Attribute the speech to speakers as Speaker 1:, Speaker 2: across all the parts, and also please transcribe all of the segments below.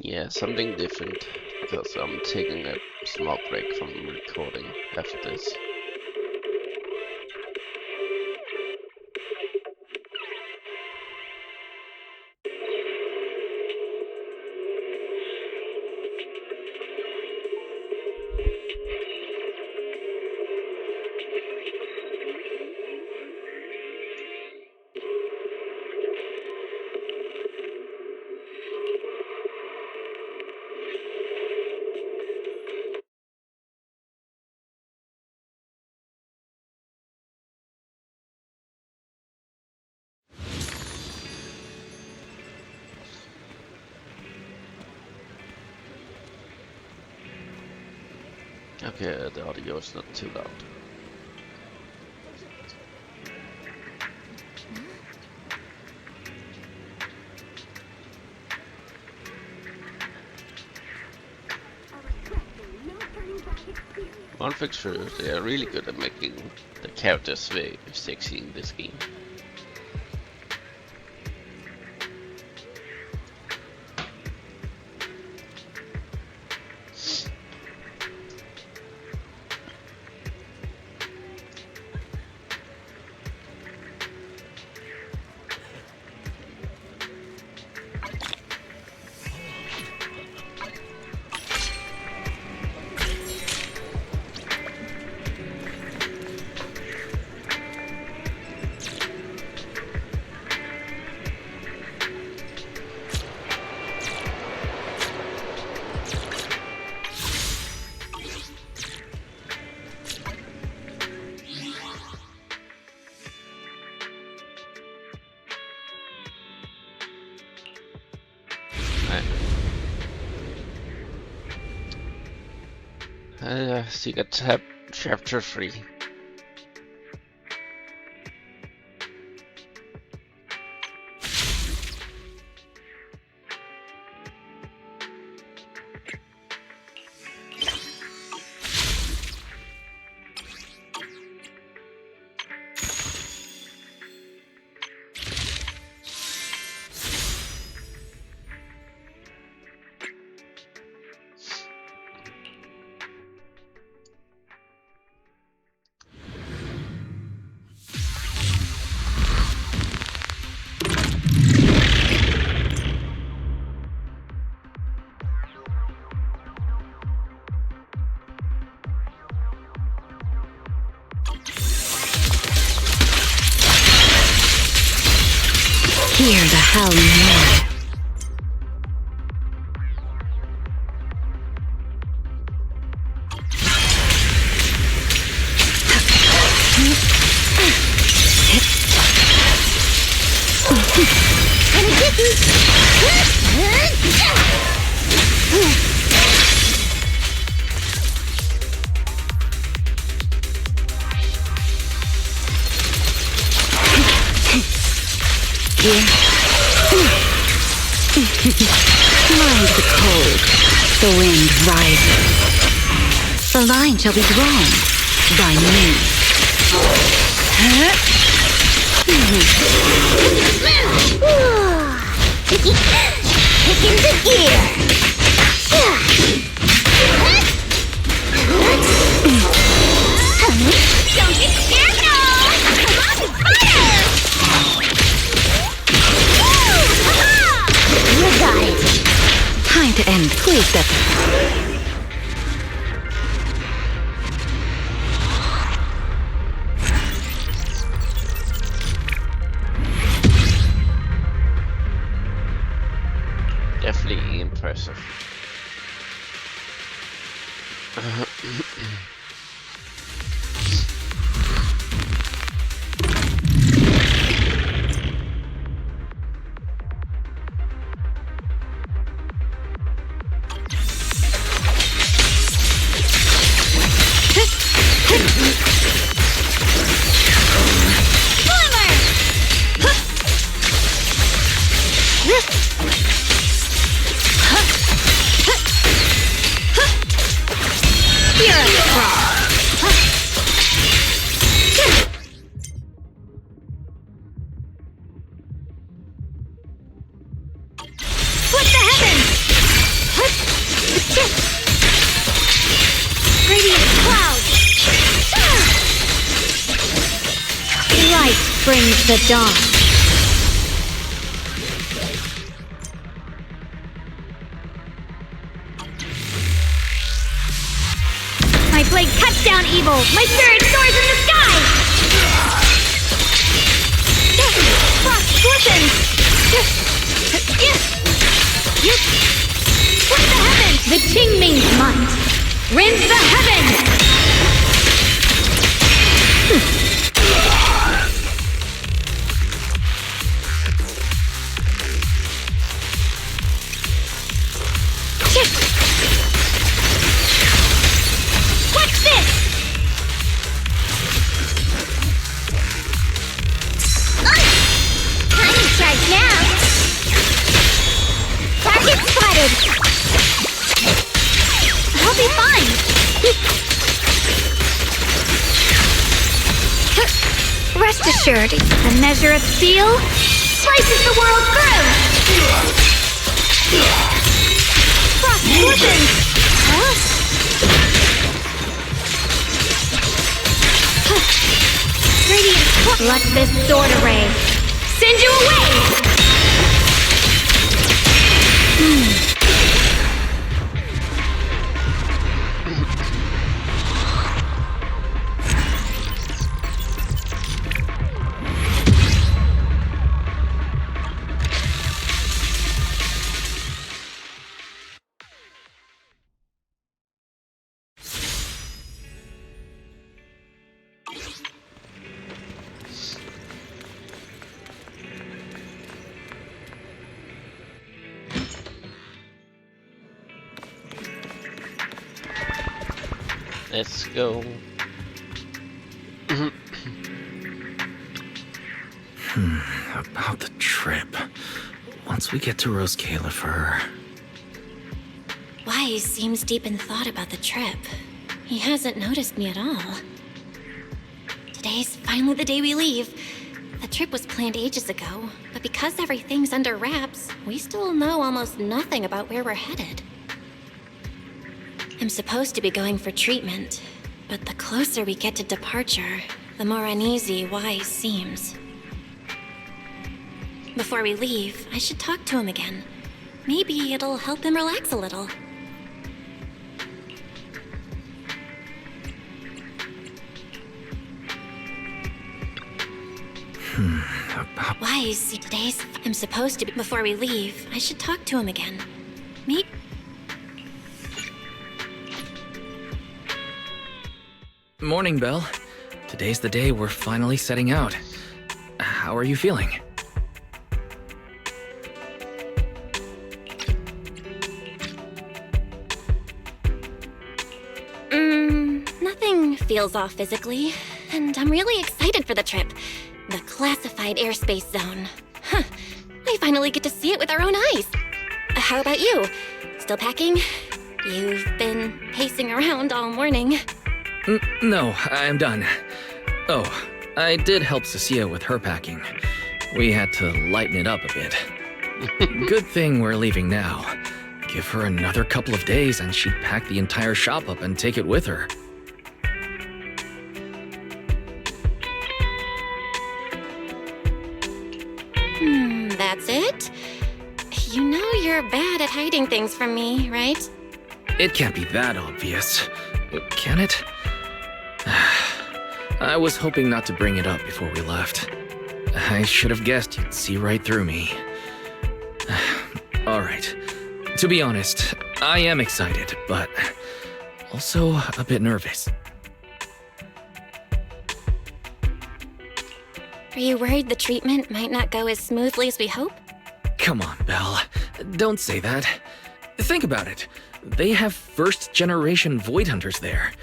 Speaker 1: Yeah, something different, because I'm taking a small break from recording after this. Okay, the audio is not too loud. One thing sure, they are really good at making the characters very sexy in this game. Secret tab chapter 3.
Speaker 2: Hear the howling roar. Mind the cold, the wind rises. The line shall be drawn by me. Kick into gear. Don't get scared now! Come on, fire! You got it. Time to end. Please step.
Speaker 1: Definitely impressive.
Speaker 2: Radiant cloud! Light brings the dawn. My blade cuts down evil! My spirit soars in the sky! Frost glistens! Split the heavens! The Qingming's might! Rend the heavens! What's this? Time charge now! Target spotted! I'll be fine! Rest assured, a measure of steel slices the world through! Frost glistens! Radiant, let this sword array send you away!
Speaker 1: Let's go.
Speaker 3: About the trip. Once we get to Rose Califer.
Speaker 4: Wise seems deep in thought about the trip. He hasn't noticed me at all. Today's finally the day we leave. The trip was planned ages ago, but because everything's under wraps, we still know almost nothing about where we're headed. I'm supposed to be going for treatment, but the closer we get to departure, the more uneasy Wise seems. Before we leave, I should talk to him again. Maybe it'll help him relax a little. Wise, today's... I'm supposed to be... Before we leave, I should talk to him again. Maybe...
Speaker 3: Morning, Belle. Today's the day we're finally setting out. How are you feeling?
Speaker 4: Nothing feels off physically, and I'm really excited for the trip. The classified airspace zone. Huh. I finally get to see it with our own eyes. How about you? Still packing? You've been pacing around all morning.
Speaker 3: No, I'm done. Oh, I did help Cecilia with her packing. We had to lighten it up a bit. Good thing we're leaving now. Give her another couple of days and she'd pack the entire shop up and take it with her.
Speaker 4: That's it? You know you're bad at hiding things from me, right?
Speaker 3: It can't be that obvious, can it? I was hoping not to bring it up before we left. I should have guessed you'd see right through me. Alright. To be honest, I am excited, but also a bit nervous.
Speaker 4: Are you worried the treatment might not go as smoothly as we hope?
Speaker 3: Come on, Belle. Don't say that. Think about it. They have first-generation Void Hunters there.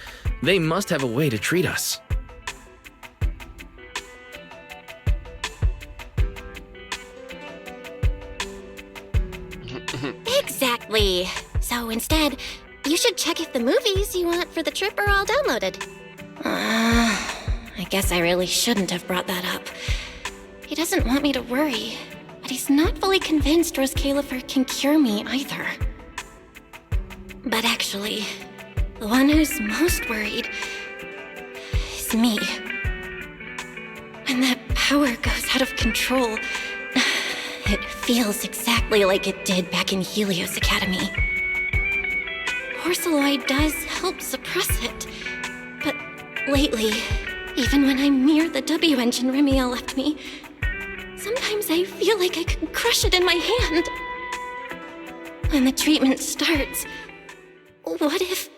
Speaker 3: They must have a way to treat us.
Speaker 4: Exactly. So instead, you should check if the movies you want for the trip are all downloaded. I guess I really shouldn't have brought that up. He doesn't want me to worry, but he's not fully convinced Rose Califer can cure me either. But actually, the one who's most worried is me. When that power goes out of control, it feels exactly like it did back in Helios Academy. Porceloid does help suppress it, but lately, even when I'm near the W engine Remiel left me, sometimes I feel like I could crush it in my hand. When the treatment starts, what if...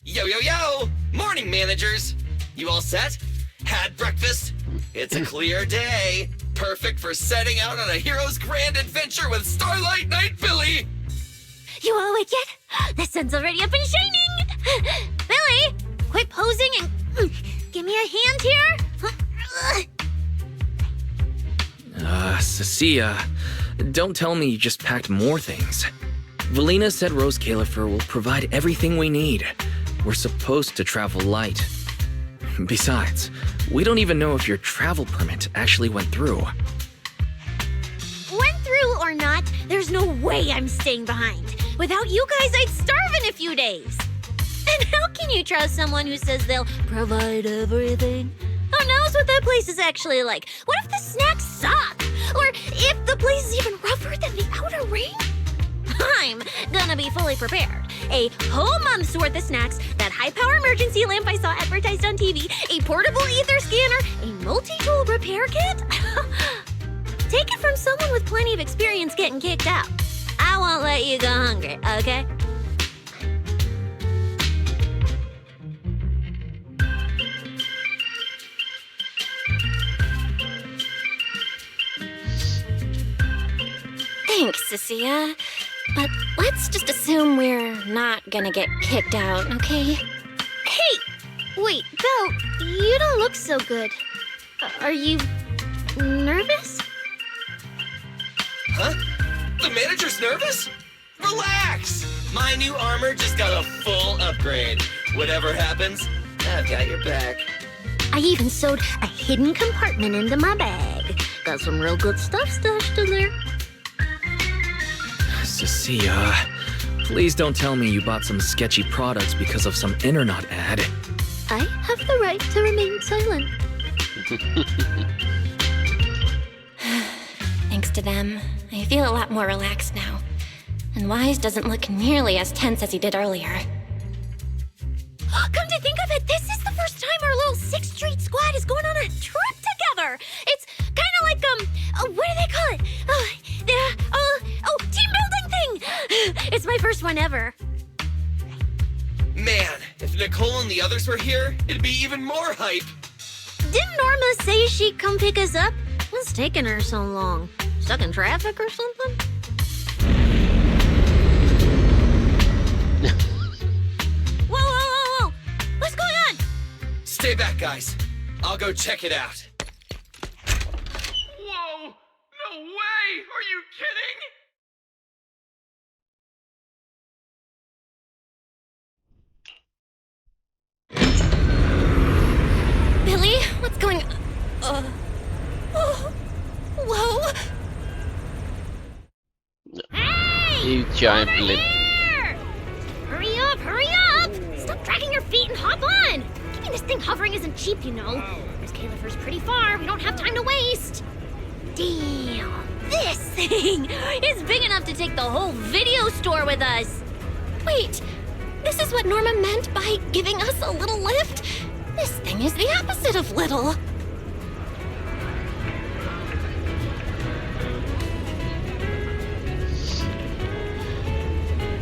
Speaker 5: Yo, yo, yo! Morning, managers! You all set? Had breakfast? It's a clear day. Perfect for setting out on a hero's grand adventure with Starlight Knight Billy!
Speaker 6: You all awake yet? The sun's already up and shining! Billy, quit posing and give me a hand here!
Speaker 3: Cecilia, don't tell me you just packed more things. Valina said Rose Califer will provide everything we need. We're supposed to travel light. Besides, we don't even know if your travel permit actually went through.
Speaker 6: Went through or not, there's no way I'm staying behind. Without you guys, I'd starve in a few days. And how can you trust someone who says they'll provide everything? Who knows what that place is actually like? What if the snacks suck? Or if the place is even rougher than the outer ring? I'm gonna be fully prepared. A whole month's worth of snacks, that high-power emergency lamp I saw advertised on TV, a portable ether scanner, a multi-tool repair kit. Take it from someone with plenty of experience getting kicked out. I won't let you go hungry, okay?
Speaker 4: Thanks, Cecilia. But let's just assume we're not gonna get kicked out, okay?
Speaker 6: Hey! Wait, Belle, you don't look so good. Are you nervous?
Speaker 5: Huh? The manager's nervous? Relax! My new armor just got a full upgrade. Whatever happens, I've got your back.
Speaker 6: I even sewed a hidden compartment into my bag. Got some real good stuff stashed in there.
Speaker 3: Cecilia, please don't tell me you bought some sketchy products because of some internet ad.
Speaker 6: I have the right to remain silent.
Speaker 4: Thanks to them, I feel a lot more relaxed now. And Wise doesn't look nearly as tense as he did earlier.
Speaker 6: Come to think of it, this is the first time our little 6th Street squad is going on a trip together. It's kind of like, what do they call it? Team building thing. It's my first one ever.
Speaker 5: Man, if Nicole and the others were here, it'd be even more hype.
Speaker 6: Didn't Norma say she'd come pick us up? What's taking her so long? Stuck in traffic or something? Whoa! What's going on?
Speaker 5: Stay back, guys. I'll go check it out. Whoa! No way! Are you kidding?
Speaker 4: Billy, what's going on? Whoa!
Speaker 6: Hey!
Speaker 1: You giant blip.
Speaker 6: Here! Hurry up! Stop dragging your feet and hop on! Keeping this thing hovering isn't cheap, you know. Miss Califer's pretty far. We don't have time to waste. Damn! This thing is big enough to take the whole video store with us.
Speaker 4: Wait, this is what Norma meant by giving us a little lift? This thing is the opposite of little.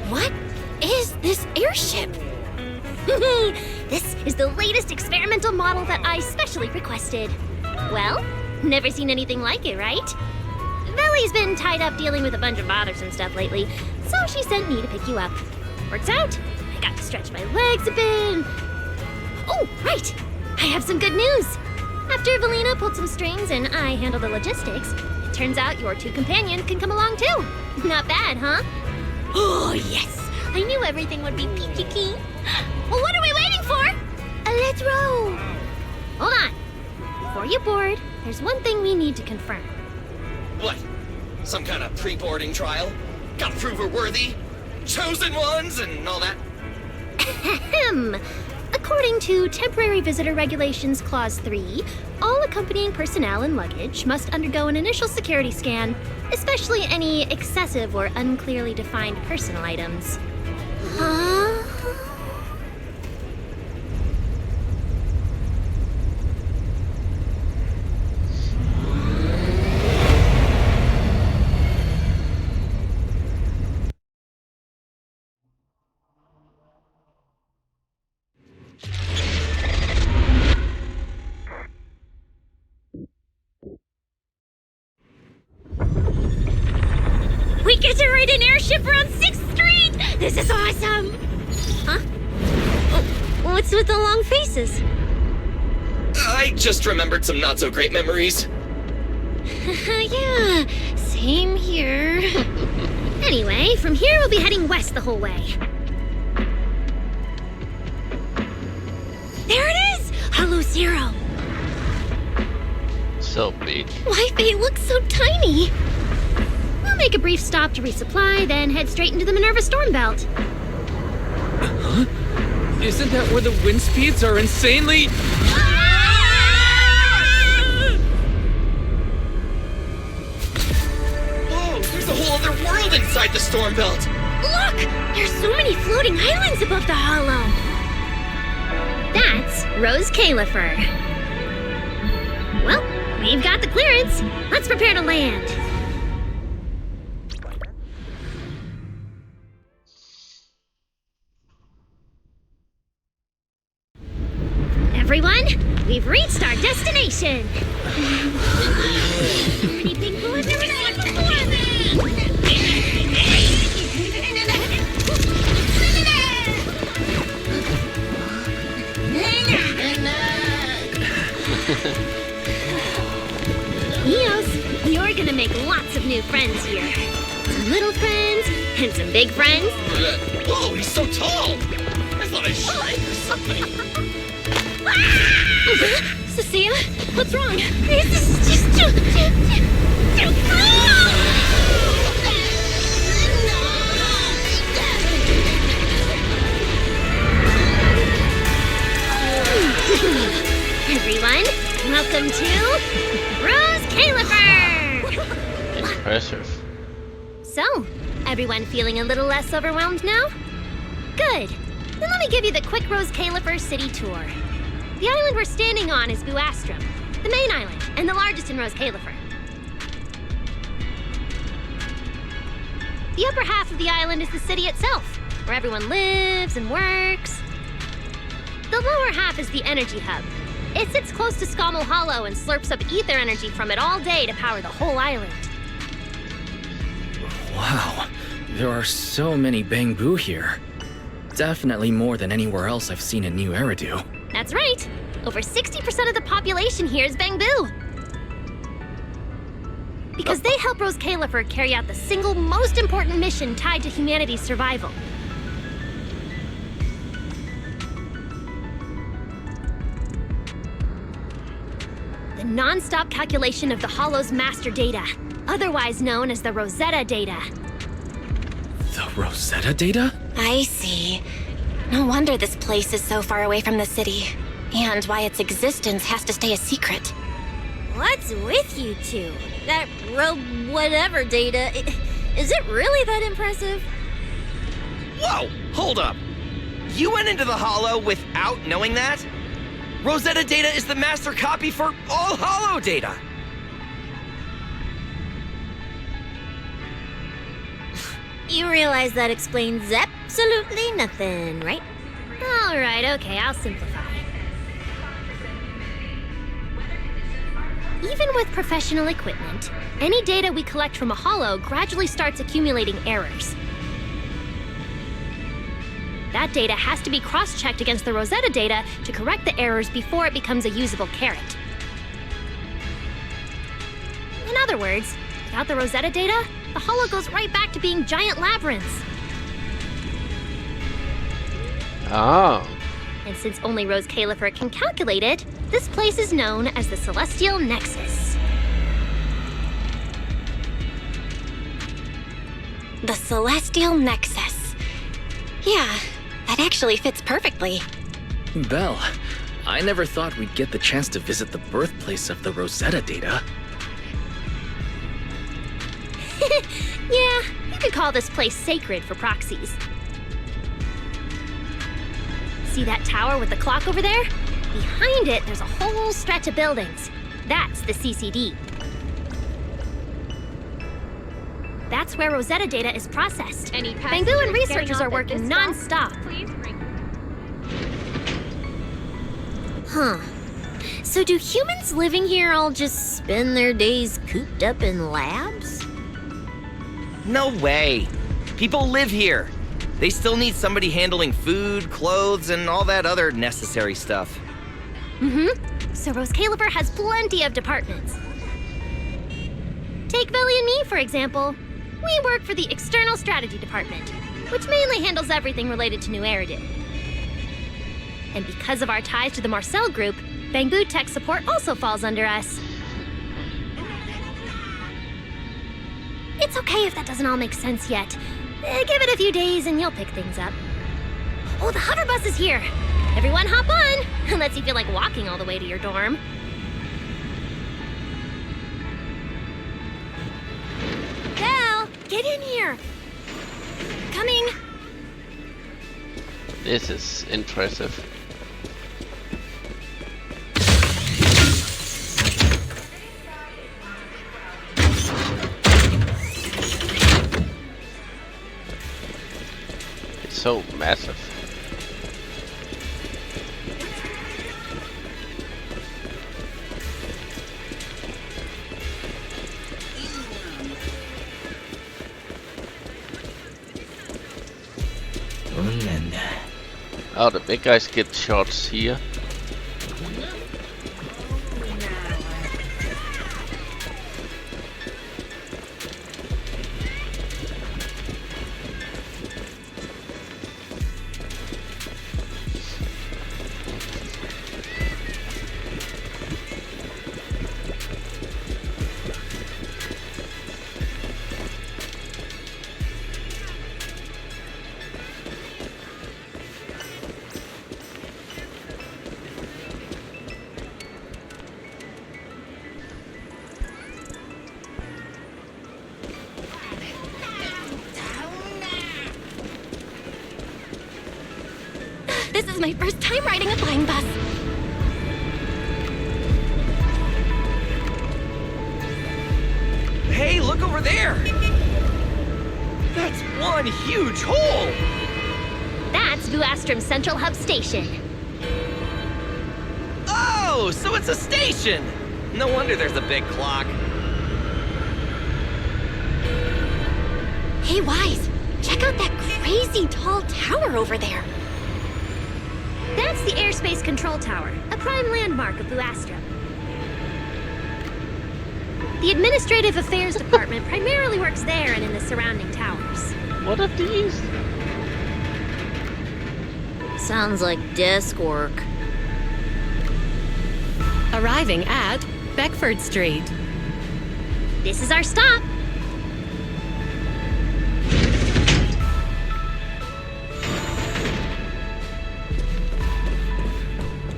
Speaker 4: What is this airship?
Speaker 6: This is the latest experimental model that I specially requested. Well, never seen anything like it, right? Belly's been tied up dealing with a bunch of bothersome stuff lately, so she sent me to pick you up. Works out. I got to stretch my legs a bit. Oh, right! I have some good news! After Valina pulled some strings and I handled the logistics, it turns out your 2 companions can come along too. Not bad, huh? Oh, yes! I knew everything would be peachy keen. Well, what are we waiting for? Let's roll! Hold on. Before you board, there's one thing we need to confirm.
Speaker 5: What? Some kind of pre-boarding trial? Gotta prove we're worthy. Chosen ones and all that.
Speaker 6: Ahem. According to Temporary Visitor Regulations Clause 3, all accompanying personnel and luggage must undergo an initial security scan, especially any excessive or unclearly defined personal items.
Speaker 4: Huh?
Speaker 6: We get to ride an airship around 6th Street! This is awesome! Huh? Oh, what's with the long faces?
Speaker 5: I just remembered some not-so-great memories.
Speaker 6: Yeah, same here. Anyway, from here we'll be heading west the whole way. There it is! Hollow Zero!
Speaker 1: So big.
Speaker 6: Why, they look so tiny! We'll make a brief stop to resupply, then head straight into the Minerva Storm Belt.
Speaker 3: Huh? Isn't that where the wind speeds are insanely...
Speaker 5: Whoa, there's a whole other world inside the storm belt.
Speaker 6: Look! There's so many floating islands above the hollow! That's Rose Califer. Well, we've got the clearance. Let's prepare to land. Everyone, we've reached our destination. Pretty big boys never seen it Eos, you're gonna make lots of new friends here. Some little friends and some big friends.
Speaker 5: Whoa, he's so tall. I thought I shrank or something.
Speaker 6: Cecilia, what's wrong? This is just too Everyone, welcome to Rose Califer!
Speaker 1: Impressive.
Speaker 6: So, everyone feeling a little less overwhelmed now? Good. Then let me give you the quick Rose Califer city tour. The island we're standing on is Buastrum, the main island, and the largest in Rose Califer. The upper half of the island is the city itself, where everyone lives and works. The lower half is the energy hub. It sits close to Scommel Hollow and slurps up ether energy from it all day to power the whole island.
Speaker 3: Wow, there are so many Bangbu here. Definitely more than anywhere else I've seen in New Eridu.
Speaker 6: That's right. Over 60% of the population here is Bangbu. Because they help Rose Califer carry out the single most important mission tied to humanity's survival. The non-stop calculation of the Hollow's master data, otherwise known as the Rosetta data.
Speaker 3: The Rosetta data?
Speaker 4: I see. No wonder this place is so far away from the city, and why its existence has to stay a secret.
Speaker 6: What's with you two? That whatever data, is it really that impressive?
Speaker 5: Whoa, hold up. You went into the Hollow without knowing that? Rosetta data is the master copy for all Hollow data.
Speaker 6: You realize that explains absolutely nothing, right? All right, okay, I'll simplify. Even with professional equipment, any data we collect from a hollow gradually starts accumulating errors. That data has to be cross-checked against the Rosetta data to correct the errors before it becomes a usable carrot. In other words, without the Rosetta data, the hollow goes right back to being giant labyrinths.
Speaker 1: Oh.
Speaker 6: And since only Rose Califer can calculate it, this place is known as the Celestial Nexus.
Speaker 4: The Celestial Nexus. Yeah, that actually fits perfectly.
Speaker 3: Belle, I never thought we'd get the chance to visit the birthplace of the Rosetta data.
Speaker 6: Yeah, you could call this place sacred for proxies. See that tower with the clock over there? Behind it, there's a whole stretch of buildings. That's the CCD. That's where Rosetta data is processed. Bangbu and researchers are working non-stop. Huh. So do humans living here all just spend their days cooped up in labs?
Speaker 5: No way. People live here. They still need somebody handling food, clothes, and all that other necessary stuff.
Speaker 6: Mm-hmm. So Rose Caliber has plenty of departments. Take Billy and me, for example. We work for the External Strategy Department, which mainly handles everything related to New Eridan. And because of our ties to the Marcel Group, Bangbu Tech Support also falls under us. It's okay if that doesn't all make sense yet. Give it a few days and you'll pick things up. Oh, the hover bus is here! Everyone hop on, unless you feel like walking all the way to your dorm. Belle, get in here! Coming!
Speaker 1: This is impressive. It's so massive. Oh, the big guys get shots here.
Speaker 4: This is my first time riding a flying bus.
Speaker 5: Hey, look over there! That's one huge hole!
Speaker 6: That's Vuastrum's Central Hub Station.
Speaker 5: Oh, so it's a station! No wonder there's a big clock.
Speaker 4: Hey, Wise, check out that crazy tall tower over there.
Speaker 6: That's the Airspace Control Tower, a prime landmark of Vuastrum. The Administrative Affairs Department primarily works there and in the surrounding towers.
Speaker 1: What are these?
Speaker 6: Sounds like desk work.
Speaker 7: Arriving at Beckford Street.
Speaker 6: This is our stop.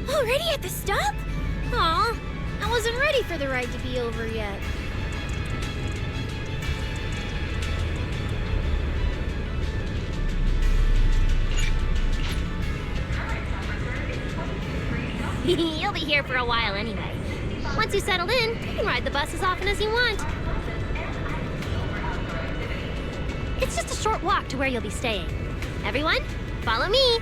Speaker 4: Already at the stop? Aw, I wasn't ready for the ride to be over yet.
Speaker 6: You'll be here for a while anyway. Once you settle in, you can ride the bus as often as you want. It's just a short walk to where you'll be staying. Everyone, follow me.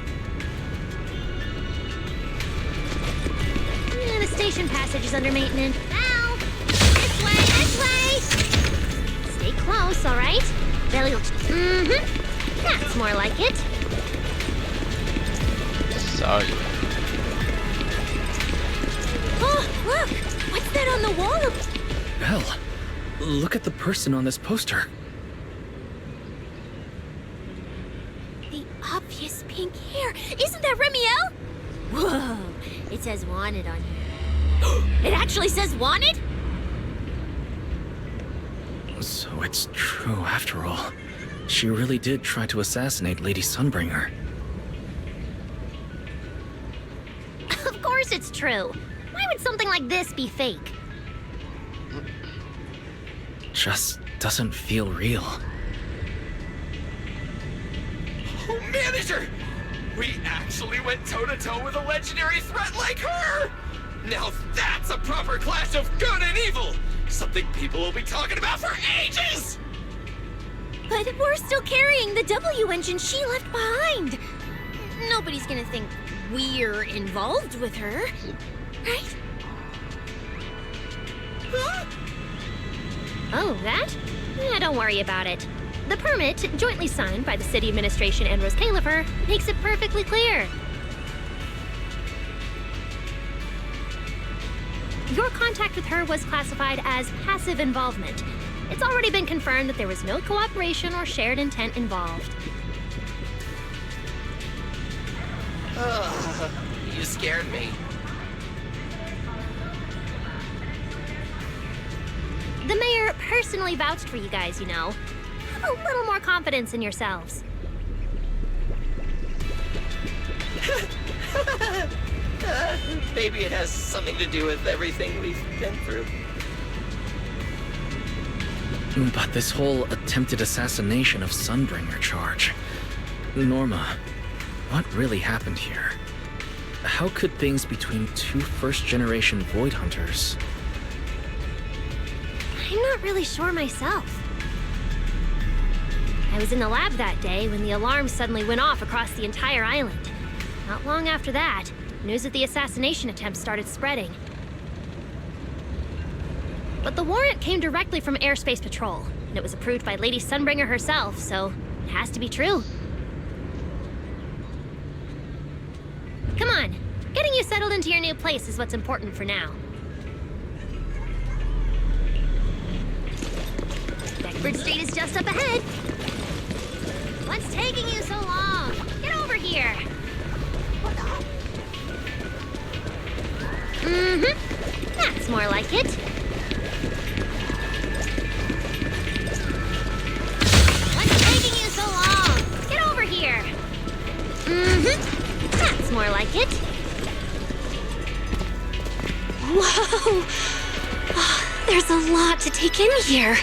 Speaker 6: The station passage is under maintenance. Now, this way, this way! Stay close, all right? Belly will... Mm-hmm. That's more like it.
Speaker 1: Sorry.
Speaker 4: Oh, look! What's that on the wall?
Speaker 3: Belle, look at the person on this poster.
Speaker 4: The obvious pink hair. Isn't that Remiel? Whoa! It says wanted on here. It actually says wanted?
Speaker 3: So it's true after all. She really did try to assassinate Lady Sunbringer.
Speaker 6: Of course it's true. Why would something like this be fake?
Speaker 3: Just doesn't feel real.
Speaker 5: Oh, manager! We actually went toe-to-toe with a legendary threat like her! Now that's a proper clash of good and evil! Something people will be talking about for ages!
Speaker 6: But we're still carrying the W engine she left behind. Nobody's gonna think we're involved with her, right?
Speaker 5: Huh?
Speaker 6: Oh, that? Yeah, don't worry about it. The permit, jointly signed by the city administration and Rose Califer, makes it perfectly clear. Your contact with her was classified as passive involvement. It's already been confirmed that there was no cooperation or shared intent involved.
Speaker 5: You scared me.
Speaker 6: The mayor personally vouched for you guys, you know. Have a little more confidence in yourselves.
Speaker 5: Maybe it has something to do with everything we've been through.
Speaker 3: But this whole attempted assassination of Sunbringer charge... Norma, what really happened here? How could things between two first-generation Void Hunters...
Speaker 6: I'm not really sure myself. I was in the lab that day when the alarm suddenly went off across the entire island. Not long after that, news of the assassination attempt started spreading. But the warrant came directly from Airspace Patrol, and it was approved by Lady Sunbringer herself, so it has to be true. Come on, getting you settled into your new place is what's important for now. Beckford Street is just up ahead. What's taking you so long? Get over here. Mm-hmm. That's more like it. What's taking you so long? Get over here. Mm-hmm. That's more like it.
Speaker 4: Whoa! Oh, there's a lot to take in here.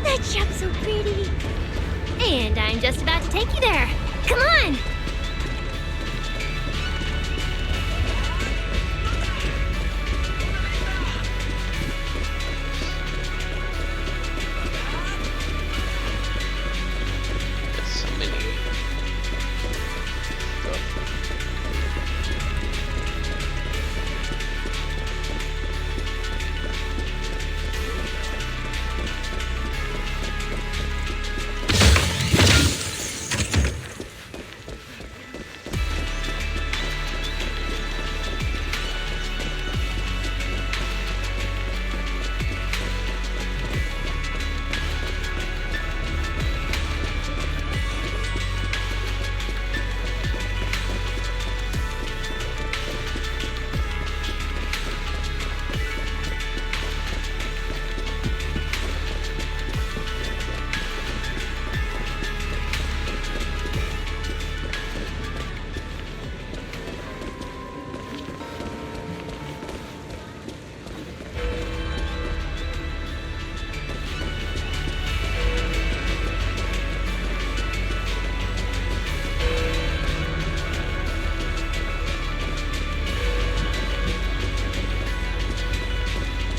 Speaker 6: That jump's so pretty. And I'm just about to take you there. Come on!
Speaker 1: There's so many stuff.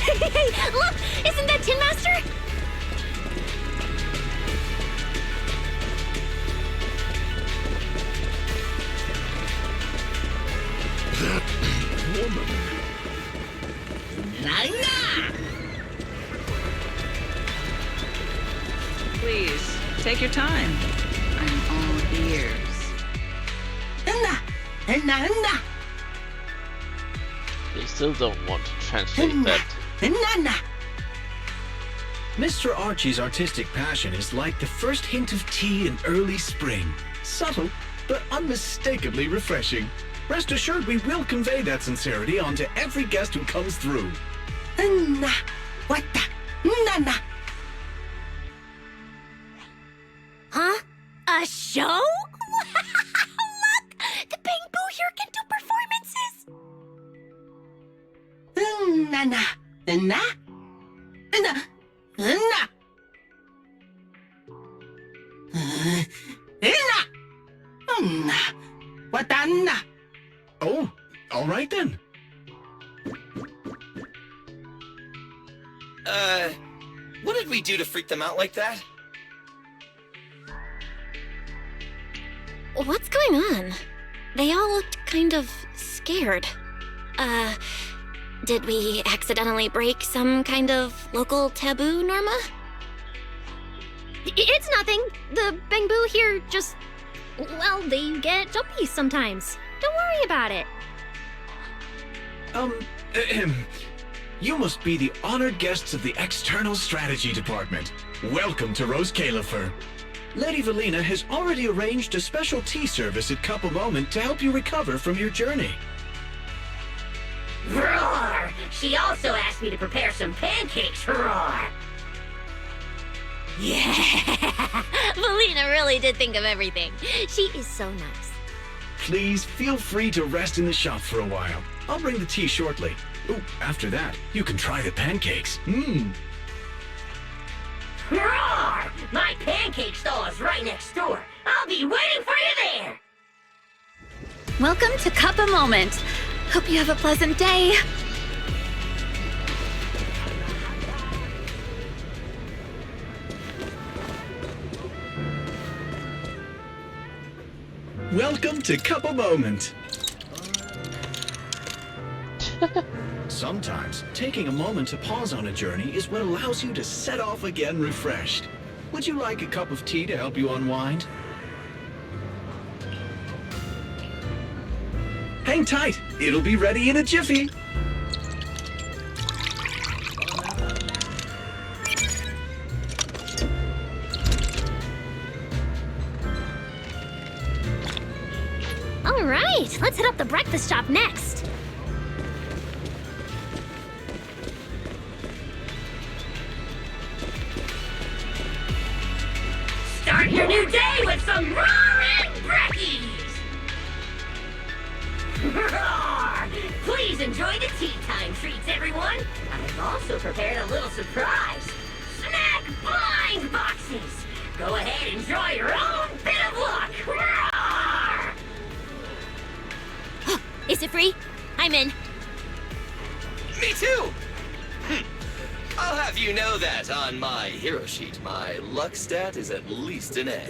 Speaker 6: Hey, look! Isn't that Tin Master?
Speaker 8: Please, take your time. I'm all ears.
Speaker 1: They still don't want to translate that.
Speaker 9: Mr. Archie's artistic passion is like the first hint of tea in early spring. Subtle, but unmistakably refreshing. Rest assured we will convey that sincerity onto every guest who comes through.
Speaker 6: Huh? A show? Look! The Bamboo here can do performances!
Speaker 9: Oh, all right then.
Speaker 5: What did we do to freak them out like that?
Speaker 4: What's going on? They all looked kind of scared. Did we accidentally break some kind of local taboo, Norma?
Speaker 6: It's nothing. The Bamboo here just... well, they get jumpy sometimes. Don't worry about it.
Speaker 9: You must be the honored guests of the External Strategy Department. Welcome to Rose Califer. Lady Valina has already arranged a special tea service at Cup a Moment to help you recover from your journey.
Speaker 10: Roar! She also asked me to prepare some pancakes, roar!
Speaker 6: Yeah! Valina really did think of everything. She is so nice.
Speaker 9: Please feel free to rest in the shop for a while. I'll bring the tea shortly. Ooh, after that, you can try the pancakes.
Speaker 10: Roar! My pancake stall is right next door. I'll be waiting for you there!
Speaker 7: Welcome to Cup a Moment. Hope you have a pleasant day.
Speaker 9: Welcome to Cup a Moment. Sometimes, taking a moment to pause on a journey is what allows you to set off again refreshed. Would you like a cup of tea to help you unwind? Hang tight, it'll be ready in a jiffy.
Speaker 6: All right, let's hit up the breakfast shop next.
Speaker 10: Start your new day with some roaring brekkies! Roar! Please enjoy the tea time treats, everyone! I've also prepared a little surprise. Snack blind boxes! Go ahead, enjoy your own bit of luck! Roar!
Speaker 6: Is it free? I'm in.
Speaker 5: Me too! I'll have you know that on my hero sheet, my luck stat is at least an A.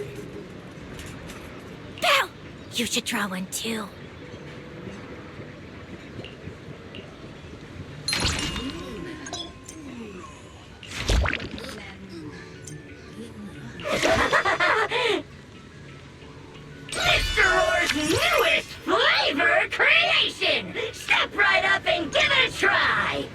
Speaker 6: Belle! You should draw one too.
Speaker 10: Mr. Roar's newest flavor creation! Step right up and give it a try!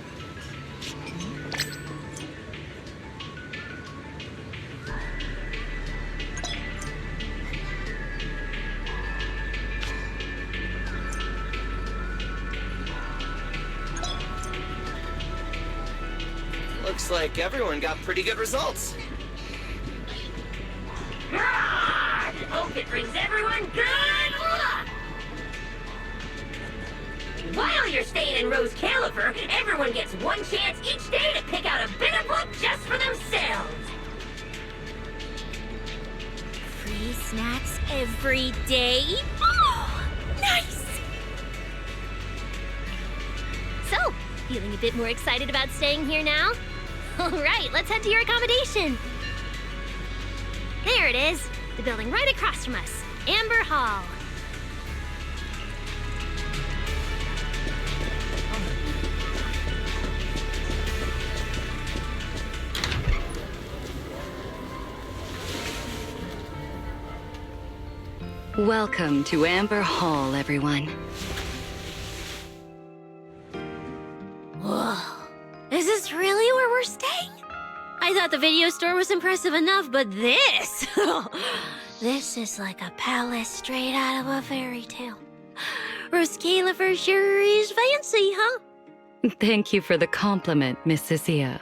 Speaker 5: Looks like everyone got pretty good results.
Speaker 10: Roar! Hope it brings everyone good luck! While you're staying in Rose Califer, everyone gets one chance each day to pick out a bit of luck just for themselves.
Speaker 6: Free snacks every day? Oh, nice! So, feeling a bit more excited about staying here now? All right, let's head to your accommodation. There it is, the building right across from us, Amber Hall.
Speaker 2: Welcome to Amber Hall, everyone.
Speaker 6: Whoa, is this really where we're staying? I thought the video store was impressive enough, but this... this is like a palace straight out of a fairy tale. Rose Califer sure is fancy, huh?
Speaker 2: Thank you for the compliment, Miss Cecilia.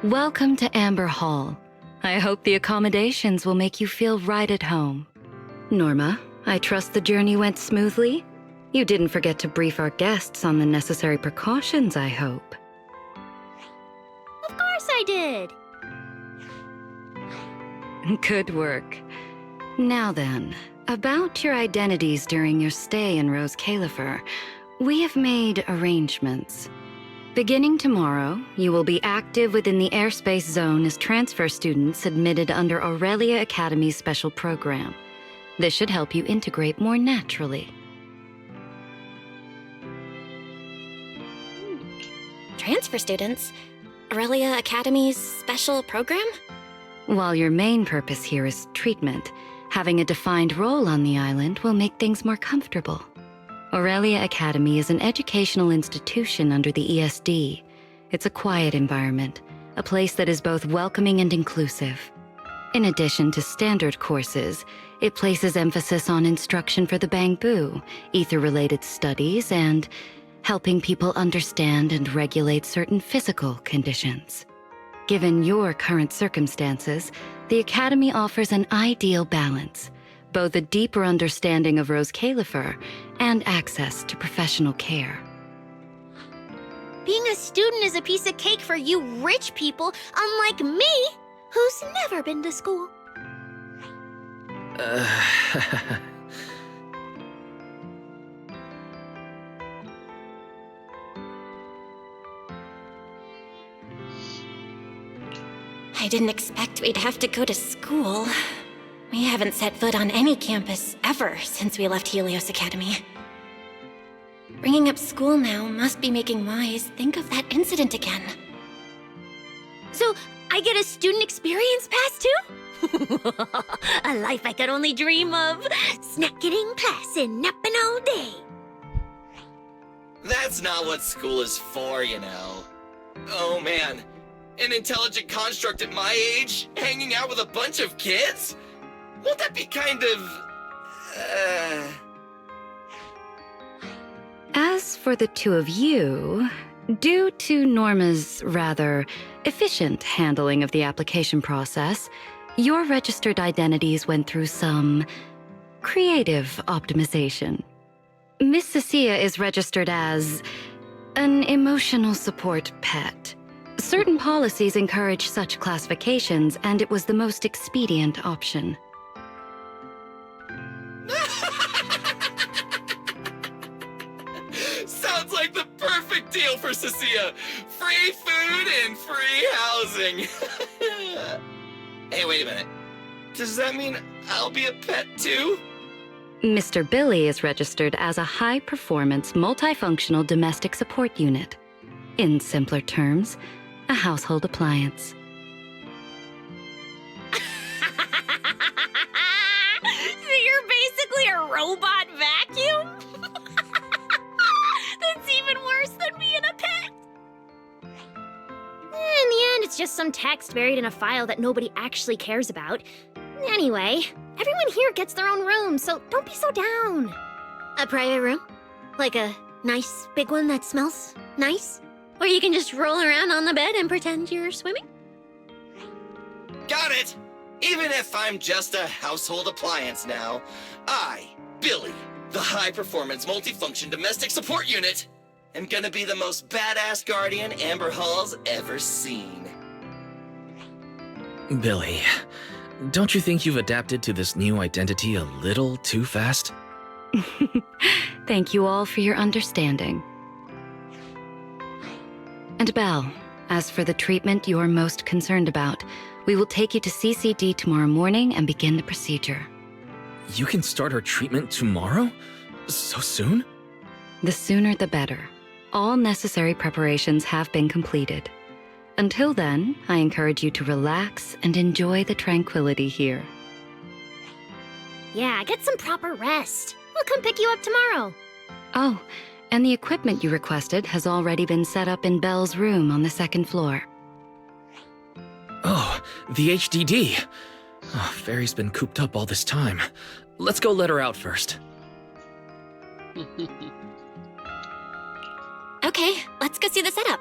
Speaker 2: Welcome to Amber Hall. I hope the accommodations will make you feel right at home. Norma, I trust the journey went smoothly? You didn't forget to brief our guests on the necessary precautions, I hope.
Speaker 6: Of course I did.
Speaker 2: Good work. Now then, about your identities during your stay in Rose Califer, we have made arrangements. Beginning tomorrow, you will be active within the airspace zone as transfer students admitted under Aurelia Academy's special program. This should help you integrate more naturally.
Speaker 4: Transfer students? Aurelia Academy's special program?
Speaker 2: While your main purpose here is treatment, having a defined role on the island will make things more comfortable. Aurelia Academy is an educational institution under the ESD. It's a quiet environment, a place that is both welcoming and inclusive. In addition to standard courses, it places emphasis on instruction for the Bangbu, ether-related studies, and helping people understand and regulate certain physical conditions. Given your current circumstances, the Academy offers an ideal balance, both a deeper understanding of Rose Califer and access to professional care.
Speaker 6: Being a student is a piece of cake for you rich people, unlike me, who's never been to school.
Speaker 4: I didn't expect we'd have to go to school. We haven't set foot on any campus ever since we left Helios Academy. Bringing up school now must be making Wise think of that incident again.
Speaker 6: So, I get a student experience pass too? A life I could only dream of. Snacking in class and napping all day.
Speaker 5: That's not what school is for, you know. Oh man, an intelligent construct at my age, hanging out with a bunch of kids? Won't that be kind of...
Speaker 2: As for the two of you, due to Norma's rather efficient handling of the application process, your registered identities went through some creative optimization. Miss Cecilia is registered as an emotional support pet. Certain policies encourage such classifications, and it was the most expedient option.
Speaker 5: Sounds like the perfect deal for Cecilia. Free food and free housing. Hey, wait a minute. Does that mean I'll be a pet too?
Speaker 2: Mr. Billy is registered as a high-performance, multifunctional domestic support unit. In simpler terms, a household appliance.
Speaker 6: So you're basically a robot vacuum? That's even worse than being a pet. In the end, it's just some text buried in a file that nobody actually cares about. Anyway, everyone here gets their own room, so don't be so down. A private room? Like a nice big one that smells nice? Or you can just roll around on the bed and pretend you're swimming?
Speaker 5: Got it! Even if I'm just a household appliance now, I, Billy, the high-performance multifunction domestic support unit, am gonna be the most badass guardian Amber Hall's ever seen.
Speaker 3: Billy, don't you think you've adapted to this new identity a little too fast?
Speaker 2: Thank you all for your understanding. And Belle, as for the treatment you're most concerned about, we will take you to CCD tomorrow morning and begin the procedure.
Speaker 3: You can start her treatment tomorrow? So soon?
Speaker 2: The sooner the better. All necessary preparations have been completed. Until then, I encourage you to relax and enjoy the tranquility here.
Speaker 6: Yeah, get some proper rest. We'll come pick you up tomorrow.
Speaker 2: Oh, and the equipment you requested has already been set up in Belle's room on the second floor.
Speaker 3: Oh, the HDD. Oh, Fairy's been cooped up all this time. Let's go let her out first.
Speaker 4: Okay, let's go see the setup.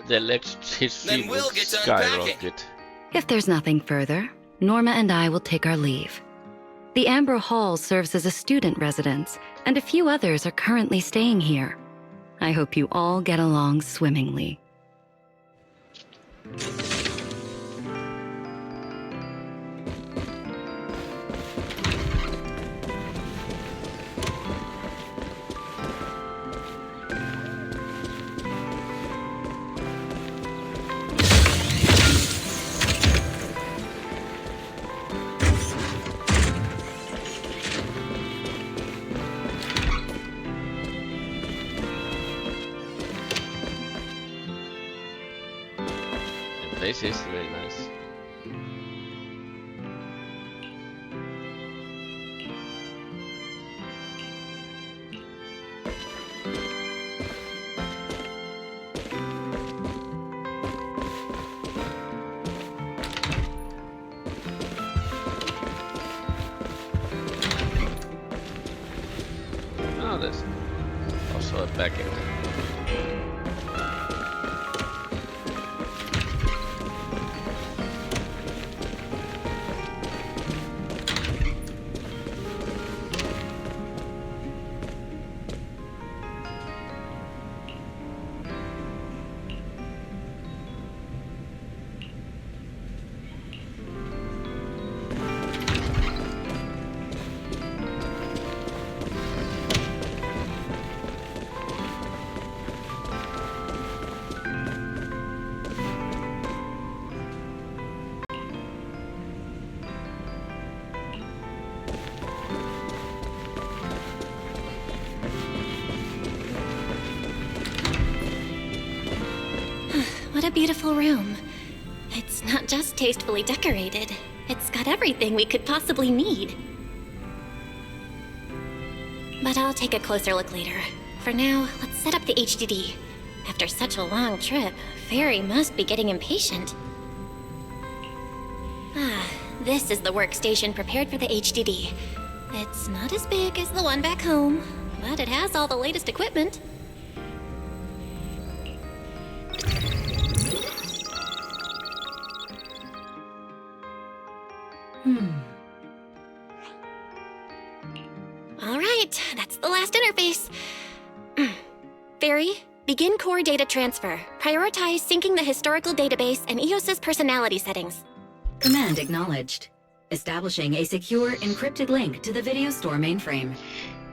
Speaker 1: The electricity
Speaker 5: Then we'll
Speaker 1: will
Speaker 5: get to unpacking.
Speaker 1: skyrocket.
Speaker 2: If there's nothing further, Norma and I will take our leave. The Amber Hall serves as a student residence, and a few others are currently staying here. I hope you all get along swimmingly.
Speaker 1: The place is very nice. Oh, there's also a back end.
Speaker 4: What a beautiful room. It's not just tastefully decorated, it's got everything we could possibly need. But I'll take a closer look later. For now, let's set up the HDD. After such a long trip, Fairy must be getting impatient. Ah, this is the workstation prepared for the HDD. It's not as big as the one back home, but it has all the latest equipment. All right, that's the last interface. Fairy, begin core data transfer. Prioritize syncing the historical database and EOS's personality settings.
Speaker 2: Command acknowledged. Establishing a secure encrypted link to the video store mainframe.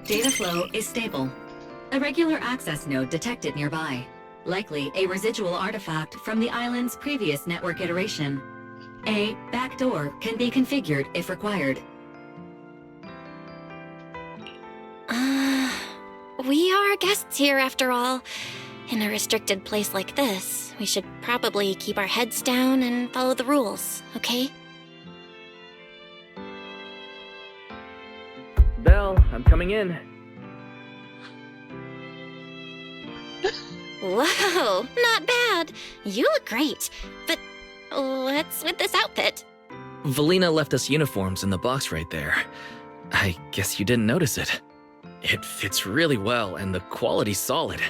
Speaker 2: Data flow is stable. A regular access node detected nearby. Likely a residual artifact from the island's previous network iteration. A backdoor can be configured if required.
Speaker 4: We are guests here after all. In a restricted place like this, we should probably keep our heads down and follow the rules, okay?
Speaker 3: Belle, I'm coming in.
Speaker 4: Whoa, not bad. You look great. But what's with this outfit?
Speaker 3: Valina left us uniforms in the box right there. I guess you didn't notice it. It fits really well and the quality's solid.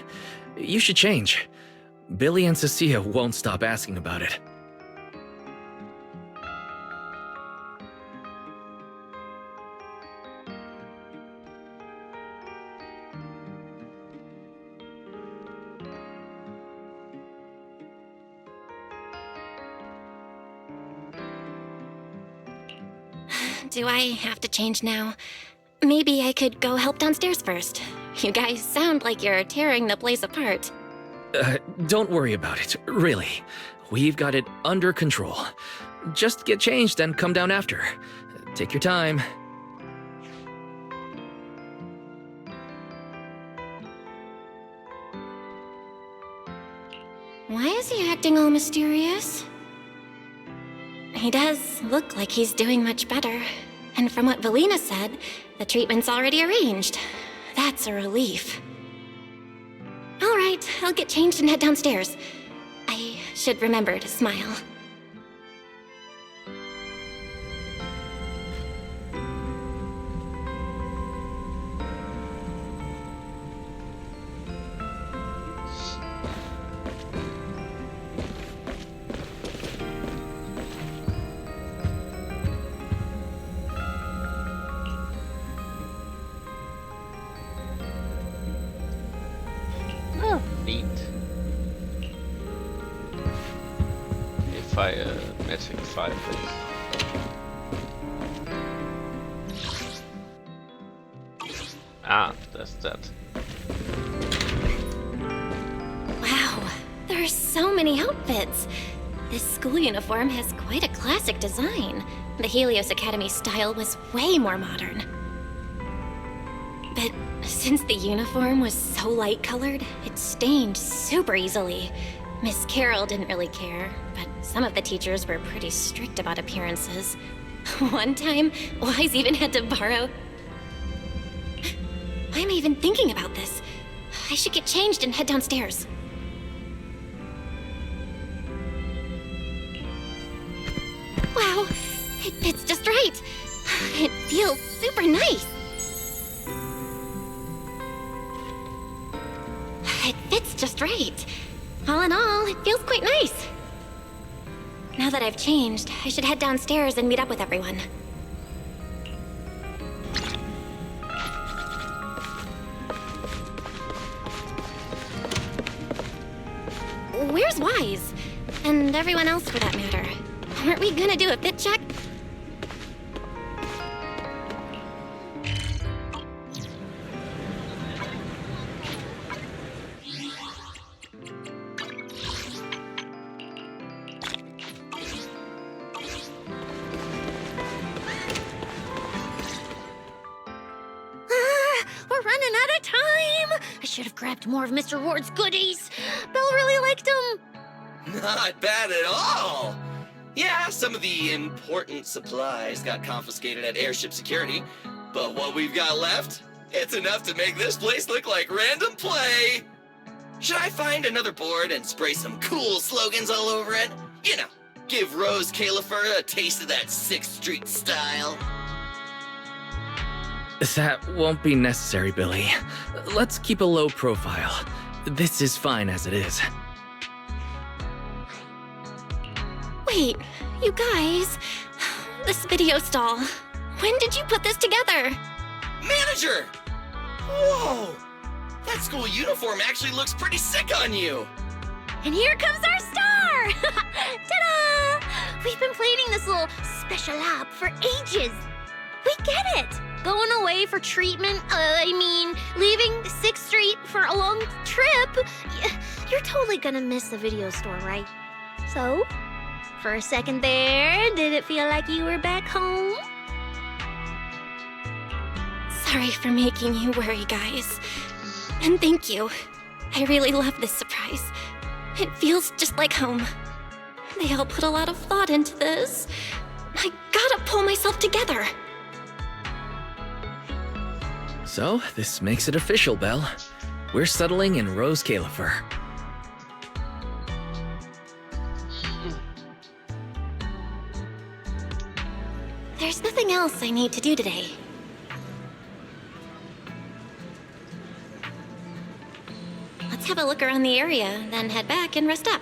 Speaker 3: You should change. Billy and Cecilia won't stop asking about it.
Speaker 4: Do I have to change now? Maybe I could go help downstairs first. You guys sound like you're tearing the place apart.
Speaker 3: Don't worry about it, really. We've got it under control. Just get changed and come down after. Take your time.
Speaker 4: Why is he acting all mysterious? He does look like he's doing much better. And from what Valina said, the treatment's already arranged. That's a relief. All right, I'll get changed and head downstairs. I should remember to smile.
Speaker 1: verify a magic 5 fix. Ah, that's that.
Speaker 4: Wow, there are so many outfits. This school uniform has quite a classic design. The Helios Academy style was way more modern. But since the uniform was so light-colored, it stained super easily. Miss Carroll didn't really care, but some of the teachers were pretty strict about appearances. One time, Wise even had to borrow... Why am I even thinking about this? I should get changed and head downstairs. Wow, it fits just right. It feels super nice. It fits just right. All in all, it feels quite nice. Now that I've changed, I should head downstairs and meet up with everyone. Where's Wise? And everyone else for that matter. Aren't we gonna do a fit check?
Speaker 6: We're running out of time! I should have grabbed more of Mr. Ward's goodies. Belle really liked them.
Speaker 5: Not bad at all! Yeah, some of the important supplies got confiscated at airship security, but what we've got left, it's enough to make this place look like random play! Should I find another board and spray some cool slogans all over it? You know, give Rose Califer a taste of that 6th Street style.
Speaker 3: That won't be necessary, Billy. Let's keep a low profile. This is fine as it is.
Speaker 4: Wait, you guys. This video stall. When did you put this together?
Speaker 5: Manager! Whoa! That school uniform actually looks pretty sick on you!
Speaker 6: And here comes our star! Ta-da! We've been planning this little special app for ages. We get it! Going away for treatment, leaving 6th Street for a long trip. You're totally gonna miss the video store, right? So, for a second there, did it feel like you were back home?
Speaker 4: Sorry for making you worry, guys. And thank you. I really love this surprise. It feels just like home. They all put a lot of thought into this. I gotta pull myself together.
Speaker 3: So, this makes it official, Belle. We're settling in Rose Califer.
Speaker 4: There's nothing else I need to do today. Let's have a look around the area, then head back and rest up.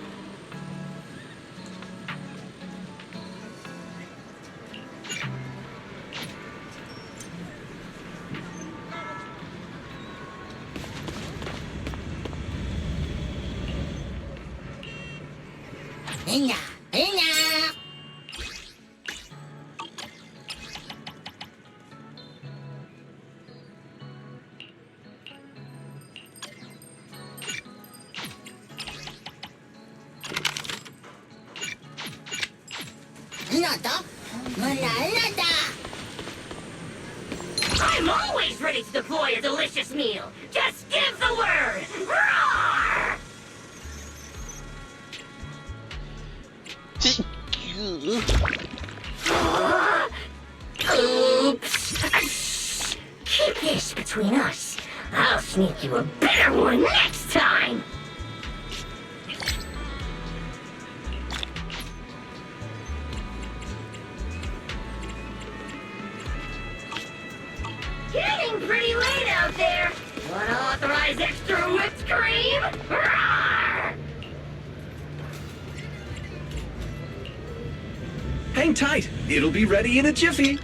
Speaker 10: Hinga, hinga! Nada, nada. I'm always ready to deploy a delicious meal. Just give the word. Roar! Oops. Keep this between us. I'll sneak you a better one next time. Getting pretty late out there. Wanna authorize extra whipped cream? Roar!
Speaker 9: Hang tight. It'll be ready in a jiffy.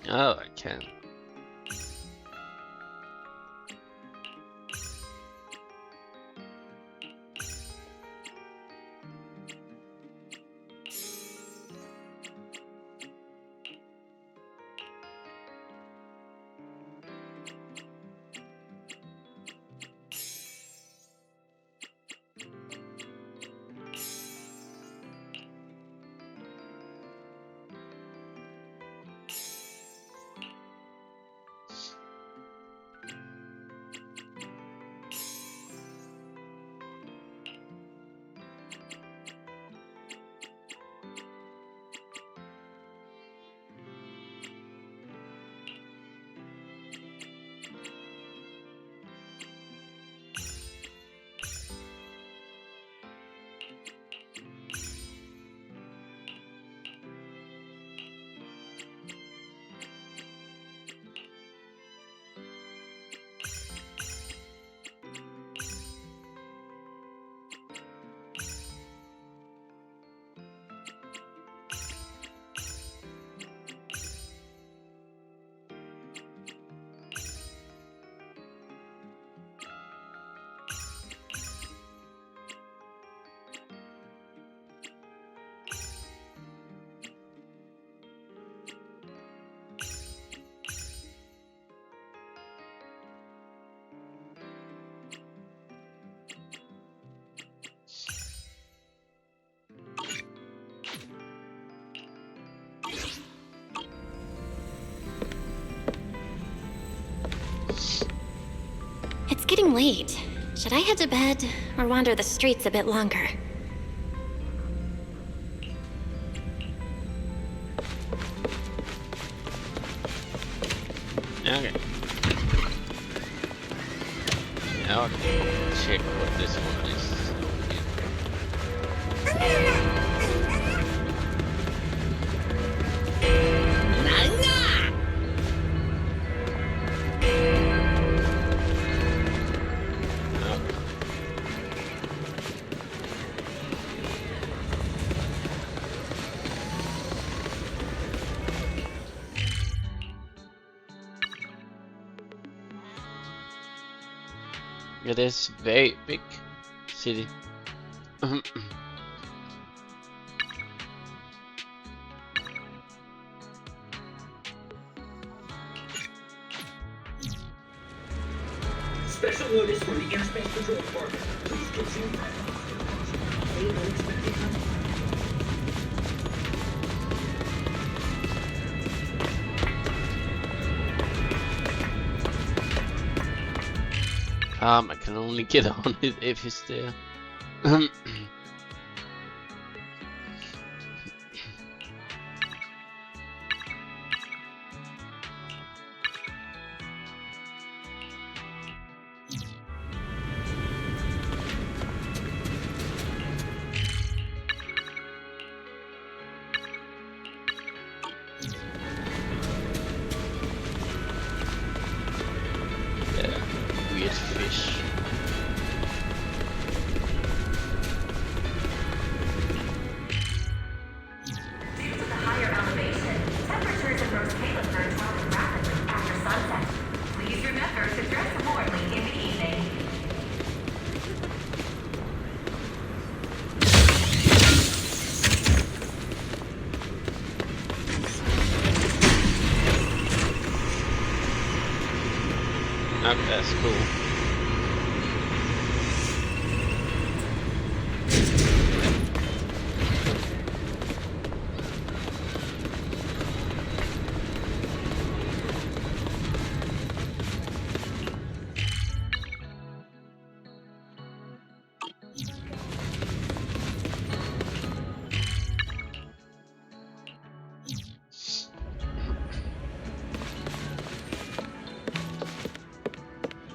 Speaker 1: Oh, I can.
Speaker 4: It's getting late. Should I head to bed or wander the streets a bit longer?
Speaker 1: Okay. I'll check what this one is. It is very big city.
Speaker 10: Special notice from the Airspace Control Department. Please consume any unexpected content.
Speaker 1: I can only get on it if he's there. Weird fish.
Speaker 10: Due to the higher elevation, temperatures in Resynced are dropping rapidly after sunset. Please remember to dress warmly in the evening.
Speaker 1: Okay, that's cool.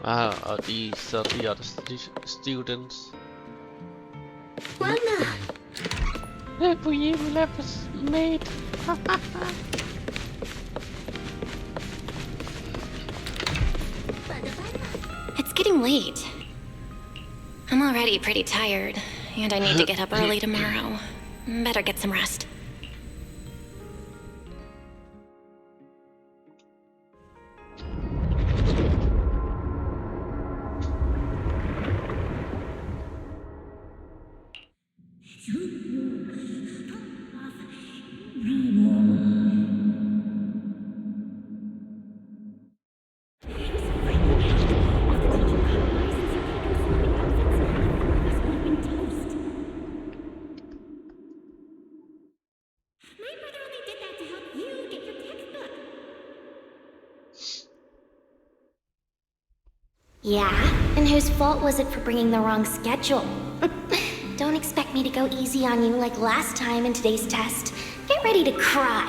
Speaker 1: Wow, are these the other students?
Speaker 6: Lana!
Speaker 1: Look what you was made.
Speaker 4: It's getting late. I'm already pretty tired, and I need to get up early tomorrow. Better get some rest. Yeah? And whose fault was it for bringing the wrong schedule? Don't expect me to go easy on you like last time in today's test. Get ready to cry.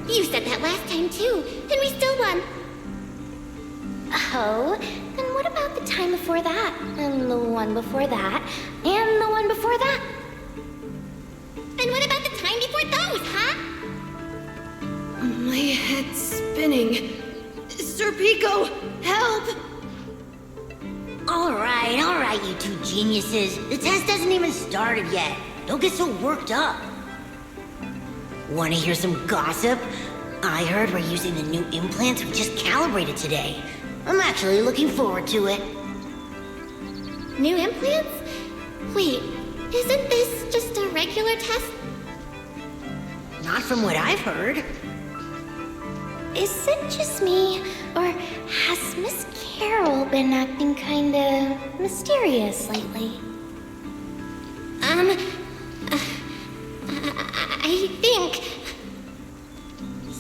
Speaker 6: You said that last time too, and we still won.
Speaker 4: Oh, then what about the time before that? And the one before that? And the one before that?
Speaker 6: And what about the time before those, huh?
Speaker 11: My head's spinning. Sir Pico, help!
Speaker 10: All right, you two geniuses. The test hasn't even started yet. Don't get so worked up. Want to hear some gossip? I heard we're using the new implants we just calibrated today. I'm actually looking forward to it.
Speaker 4: New implants? Wait, isn't this just a regular test?
Speaker 10: Not from what I've heard.
Speaker 4: Is it just me, or has Miss Carol been acting kinda mysterious lately?
Speaker 6: I think...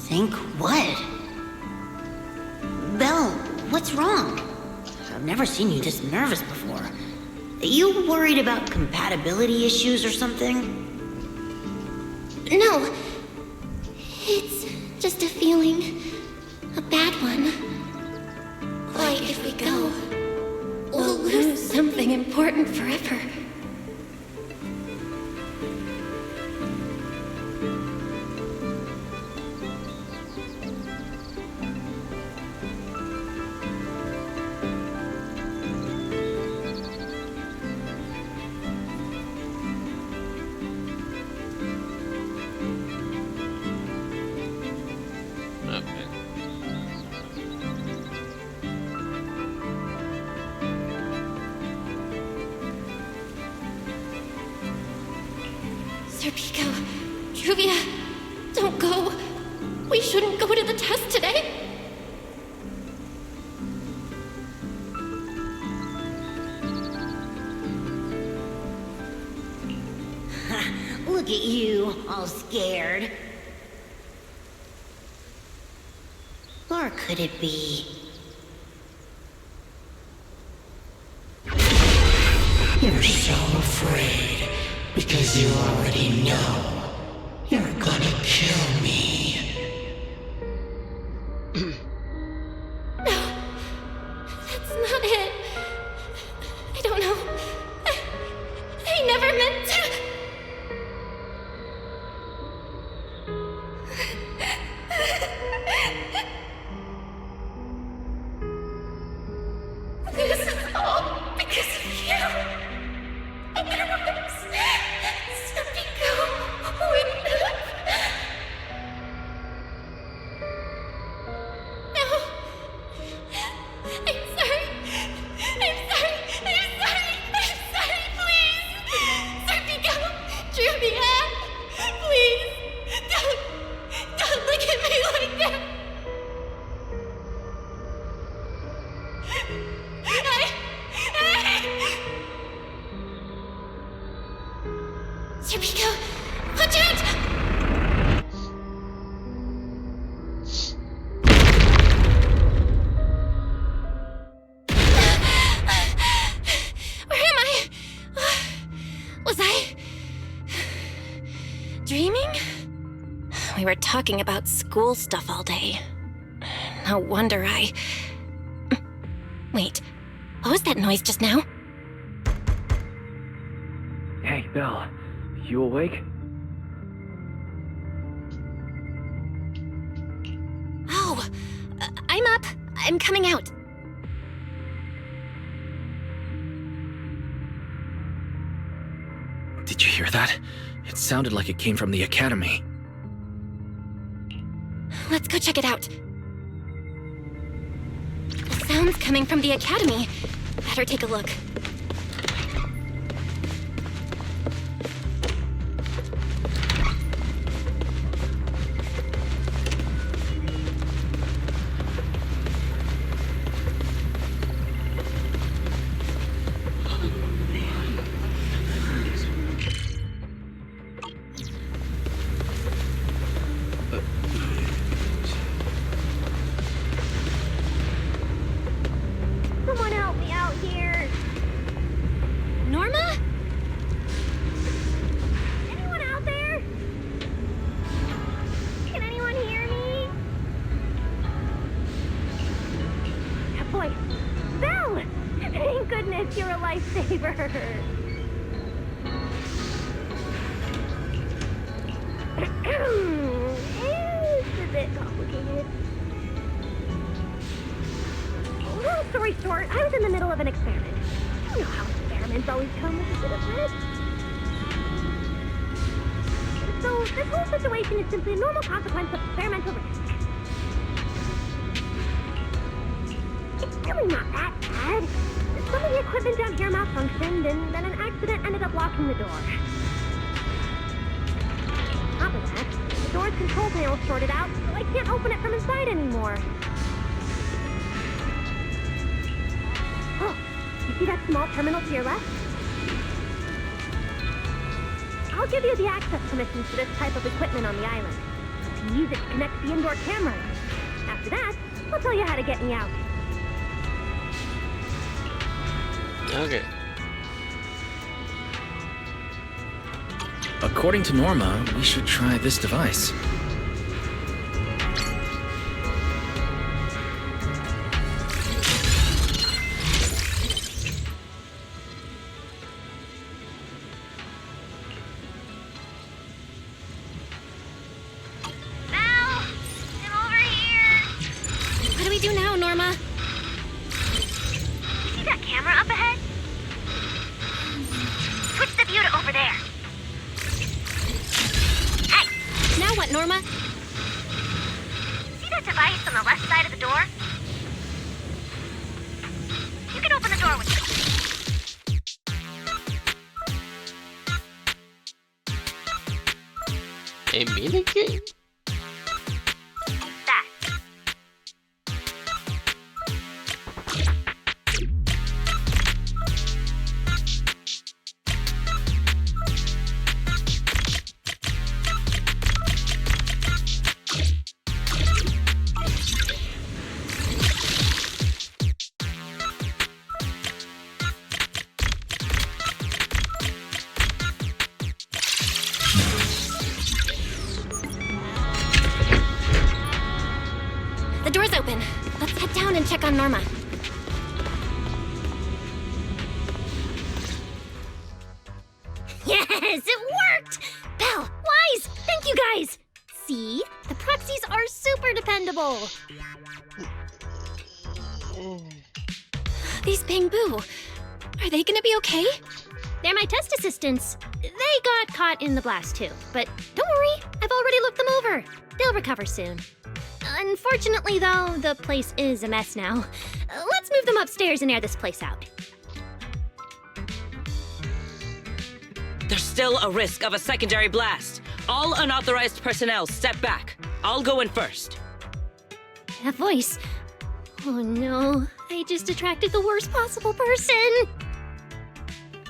Speaker 10: Think what? Belle, what's wrong? I've never seen you this nervous before. Are you worried about compatibility issues or something?
Speaker 6: No. It's just a feeling. A bad one.
Speaker 4: Like if we go, we'll lose something important forever.
Speaker 6: Sir Pico, Truvia, don't go. We shouldn't go to the test today.
Speaker 10: Look at you, all scared. Or could it be...
Speaker 12: You're so afraid because you already know you're gonna kill me.
Speaker 6: No, that's not it. I don't know. I never meant to. This is all because of you. Otherwise, Sir Pico wouldn't have. No. I'm sorry. I'm sorry. I'm sorry. I'm sorry, please. Sir Pico, Truvia, please. Don't look at me like that. Sir Pico, watch out! Where am I? Was I dreaming? We were talking about school stuff all day. No wonder I... Wait, what was that noise just now?
Speaker 3: Hey, Belle. You awake?
Speaker 6: Oh, I'm up. I'm coming out.
Speaker 3: Did you hear that? It sounded like it came from the academy.
Speaker 6: Let's go check it out. The sound's coming from the academy. Better take a look. lifesaver. It's a bit complicated. Long story short, I was in the middle of an experiment. You know how experiments always come with a bit of risk. So this whole situation is simply a normal consequence of experimental risk. It's really not that bad. Some of the equipment down here malfunctioned, and then an accident ended up locking the door. On top of that, the door's control panel shorted out, so I can't open it from inside anymore. Oh, you see that small terminal to your left? I'll give you the access permissions for this type of equipment on the island. You can use it to connect to the indoor camera. After that, I'll tell you how to get me out.
Speaker 1: Okay.
Speaker 3: According to Norma, we should try this device.
Speaker 4: What do we do now, Norma?
Speaker 6: See that camera up ahead? Switch the view to over there. Hey!
Speaker 4: Now what, Norma?
Speaker 6: See that device on the left side of the door? You can open the door with it.
Speaker 1: A minigame?
Speaker 6: That.
Speaker 4: The door's open. Let's head down and check on Norma.
Speaker 6: Yes, it worked! Belle, Wise, thank you guys! See? The proxies are super dependable.
Speaker 4: These Bangbu, are they gonna be okay?
Speaker 6: They're my test assistants. They got caught in the blast too, but don't worry, I've already looked them over. They'll recover soon. Unfortunately, though, the place is a mess now. Let's move them upstairs and air this place out.
Speaker 13: There's still a risk of a secondary blast. All unauthorized personnel step back. I'll go in first.
Speaker 6: That voice. Oh no, I just attracted the worst possible person.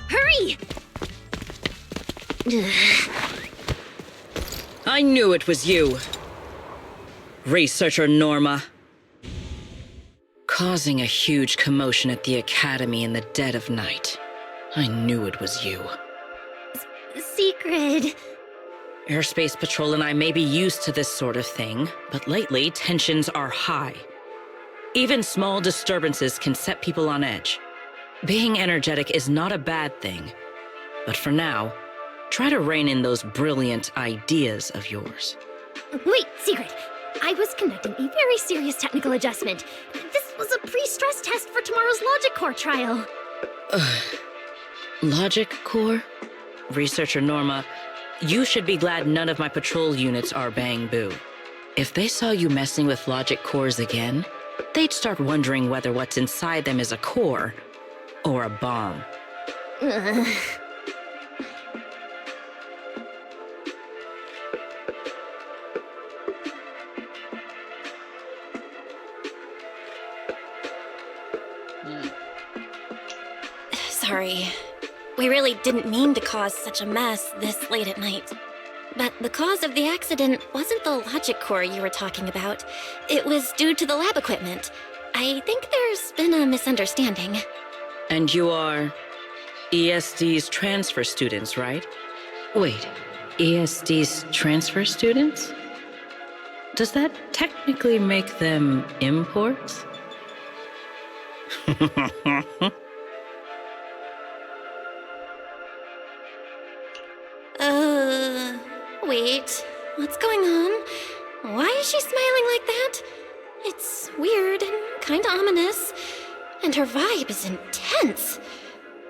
Speaker 6: Hurry!
Speaker 13: I knew it was you. Researcher Norma. Causing a huge commotion at the Academy in the dead of night. I knew it was you.
Speaker 6: Secret.
Speaker 13: Airspace Patrol and I may be used to this sort of thing, but lately tensions are high. Even small disturbances can set people on edge. Being energetic is not a bad thing, but for now, try to rein in those brilliant ideas of yours.
Speaker 6: Wait, Secret. I was conducting a very serious technical adjustment. This was a pre-stress test for tomorrow's Logic Core trial.
Speaker 13: Logic Core? Researcher Norma, you should be glad none of my patrol units are Bangbu. If they saw you messing with Logic Cores again, they'd start wondering whether what's inside them is a core or a bomb.
Speaker 4: Sorry. We really didn't mean to cause such a mess this late at night. But the cause of the accident wasn't the logic core you were talking about. It was due to the lab equipment. I think there's been a misunderstanding.
Speaker 13: And you are ESD's transfer students, right? Wait, ESD's transfer students? Does that technically make them imports?
Speaker 4: Wait, what's going on? Why is she smiling like that? It's weird and kinda ominous. And her vibe is intense.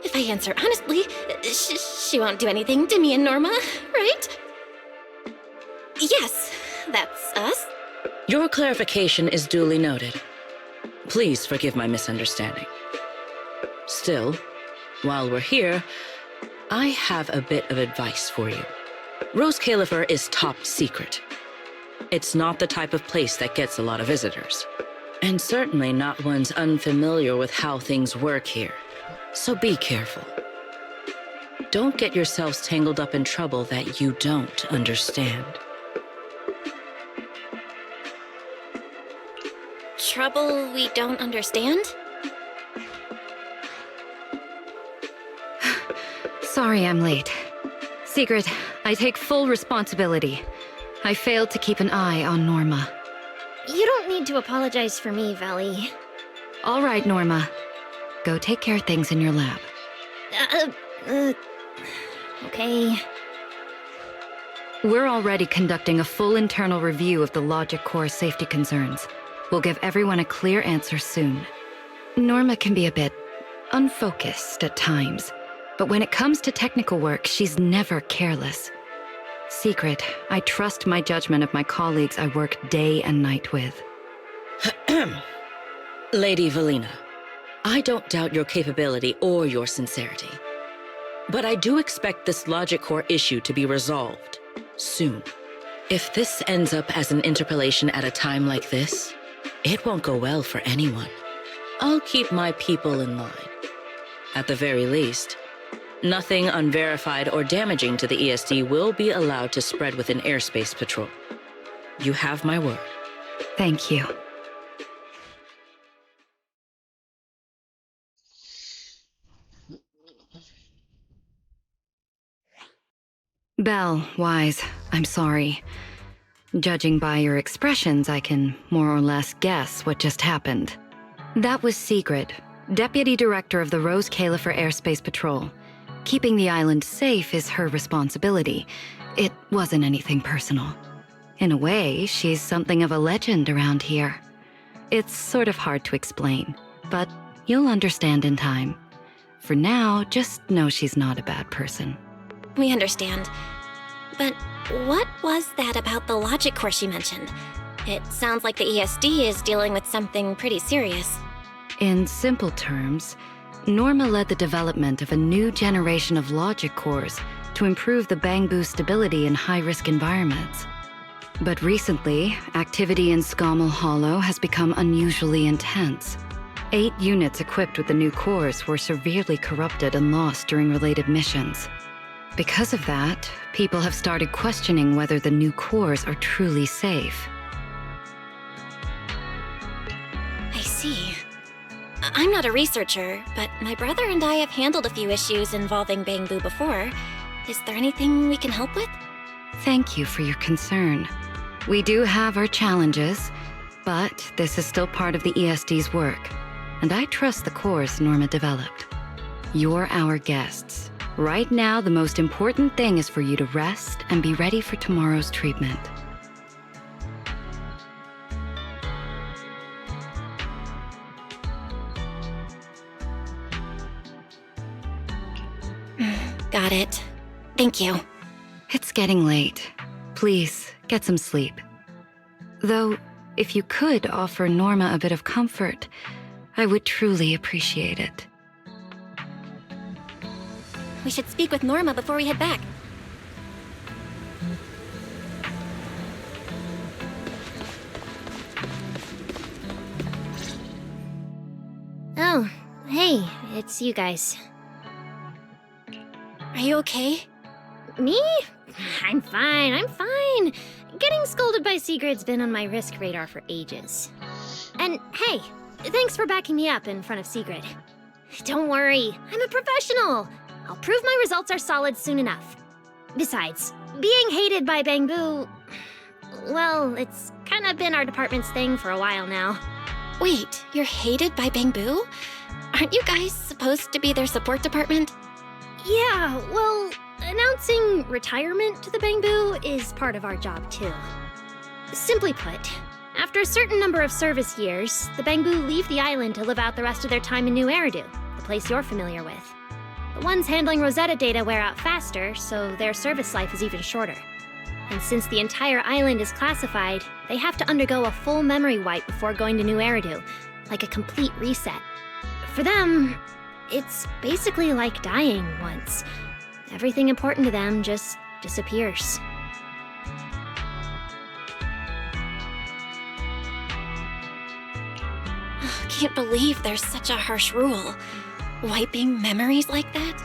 Speaker 4: If I answer honestly, she won't do anything to me and Norma, right? Yes, that's us.
Speaker 13: Your clarification is duly noted. Please forgive my misunderstanding. Still, while we're here, I have a bit of advice for you. Rose Califer is top secret. It's not the type of place that gets a lot of visitors. And certainly not ones unfamiliar with how things work here. So be careful. Don't get yourselves tangled up in trouble that you don't understand.
Speaker 4: Trouble we don't understand?
Speaker 2: Sorry I'm late. Secret, I take full responsibility. I failed to keep an eye on Norma.
Speaker 6: You don't need to apologize for me, Valley.
Speaker 2: All right, Norma. Go take care of things in your lab.
Speaker 6: Okay.
Speaker 2: We're already conducting a full internal review of the logic core safety concerns. We'll give everyone a clear answer soon. Norma can be a bit unfocused at times, but when it comes to technical work, she's never careless. Secret, I trust my judgment of my colleagues I work day and night with.
Speaker 13: Lady Valina, I don't doubt your capability or your sincerity. But I do expect this logic core issue to be resolved soon. If this ends up as an interpolation at a time like this, it won't go well for anyone. I'll keep my people in line. At the very least, nothing unverified or damaging to the ESD will be allowed to spread within Airspace Patrol. You have my word.
Speaker 2: Thank you. Belle, Wise, I'm sorry. Judging by your expressions, I can more or less guess what just happened. That was Secret, Deputy Director of the Rose Califer Airspace Patrol. Keeping the island safe is her responsibility. It wasn't anything personal. In a way, she's something of a legend around here. It's sort of hard to explain, but you'll understand in time. For now, just know she's not a bad person.
Speaker 4: We understand. But what was that about the logic core she mentioned? It sounds like the ESD is dealing with something pretty serious.
Speaker 2: In simple terms, Norma led the development of a new generation of logic cores to improve the Bangbu stability in high-risk environments. But recently, activity in Scommel Hollow has become unusually intense. 8 units equipped with the new cores were severely corrupted and lost during related missions. Because of that, people have started questioning whether the new cores are truly safe.
Speaker 4: I see. I'm not a researcher, but my brother and I have handled a few issues involving Bangbu before. Is there anything we can help with?
Speaker 2: Thank you for your concern. We do have our challenges, but this is still part of the ESD's work, and I trust the cores Norma developed. You're our guests. Right now, the most important thing is for you to rest and be ready for tomorrow's treatment.
Speaker 4: Got it. Thank you.
Speaker 2: It's getting late. Please, get some sleep. Though, if you could offer Norma a bit of comfort, I would truly appreciate it.
Speaker 4: We should speak with Norma before we head back.
Speaker 6: Oh, hey, it's you guys.
Speaker 4: Are you okay?
Speaker 6: Me? I'm fine. Getting scolded by Sigurd's been on my risk radar for ages. And hey, thanks for backing me up in front of Sigurd. Don't worry, I'm a professional. I'll prove my results are solid soon enough. Besides, being hated by Bangbu... well, it's kind of been our department's thing for a while now.
Speaker 4: Wait, you're hated by Bangbu? Aren't you guys supposed to be their support department?
Speaker 6: Yeah, well, announcing retirement to the Bangbu is part of our job, too. Simply put, after a certain number of service years, the Bangbu leave the island to live out the rest of their time in New Eridu, the place you're familiar with. The ones handling Rosetta data wear out faster, so their service life is even shorter. And since the entire island is classified, they have to undergo a full memory wipe before going to New Eridu, like a complete reset. For them, it's basically like dying once. Everything important to them just disappears.
Speaker 4: Can't believe there's such a harsh rule. Wiping memories like that?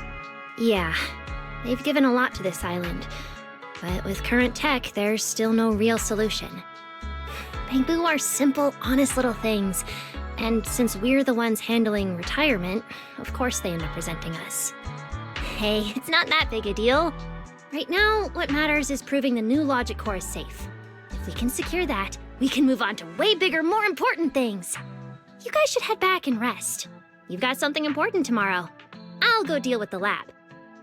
Speaker 6: Yeah, they've given a lot to this island. But with current tech, there's still no real solution. Bangbu are simple, honest little things. And since we're the ones handling retirement, of course they end up resenting us. Hey, it's not that big a deal. Right now, what matters is proving the new logic core is safe. If we can secure that, we can move on to way bigger, more important things. You guys should head back and rest. You've got something important tomorrow. I'll go deal with the lab.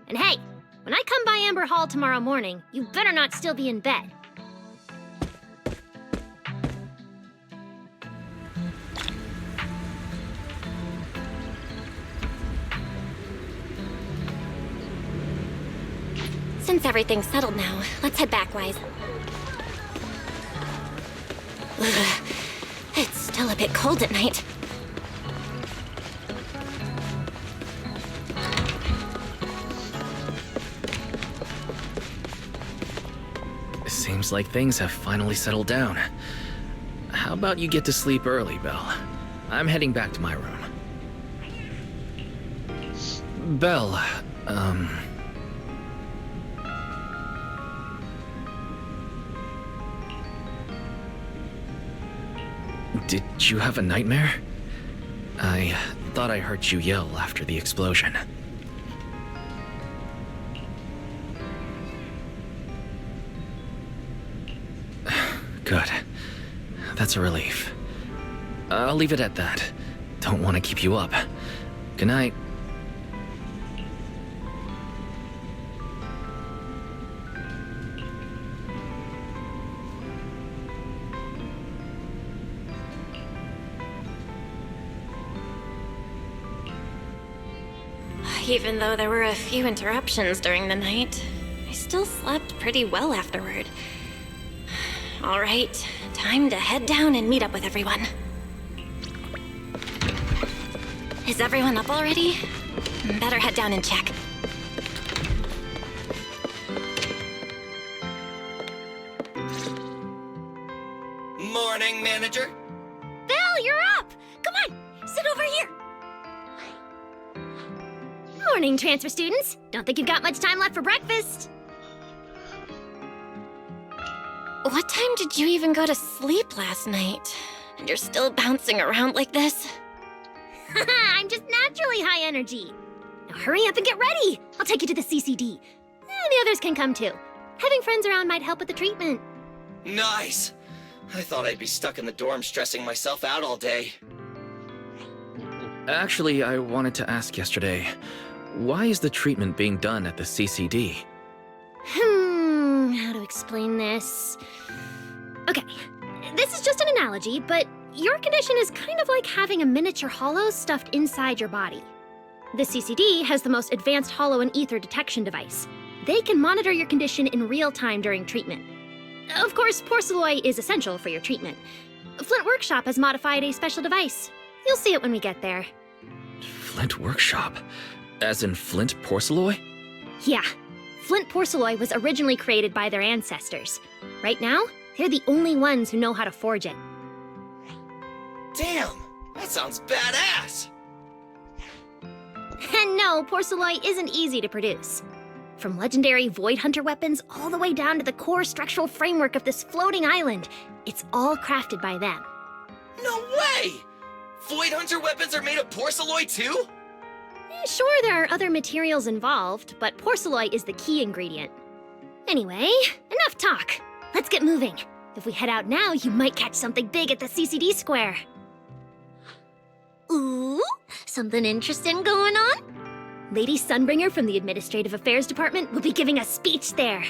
Speaker 6: And hey, when I come by Amber Hall tomorrow morning, you better not still be in bed.
Speaker 4: Since everything's settled now, let's head back, Wise. Ugh, it's still a bit cold at night.
Speaker 3: Seems like things have finally settled down. How about you get to sleep early, Belle? I'm heading back to my room. Belle, did you have a nightmare? I thought I heard you yell after the explosion. Good. That's a relief. I'll leave it at that. Don't want to keep you up. Good night.
Speaker 4: Even though there were a few interruptions during the night, I still slept pretty well afterward. All right, time to head down and meet up with everyone. Is everyone up already? Better head down and check.
Speaker 5: Morning, manager.
Speaker 6: Belle, you're up! Come on, sit over here. Morning, transfer students. Don't think you've got much time left for breakfast.
Speaker 4: What time did you even go to sleep last night? And you're still bouncing around like this?
Speaker 6: I'm just naturally high energy. Now hurry up and get ready. I'll take you to the CCD. The others can come too. Having friends around might help with the treatment.
Speaker 5: Nice. I thought I'd be stuck in the dorm stressing myself out all day.
Speaker 3: Actually, I wanted to ask yesterday, why is the treatment being done at the CCD?
Speaker 6: How to explain this? Okay, this is just an analogy, but your condition is kind of like having a miniature hollow stuffed inside your body. The CCD has the most advanced hollow and ether detection device. They can monitor your condition in real time during treatment. Of course, porcelloi is essential for your treatment. Flint Workshop has modified a special device. You'll see it when we get there.
Speaker 3: Flint Workshop? As in Flint Porcelloi?
Speaker 6: Yeah. Flint porcelloi was originally created by their ancestors. Right now, they're the only ones who know how to forge it.
Speaker 5: Damn, that sounds badass.
Speaker 6: And no, porcelloi isn't easy to produce. From legendary Void Hunter weapons all the way down to the core structural framework of this floating island, it's all crafted by them.
Speaker 5: No way! Void Hunter weapons are made of porcelloi too?
Speaker 6: Sure, there are other materials involved, but porcelloi is the key ingredient. Anyway, enough talk. Let's get moving. If we head out now, you might catch something big at the CCD square.
Speaker 4: Ooh, something interesting going on?
Speaker 6: Lady Sunbringer from the Administrative Affairs Department will be giving a speech there.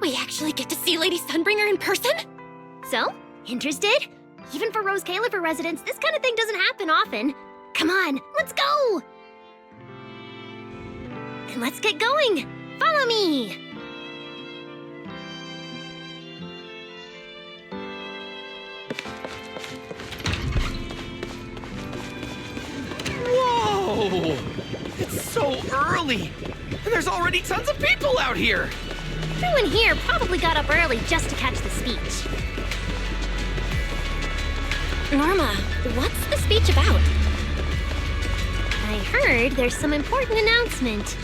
Speaker 4: We actually get to see Lady Sunbringer in person?
Speaker 6: So, interested? Even for Rose Califer residents, this kind of thing doesn't happen often. Come on, let's go! And let's get going! Follow me!
Speaker 5: Whoa! It's so early! And there's already tons of people out here!
Speaker 6: Everyone here probably got up early just to catch the speech.
Speaker 4: Norma, what's the speech about?
Speaker 6: I heard there's some important announcement.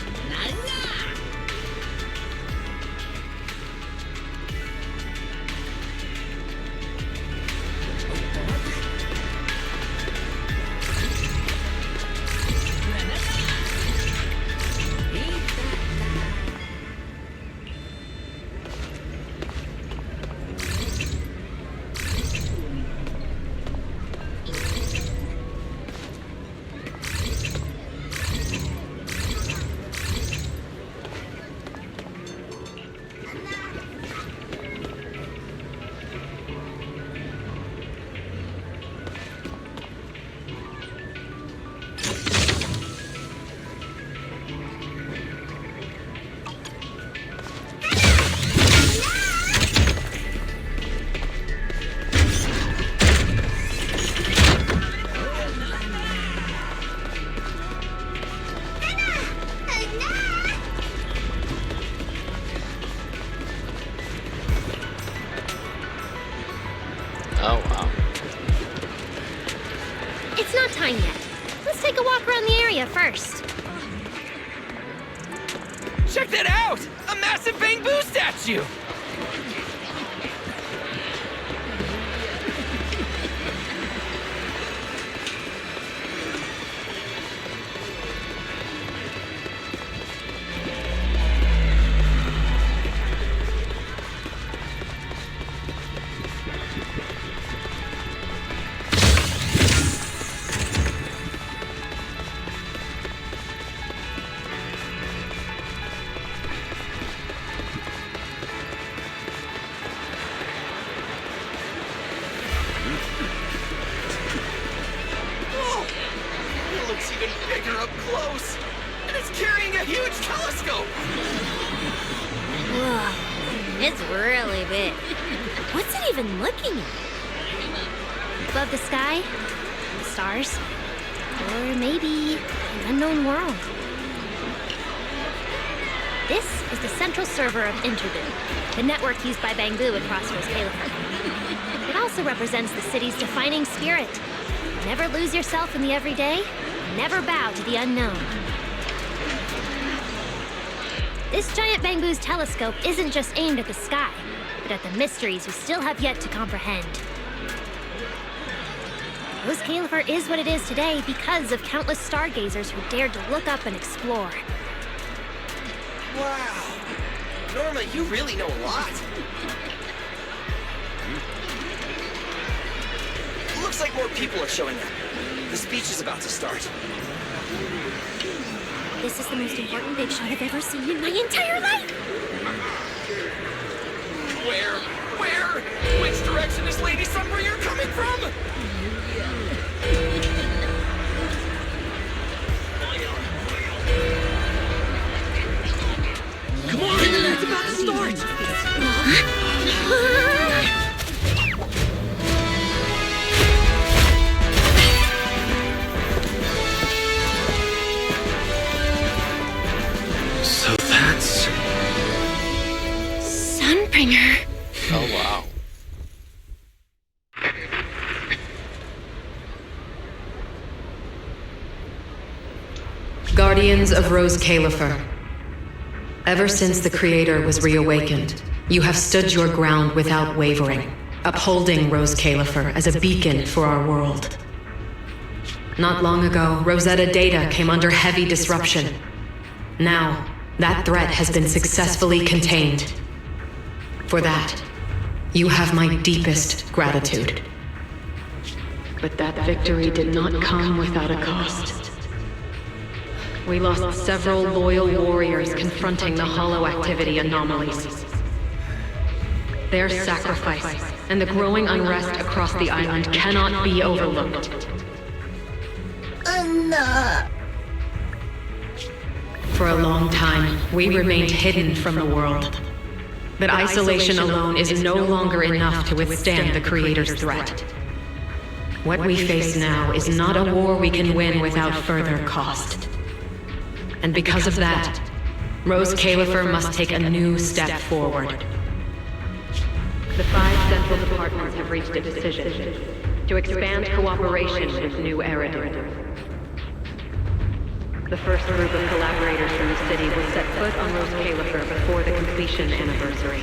Speaker 1: Oh, wow.
Speaker 6: It's not time yet. Let's take a walk around the area first.
Speaker 5: Check that out! A massive bamboo statue! Even bigger up close! And it's carrying a huge telescope!
Speaker 6: Whoa, it's really big. What's it even looking at? Above the sky? The stars? Or maybe an unknown world? This is the central server of Interboo, the network used by Bangbu across Rose Califer. It also represents the city's defining spirit. Never lose yourself in the everyday. Never bow to the unknown. This giant Bangbu's telescope isn't just aimed at the sky, but at the mysteries we still have yet to comprehend. Rose Califer is what it is today because of countless stargazers who dared to look up and explore.
Speaker 5: Wow! Norma, you really know a lot. Looks like more people are showing up. The speech is about to start.
Speaker 6: This is the most important big shot I've ever seen in my entire life!
Speaker 5: Where? Which direction is Lady Sunbringer coming from? Come on! It's about to start!
Speaker 3: So that's...
Speaker 4: Sunbringer.
Speaker 1: Oh, wow.
Speaker 14: Guardians of Rose Califer. Ever since the Creator was reawakened, you have stood your ground without wavering, upholding Rose Califer as a beacon for our world. Not long ago, Rosetta data came under heavy disruption. Now, that threat has been successfully contained. For that, you have my deepest gratitude. But that victory did not come without a cost. We lost several loyal warriors confronting the hollow activity anomalies. Their sacrifice and the growing unrest across the island cannot be overlooked. For a long time, we remained hidden from the world. But isolation alone is no longer enough to withstand the Creator's threat. What we face now is not a war we can win without further cost. And because of that, Rose Califer must take a new step forward. The 5 central departments have reached a decision to expand cooperation with New Eridu. The first group of collaborators from the city will set foot on Rose Califer before the completion anniversary.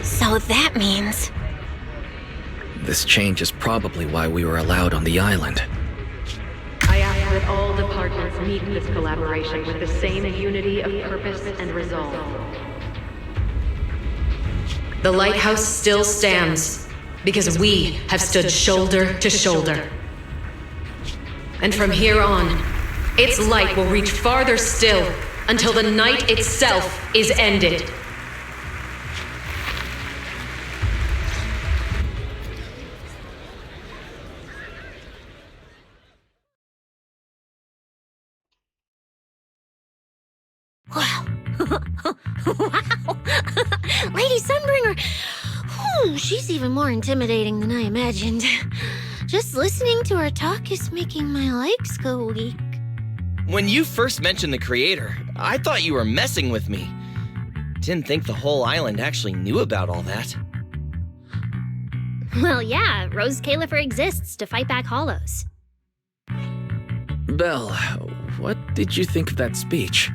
Speaker 4: So that means...
Speaker 3: This change is probably why we were allowed on the island.
Speaker 14: I ask that all departments meet this collaboration with the same unity of purpose and resolve. The lighthouse still stands because we have stood shoulder to shoulder. And from here on, its light will reach farther still until the night itself is ended.
Speaker 4: Wow. Wow. Lady Sunbringer. Whew, she's even more intimidating than I imagined. Just listening to her talk is making my legs go weak.
Speaker 5: When you first mentioned the Creator, I thought you were messing with me. Didn't think the whole island actually knew about all that.
Speaker 6: Well, yeah, Rose Califer exists to fight back hollows.
Speaker 3: Belle, what did you think of that speech?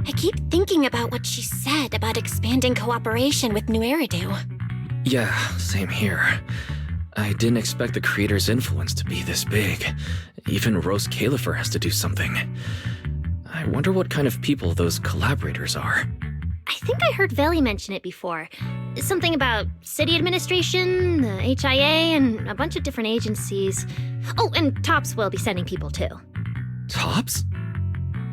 Speaker 4: I keep thinking about what she said about expanding cooperation with New Eridu.
Speaker 3: Yeah, same here. I didn't expect the Creator's influence to be this big. Even Rose Califer has to do something. I wonder what kind of people those collaborators are.
Speaker 6: I think I heard Veli mention it before. Something about city administration, the HIA, and a bunch of different agencies. Oh, and TOPS will be sending people too.
Speaker 3: TOPS?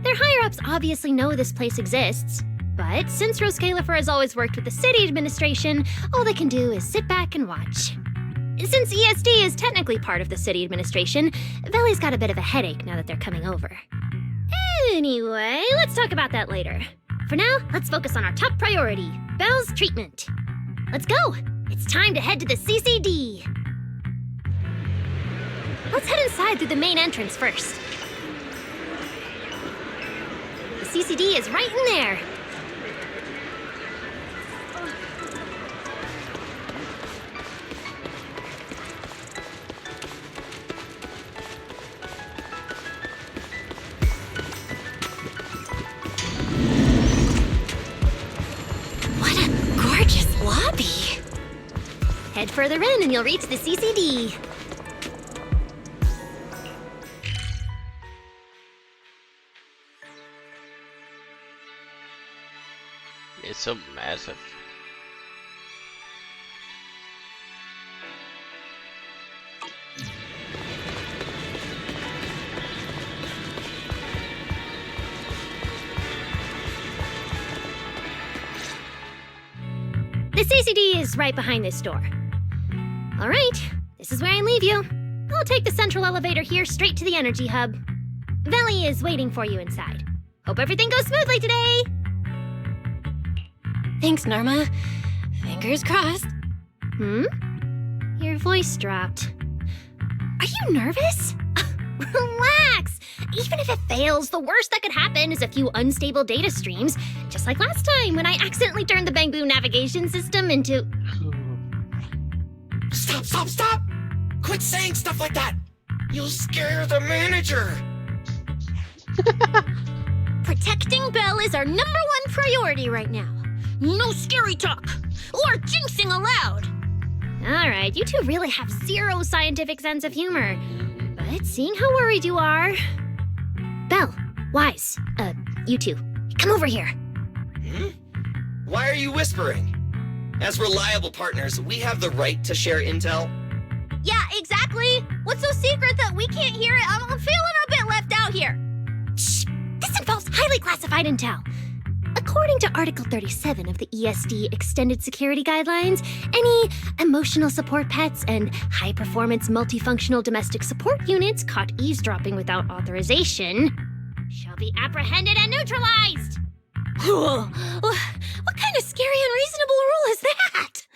Speaker 6: Their higher-ups obviously know this place exists. But since Rose Califer has always worked with the city administration, all they can do is sit back and watch. Since ESD is technically part of the city administration, Veli's got a bit of a headache now that they're coming over. Anyway, let's talk about that later. For now, let's focus on our top priority, Belle's treatment. Let's go! It's time to head to the CCD! Let's head inside through the main entrance first. The CCD is right in there.
Speaker 4: Lobby.
Speaker 6: Head further in and you'll reach the CCD.
Speaker 1: It's so massive.
Speaker 6: The CCD is right behind this door. All right, this is where I leave you. I'll take the central elevator here straight to the energy hub. Veli is waiting for you inside. Hope everything goes smoothly today.
Speaker 4: Thanks, Norma. Fingers crossed.
Speaker 6: Your voice dropped.
Speaker 4: Are you nervous?
Speaker 6: Relax! Even if it fails, the worst that could happen is a few unstable data streams, just like last time when I accidentally turned the Bangbu navigation system into...
Speaker 5: Stop! Quit saying stuff like that! You'll scare the manager!
Speaker 6: Protecting Belle is our #1 priority right now. No scary talk, or jinxing allowed. All right, you two really have zero scientific sense of humor. But seeing how worried you are... Belle, Wise, you two, come over here.
Speaker 5: Why are you whispering? As reliable partners, we have the right to share intel.
Speaker 6: Yeah, exactly. What's so secret that we can't hear it? I'm feeling a bit left out here. Shh! This involves highly classified intel. According to Article 37 of the ESD Extended Security Guidelines, any emotional support pets and high-performance multifunctional domestic support units caught eavesdropping without authorization shall be apprehended and neutralized. What kind of scary, unreasonable rule is that?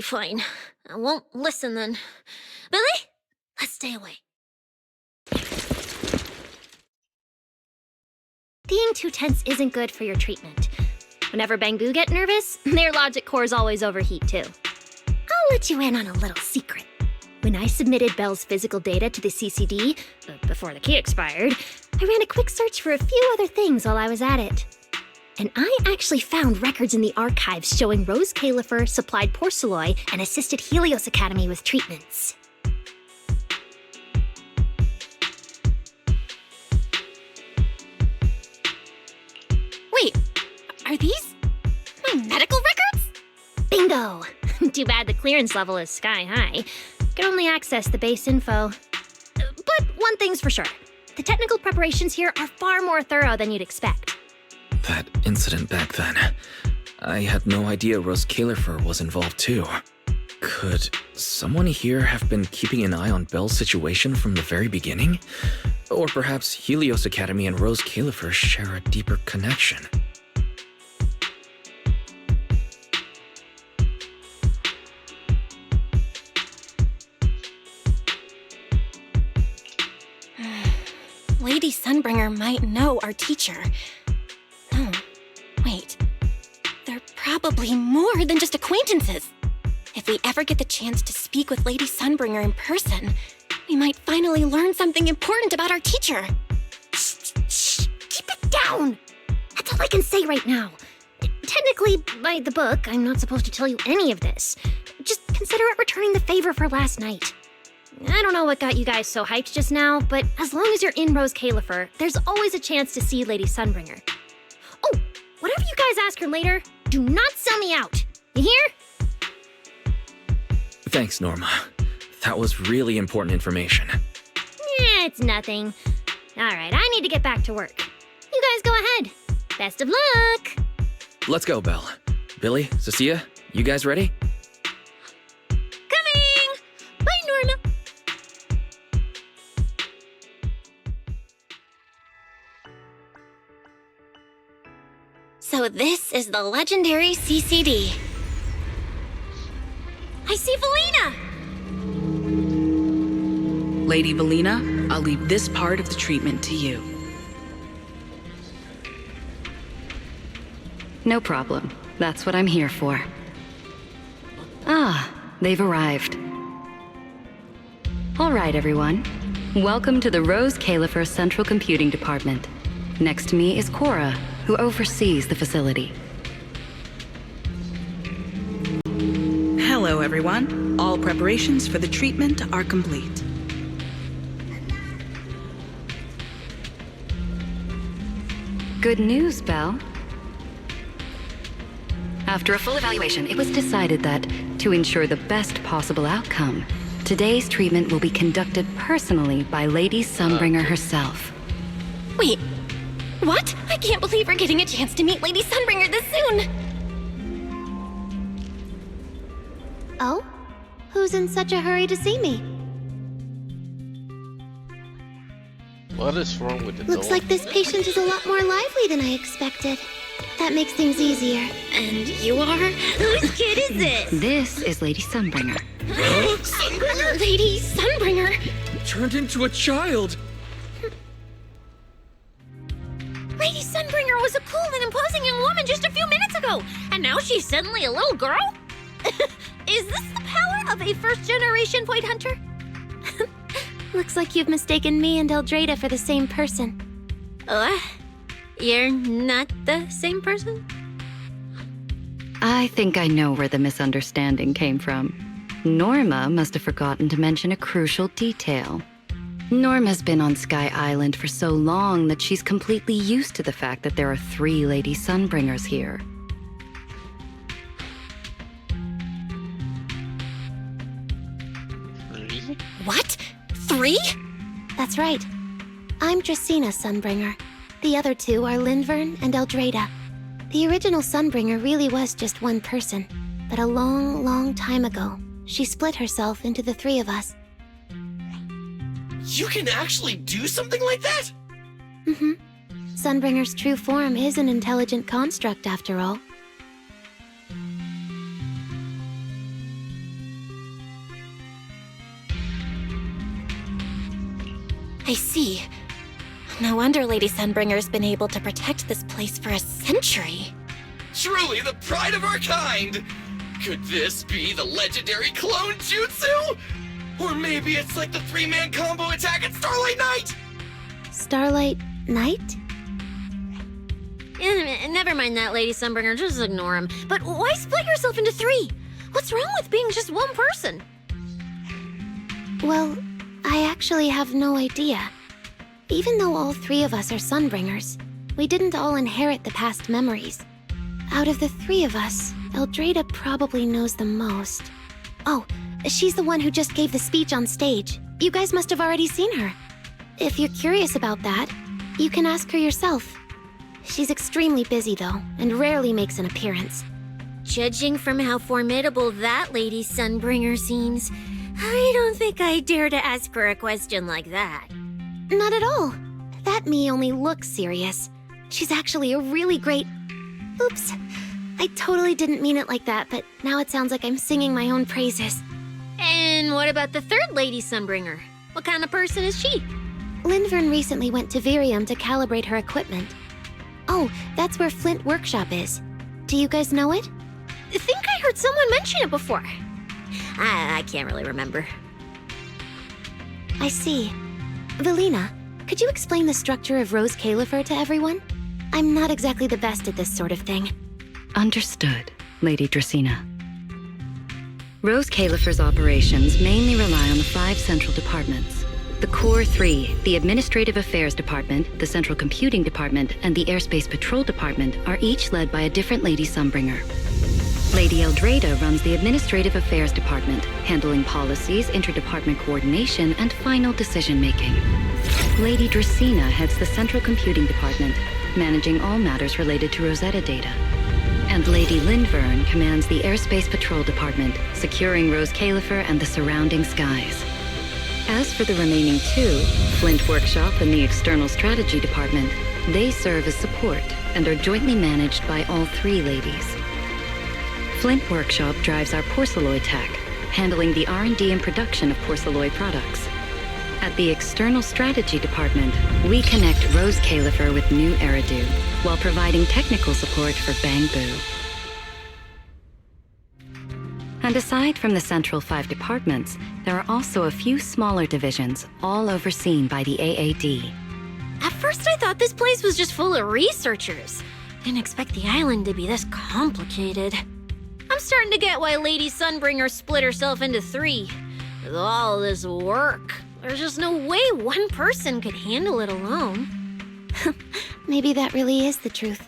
Speaker 6: Fine. I won't listen then. Billy, let's stay away. Being too tense isn't good for your treatment. Whenever Bangu get nervous, their logic cores always overheat too. I'll let you in on a little secret. When I submitted Belle's physical data to the CCD, before the key expired, I ran a quick search for a few other things while I was at it. And I actually found records in the archives showing Rose Califer supplied Porceloy and assisted Helios Academy with treatments. Wait, are these my medical records? Bingo! Too bad the clearance level is sky high. Can only access the base info. But one thing's for sure. The technical preparations here are far more thorough than you'd expect.
Speaker 3: That incident back then. I had no idea Rose Califer was involved too. Could someone here have been keeping an eye on Belle's situation from the very beginning? Or perhaps Helios Academy and Rose Califer share a deeper connection?
Speaker 4: Lady Sunbringer might know our teacher. Oh, wait. They're probably more than just acquaintances. If we ever get the chance to speak with Lady Sunbringer in person, we might finally learn something important about our teacher. Shh, keep it down! That's all I can say right now. Technically, by the book, I'm not supposed to tell you any of this. Just consider it returning the favor for last night. I don't know what got you guys so hyped just now, but as long as you're in Rose Califer, there's always a chance to see Lady Sunbringer. Oh, whatever you guys ask her later, do not sell me out. You hear?
Speaker 3: Thanks, Norma. That was really important information.
Speaker 6: It's nothing. Alright, I need to get back to work. You guys go ahead. Best of luck!
Speaker 3: Let's go, Belle. Billy, Cecilia, you guys ready?
Speaker 6: Coming! Bye, Norma! So this is the legendary CCD. I see Valina!
Speaker 15: Lady Valina, I'll leave this part of the treatment to you.
Speaker 2: No problem. That's what I'm here for. Ah, they've arrived. All right, everyone. Welcome to the Rose Califer Central Computing Department. Next to me is Cora, who oversees the facility.
Speaker 15: Hello, everyone. All preparations for the treatment are complete.
Speaker 2: Good news, Belle. After a full evaluation, it was decided that, to ensure the best possible outcome, today's treatment will be conducted personally by Lady Sunbringer herself.
Speaker 4: Wait, what? I can't believe we're getting a chance to meet Lady Sunbringer this soon!
Speaker 6: Oh? Who's in such a hurry to see me?
Speaker 1: What is wrong with the
Speaker 11: Looks like this patient is a lot more lively than I expected. That makes things easier.
Speaker 4: And you are? Whose kid is this?
Speaker 2: This is Lady Sunbringer.
Speaker 4: Sunbringer? Lady Sunbringer?
Speaker 3: Turned into a child!
Speaker 6: Lady Sunbringer was a cool and imposing young woman just a few minutes ago, and now she's suddenly a little girl? Is this the power of a first-generation point hunter?
Speaker 4: Looks like you've mistaken me and Eldrada for the same person. What? You're not the same person?
Speaker 2: I think I know where the misunderstanding came from. Norma must have forgotten to mention a crucial detail. Norma's been on Sky Island for so long that she's completely used to the fact that there are 3 Lady Sunbringers here.
Speaker 4: 3?
Speaker 11: That's right. I'm Dracena Sunbringer. The other two are Lindvern and Eldrada. The original Sunbringer really was just one person, but a long, long time ago, she split herself into the 3 of us.
Speaker 5: You can actually do something like that?
Speaker 11: Mm-hmm. Sunbringer's true form is an intelligent construct, after all.
Speaker 4: I see. No wonder Lady Sunbringer's been able to protect this place for a century.
Speaker 5: Truly the pride of our kind! Could this be the legendary clone jutsu? Or maybe it's like the 3-man combo attack at Starlight Night?
Speaker 11: Starlight Night?
Speaker 6: Never mind that, Lady Sunbringer. Just ignore him. But why split yourself into 3? What's wrong with being just one person?
Speaker 11: Well, I actually have no idea. Even though all 3 of us are Sunbringers, we didn't all inherit the past memories. Out of the 3 of us, Eldrada probably knows the most. Oh, she's the one who just gave the speech on stage. You guys must have already seen her. If you're curious about that, you can ask her yourself. She's extremely busy, though, and rarely makes an appearance.
Speaker 6: Judging from how formidable that Lady Sunbringer seems, I don't think I dare to ask her a question like that.
Speaker 11: Not at all. That me only looks serious. She's actually a really great... Oops. I totally didn't mean it like that, but now it sounds like I'm singing my own praises.
Speaker 6: And what about the 3rd Lady Sunbringer? What kind of person is she?
Speaker 11: Lindvern recently went to Virium to calibrate her equipment. Oh, that's where Flint Workshop is. Do you guys know it?
Speaker 6: I think I heard someone mention it before. I can't really remember.
Speaker 11: I see. Velina, could you explain the structure of Rose Califer to everyone? I'm not exactly the best at this sort of thing.
Speaker 2: Understood, Lady Dracena. Rose Califer's operations mainly rely on the 5 central departments. The Core 3, the Administrative Affairs Department, the Central Computing Department, and the Airspace Patrol Department are each led by a different Lady Sunbringer. Lady Eldrada runs the Administrative Affairs Department, handling policies, interdepartment coordination, and final decision-making. Lady Dracena heads the Central Computing Department, managing all matters related to Rosetta data. And Lady Lindvern commands the Airspace Patrol Department, securing Rose Califer and the surrounding skies. As for the remaining 2, Flint Workshop and the External Strategy Department, they serve as support and are jointly managed by all 3 ladies. Flint Workshop drives our porcelloid tech, handling the R&D and production of porcelloid products. At the External Strategy Department, we connect Rose Califer with new Eridu, while providing technical support for Bangbu. And aside from the central 5 departments, there are also a few smaller divisions, all overseen by the AAD.
Speaker 6: At first I thought this place was just full of researchers. Didn't expect the island to be this complicated. I'm starting to get why Lady Sunbringer split herself into 3. With all this work, there's just no way one person could handle it alone.
Speaker 11: Maybe that really is the truth.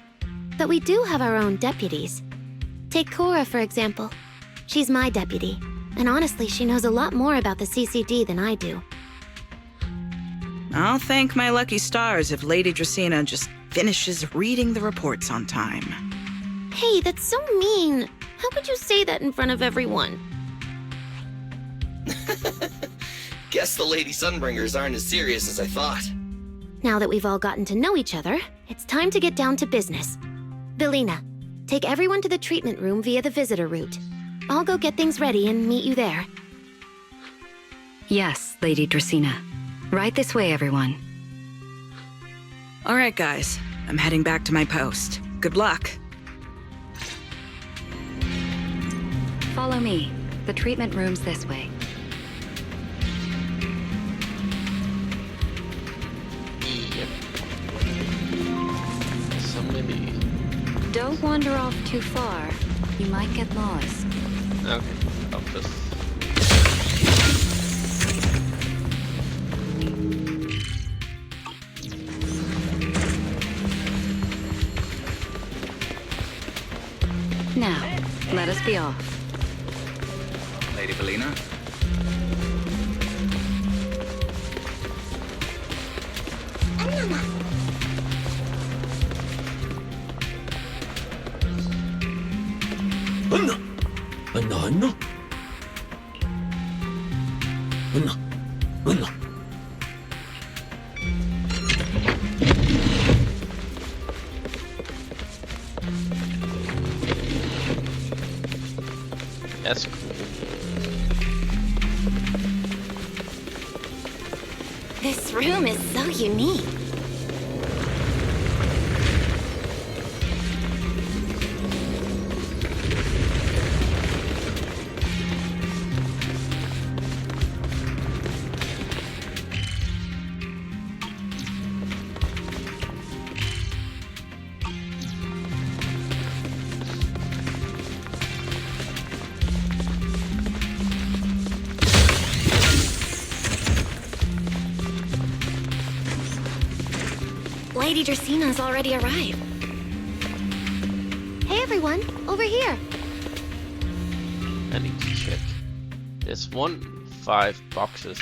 Speaker 11: But we do have our own deputies. Take Cora, for example. She's my deputy, and honestly, she knows a lot more about the CCD than I do.
Speaker 8: I'll thank my lucky stars if Lady Dracena just finishes reading the reports on time.
Speaker 6: Hey, that's so mean. How could you say that in front of everyone?
Speaker 5: Guess the Lady Sunbringers aren't as serious as I thought.
Speaker 11: Now that we've all gotten to know each other, it's time to get down to business. Velina, take everyone to the treatment room via the visitor route. I'll go get things ready and meet you there.
Speaker 2: Yes, Lady Dracena. Right this way, everyone.
Speaker 8: All right, guys. I'm heading back to my post. Good luck.
Speaker 2: Follow me. The treatment room's this way.
Speaker 1: Yep. So many.
Speaker 2: Don't wander off too far. You might get lost.
Speaker 1: Okay, I'll just...
Speaker 2: Now, let us be off.
Speaker 16: Lady Velina?
Speaker 1: That's cool.
Speaker 4: This room is so unique. Lady Dracena's already arrived.
Speaker 11: Hey everyone, over here.
Speaker 1: I need to check. There's 5 boxes.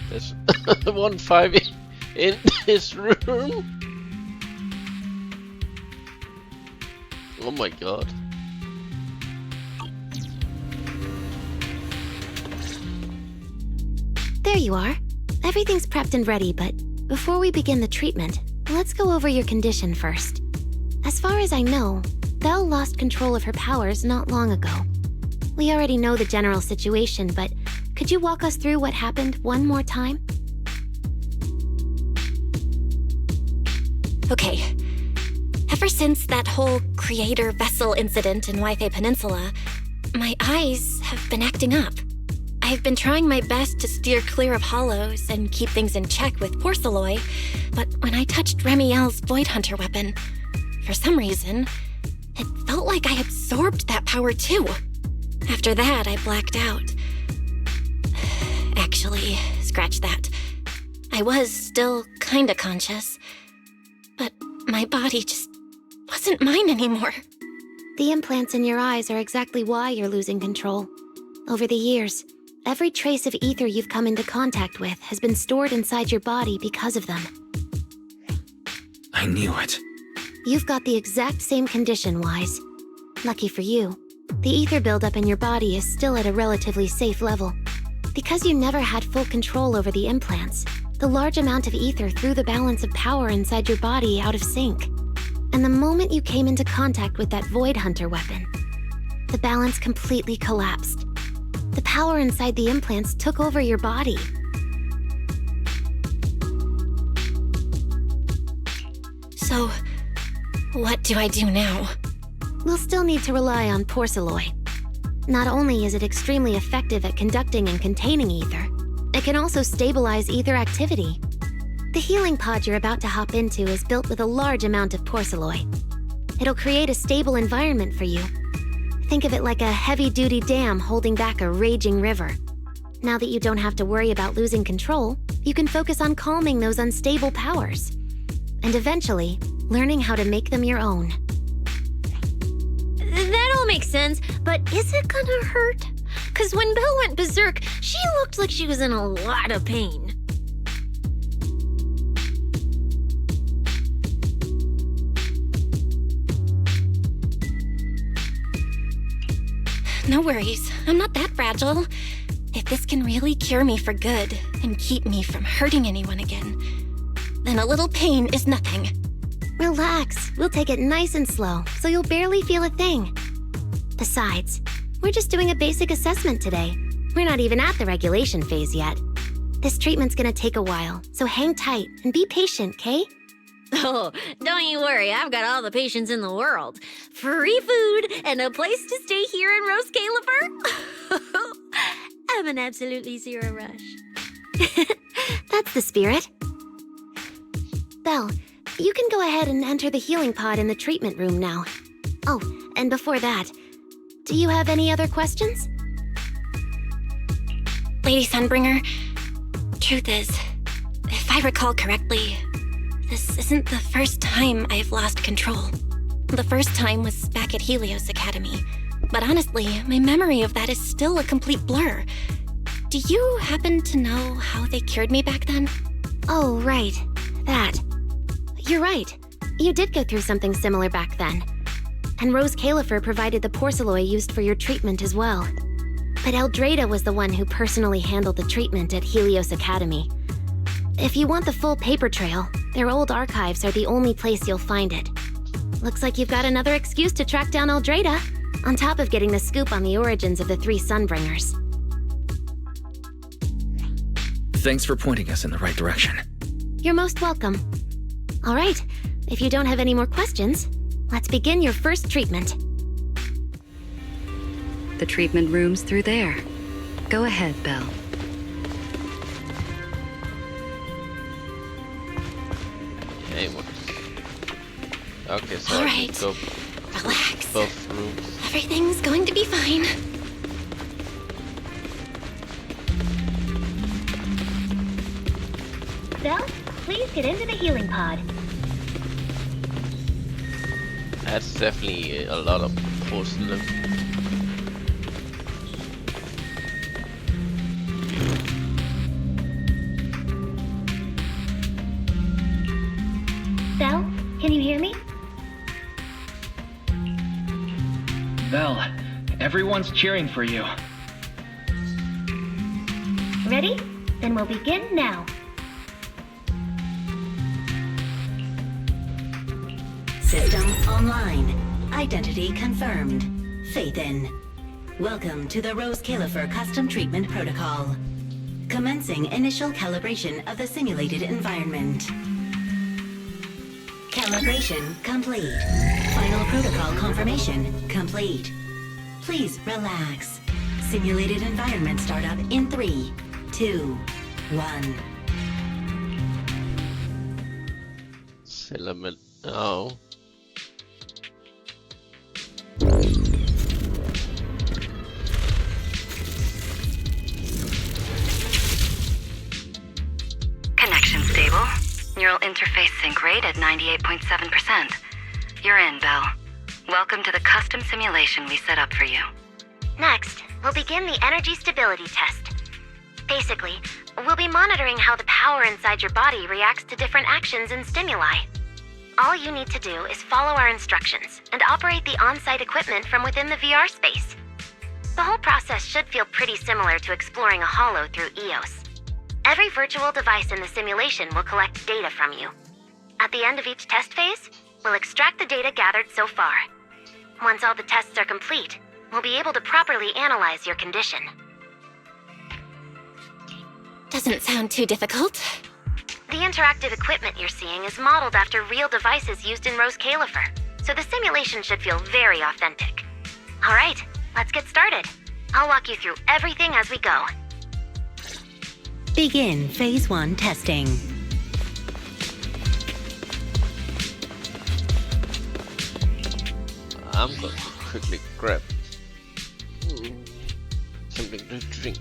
Speaker 1: There's 5 in this room. Oh my god.
Speaker 11: There you are. Everything's prepped and ready, but before we begin the treatment, let's go over your condition first. As far as I know, Belle lost control of her powers not long ago. We already know the general situation, but could you walk us through what happened one more time?
Speaker 4: Okay. Ever since that whole creator vessel incident in Ythe Peninsula, my eyes have been acting up. I've been trying my best to steer clear of hollows and keep things in check with porcelloi, but when I touched Remiel's Void Hunter weapon, for some reason, it felt like I absorbed that power too. After that, I blacked out. Actually, scratch that. I was still kinda conscious, but my body just wasn't mine anymore.
Speaker 11: The implants in your eyes are exactly why you're losing control. Over the years, every trace of ether you've come into contact with has been stored inside your body because of them.
Speaker 3: I knew it.
Speaker 11: You've got the exact same condition, Wise. Lucky for you, the ether buildup in your body is still at a relatively safe level. Because you never had full control over the implants, the large amount of ether threw the balance of power inside your body out of sync. And the moment you came into contact with that Void Hunter weapon, the balance completely collapsed. The power inside the implants took over your body.
Speaker 4: So, what do I do now?
Speaker 11: We'll still need to rely on porcelloi. Not only is it extremely effective at conducting and containing ether, it can also stabilize ether activity. The healing pod you're about to hop into is built with a large amount of porcelloi. It'll create a stable environment for you. Think of it like a heavy-duty dam holding back a raging river. Now that you don't have to worry about losing control, you can focus on calming those unstable powers. And eventually, learning how to make them your own.
Speaker 6: That all makes sense, but is it gonna hurt? 'Cause when Belle went berserk, she looked like she was in a lot of pain.
Speaker 4: No worries, I'm not that fragile. If this can really cure me for good and keep me from hurting anyone again, then a little pain is nothing.
Speaker 11: Relax, we'll take it nice and slow, so you'll barely feel a thing. Besides, we're just doing a basic assessment today. We're not even at the regulation phase yet. This treatment's gonna take a while, so hang tight and be patient, Kay?
Speaker 6: Oh, don't you worry, I've got all the patience in the world. Free food and a place to stay here in Rose Califer. I'm in absolutely zero rush.
Speaker 11: That's the spirit. Belle, you can go ahead and enter the healing pod in the treatment room now. Oh, and before that, do you have any other questions?
Speaker 4: Lady Sunbringer, truth is, if I recall correctly, this isn't the first time I've lost control. The first time was back at Helios Academy. But honestly, my memory of that is still a complete blur. Do you happen to know how they cured me back then?
Speaker 11: Oh, right. That. You're right. You did go through something similar back then. And Rose Califer provided the porcelain used for your treatment as well. But Eldrada was the one who personally handled the treatment at Helios Academy. If you want the full paper trail, their old archives are the only place you'll find it. Looks like you've got another excuse to track down Eldrada, on top of getting the scoop on the origins of the 3 Sunbringers.
Speaker 3: Thanks for pointing us in the right direction.
Speaker 11: You're most welcome. All right, if you don't have any more questions, let's begin your first treatment.
Speaker 2: The treatment room's through there. Go ahead, Belle.
Speaker 1: Hey, what? Okay, so
Speaker 4: All
Speaker 1: I
Speaker 4: right.
Speaker 1: can go
Speaker 4: Relax.
Speaker 1: both rooms.
Speaker 4: Everything's going to be fine.
Speaker 6: Belle, please get into the healing pod.
Speaker 1: That's definitely a lot of porcelain.
Speaker 6: Belle, can you hear me?
Speaker 16: Belle, everyone's cheering for you.
Speaker 6: Ready? Then we'll begin now.
Speaker 10: System online. Identity confirmed. Faith in. Welcome to the Rose Califer Custom Treatment Protocol. Commencing initial calibration of the simulated environment. Calibration complete. Final protocol confirmation complete. Please relax. Simulated environment startup in 3, 2, 1.
Speaker 1: Filament. Oh.
Speaker 2: Connection stable. Neural interface sync rate at 98.7%. You're in, Belle. Welcome to the custom simulation we set up for you.
Speaker 11: Next, we'll begin the energy stability test. Basically, we'll be monitoring how the power inside your body reacts to different actions and stimuli. All you need to do is follow our instructions and operate the on-site equipment from within the VR space. The whole process should feel pretty similar to exploring a holo through EOS. Every virtual device in the simulation will collect data from you. At the end of each test phase, we'll extract the data gathered so far. Once all the tests are complete, we'll be able to properly analyze your condition.
Speaker 4: Doesn't sound too difficult.
Speaker 11: The interactive equipment you're seeing is modeled after real devices used in Rose Califer, so the simulation should feel very authentic. All right, let's get started. I'll walk you through everything as we go.
Speaker 10: Begin Phase 1 testing.
Speaker 1: I'm going to quickly grab something to drink.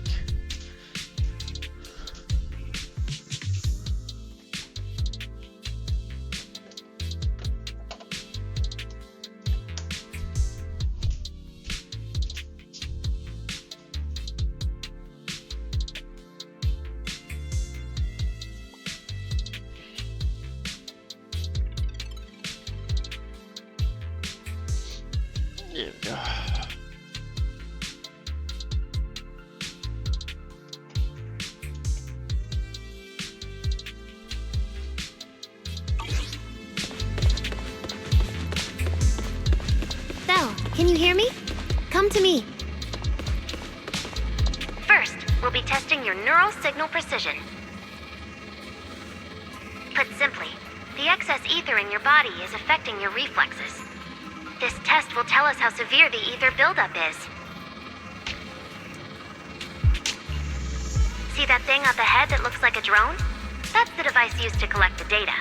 Speaker 11: Belle, can you hear me? Come to me. First, we'll be testing your neural signal precision. Put simply, the excess ether in your body is affecting your reflexes. This test will tell us how severe the ether buildup is. See that thing up ahead that looks like a drone? That's the device used to collect the data.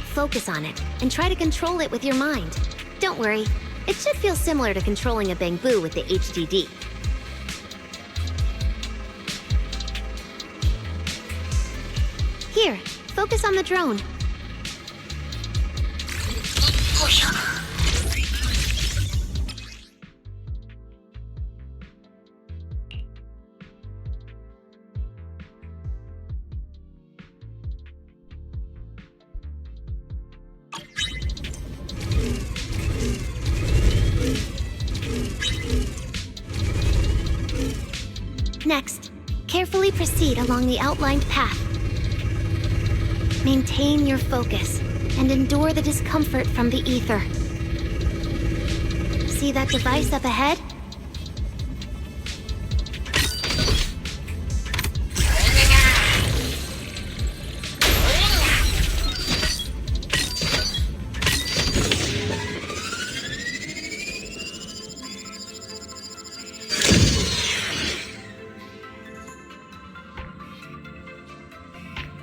Speaker 11: Focus on it, and try to control it with your mind. Don't worry, it should feel similar to controlling a bamboo with the HDD. Here, focus on the drone. slowly proceed along the outlined path. Maintain your focus and endure the discomfort from the ether. See that device up ahead?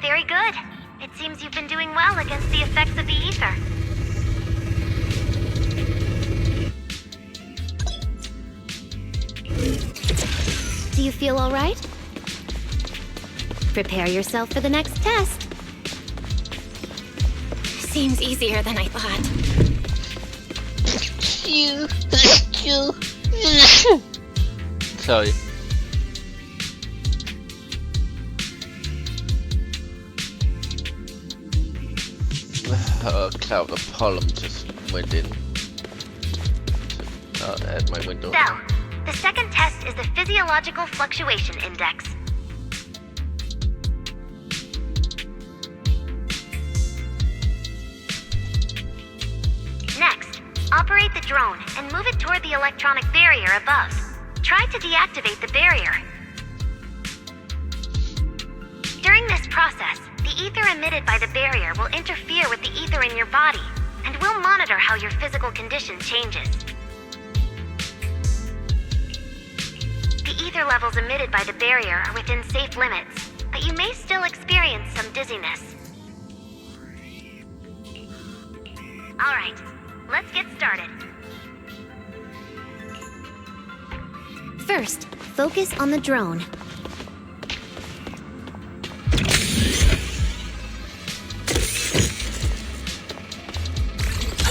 Speaker 11: Very good. It seems you've been doing well against the effects of the ether. Do you feel all right? Prepare yourself for the next test.
Speaker 4: Seems easier than I thought.
Speaker 1: Sorry. A cloud of pollen just went in at my window.
Speaker 11: So, the second test is the Physiological Fluctuation Index. Next, operate the drone and move it toward the electronic barrier above. Try to deactivate the barrier. During this process, the ether emitted by the barrier will interfere with the ether in your body, and we'll monitor how your physical condition changes. The ether levels emitted by the barrier are within safe limits, but you may still experience some dizziness. Alright, let's get started. First, focus on the drone.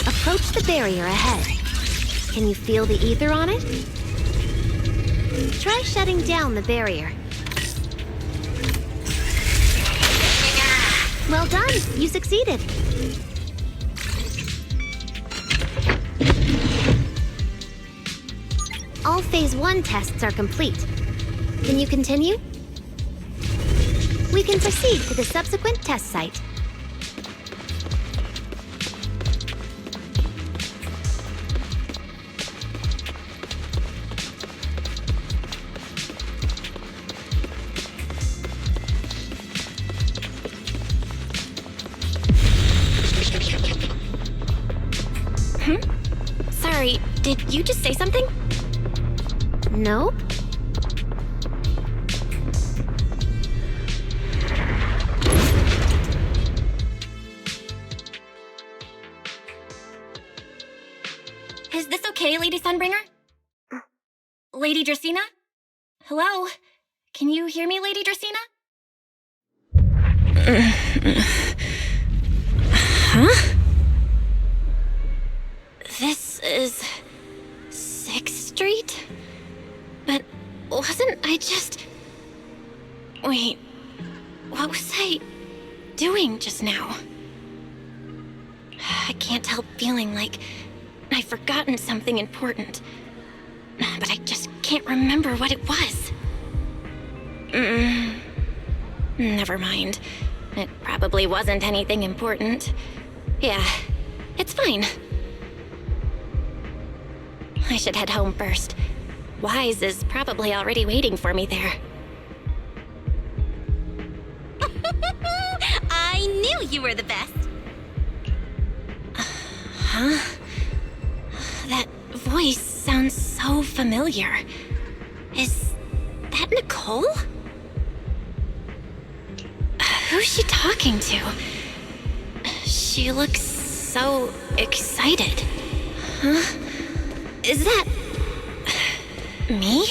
Speaker 11: Approach the barrier ahead. Can you feel the ether on it? Try shutting down the barrier. Well done, you succeeded. All Phase 1 tests are complete. Can you continue? We can proceed to the subsequent test site.
Speaker 4: Sorry, did you just say something?
Speaker 11: Nope.
Speaker 4: Is this okay, Lady Sunbringer? Lady Dracaena? Hello? Can you hear me, Lady Dracaena? Huh? This is 6th Street? But wasn't I just... Wait, what was I doing just now? I can't help feeling like I've forgotten something important. But I just can't remember what it was. Never mind. It probably wasn't anything important. Yeah, it's fine. I should head home first. Wise is probably already waiting for me there.
Speaker 6: I knew you were the best.
Speaker 4: Huh? That voice sounds so familiar. Is that Nicole? Who's she talking to? She looks so excited. Huh? Is that... me?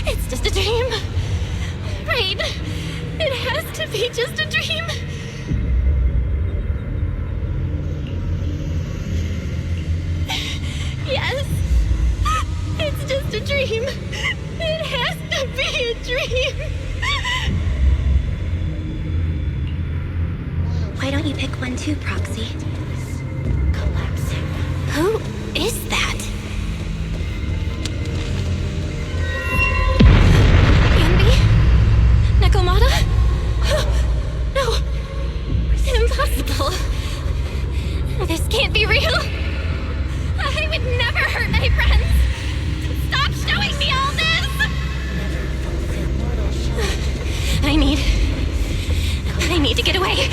Speaker 4: It's just a dream. Right. It has to be just a dream.
Speaker 6: dream. It has to be a dream.
Speaker 11: Why don't you pick one too, Proxy?
Speaker 10: Collapsing.
Speaker 11: Who is that?
Speaker 6: Anby? Nakomata? No. Impossible. This can't be real. I would never hurt my friends. Stop showing me all this! I need to get away.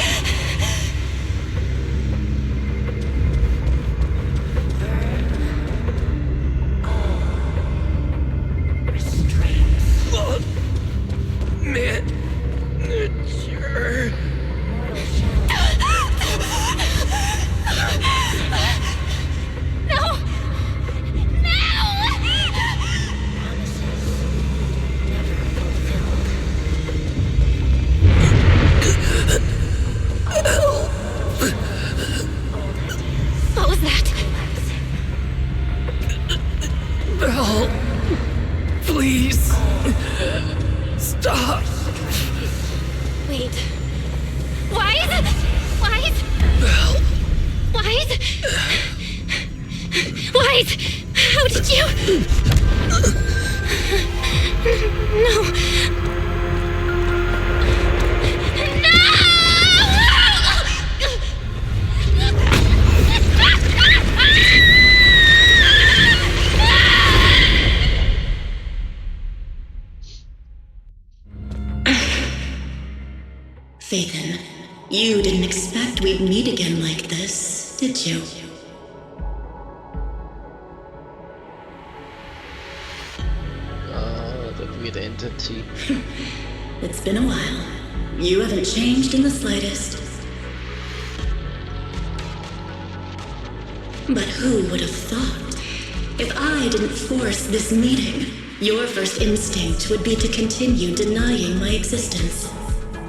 Speaker 3: Manager.
Speaker 6: What was that?
Speaker 3: Val, please. Stop.
Speaker 6: Wait. Wise?
Speaker 3: Val.
Speaker 6: Wise? How did you... No.
Speaker 17: Phaethon, you didn't expect we'd meet again like this, did you?
Speaker 1: The weird entity.
Speaker 17: It's been a while. You haven't changed in the slightest. But who would have thought? If I didn't force this meeting, your first instinct would be to continue denying my existence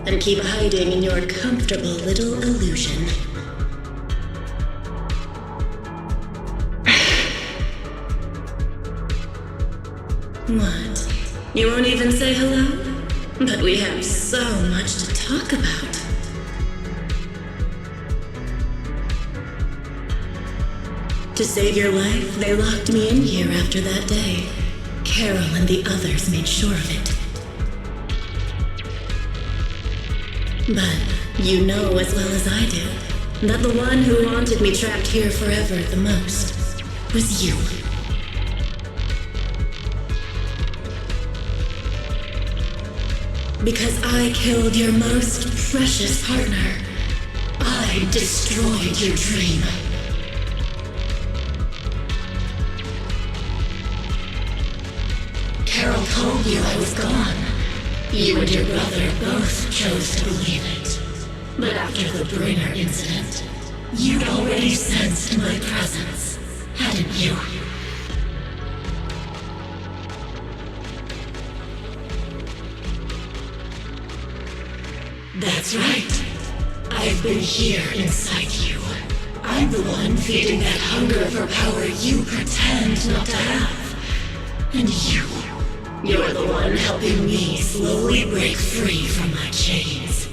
Speaker 17: and keep hiding in your comfortable little illusion. What? You won't even say hello? But we have so much to talk about. To save your life, they locked me in here after that day. Carol and the others made sure of it. But you know as well as I do that the one who wanted me trapped here forever the most was you. Because I killed your most precious partner, I destroyed your dream. Carol told you I was gone. You and your brother both chose to believe it. But after the Bringer incident, you'd already sensed my presence, hadn't you? That's right. I've been here inside you. I'm the one feeding that hunger for power you pretend not to have. And you're the one helping me slowly break free from my chains.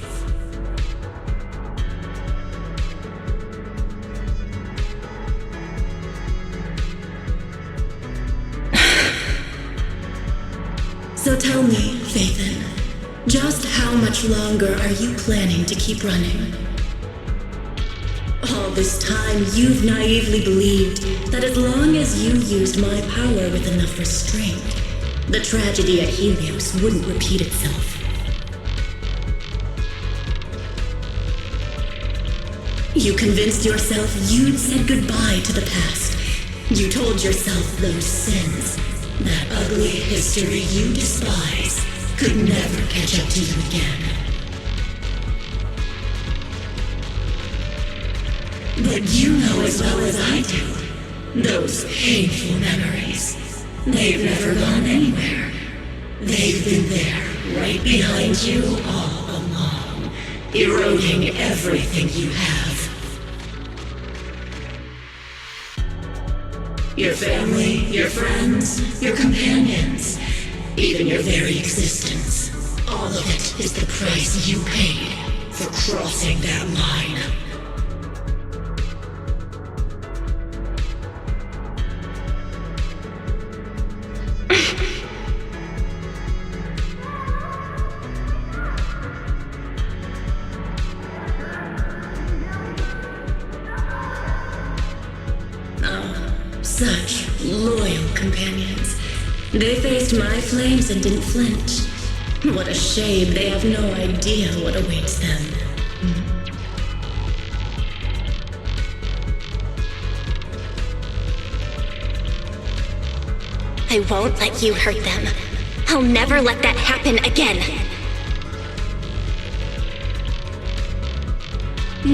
Speaker 17: So tell me, Phaethon, just how much longer are you planning to keep running? All this time, you've naively believed that as long as you used my power with enough restraint, the tragedy at Helios wouldn't repeat itself. You convinced yourself you'd said goodbye to the past. You told yourself those sins, that ugly history you despise, could never catch up to you again. But you know as well as I do, those painful memories, they've never gone anywhere. They've been there, right behind you all along, eroding everything you have. Your family, your friends, your companions, even your very existence. All of it is the price you paid for crossing that line. Such loyal companions. They faced my flames and didn't flinch. What a shame they have no idea what awaits them.
Speaker 6: I won't let you hurt them. I'll never let that happen again.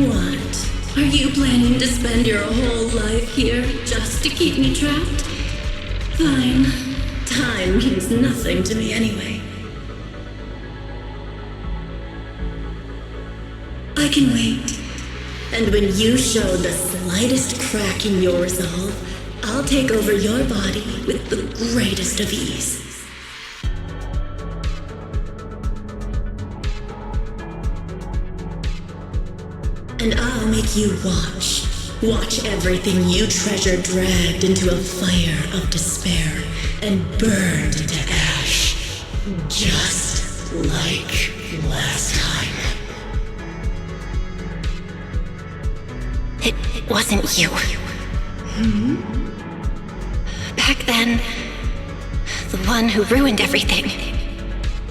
Speaker 17: What? Are you planning to spend your whole life here just to keep me trapped? Fine. Time means nothing to me anyway. I can wait. And when you show the slightest crack in your resolve, I'll take over your body with the greatest of ease. And I'll make you watch. Watch everything you treasure dragged into a fire of despair and burned into ash. Just like last time.
Speaker 6: It wasn't you. Back then, the one who ruined everything,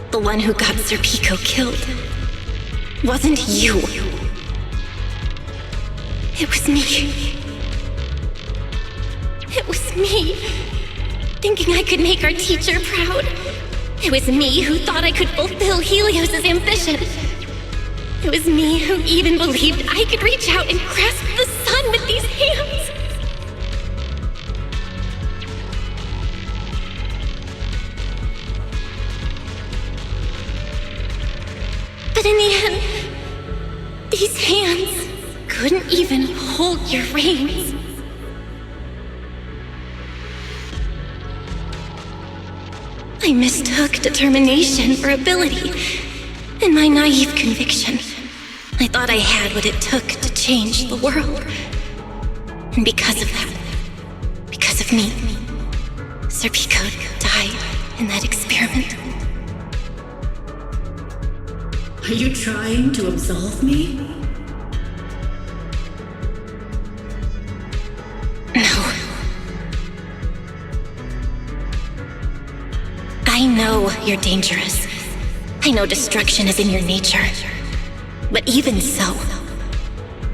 Speaker 6: the one who got Sir Pico killed, wasn't you. It was me. It was me, thinking I could make our teacher proud. It was me who thought I could fulfill Helios's ambition. It was me who even believed I could reach out and grasp the sun with these hands. But in the end, these hands couldn't even hold your reins. I mistook determination for ability, and my naive conviction. I thought I had what it took to change the world. And because of that, because of me, Sir Pico died in that experiment.
Speaker 17: Are you trying to absolve me?
Speaker 6: No. I know you're dangerous. I know destruction is in your nature. But even so,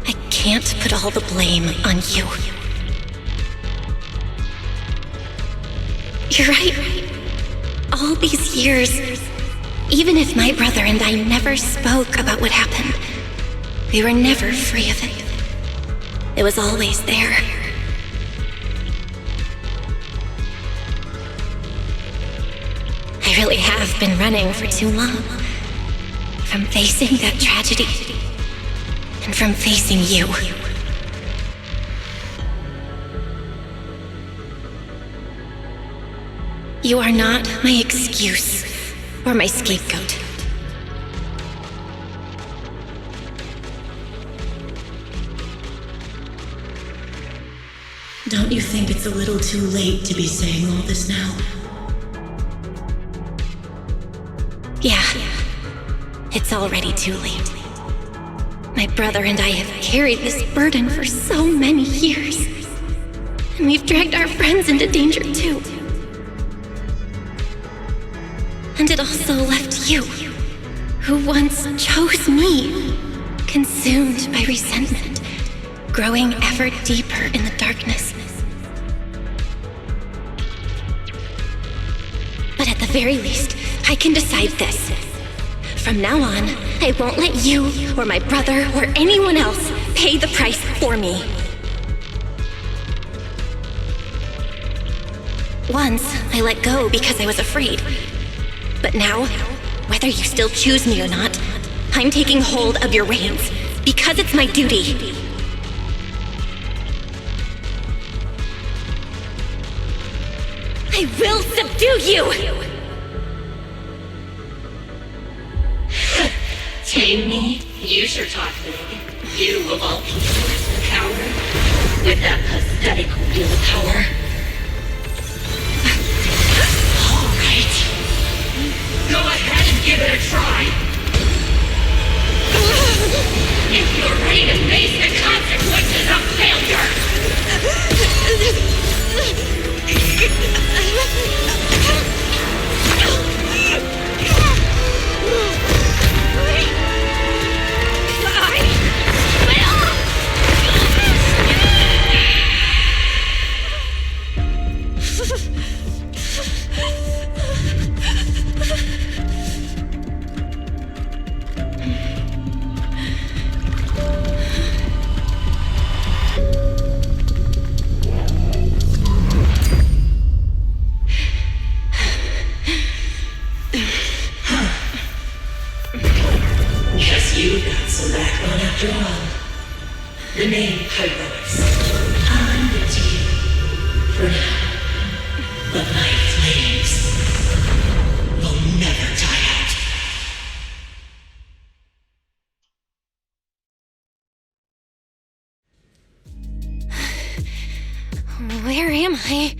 Speaker 6: I can't put all the blame on you. You're right. All these years, even if my brother and I never spoke about what happened, we were never free of it. It was always there. I really have been running for too long. From facing that tragedy, and from facing you. You are not my excuse or my scapegoat.
Speaker 17: Don't you think it's a little too late to be saying all this now?
Speaker 6: Yeah. It's already too late. My brother and I have carried this burden for so many years. And we've dragged our friends into danger too. And it also left you, who once chose me, consumed by resentment, growing ever deeper in the darkness. But at the very least, I can decide this. From now on, I won't let you, or my brother, or anyone else pay the price for me. Once, I let go because I was afraid. But now, whether you still choose me or not, I'm taking hold of your reins, because it's my duty. I will subdue you!
Speaker 10: Tame me? You sure talk big. You of all people is the coward. With that pathetic willpower. Alright. Go ahead and give it a try. If you're ready to face the consequences of failure. Guess you got some backbone after all. The name Heroes. I'm good to you. For now. But my flames will never die out.
Speaker 4: Where am I?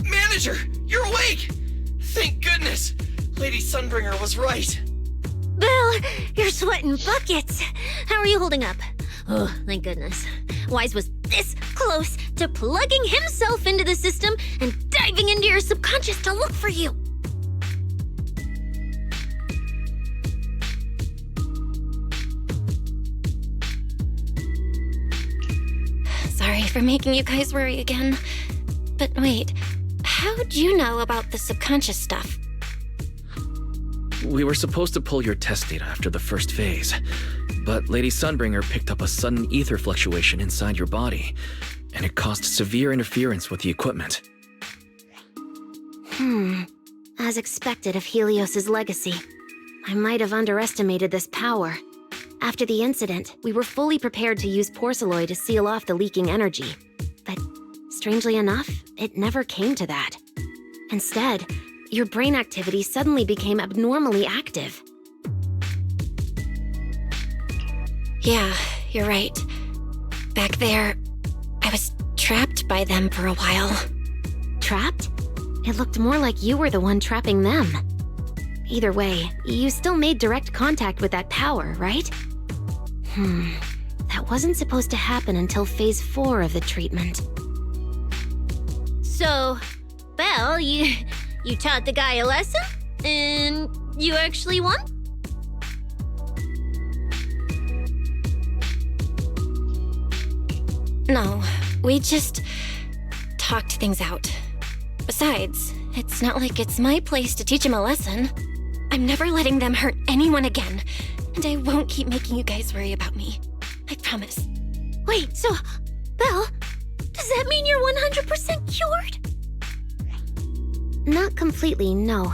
Speaker 5: Manager, you're awake! Thank goodness! Lady Sunbringer was right.
Speaker 6: Belle, you're sweating buckets. How are you holding up? Oh, thank goodness. Wise was this close to plugging himself into the system and diving into your subconscious to look for you.
Speaker 4: Sorry for making you guys worry again. But wait, how'd you know about the subconscious stuff?
Speaker 3: We were supposed to pull your test data after the first phase, but Lady Sunbringer picked up a sudden ether fluctuation inside your body, and it caused severe interference with the equipment.
Speaker 11: As expected of Helios's legacy, I might have underestimated this power. After the incident, we were fully prepared to use porcelain to seal off the leaking energy. But strangely enough, it never came to that. Instead, your brain activity suddenly became abnormally active.
Speaker 4: Yeah, you're right. Back there, I was trapped by them for a while.
Speaker 11: Trapped? It looked more like you were the one trapping them. Either way, you still made direct contact with that power, right? That wasn't supposed to happen until phase 4 of the treatment.
Speaker 6: So, Belle, you taught the guy a lesson? And you actually won?
Speaker 4: No, we just talked things out. Besides, it's not like it's my place to teach him a lesson. I'm never letting them hurt anyone again, and I won't keep making you guys worry about me. I promise.
Speaker 6: Wait, so, Belle, does that mean you're 100% cured?
Speaker 11: Not completely, no.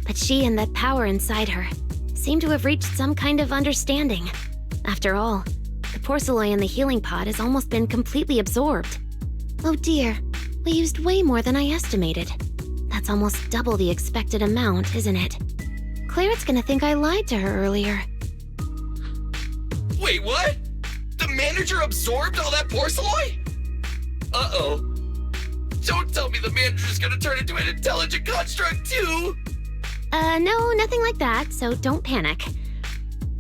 Speaker 11: But she and that power inside her seem to have reached some kind of understanding. After all, the porcelain in the healing pod has almost been completely absorbed. Oh dear, we used way more than I estimated. That's almost double the expected amount, isn't it? Claret's gonna think I lied to her earlier.
Speaker 5: Wait, what? The manager absorbed all that porcelain? Uh-oh. Don't tell me the manager's gonna turn into an intelligent construct too!
Speaker 11: No, nothing like that, so don't panic.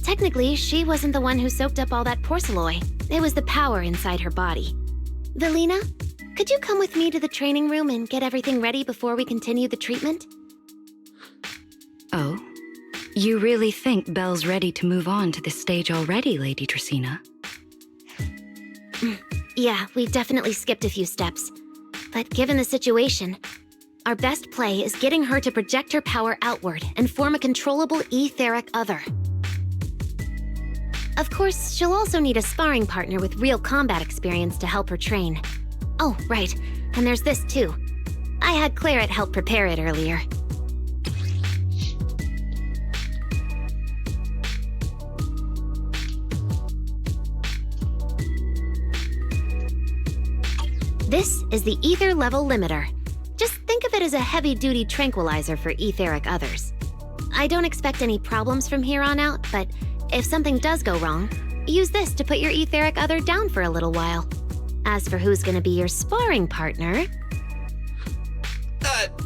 Speaker 11: Technically, she wasn't the one who soaked up all that porcelain. It was the power inside her body. Velina, could you come with me to the training room and get everything ready before we continue the treatment?
Speaker 2: Oh? You really think Belle's ready to move on to this stage already, Lady Dracaena?
Speaker 11: Yeah, we definitely skipped a few steps. But given the situation, our best play is getting her to project her power outward and form a controllable etheric other. Of course, she'll also need a sparring partner with real combat experience to help her train. Oh, right, and there's this too. I had Claret help prepare it earlier. This is the ether level limiter. Just think of it as a heavy-duty tranquilizer for etheric others. I don't expect any problems from here on out, but if something does go wrong, use this to put your etheric other down for a little while. As for who's gonna be your sparring partner...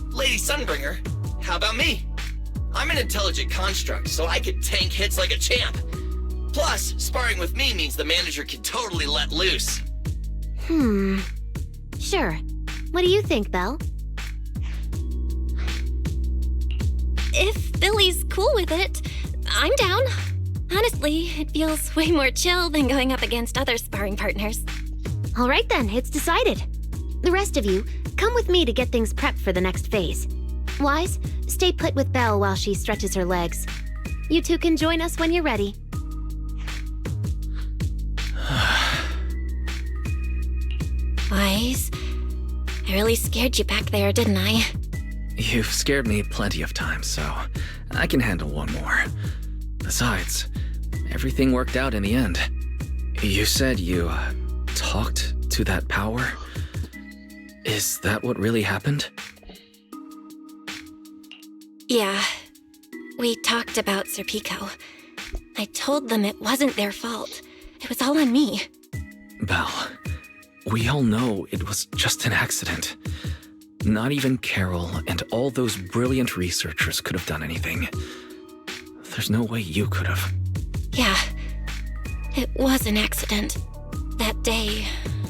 Speaker 5: Lady Sunbringer, how about me? I'm an intelligent construct, so I could tank hits like a champ. Plus, sparring with me means the manager can totally let loose.
Speaker 11: Sure. What do you think, Belle?
Speaker 4: If Billy's cool with it, I'm down. Honestly, it feels way more chill than going up against other sparring partners.
Speaker 11: All right then, it's decided. The rest of you, come with me to get things prepped for the next phase. Wise, stay put with Belle while she stretches her legs. You two can join us when you're ready.
Speaker 4: Wise, I really scared you back there, didn't I?
Speaker 3: You've scared me plenty of times, so I can handle one more. Besides, everything worked out in the end. You said you, talked to that power? Is that what really happened?
Speaker 4: Yeah. We talked about Serpico. I told them it wasn't their fault. It was all on me.
Speaker 3: Belle, we all know it was just an accident. Not even Carol and all those brilliant researchers could have done anything. There's no way you could have.
Speaker 4: Yeah. It was an accident. That day,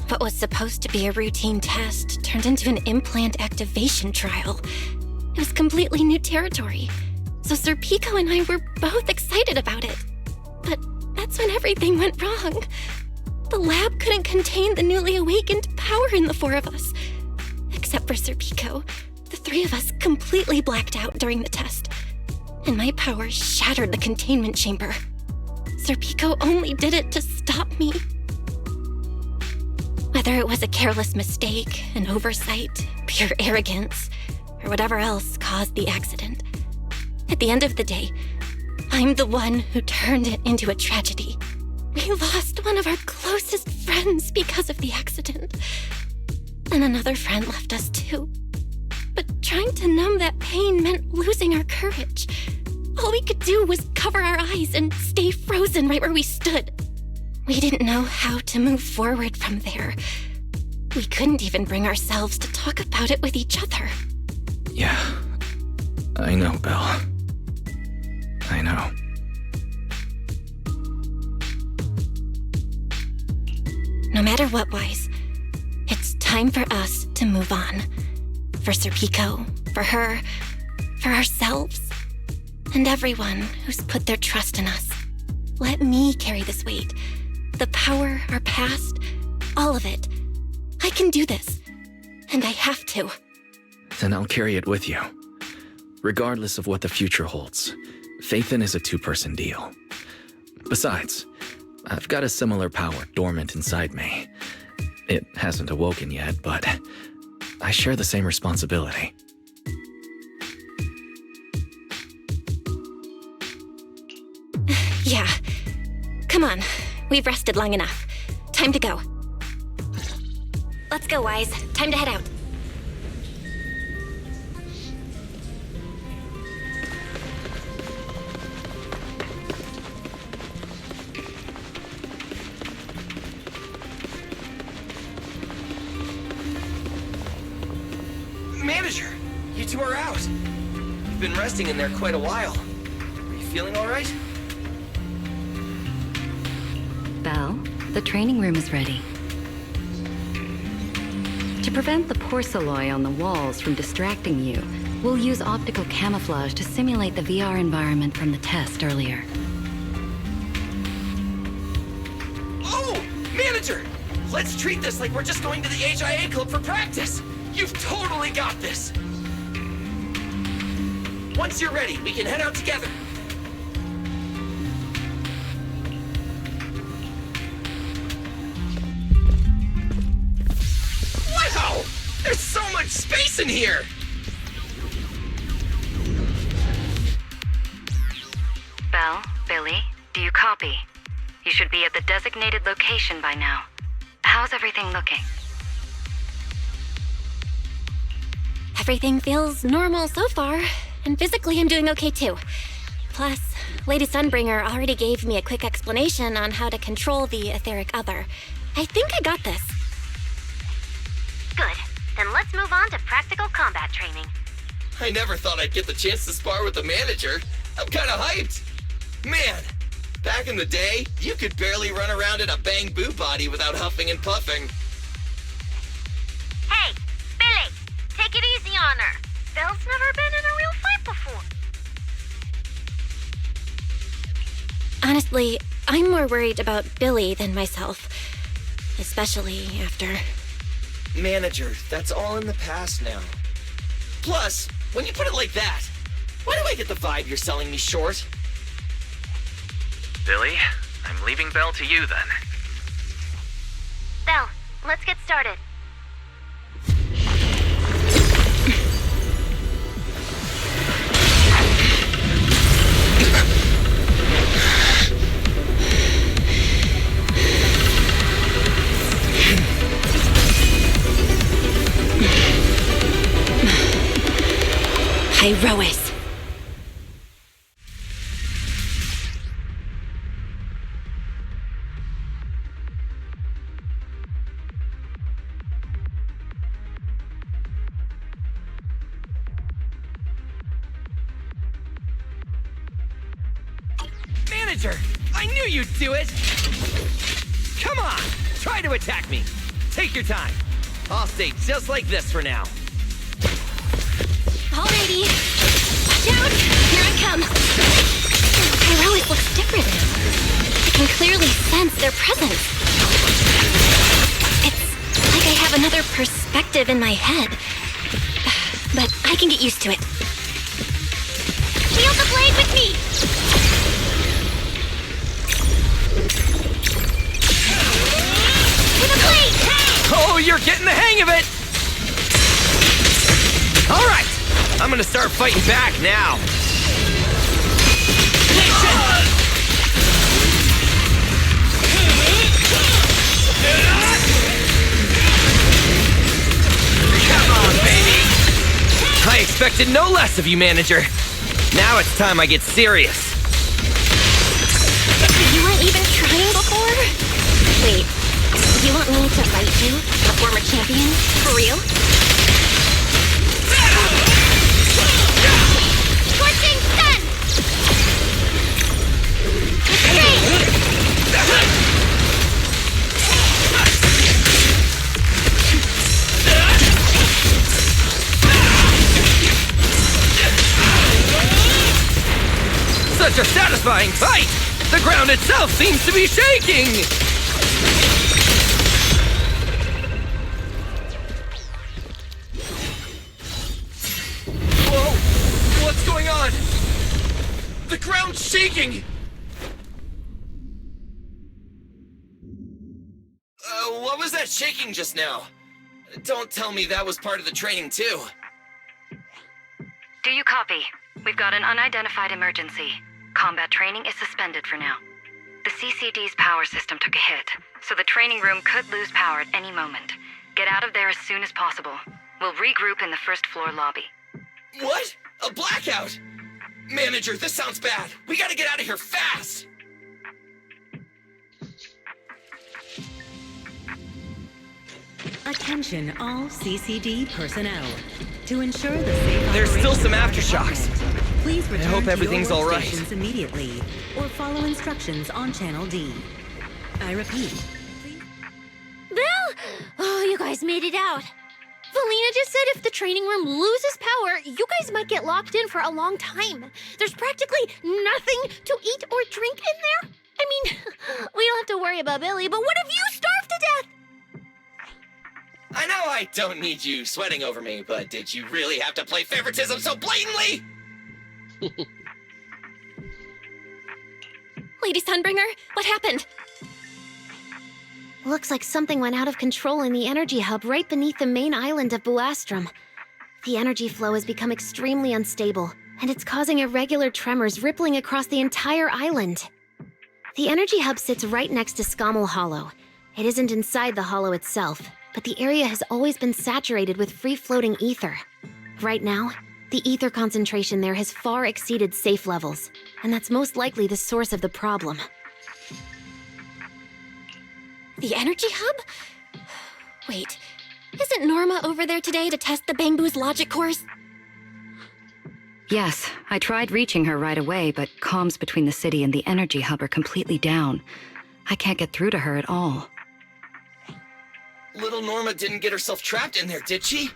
Speaker 4: what was supposed to be a routine test turned into an implant activation trial. It was completely new territory. So Serpico and I were both excited about it. But that's when everything went wrong. The lab couldn't contain the newly awakened power in the four of us. Except for Serpico, the three of us completely blacked out during the test. And my power shattered the containment chamber. Serpico only did it to stop me. Whether it was a careless mistake, an oversight, pure arrogance, or whatever else caused the accident, at the end of the day, I'm the one who turned it into a tragedy. We lost one of our closest friends because of the accident. And another friend left us too. But trying to numb that pain meant losing our courage. All we could do was cover our eyes and stay frozen right where we stood. We didn't know how to move forward from there. We couldn't even bring ourselves to talk about it with each other.
Speaker 3: Yeah, I know, Belle. I know.
Speaker 4: No matter what, Wise, it's time for us to move on. For Serpico, for her, for ourselves, and everyone who's put their trust in us. Let me carry this weight. The power, our past, all of it. I can do this, and I have to.
Speaker 3: Then I'll carry it with you. Regardless of what the future holds, Faithin is a two-person deal. Besides, I've got a similar power dormant inside me. It hasn't awoken yet, but I share the same responsibility.
Speaker 4: Yeah. Come on. We've rested long enough. Time to go. Let's go, Wise. Time to head out.
Speaker 5: Manager, you two are out. You've been resting in there quite a while. Are you feeling all right?
Speaker 2: Belle, the training room is ready. To prevent the porcelain on the walls from distracting you, we'll use optical camouflage to simulate the VR environment from the test earlier.
Speaker 5: Oh, Manager! Let's treat this like we're just going to the HIA club for practice. You've totally got this. Once you're ready, we can head out together. Wow! There's so much space in here!
Speaker 2: Belle, Billy, do you copy? You should be at the designated location by now. How's everything looking?
Speaker 4: Everything feels normal so far, and physically I'm doing okay too. Plus, Lady Sunbringer already gave me a quick explanation on how to control the etheric other. I think I got this.
Speaker 6: Good. Then let's move on to practical combat training.
Speaker 5: I never thought I'd get the chance to spar with the manager. I'm kinda hyped. Man, back in the day, you could barely run around in a bang-boo body without huffing and puffing.
Speaker 6: Hey, Billy! Take it easy on her. Belle's never been in a real fight before.
Speaker 4: Honestly, I'm more worried about Billy than myself. Especially after...
Speaker 5: Manager, that's all in the past now. Plus, when you put it like that, why do I get the vibe you're selling me short?
Speaker 3: Billy, I'm leaving Belle to you then.
Speaker 6: Belle, let's get started.
Speaker 4: Hyrois.
Speaker 18: Manager, I knew you'd do it! Come on, try to attack me. Take your time. I'll stay just like this for now.
Speaker 4: Alrighty. Watch out! Here I come. Hyrois looks different now. I can clearly sense their presence. It's like I have another perspective in my head. But I can get used to it.
Speaker 6: Wield the blade with me! With a blade!
Speaker 18: Oh, you're getting the hang of it! Alright, I'm gonna start fighting back now. Come on, baby! I expected no less of you, Manager. Now it's time I get serious.
Speaker 4: You weren't even trying before? Wait, you want me to fight you? A former champion? For real?
Speaker 6: Scorching sun!
Speaker 18: Such a satisfying fight! The ground itself seems to be shaking! Whoa! What's going on? The ground's shaking!
Speaker 5: What was that shaking just now? Don't tell me that was part of the training too.
Speaker 2: Do you copy? We've got an unidentified emergency. Combat training is suspended for now. The CCD's power system took a hit, so the training room could lose power at any moment. Get out of there as soon as possible. We'll regroup in the first floor lobby.
Speaker 5: What? A blackout? Manager, this sounds bad. We gotta get out of here fast!
Speaker 19: Attention all CCD personnel. To ensure the safe
Speaker 18: There's still some
Speaker 19: operation of our
Speaker 18: aftershocks.
Speaker 19: department, please return
Speaker 18: I hope
Speaker 19: to
Speaker 18: everything's
Speaker 19: your
Speaker 18: all right.
Speaker 19: workstations immediately, or follow instructions on Channel D. I repeat.
Speaker 6: Belle! Oh, you guys made it out. Valina just said if the training room loses power, you guys might get locked in for a long time. There's practically nothing to eat or drink in there. I mean, we don't have to worry about Billy, but what if you starve to death?
Speaker 5: I know I don't need you sweating over me, but did you really have to play favoritism so blatantly?
Speaker 4: Lady Sunbringer, what happened?
Speaker 11: Looks like something went out of control in the energy hub right beneath the main island of Buastrum. The energy flow has become extremely unstable, and it's causing irregular tremors rippling across the entire island. The energy hub sits right next to Scommel Hollow. It isn't inside the hollow itself, but the area has always been saturated with free-floating ether. Right now, the ether concentration there has far exceeded safe levels, and that's most likely the source of the problem.
Speaker 4: The energy hub? Wait, isn't Norma over there today to test the Bangbu's logic course?
Speaker 2: Yes, I tried reaching her right away, but comms between the city and the energy hub are completely down. I can't get through to her at all.
Speaker 5: Little Norma didn't get herself trapped in there, did she?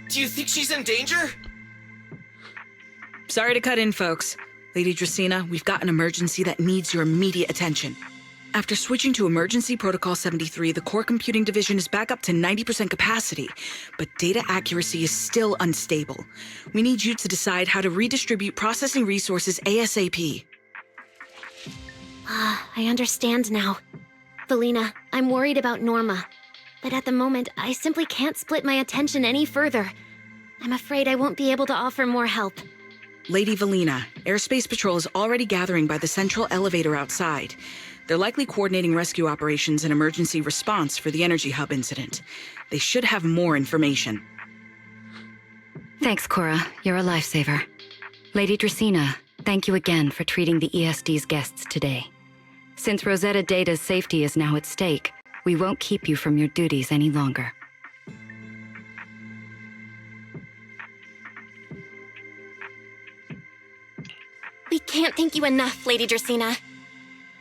Speaker 5: Do you think she's in danger?
Speaker 8: Sorry to cut in, folks. Lady Dracaena, we've got an emergency that needs your immediate attention. After switching to Emergency Protocol 73, the Core Computing Division is back up to 90% capacity, but data accuracy is still unstable. We need you to decide how to redistribute processing resources ASAP.
Speaker 11: I understand now. Valina, I'm worried about Norma. But at the moment, I simply can't split my attention any further. I'm afraid I won't be able to offer more help.
Speaker 8: Lady Valina, Airspace Patrol is already gathering by the central elevator outside. They're likely coordinating rescue operations and emergency response for the energy hub incident. They should have more information.
Speaker 2: Thanks, Cora. You're a lifesaver. Lady Dracaena, thank you again for treating the ESD's guests today. Since Rosetta Data's safety is now at stake, we won't keep you from your duties any longer.
Speaker 4: We can't thank you enough, Lady Dracaena.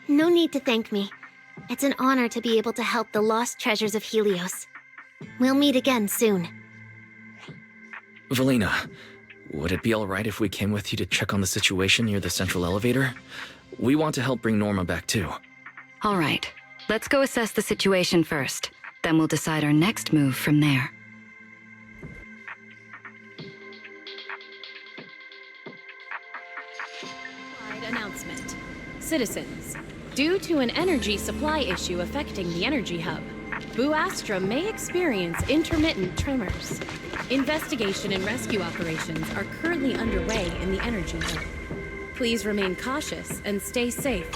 Speaker 11: No need to thank me. It's an honor to be able to help the lost treasures of Helios. We'll meet again soon.
Speaker 3: Valina, would it be alright if we came with you to check on the situation near the central elevator? We want to help bring Norma back too.
Speaker 2: All right, let's go assess the situation first. Then we'll decide our next move from there.
Speaker 20: Announcement. Citizens, due to an energy supply issue affecting the energy hub, Bu Astra may experience intermittent tremors. Investigation and rescue operations are currently underway in the energy hub. Please remain cautious and stay safe.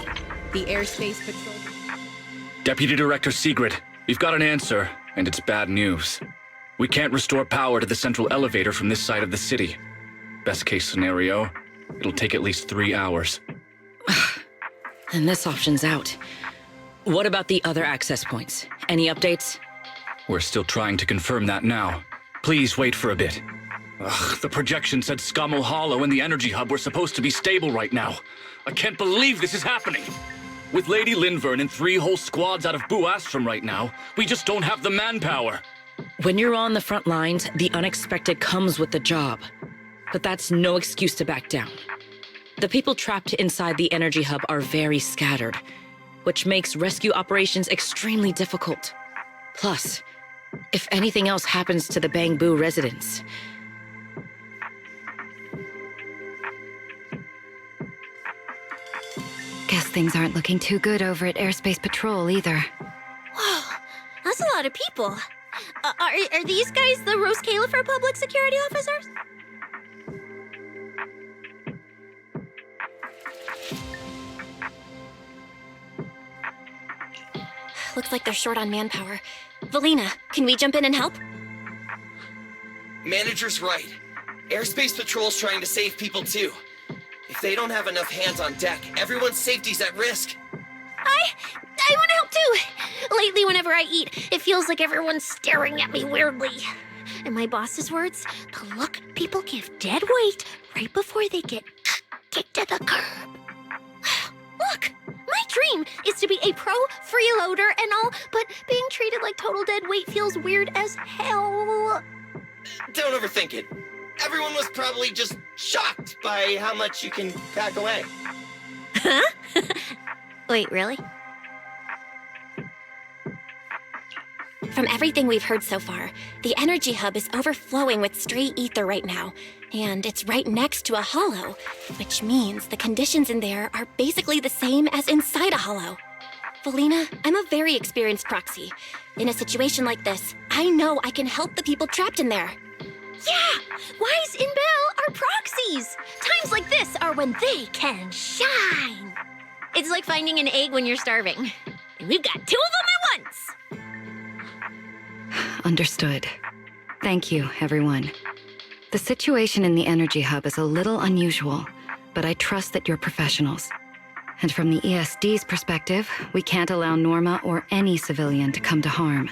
Speaker 20: The Airspace Patrol...
Speaker 21: Deputy Director Sigrid, we've got an answer, and it's bad news. We can't restore power to the central elevator from this side of the city. Best case scenario, it'll take at least 3 hours.
Speaker 13: And this option's out. What about the other access points? Any updates?
Speaker 21: We're still trying to confirm that now. Please wait for a bit. Ugh, the projection said Scommel Hollow and the energy hub were supposed to be stable right now. I can't believe this is happening. With Lady Linvern and 3 whole squads out of Bu Astrum right now, we just don't have the manpower.
Speaker 13: When you're on the front lines, the unexpected comes with the job. But that's no excuse to back down. The people trapped inside the energy hub are very scattered, which makes rescue operations extremely difficult. Plus, if anything else happens to the Bangbu residents...
Speaker 2: Guess things aren't looking too good over at Airspace Patrol either.
Speaker 6: Whoa, that's a lot of people. Are these guys the Rose Califer public security officers?
Speaker 4: Looks like they're short on manpower. Valina, can we jump in and help?
Speaker 5: Manager's right. Airspace Patrol's trying to save people too. If they don't have enough hands on deck, everyone's safety's at risk.
Speaker 6: I want to help too. Lately, whenever I eat, it feels like everyone's staring at me weirdly. In my boss's words, the look people give dead weight right before they get kicked to the curb. Look, my dream is to be a pro freeloader and all, but being treated like total dead weight feels weird as hell.
Speaker 5: Don't overthink it. Everyone was probably just shocked by how much you can pack away.
Speaker 6: Huh? Wait, really?
Speaker 4: From everything we've heard so far, the energy hub is overflowing with stray ether right now, and it's right next to a hollow, which means the conditions in there are basically the same as inside a hollow. Valina, I'm a very experienced proxy. In a situation like this, I know I can help the people trapped in there.
Speaker 6: Yeah! Wise and Belle are proxies! Times like this are when they can shine! It's like finding an egg when you're starving. And we've got 2 of them at once!
Speaker 2: Understood. Thank you, everyone. The situation in the energy hub is a little unusual, but I trust that you're professionals. And from the ESD's perspective, we can't allow Norma or any civilian to come to harm.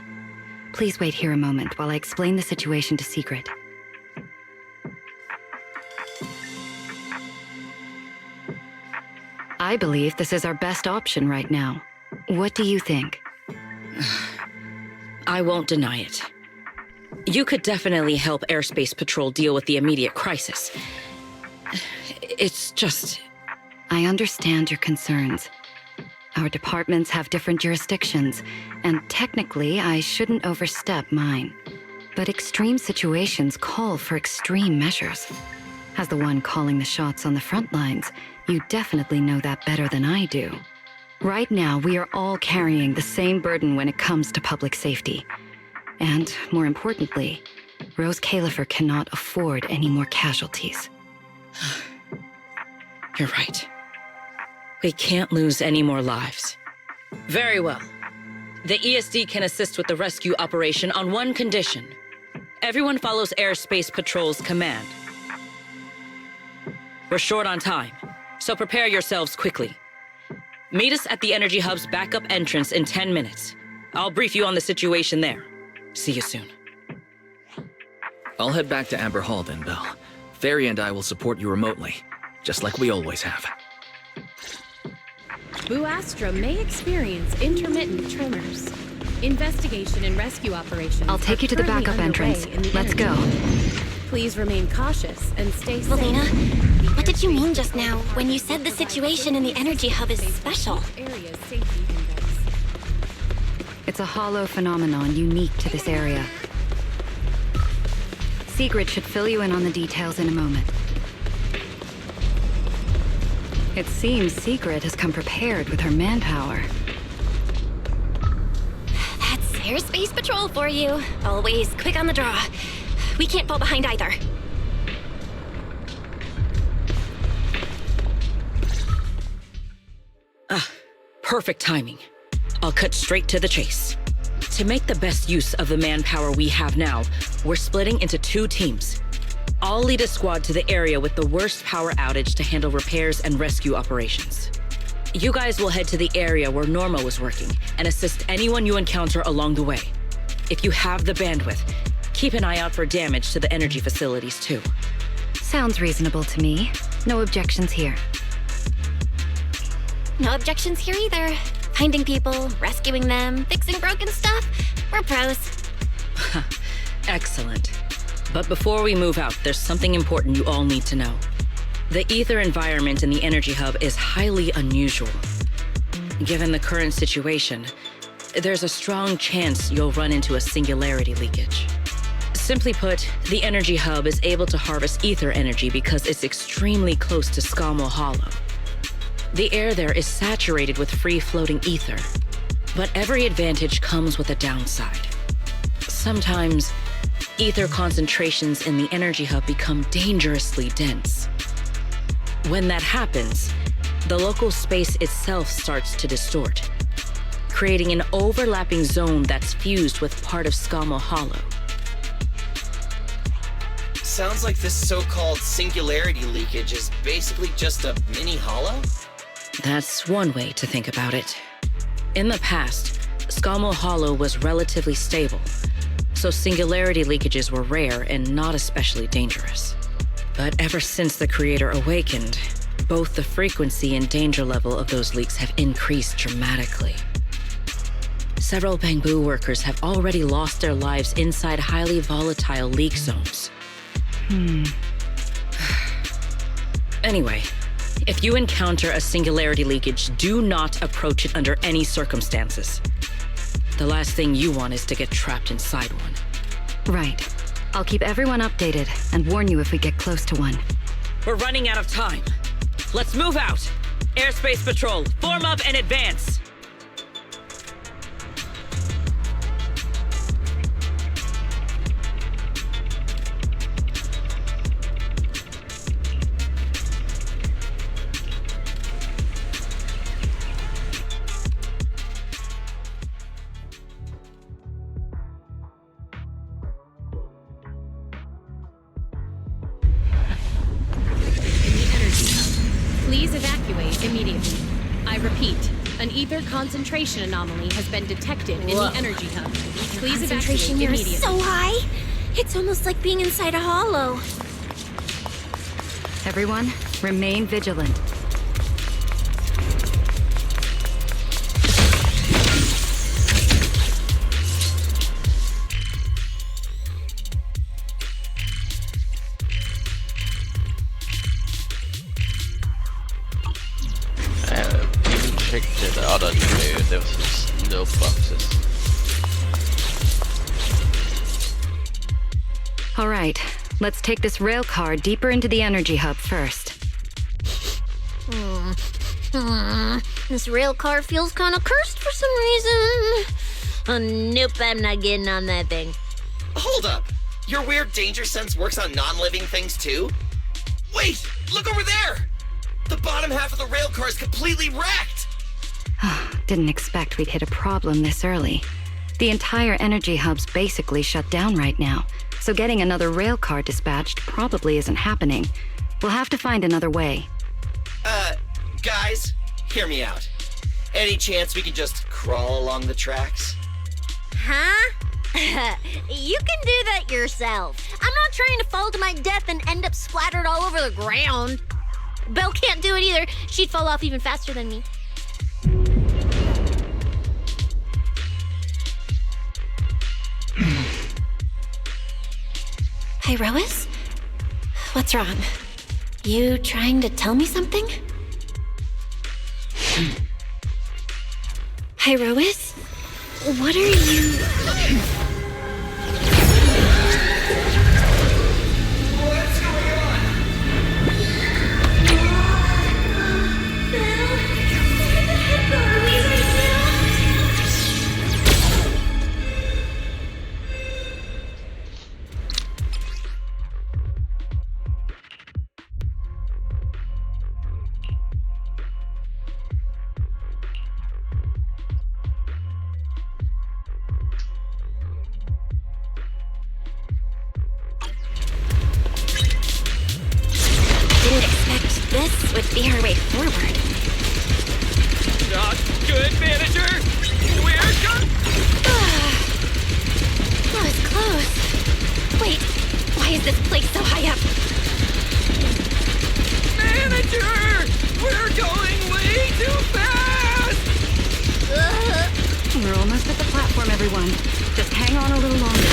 Speaker 2: Please wait here a moment while I explain the situation to Secret. I believe this is our best option right now. What do you think?
Speaker 13: I won't deny it. You could definitely help Airspace Patrol deal with the immediate crisis. It's just...
Speaker 2: I understand your concerns. Our departments have different jurisdictions, and technically I shouldn't overstep mine. But extreme situations call for extreme measures. As the one calling the shots on the front lines, you definitely know that better than I do. Right now, we are all carrying the same burden when it comes to public safety. And, more importantly, Rose Califer cannot afford any more casualties.
Speaker 13: You're right. We can't lose any more lives. Very well. The ESD can assist with the rescue operation on one condition. Everyone follows Airspace Patrol's command. We're short on time, so prepare yourselves quickly. Meet us at the Energy Hub's backup entrance in 10 minutes. I'll brief you on the situation there. See you soon.
Speaker 3: I'll head back to Amber Hall then, Belle. Fairy and I will support you remotely, just like we always have.
Speaker 20: Boo Astra may experience intermittent tremors. Investigation and rescue operations.
Speaker 2: I'll take you to the backup entrance. Let's go.
Speaker 20: Please remain cautious and stay safe.
Speaker 4: Valina, what did you mean just now when you said the situation in the energy hub is special?
Speaker 2: It's a hollow phenomenon unique to this area. Sigrid should fill you in on the details in a moment. It seems Sigrid has come prepared with her manpower.
Speaker 4: That's Airspace Patrol for you. Always quick on the draw. We can't fall behind either.
Speaker 13: Perfect timing. I'll cut straight to the chase. To make the best use of the manpower we have now, we're splitting into 2 teams. I'll lead a squad to the area with the worst power outage to handle repairs and rescue operations. You guys will head to the area where Norma was working and assist anyone you encounter along the way. If you have the bandwidth, keep an eye out for damage to the energy facilities too.
Speaker 2: Sounds reasonable to me. No objections here.
Speaker 4: No objections here either. Finding people, rescuing them, fixing broken stuff. We're pros.
Speaker 13: Excellent. But before we move out, there's something important you all need to know. The ether environment in the energy hub is highly unusual. Given the current situation, there's a strong chance you'll run into a singularity leakage. Simply put, the energy hub is able to harvest ether energy because it's extremely close to Skamo Hollow. The air there is saturated with free-floating ether, but every advantage comes with a downside. Sometimes, ether concentrations in the energy hub become dangerously dense. When that happens, the local space itself starts to distort, creating an overlapping zone that's fused with part of Skamo Hollow.
Speaker 5: Sounds like this so-called singularity leakage is basically just a mini hollow?
Speaker 13: That's one way to think about it. In the past, Skamo Hollow was relatively stable, so singularity leakages were rare and not especially dangerous. But ever since the Creator awakened, both the frequency and danger level of those leaks have increased dramatically. Several Bangbu workers have already lost their lives inside highly volatile leak zones. Anyway, if you encounter a singularity leakage, do not approach it under any circumstances. The last thing you want is to get trapped inside one.
Speaker 2: Right. I'll keep everyone updated and warn you if we get close to one.
Speaker 13: We're running out of time. Let's move out. Airspace Patrol, form up and advance.
Speaker 20: evacuate immediately. I repeat, an ether concentration anomaly has been detected in the energy hub. Please
Speaker 4: Concentration
Speaker 20: evacuate
Speaker 4: here
Speaker 20: immediately.
Speaker 4: is so high. It's almost like being inside a hollow.
Speaker 2: Everyone, remain vigilant.
Speaker 1: Even checked the other tray, there was no boxes.
Speaker 2: All right, let's take this rail car deeper into the energy hub first.
Speaker 6: This rail car feels kind of cursed for some reason. Nope, I'm not getting on that thing.
Speaker 5: Hold up! Your weird danger sense works on non-living things too? Wait! Look over there! The bottom half of the rail car is completely wrecked!
Speaker 2: Didn't expect we'd hit a problem this early. The entire energy hub's basically shut down right now, so getting another rail car dispatched probably isn't happening. We'll have to find another way.
Speaker 5: Guys, hear me out. Any chance we can just crawl along the tracks?
Speaker 6: Huh? You can do that yourself. I'm not trying to fall to my death and end up splattered all over the ground. Belle can't do it either. She'd fall off even faster than me.
Speaker 4: Hi, Rois? What's wrong? You trying to tell me something? Hi, Rois? What are you... This would be our way forward.
Speaker 18: Not good, manager! We're done!
Speaker 4: That was close. Wait, why is this place so high up?
Speaker 18: Manager! We're going way too fast!
Speaker 2: We're almost at the platform, everyone. Just hang on a little longer.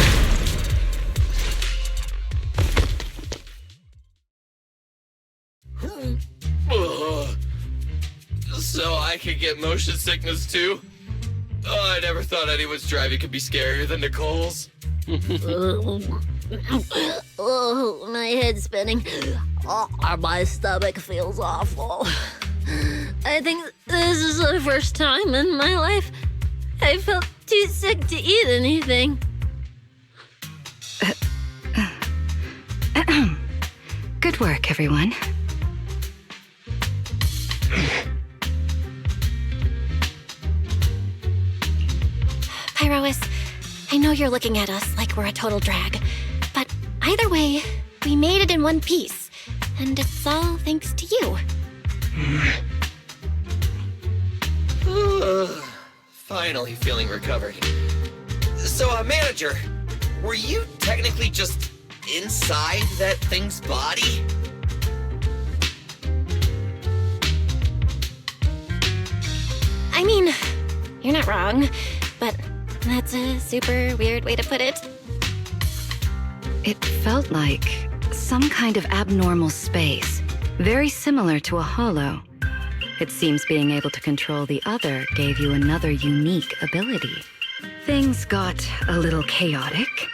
Speaker 5: So I could get motion sickness too? Oh, I never thought anyone's driving could be scarier than Nicole's.
Speaker 6: Oh, my head's spinning. Oh, my stomach feels awful. I think this is the first time in my life I felt too sick to eat anything.
Speaker 2: Good work, everyone.
Speaker 4: Pyrois, I know you're looking at us like we're a total drag, but either way, we made it in one piece, and it's all thanks to you.
Speaker 5: Finally feeling recovered. So, manager, were you technically just inside that thing's body?
Speaker 4: I mean, you're not wrong, but that's a super weird way to put it.
Speaker 2: It felt like some kind of abnormal space, very similar to a hollow. It seems being able to control the other gave you another unique ability. Things got a little chaotic,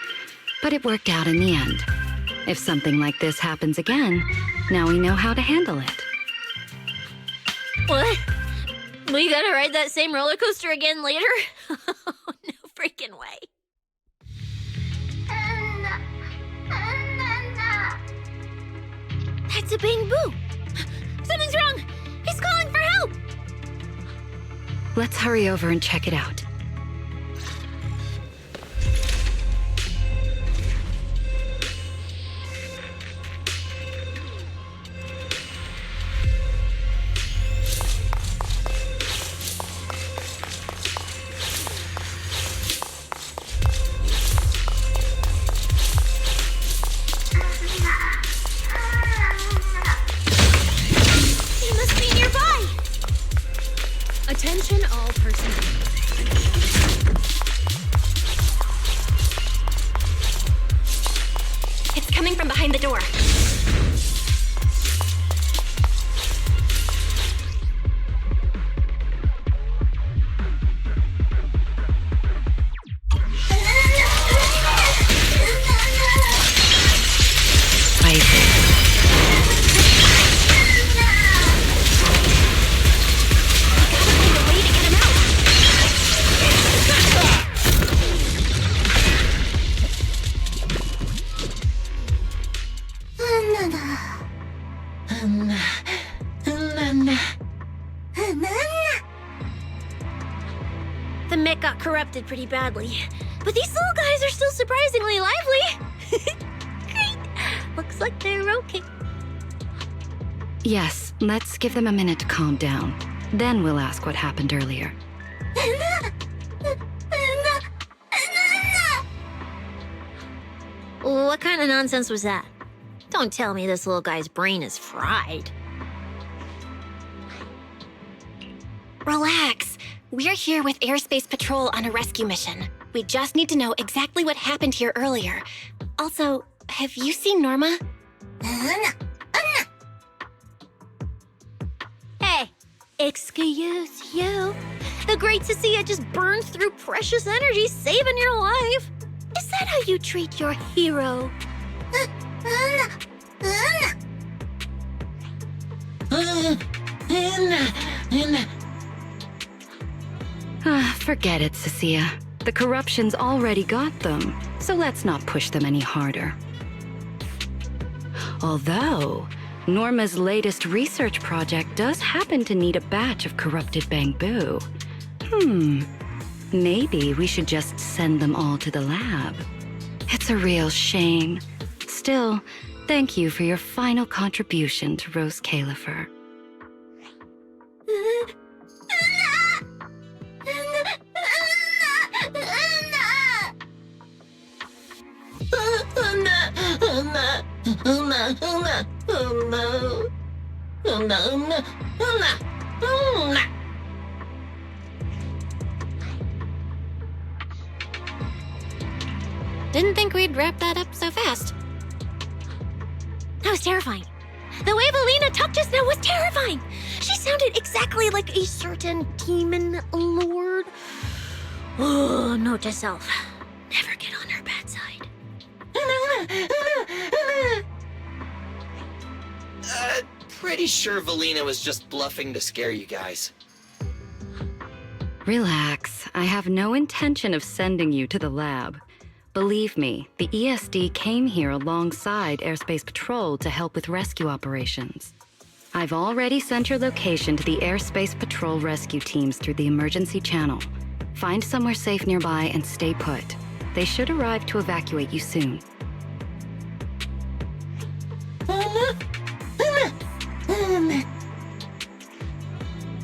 Speaker 2: but it worked out in the end. If something like this happens again, now we know how to handle it.
Speaker 6: What? We gotta ride that same roller coaster again later? No freaking way. That's a Bang Boo! Something's wrong! He's calling for help!
Speaker 2: Let's hurry over and check it out.
Speaker 20: Attention all personnel.
Speaker 4: It's coming from behind the door.
Speaker 6: The mech got corrupted pretty badly, but these little guys are still surprisingly lively. Great. Looks like they're okay.
Speaker 2: Yes, let's give them a minute to calm down. Then we'll ask what happened earlier.
Speaker 6: What kind of nonsense was that? Don't tell me this little guy's brain is fried.
Speaker 4: Relax. We're here with Airspace Patrol on a rescue mission. We just need to know exactly what happened here earlier. Also, have you seen Norma?
Speaker 6: Hey, excuse you. The great Cecilia just burned through precious energy saving your life. Is that how you treat your hero?
Speaker 2: Forget it, Cecilia. The corruption's already got them, so let's not push them any harder. Although, Norma's latest research project does happen to need a batch of corrupted bamboo. Maybe we should just send them all to the lab. It's a real shame. Still, thank you for your final contribution to Rose Califer.
Speaker 4: Didn't think we'd wrap that up so fast.
Speaker 6: That was terrifying. The way Valina talked just now was terrifying. She sounded exactly like a certain demon lord. Oh, note to self. Never get on her bad side.
Speaker 5: Pretty sure Valina was just bluffing to scare you guys.
Speaker 2: Relax. I have no intention of sending you to the lab. Believe me, the ESD came here alongside Airspace Patrol to help with rescue operations. I've already sent your location to the Airspace Patrol rescue teams through the emergency channel. Find somewhere safe nearby and stay put. They should arrive to evacuate you soon.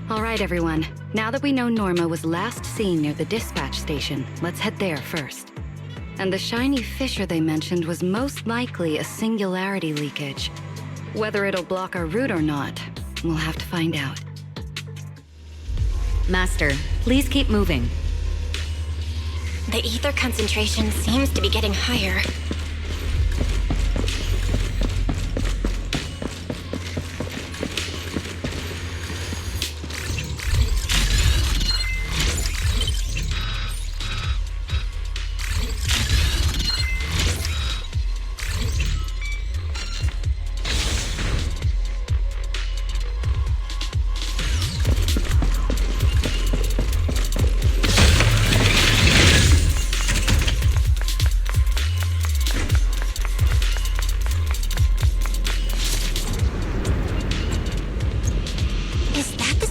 Speaker 2: All right, everyone. Now that we know Norma was last seen near the dispatch station, let's head there first. And the shiny fissure they mentioned was most likely a singularity leakage. Whether it'll block our route or not, we'll have to find out.
Speaker 19: Master, please keep moving.
Speaker 4: The ether concentration seems to be getting higher.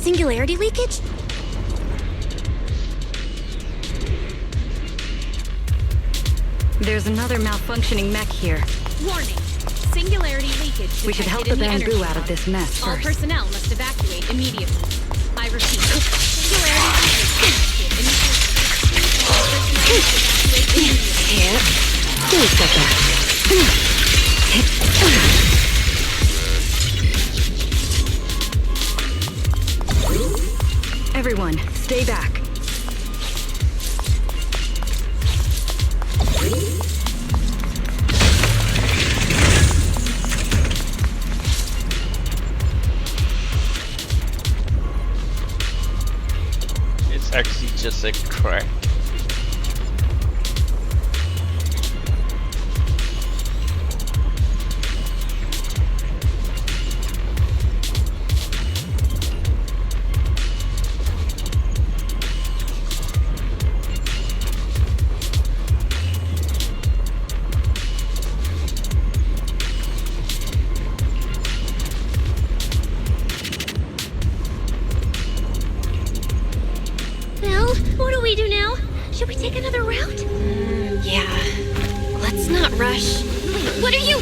Speaker 4: Singularity leakage?
Speaker 2: There's another malfunctioning mech here.
Speaker 20: Warning. Singularity leakage.
Speaker 2: We should help the bamboo out of this mess
Speaker 20: All
Speaker 2: first.
Speaker 20: personnel must evacuate immediately. I repeat. Singularity leakage detected. All personnel must evacuate immediately.
Speaker 2: Who's got that? Everyone, stay back.
Speaker 1: It's actually just a crack.
Speaker 6: Well, what do we do now? Should we take another route?
Speaker 4: Yeah. Let's not rush.
Speaker 6: Wait, what are you?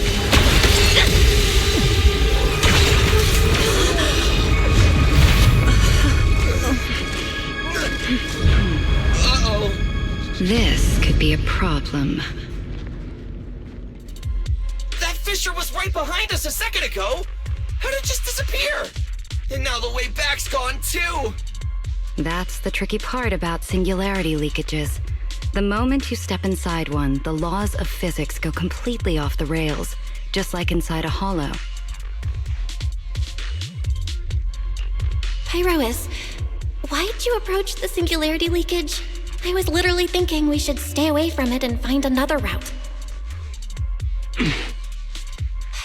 Speaker 5: Uh-oh.
Speaker 2: This could be a problem.
Speaker 5: That fissure was right behind us a second ago. How did it just disappear? And now the way back's gone too.
Speaker 2: That's the tricky part about singularity leakages. The moment you step inside one, the laws of physics go completely off the rails, just like inside a hollow.
Speaker 4: Pyrois, why'd you approach the singularity leakage? I was literally thinking we should stay away from it and find another route.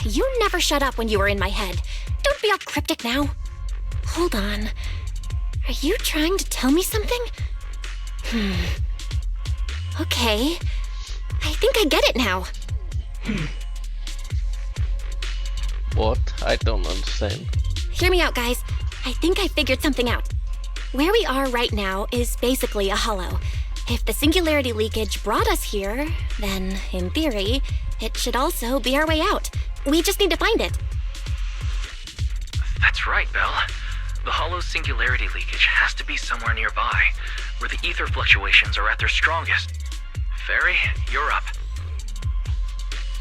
Speaker 4: You never shut up when you were in my head. Don't be all cryptic now. Hold on. Are you trying to tell me something? Okay. I think I get it now.
Speaker 1: What? I don't understand.
Speaker 4: Hear me out, guys. I think I figured something out. Where we are right now is basically a hollow. If the singularity leakage brought us here, then, in theory, it should also be our way out. We just need to find it.
Speaker 3: That's right, Belle. The hollow's singularity leakage has to be somewhere nearby, where the ether fluctuations are at their strongest. Fairy, you're up.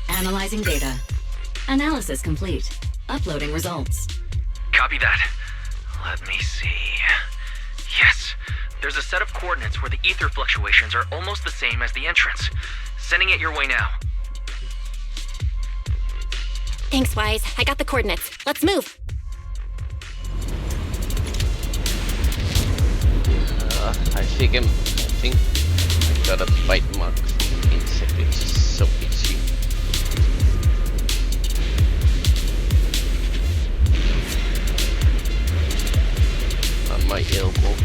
Speaker 19: Analyzing data. Analysis complete. Uploading results.
Speaker 3: Copy that. Let me see. Yes, there's a set of coordinates where the ether fluctuations are almost the same as the entrance. Sending it your way now.
Speaker 4: Thanks, Wise. I got the coordinates. Let's move.
Speaker 1: I think I got a bite mark from insect, which is so itchy. On my elbow.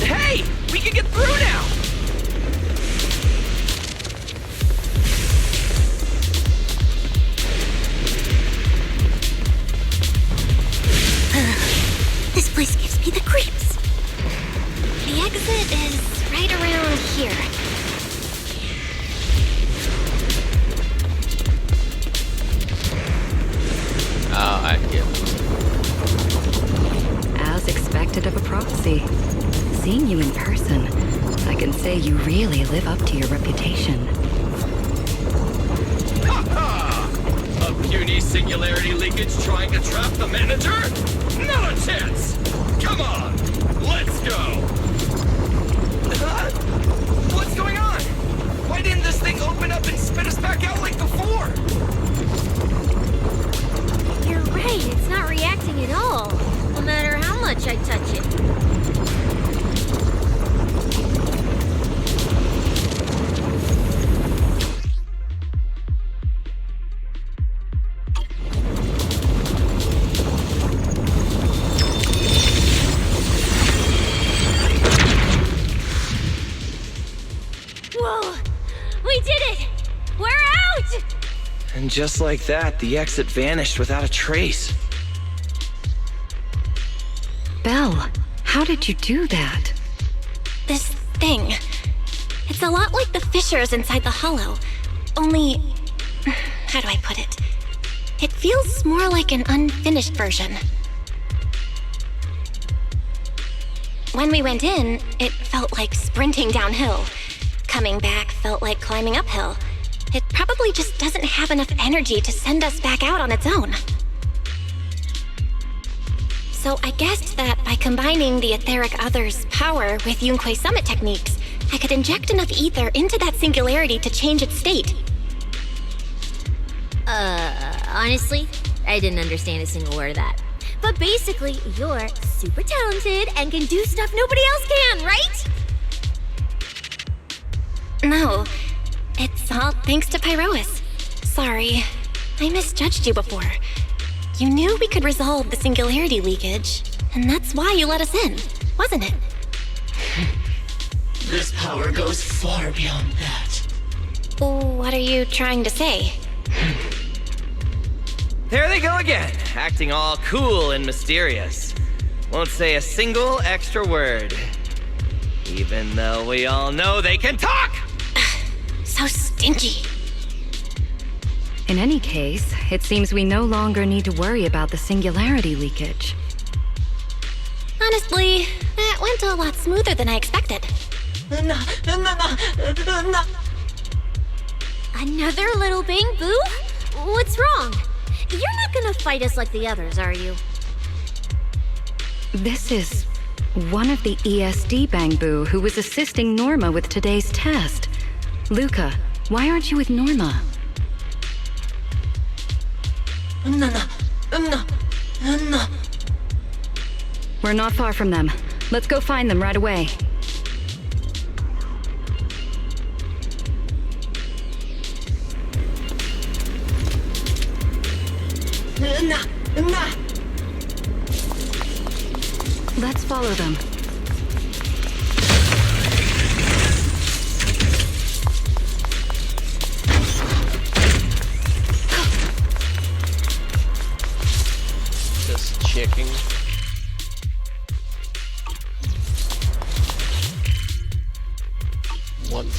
Speaker 18: Hey! We can get through now!
Speaker 4: This place gives me the creeps. The exit is right around here.
Speaker 1: Ah, I get it.
Speaker 2: As expected of a proxy. Seeing you in person, I can say you really live up to your reputation.
Speaker 5: Ha ha! A puny singularity leakage trying to trap the manager? Not a chance! Come on, let's go! Huh? What's going on? Why didn't this thing open up and spit us back out like before?
Speaker 6: You're right, it's not reacting at all. No matter how much I touch it. Whoa! We did it! We're out!
Speaker 18: And just like that, the exit vanished without a trace.
Speaker 2: Belle, how did you do that?
Speaker 4: This thing. It's a lot like the fissures inside the hollow. Only... how do I put it? It feels more like an unfinished version. When we went in, it felt like sprinting downhill. Coming back felt like climbing uphill. It probably just doesn't have enough energy to send us back out on its own. So I guessed that by combining the etheric other's power with Yunquei Summit techniques, I could inject enough ether into that singularity to change its state.
Speaker 6: Honestly, I didn't understand a single word of that. But basically, you're super talented and can do stuff nobody else can, right?
Speaker 4: No, it's all thanks to Pyrois. Sorry, I misjudged you before. You knew we could resolve the singularity leakage, and that's why you let us in, wasn't it?
Speaker 17: This power goes far beyond that.
Speaker 4: What are you trying to say?
Speaker 18: There they go again, acting all cool and mysterious. Won't say a single extra word. Even though we all know they can talk!
Speaker 4: So stinky.
Speaker 2: In any case, it seems we no longer need to worry about the singularity leakage.
Speaker 4: Honestly, that went a lot smoother than I expected.
Speaker 6: Another little bang boo? What's wrong? You're not gonna fight us like the others, are you?
Speaker 2: This is one of the ESD Bangbu who was assisting Norma with today's test. Luca, why aren't you with Norma? We're not far from them. Let's go find them right away. Let's follow them.
Speaker 1: Just checking. One.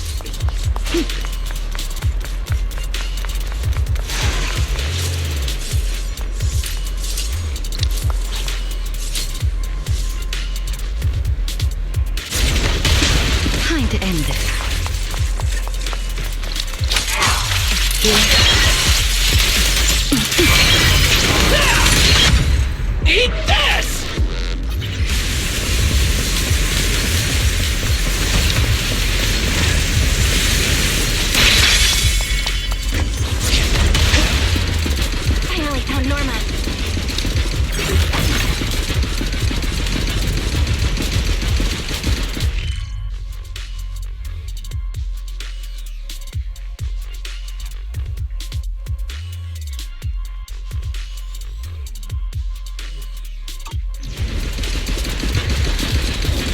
Speaker 2: Time to end this.
Speaker 18: Eat this!
Speaker 4: Finally found Norma.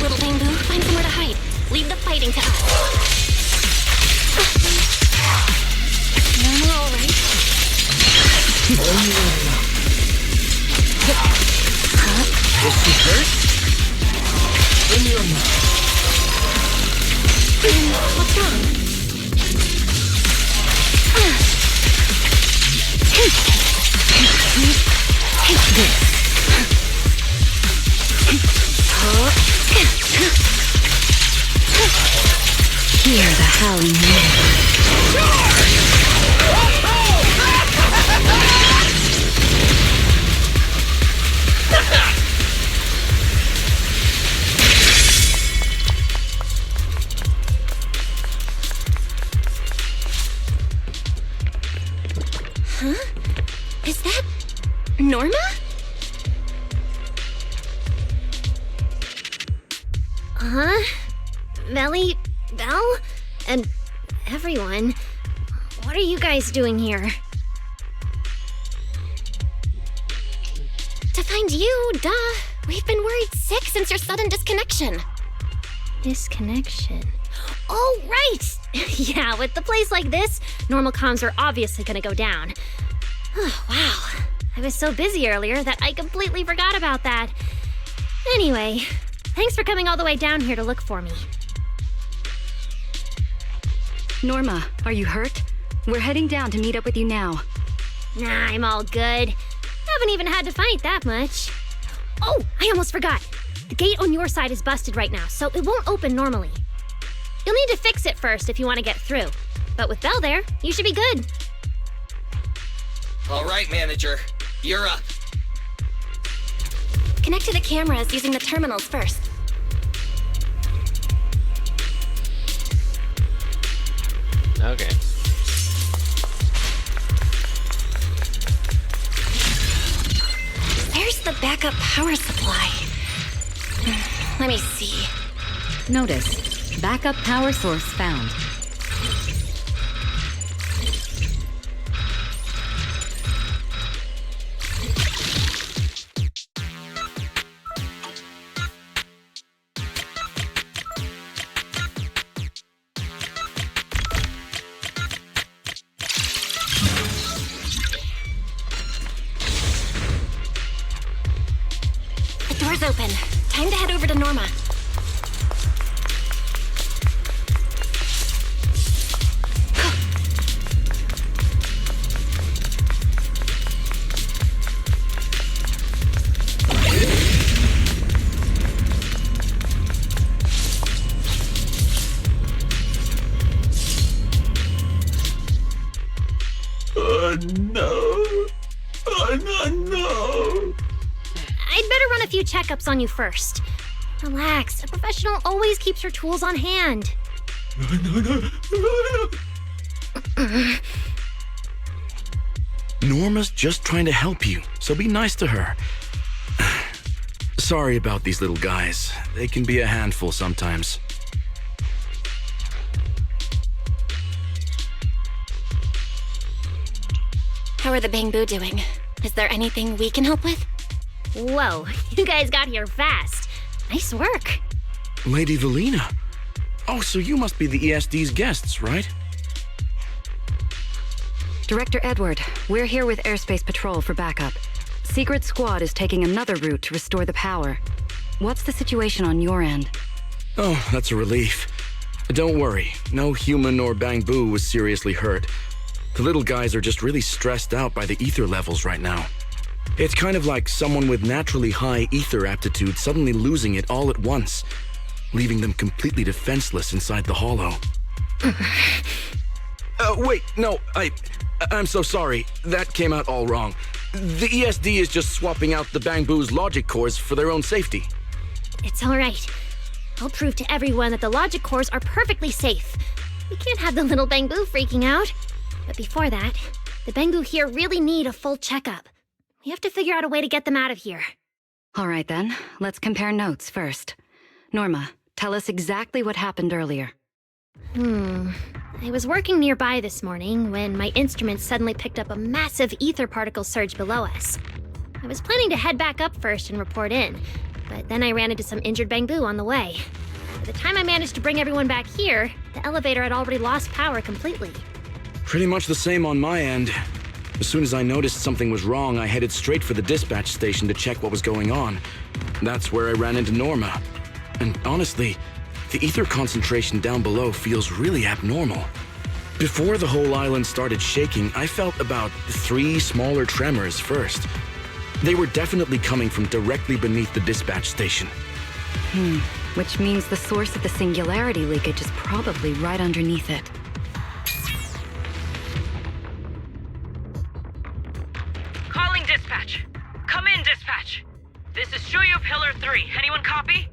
Speaker 4: Little Bangbu, find somewhere to hide. Leave the fighting to us. Norma, all right?
Speaker 18: Is she hurt?
Speaker 4: What's wrong?
Speaker 2: Hear the howling wind.
Speaker 4: Huh? Is that Norma?
Speaker 6: Huh? Melly, Belle, and everyone. What are you guys doing here?
Speaker 4: To find you, duh. We've been worried sick since your sudden disconnection.
Speaker 6: Disconnection. Oh, right! Yeah, with the place like this, normal comms are obviously gonna go down. Oh, wow. I was so busy earlier that I completely forgot about that. Anyway, thanks for coming all the way down here to look for me.
Speaker 2: Norma, are you hurt? We're heading down to meet up with you now.
Speaker 6: Nah, I'm all good. Haven't even had to fight that much. Oh, I almost forgot. The gate on your side is busted right now, so it won't open normally. You'll need to fix it first if you want to get through. But with Belle there, you should be good.
Speaker 5: All right, manager. You're up.
Speaker 4: Connect to the cameras using the terminals first.
Speaker 1: Okay.
Speaker 4: Where's the backup power supply? Let me see.
Speaker 2: Notice, backup power source found.
Speaker 4: The door's open. Time to head over to Norma.
Speaker 9: No. No.
Speaker 6: I'd better run a few checkups on you first. Relax, a professional always keeps her tools on hand.
Speaker 7: Norma's just trying to help you, so be nice to her. Sorry about these little guys. They can be a handful sometimes.
Speaker 4: How are the Bangbu doing? Is there anything we can help with?
Speaker 6: Whoa, you guys got here fast. Nice work.
Speaker 7: Lady Valina. Oh, so you must be the ESD's guests, right?
Speaker 2: Director Edward, we're here with Airspace Patrol for backup. Secret Squad is taking another route to restore the power. What's the situation on your end?
Speaker 7: Oh, that's a relief. Don't worry, no human or Bangbu was seriously hurt. The little guys are just really stressed out by the ether levels right now. It's kind of like someone with naturally high ether aptitude suddenly losing it all at once, leaving them completely defenseless inside the hollow. Wait, no, I'm so sorry. That came out all wrong. The ESD is just swapping out the Bangbu's logic cores for their own safety.
Speaker 6: It's all right. I'll prove to everyone that the logic cores are perfectly safe. We can't have the little Bangbu freaking out. But before that, the Bangbu here really need a full checkup. We have to figure out a way to get them out of here.
Speaker 2: All right then, let's compare notes first. Norma, tell us exactly what happened earlier.
Speaker 6: I was working nearby this morning when my instruments suddenly picked up a massive ether particle surge below us. I was planning to head back up first and report in, but then I ran into some injured Bangbu on the way. By the time I managed to bring everyone back here, the elevator had already lost power completely.
Speaker 7: Pretty much the same on my end. As soon as I noticed something was wrong, I headed straight for the dispatch station to check what was going on. That's where I ran into Norma. And honestly, the ether concentration down below feels really abnormal. Before the whole island started shaking, I felt about 3 smaller tremors first. They were definitely coming from directly beneath the dispatch station.
Speaker 2: Which means the source of the singularity leakage is probably right underneath it.
Speaker 13: Calling dispatch. Come in, dispatch. This is Shuyu Pillar 3. Anyone copy?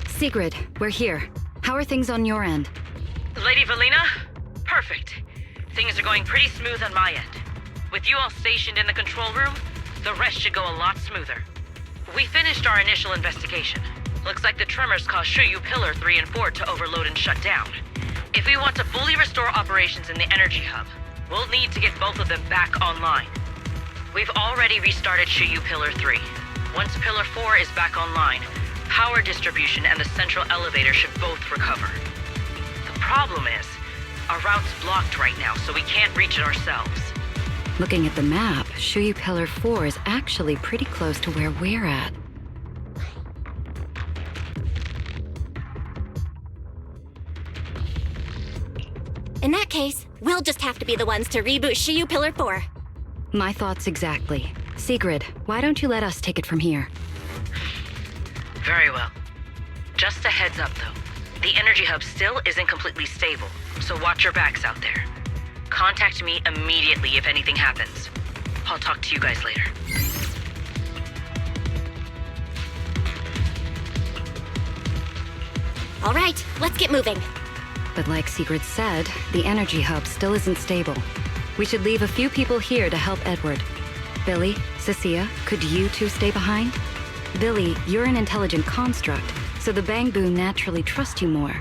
Speaker 2: Sigrid, we're here. How are things on your end?
Speaker 13: Lady Valina? Perfect. Things are going pretty smooth on my end. With you all stationed in the control room, the rest should go a lot smoother. We finished our initial investigation. Looks like the tremors caused Shuyu Pillar 3 and 4 to overload and shut down. If we want to fully restore operations in the energy hub, we'll need to get both of them back online. We've already restarted Shuyu Pillar 3. Once Pillar 4 is back online, power distribution and the central elevator should both recover. The problem is, our route's blocked right now, so we can't reach it ourselves.
Speaker 2: Looking at the map, Shuyu Pillar 4 is actually pretty close to where we're at.
Speaker 4: In that case, we'll just have to be the ones to reboot Shiyu Pillar 4.
Speaker 2: My thoughts exactly. Sigrid, why don't you let us take it from here?
Speaker 13: Very well. Just a heads up, though. The energy hub still isn't completely stable, so watch your backs out there. Contact me immediately if anything happens. I'll talk to you guys later.
Speaker 4: All right, let's get moving.
Speaker 2: But like Sigrid said, the energy hub still isn't stable. We should leave a few people here to help Edward. Billy, Cecilia, could you two stay behind? Billy, you're an intelligent construct, so the Bang Boom naturally trust you more.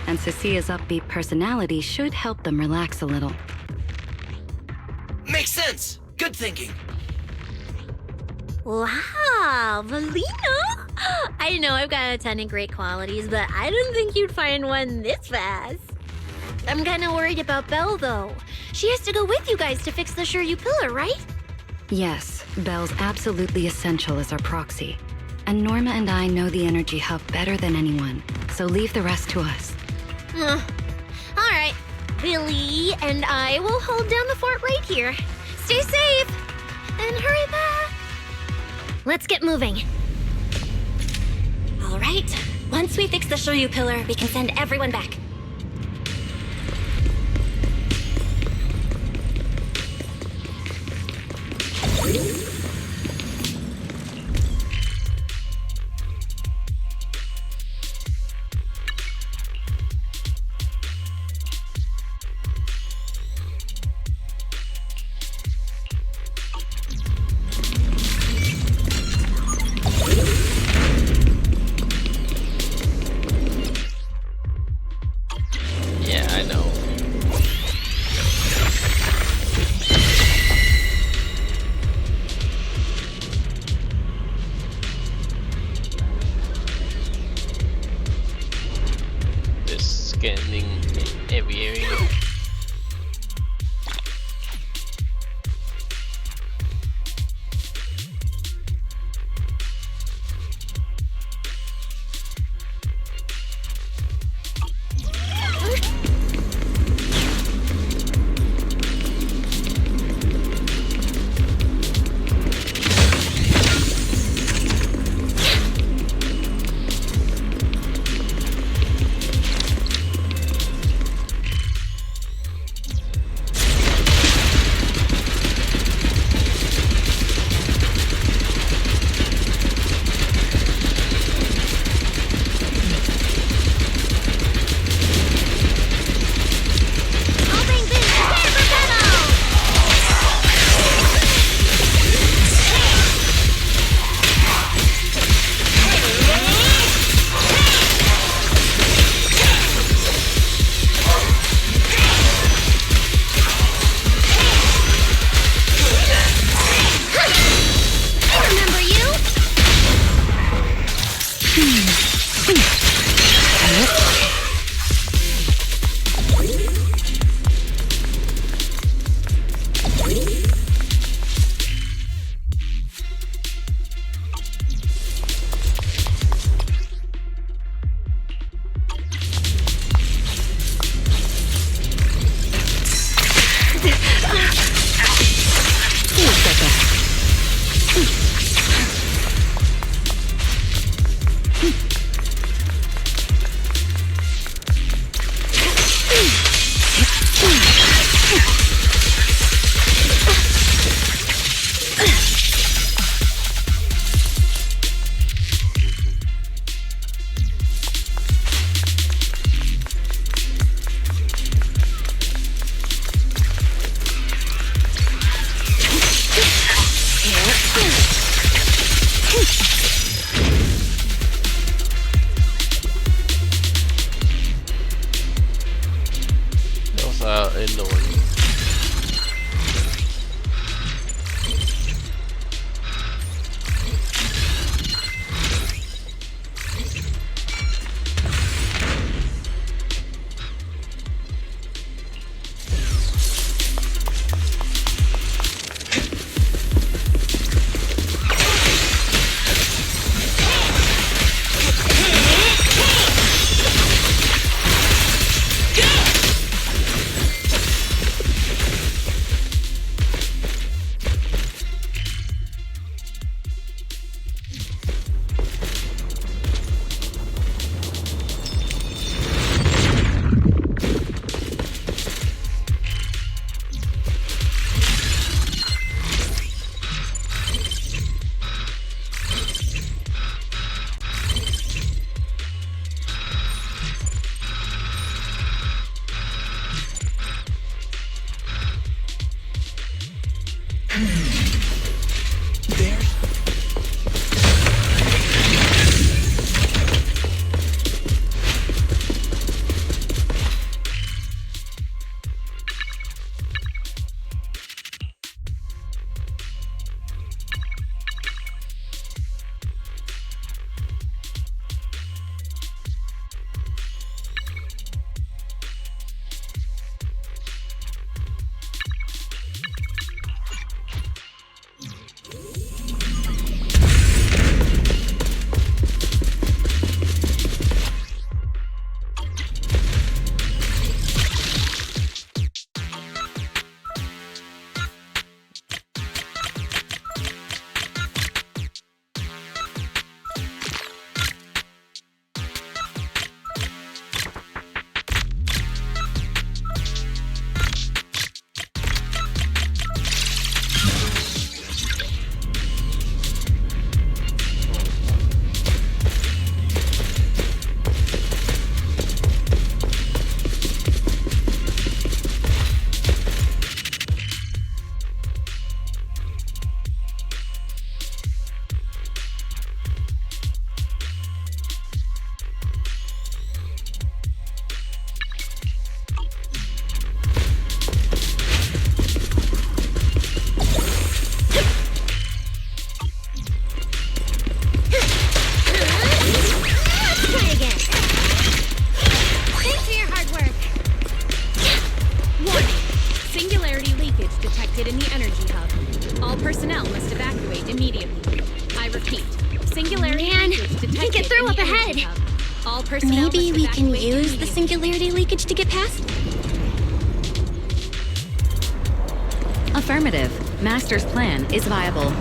Speaker 2: And Cecilia's upbeat personality should help them relax a little.
Speaker 5: Makes sense. Good thinking.
Speaker 6: Wow, Valina! I know I've got a ton of great qualities, but I didn't think you'd find one this fast. I'm kinda worried about Belle, though. She has to go with you guys to fix the Shiryu Pillar, right?
Speaker 2: Yes, Belle's absolutely essential as our proxy. And Norma and I know the energy hub better than anyone, so leave the rest to us.
Speaker 6: Alright, Billy and I will hold down the fort right here. Stay safe! And hurry back!
Speaker 4: Let's get moving. All right, once we fix the Shiryu Pillar, we can send everyone back.
Speaker 1: Yeah, I know. Just scanning every area.
Speaker 4: Maybe we can use the singularity leakage to get past?
Speaker 2: Affirmative. Master's plan is viable.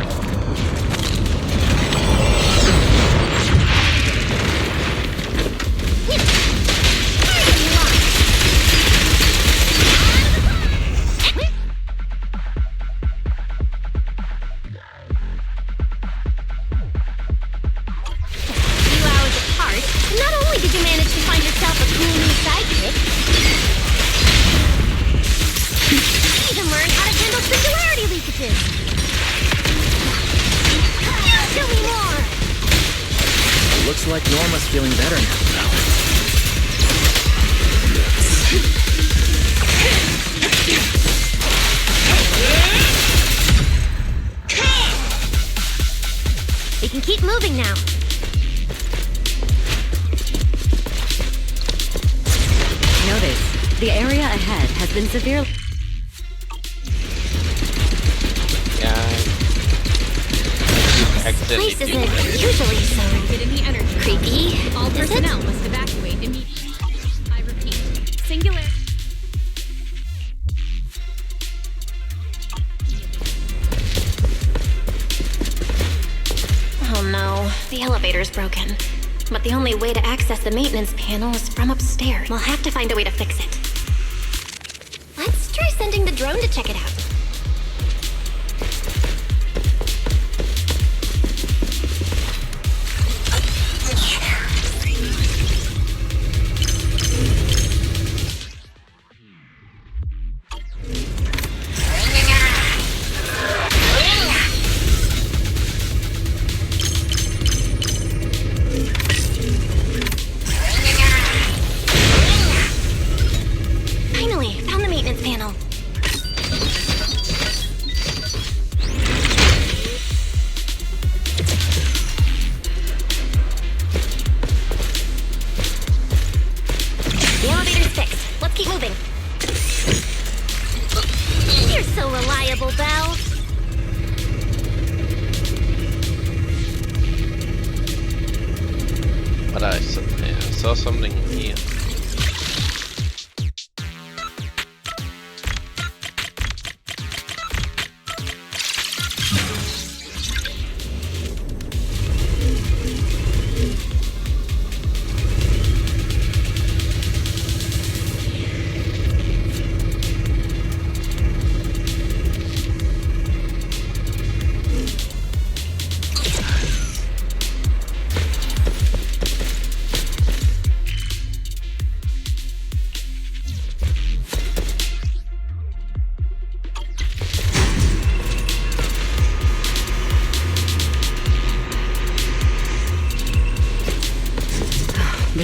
Speaker 3: Looks like Norma's feeling better now.
Speaker 6: We can keep moving now.
Speaker 2: Notice, the area ahead has been severely...
Speaker 6: This place isn't usually so creepy.
Speaker 20: All personnel must evacuate immediately. I repeat, singular.
Speaker 4: Oh no, the elevator's broken. But the only way to access the maintenance panel is from upstairs. We'll have to find a way to fix it. Let's try sending the drone to check it out.
Speaker 1: But I saw something here.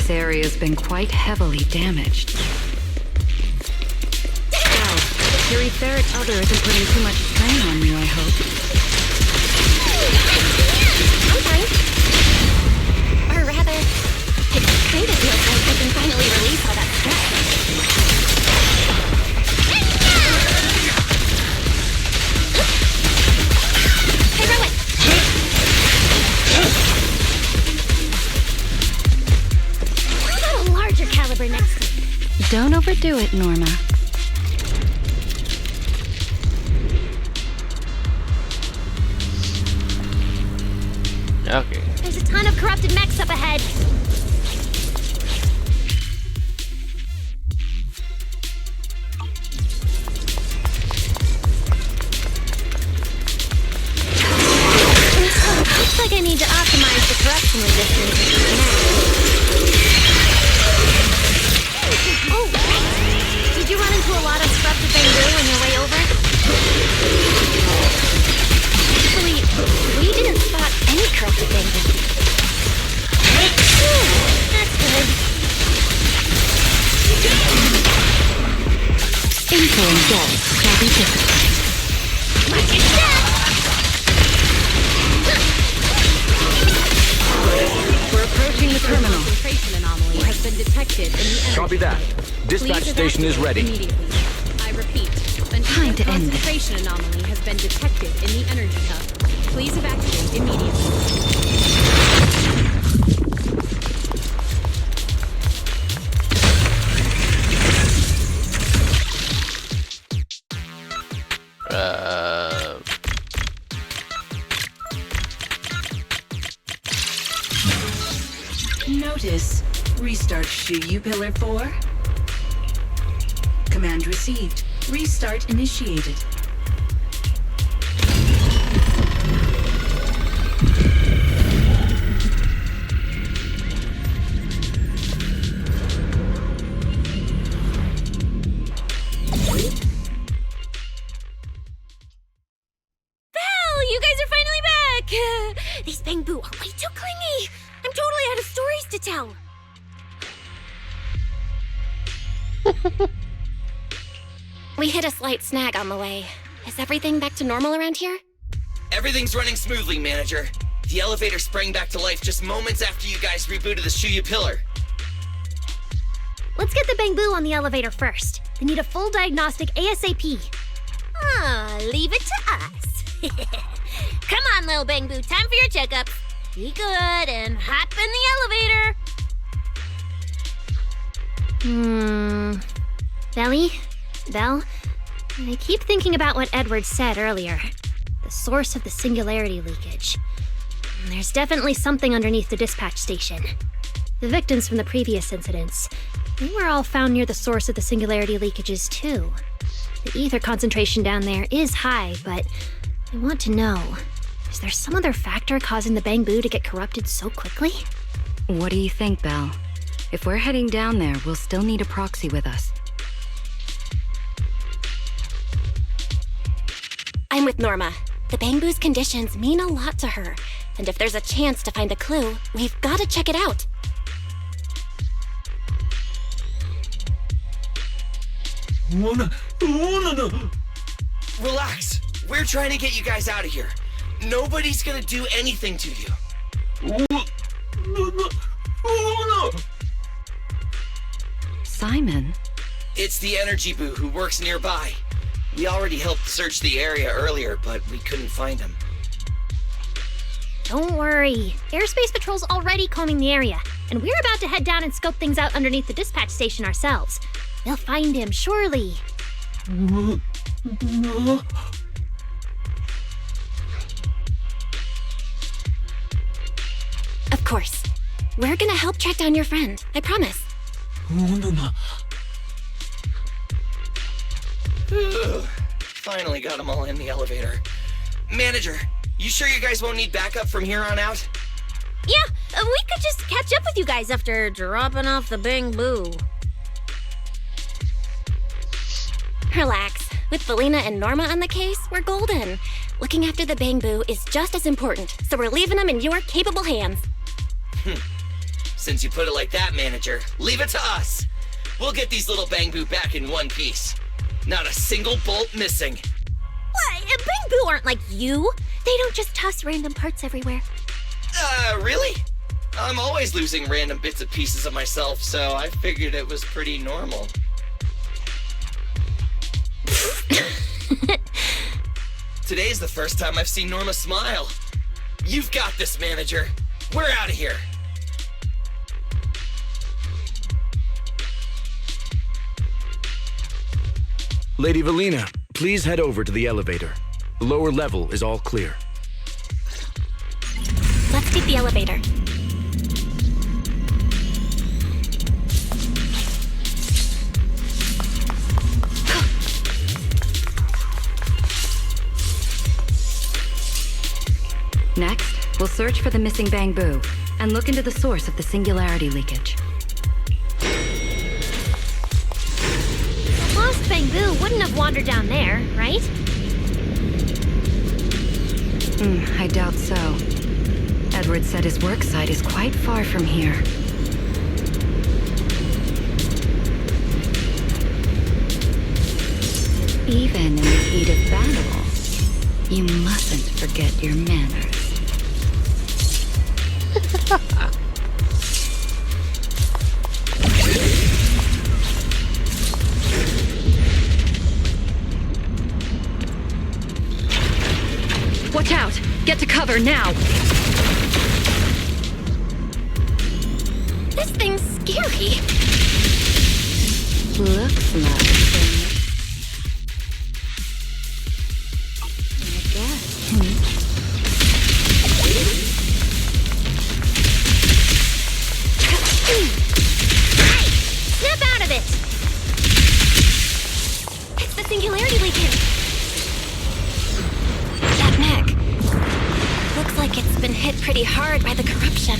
Speaker 2: This area's been quite heavily damaged. Well, your etheric other isn't putting too much strain on you, I hope.
Speaker 4: I'm fine. Or rather, it kind of feels like I can finally release all that stress. Hey, Rowan! How about a larger caliber next time?
Speaker 2: Don't overdo it, Norma.
Speaker 1: Okay.
Speaker 6: There's a ton of corrupted mechs up ahead. Looks like I need to optimize the corruption resistance. Oh, right. Did you run into a lot of corrupted bamboo on your way over? Actually, we didn't spot any corrupted bamboo. That's good.
Speaker 2: Info and depth shall be disciplined.
Speaker 6: Watch your step!
Speaker 2: We're approaching the terminal.
Speaker 20: Concentration anomaly has been detected in the energy.
Speaker 7: Copy that. Dispatch
Speaker 20: Please
Speaker 7: station is
Speaker 20: evacuate
Speaker 7: ready.
Speaker 20: Immediately. I repeat,
Speaker 2: Time to end this.
Speaker 20: concentration anomaly has been detected in the energy hub. Please evacuate immediately.
Speaker 8: Notice. Restart Shuyu Pillar 4. Command received. Restart initiated.
Speaker 6: You guys are finally back! These bamboo are way too clingy! I'm totally out of stories to tell!
Speaker 4: We hit a slight snag on the way. Is everything back to normal around here?
Speaker 5: Everything's running smoothly, Manager. The elevator sprang back to life just moments after you guys rebooted the Shuyu Pillar.
Speaker 6: Let's get the bamboo on the elevator first. They need a full diagnostic ASAP. Leave it to us. Come on, little bamboo, time for your checkup. Be good and hop in the elevator. Belly? Belle? I keep thinking about what Edward said earlier. The source of the singularity leakage. There's definitely something underneath the dispatch station. The victims from the previous incidents, they were all found near the source of the singularity leakages too. The ether concentration down there is high, but I want to know, is there some other factor causing the bamboo to get corrupted so quickly?
Speaker 2: What do you think, Belle? If we're heading down there, we'll still need a proxy with us.
Speaker 4: I'm with Norma. The bamboo's conditions mean a lot to her, and if there's a chance to find a clue, we've got to check it out.
Speaker 5: Relax. We're trying to get you guys out of here. Nobody's gonna do anything to you.
Speaker 2: Simon?
Speaker 5: It's the energy boo who works nearby. We already helped search the area earlier, but we couldn't find him.
Speaker 6: Don't worry. Airspace Patrol's already combing the area, and we're about to head down and scope things out underneath the dispatch station ourselves. We'll find him, surely.
Speaker 4: Of course. We're gonna help track down your friend, I promise.
Speaker 5: Finally got them all in the elevator. Manager, you sure you guys won't need backup from here on out?
Speaker 6: Yeah, we could just catch up with you guys after dropping off the bamboo.
Speaker 4: Relax. With Valina and Norma on the case, we're golden. Looking after the bamboo is just as important, so we're leaving them in your capable hands.
Speaker 5: Since you put it like that, manager, leave it to us. We'll get these little Bangbu back in one piece. Not a single bolt missing.
Speaker 6: What? Bangbu aren't like you. They don't just toss random parts everywhere.
Speaker 5: Really? I'm always losing random bits and pieces of myself, so I figured it was pretty normal. Today's the first time I've seen Norma smile. You've got this, manager. We're out of here.
Speaker 7: Lady Valina, please head over to the elevator. The lower level is all clear.
Speaker 4: Let's take the elevator.
Speaker 2: Next, we'll search for the missing Bangbu and look into the source of the singularity leakage.
Speaker 6: The lost Bangbu wouldn't have wandered down there, right?
Speaker 2: I doubt so. Edward said his work site is quite far from here. Even in the heat of battle, you mustn't forget your manners.
Speaker 14: Watch out! Get to cover now!
Speaker 6: This thing's scary.
Speaker 2: Looks like I guess.
Speaker 6: Snap out of it! It's the singularity leakage.
Speaker 4: That neck. Looks like it's been hit pretty hard by the corruption.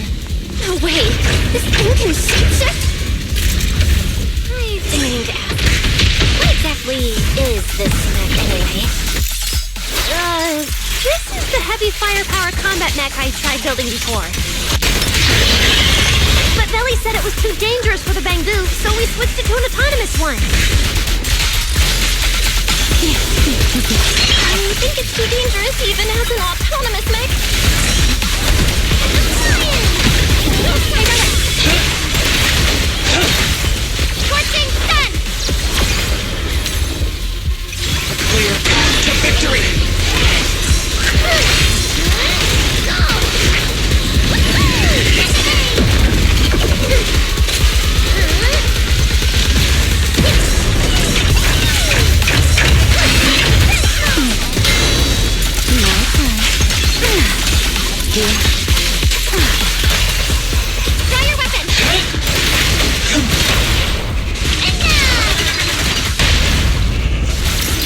Speaker 6: No way! This thing can shapeshift?
Speaker 4: I've been meaning to ask. What exactly is this neck anyway?
Speaker 6: This is the heavy firepower combat mech I tried building before. But Belly said it was too dangerous for the Bangbu, so we switched it to an autonomous one. I think it's too dangerous even as an autonomous mech.
Speaker 10: Scorching sun!
Speaker 5: A clear path to victory!
Speaker 6: Draw your weapon!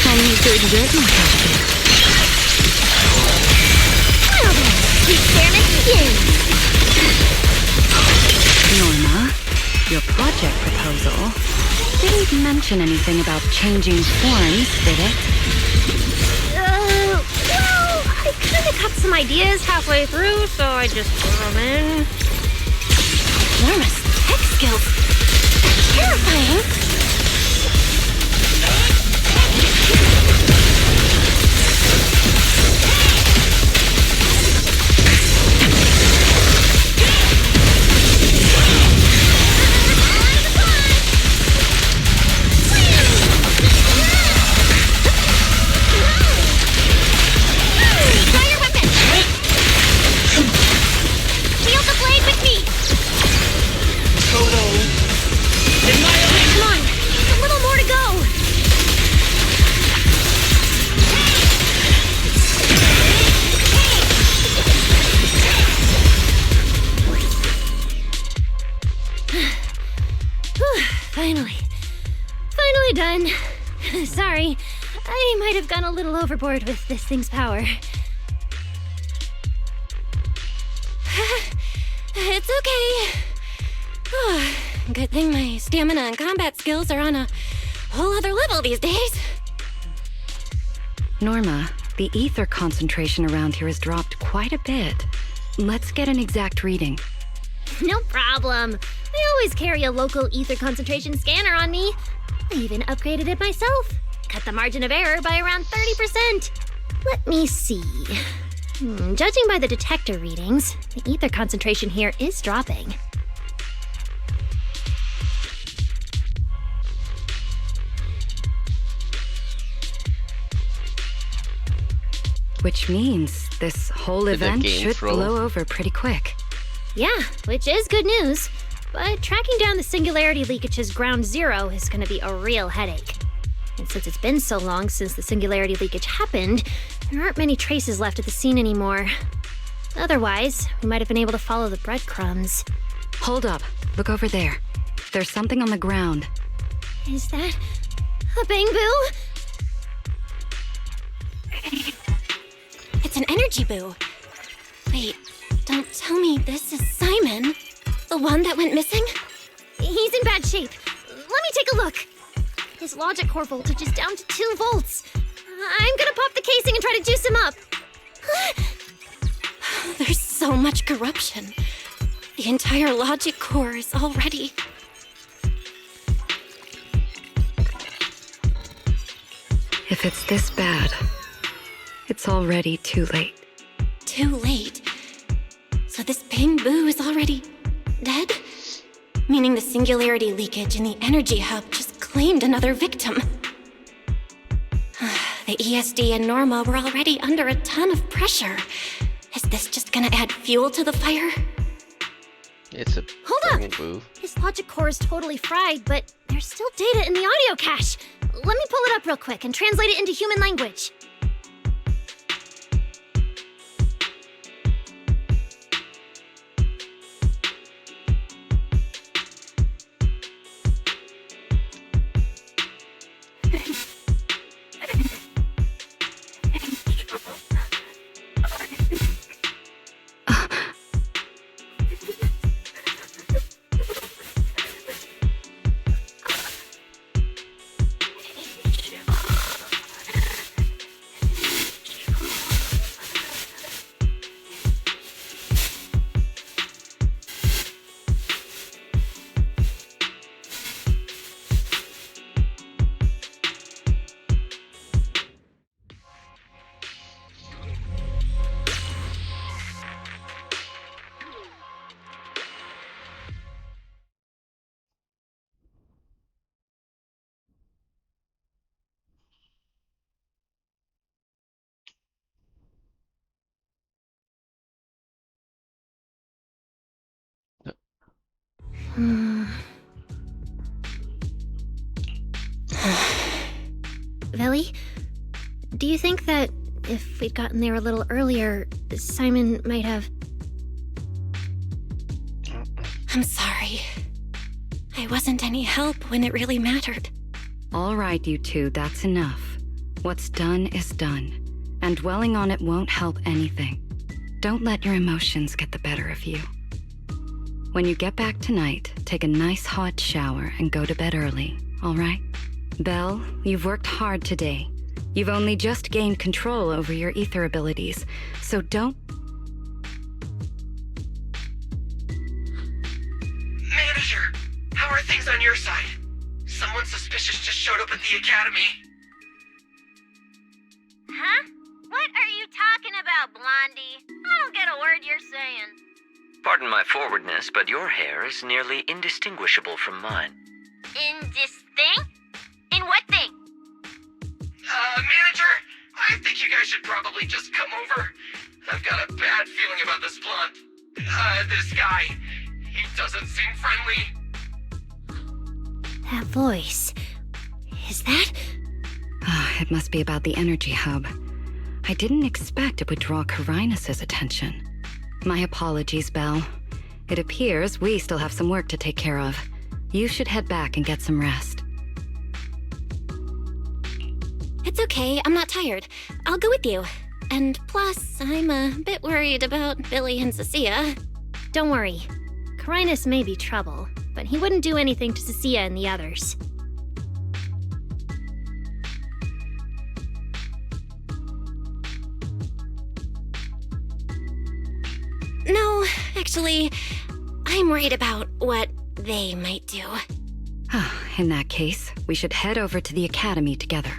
Speaker 2: I need to exert myself here.
Speaker 6: Well then, the experiment begins!
Speaker 2: Norma, your project proposal didn't mention anything about changing forms, did it?
Speaker 6: Well, I kinda got some ideas halfway through, so I just threw them in.
Speaker 4: Norma's tech skills. Terrifying.
Speaker 6: Try your weapon! Wield the blade with me!
Speaker 5: Total annihilation!
Speaker 6: Come on, a little more to go! Whew, finally. Finally done. Sorry, I might have gone a little overboard with this thing's power. It's okay. Good thing my stamina and combat skills are on a whole other level these days.
Speaker 2: Norma, the ether concentration around here has dropped quite a bit. Let's get an exact reading.
Speaker 6: No problem. I always carry a local ether concentration scanner on me. I even upgraded it myself. Cut the margin of error by around 30%. Let me see. Judging by the detector readings, the ether concentration here is dropping.
Speaker 2: Which means this whole event should blow over pretty quick.
Speaker 6: Yeah, which is good news. But tracking down the singularity leakage's ground zero is going to be a real headache. And since it's been so long since the singularity leakage happened, there aren't many traces left at the scene anymore. Otherwise, we might have been able to follow the breadcrumbs.
Speaker 2: Hold up. Look over there. There's something on the ground.
Speaker 6: Is that a bamboo? It's an energy boo. Wait, don't tell me this is Simon, the one that went missing? He's in bad shape. Let me take a look. His logic core voltage is down to 2 volts. I'm gonna pop the casing and try to juice him up. There's so much corruption. The entire logic core is already...
Speaker 2: If it's this bad, it's already too late.
Speaker 6: Too late? So this bamboo is already dead? Meaning the singularity leakage in the energy hub just claimed another victim. The ESD and Norma were already under a ton of pressure. Is this just gonna add fuel to the fire?
Speaker 1: It's a
Speaker 6: Hold up!
Speaker 1: move.
Speaker 6: His logic core is totally fried, but there's still data in the audio cache. Let me pull it up real quick and translate it into human language. Velly, do you think that if we'd gotten there a little earlier, Simon might have... I'm sorry. I wasn't any help when it really mattered.
Speaker 2: All right, you two, that's enough. What's done is done, and dwelling on it won't help anything. Don't let your emotions get the better of you. When you get back tonight, take a nice hot shower and go to bed early, all right? Belle, you've worked hard today. You've only just gained control over your ether abilities, so don't...
Speaker 5: Manager, how are things on your side? Someone suspicious just showed up at the academy.
Speaker 10: Huh? What are you talking about, Blondie? I don't get a word you're saying.
Speaker 12: Pardon my forwardness, but your hair is nearly indistinguishable from mine.
Speaker 10: Indistinct? In what thing?
Speaker 5: Manager, I think you guys should probably just come over. I've got a bad feeling about this blonde. This guy. He doesn't seem friendly.
Speaker 6: That voice... is that...
Speaker 2: It must be about the energy hub. I didn't expect it would draw Carinus' attention. My apologies, Belle. It appears we still have some work to take care of. You should head back and get some rest.
Speaker 6: It's okay, I'm not tired. I'll go with you. And plus, I'm a bit worried about Billy and Cecilia. Don't worry. Carinus may be trouble, but he wouldn't do anything to Cecilia and the others. No, actually,
Speaker 4: I'm worried about what they might do.
Speaker 2: In that case, we should head over to the academy together.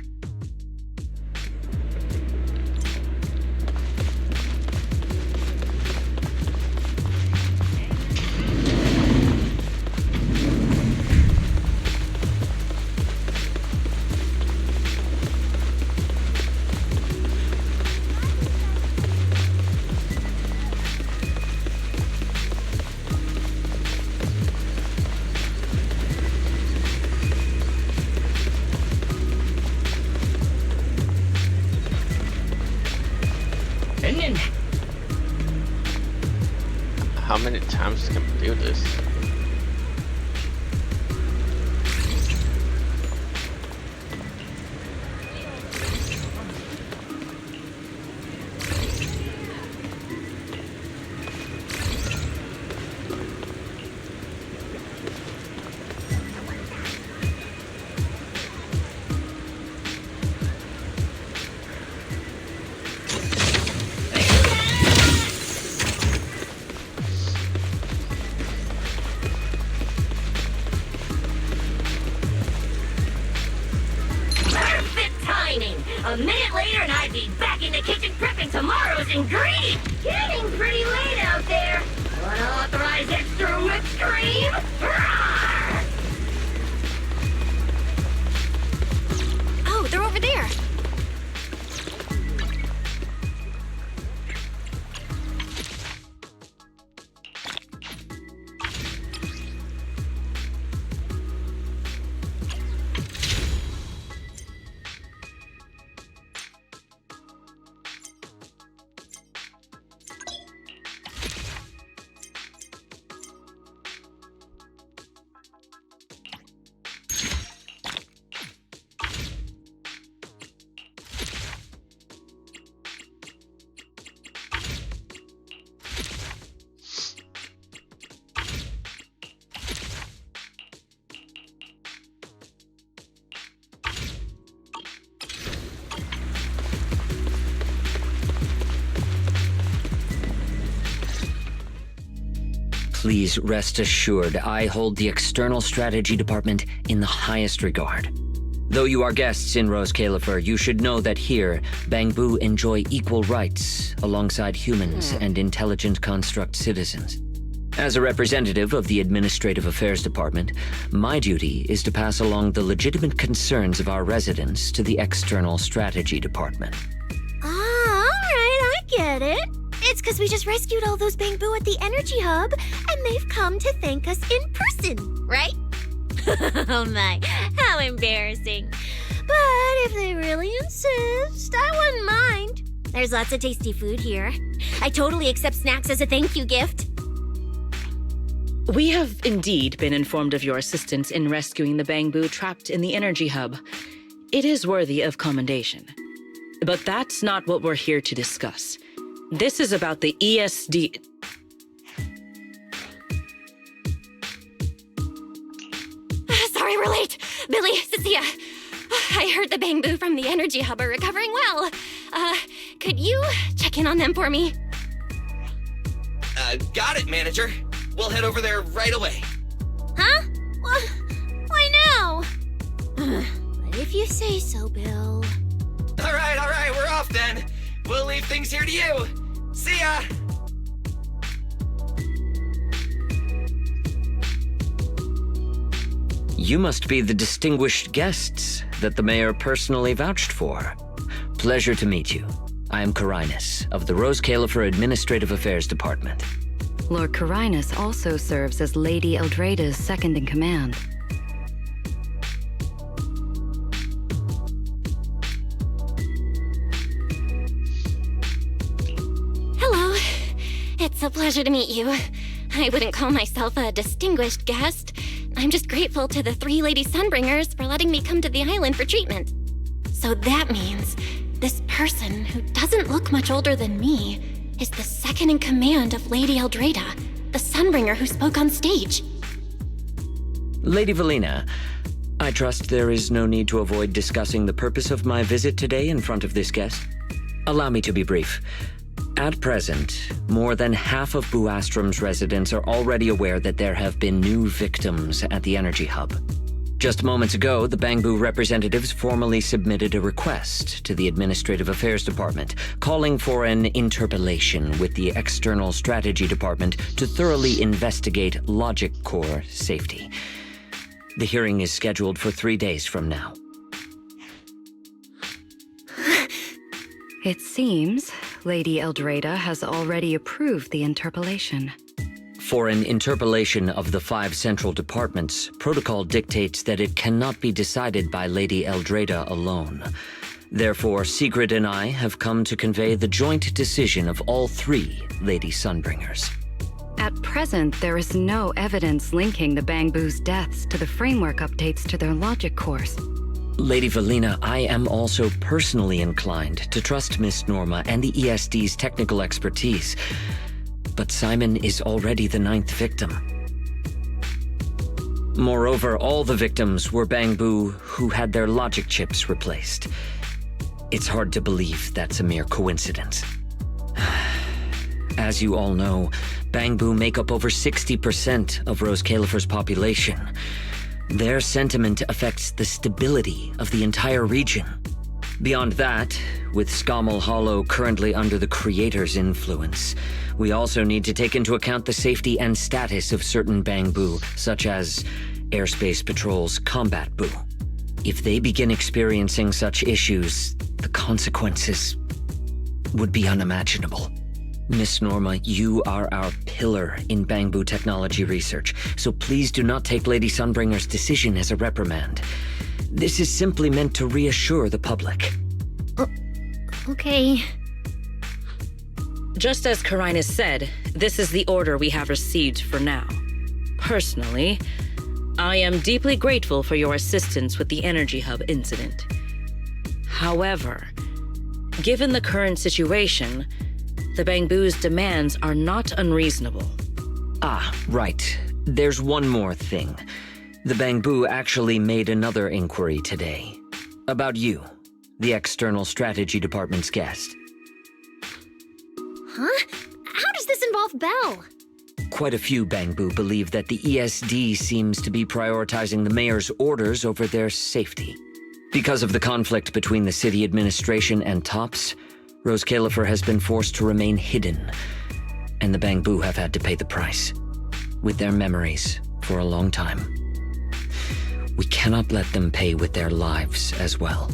Speaker 1: How many times can we do this?
Speaker 10: A minute later and I'd be back in the kitchen prepping tomorrow's ingredients. Getting pretty late out there. Unauthorized extra whipped cream? Rawr!
Speaker 4: Oh, they're over there.
Speaker 12: Please rest assured, I hold the External Strategy Department in the highest regard. Though you are guests in Rose Califer, you should know that here, Bangbu enjoy equal rights alongside humans and intelligent construct citizens. As a representative of the Administrative Affairs Department, my duty is to pass along the legitimate concerns of our residents to the External Strategy Department.
Speaker 6: Ah, alright, I get it. It's because we just rescued all those Bangbu at the Energy Hub, and they've come to thank us in person, right? Oh my, how embarrassing. But if they really insist, I wouldn't mind. There's lots of tasty food here. I totally accept snacks as a thank you gift.
Speaker 13: We have indeed been informed of your assistance in rescuing the Bangbu trapped in the Energy Hub. It is worthy of commendation. But that's not what we're here to discuss. This is about the ESD...
Speaker 4: Sorry we're late. Billy, Cecilia. I heard the Bangbu from the Energy Hub are recovering well. Could you check in on them for me?
Speaker 5: Got it, manager. We'll head over there right away.
Speaker 6: Huh? Why now? But if you say so, Bill.
Speaker 5: All right, we're off then. We'll leave things here to you. See ya!
Speaker 12: You must be the distinguished guests that the mayor personally vouched for. Pleasure to meet you. I am Carinus, of the Rose Califer Administrative Affairs Department.
Speaker 2: Lord Carinus also serves as Lady Eldrada's second-in-command.
Speaker 4: Hello. It's a pleasure to meet you. I wouldn't call myself a distinguished guest. I'm just grateful to the 3 Lady Sunbringers for letting me come to the island for treatment. So that means this person, who doesn't look much older than me, is the second-in-command of Lady Eldrada, the Sunbringer who spoke on stage.
Speaker 12: Lady Valina, I trust there is no need to avoid discussing the purpose of my visit today in front of this guest. Allow me to be brief. At present, more than half of Buastrom's residents are already aware that there have been new victims at the Energy Hub. Just moments ago, the Bangbu representatives formally submitted a request to the Administrative Affairs Department, calling for an interpellation with the External Strategy Department to thoroughly investigate Logic Core safety. The hearing is scheduled for 3 days from now.
Speaker 2: It seems Lady Eldreda has already approved the interpellation.
Speaker 12: For an interpellation of the 5 central departments, protocol dictates that it cannot be decided by Lady Eldreda alone. Therefore, Sigrid and I have come to convey the joint decision of all 3 Lady Sunbringers.
Speaker 2: At present, there is no evidence linking the Bangbu's deaths to the framework updates to their logic cores.
Speaker 12: Lady Valina, I am also personally inclined to trust Miss Norma and the ESD's technical expertise. But Simon is already the 9th victim. Moreover, all the victims were Bangbu who had their logic chips replaced. It's hard to believe that's a mere coincidence. As you all know, Bangbu make up over 60% of Rose Califer's population. Their sentiment affects the stability of the entire region. Beyond that, with Scommel Hollow currently under the Creator's influence, we also need to take into account the safety and status of certain Bangbu, such as Airspace Patrol's Combat Bu. If they begin experiencing such issues, the consequences would be unimaginable. Miss Norma, you are our pillar in Bangbu technology research, so please do not take Lady Sunbringer's decision as a reprimand. This is simply meant to reassure the public.
Speaker 6: Okay.
Speaker 13: Just as Carinus said, this is the order we have received for now. Personally, I am deeply grateful for your assistance with the Energy Hub incident. However, given the current situation, the Bangbu's demands are not unreasonable.
Speaker 12: Ah, right. There's one more thing. The Bangbu actually made another inquiry today. About you, the External Strategy Department's guest.
Speaker 6: Huh? How does this involve Belle?
Speaker 12: Quite a few Bangbu believe that the ESD seems to be prioritizing the mayor's orders over their safety. Because of the conflict between the city administration and TOPS, Rose Califer has been forced to remain hidden, and the Bangbu have had to pay the price, with their memories, for a long time. We cannot let them pay with their lives as well.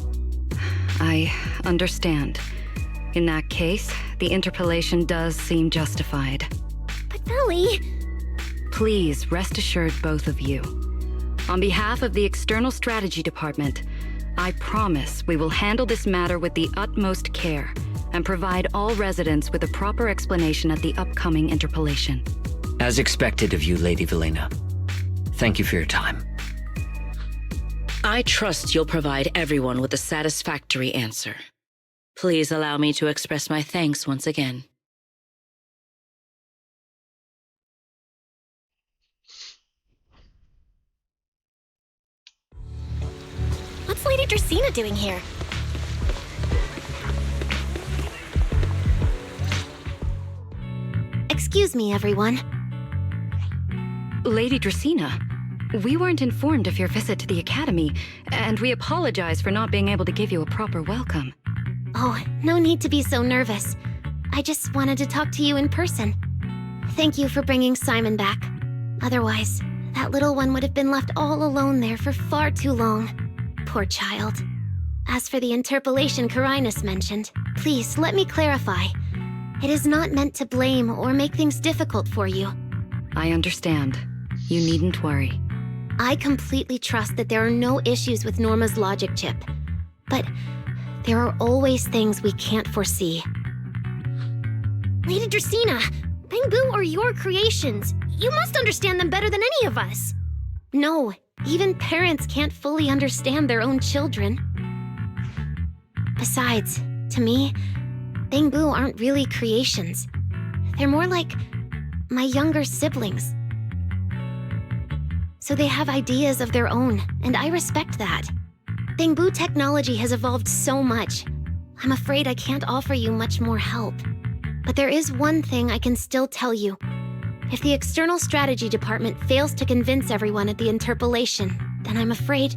Speaker 2: I understand. In that case, the interpellation does seem justified.
Speaker 6: But Belly...
Speaker 2: Please rest assured, both of you. On behalf of the External Strategy Department, I promise we will handle this matter with the utmost care and provide all residents with a proper explanation at the upcoming interpellation.
Speaker 12: As expected of you, Lady Valina. Thank you for your time.
Speaker 13: I trust you'll provide everyone with a satisfactory answer. Please allow me to express my thanks once again.
Speaker 4: What's Lady Dracaena doing here?
Speaker 11: Excuse me, everyone.
Speaker 2: Lady Dracaena, we weren't informed of your visit to the Academy, and we apologize for not being able to give you a proper welcome.
Speaker 11: Oh, no need to be so nervous. I just wanted to talk to you in person. Thank you for bringing Simon back. Otherwise, that little one would have been left all alone there for far too long. Poor child. As for the interpellation Carinus mentioned, please let me clarify. It is not meant to blame or make things difficult for you.
Speaker 2: I understand. You needn't worry.
Speaker 11: I completely trust that there are no issues with Norma's logic chip. But there are always things we can't foresee.
Speaker 6: Lady Dracaena, Bangbu are your creations. You must understand them better than any of us.
Speaker 11: No, even parents can't fully understand their own children. Besides, to me, Bangbu aren't really creations. They're more like my younger siblings. So they have ideas of their own, and I respect that. Bangbu technology has evolved so much. I'm afraid I can't offer you much more help. But there is one thing I can still tell you. If the External Strategy Department fails to convince everyone at the interpolation, then I'm afraid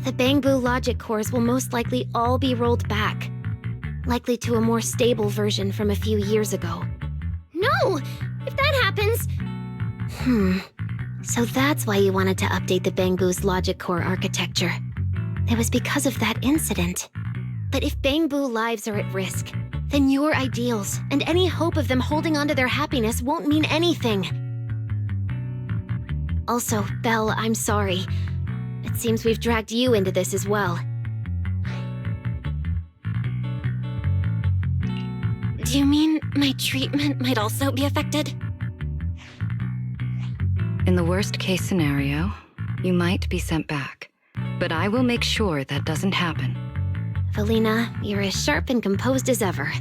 Speaker 11: the Bangbu logic cores will most likely all be rolled back. Likely to a more stable version from a few years ago.
Speaker 6: No! If that happens...
Speaker 11: So that's why you wanted to update the Bangbu's logic core architecture. It was because of that incident. But if Bangbu lives are at risk, then your ideals and any hope of them holding onto their happiness won't mean anything. Also, Belle, I'm sorry. It seems we've dragged you into this as well.
Speaker 4: Do you mean my treatment might also be affected?
Speaker 2: In the worst case scenario, you might be sent back. But I will make sure that doesn't happen.
Speaker 11: Valina, you're as sharp and composed as ever.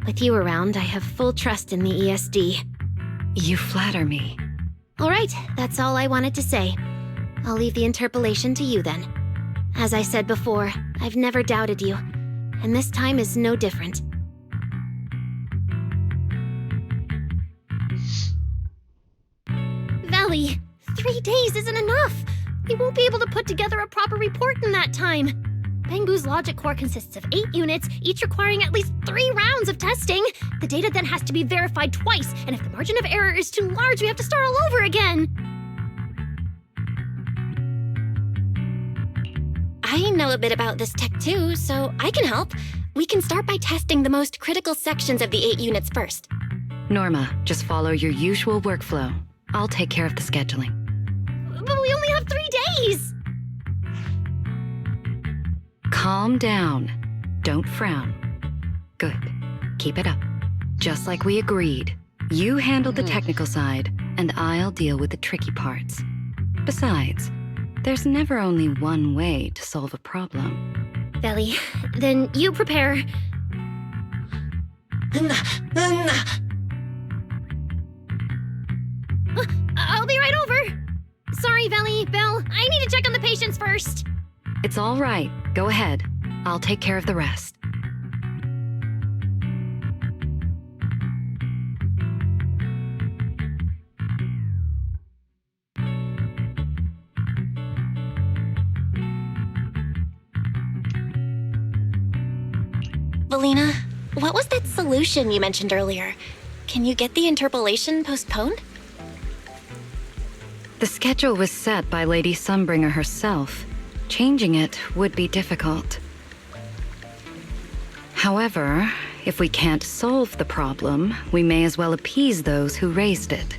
Speaker 11: With you around, I have full trust in the ESD.
Speaker 2: You flatter me.
Speaker 11: All right, that's all I wanted to say. I'll leave the interpolation to you then. As I said before, I've never doubted you, and this time is no different.
Speaker 6: Valley, 3 days isn't enough. We won't be able to put together a proper report in that time. Bangbu's logic core consists of 8 units, each requiring at least 3 rounds of testing. The data then has to be verified twice, and if the margin of error is too large, we have to start all over again.
Speaker 4: I know a bit about this tech too, so I can help. We can start by testing the most critical sections of the 8 units first.
Speaker 2: Norma, just follow your usual workflow. I'll take care of the scheduling.
Speaker 6: But we only have 3 days!
Speaker 2: Calm down. Don't frown. Good. Keep it up. Just like we agreed. You handle the technical side, and I'll deal with the tricky parts. Besides, there's never only one way to solve a problem.
Speaker 6: Valley, then you prepare. I'll be right over. Sorry, Valley, Belle, I need to check on the patients first.
Speaker 2: It's all right. Go ahead. I'll take care of the rest.
Speaker 4: Valina, what was that solution you mentioned earlier? Can you get the interpolation postponed?
Speaker 2: The schedule was set by Lady Sunbringer herself. Changing it would be difficult. However, if we can't solve the problem, we may as well appease those who raised it.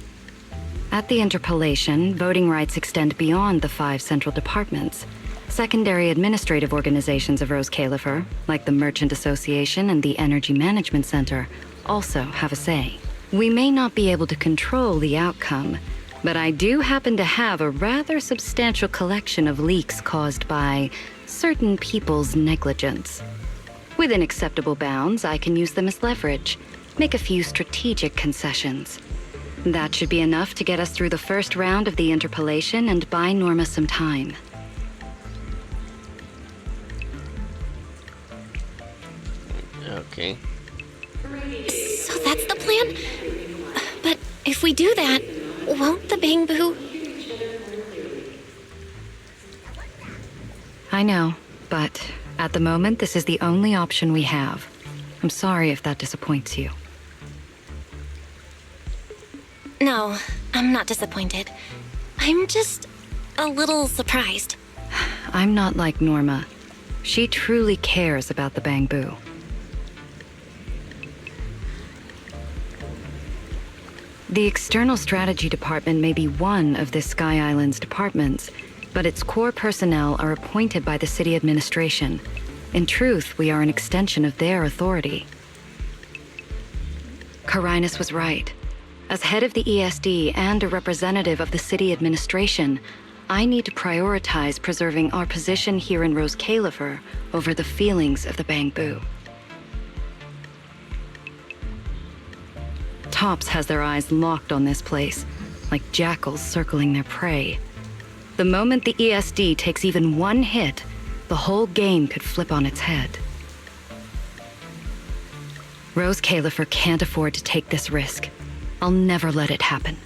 Speaker 2: At the interpolation, voting rights extend beyond the 5 central departments. Secondary administrative organizations of Rose Califer, like the Merchant Association and the Energy Management Center, also have a say. We may not be able to control the outcome, but I do happen to have a rather substantial collection of leaks caused by certain people's negligence. Within acceptable bounds, I can use them as leverage, make a few strategic concessions. That should be enough to get us through the first round of the interpolation and buy Norma some time.
Speaker 1: Okay.
Speaker 4: So that's the plan? But if we do that, won't the Bangbu...
Speaker 2: I know, but at the moment, this is the only option we have. I'm sorry if that disappoints you.
Speaker 4: No, I'm not disappointed. I'm just a little surprised.
Speaker 2: I'm not like Norma. She truly cares about the Bangbu. The External Strategy Department may be one of this Sky Island's departments, but its core personnel are appointed by the city administration. In truth, we are an extension of their authority. Carinus was right. As head of the ESD and a representative of the city administration, I need to prioritize preserving our position here in Rose Califer over the feelings of the Bangbu. Tops has their eyes locked on this place, like jackals circling their prey. The moment the ESD takes even one hit, the whole game could flip on its head. Rose Califer can't afford to take this risk. I'll never let it happen.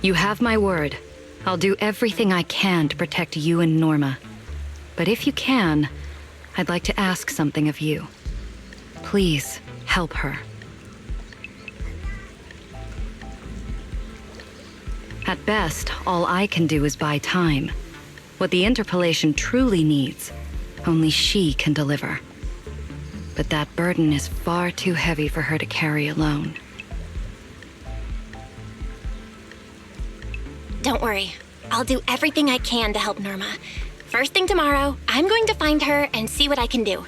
Speaker 2: You have my word. I'll do everything I can to protect you and Norma. But if you can, I'd like to ask something of you. Please, help her. At best, all I can do is buy time. What the interpolation truly needs, only she can deliver. But that burden is far too heavy for her to carry alone.
Speaker 4: Don't worry. I'll do everything I can to help Norma. First thing tomorrow, I'm going to find her and see what I can do.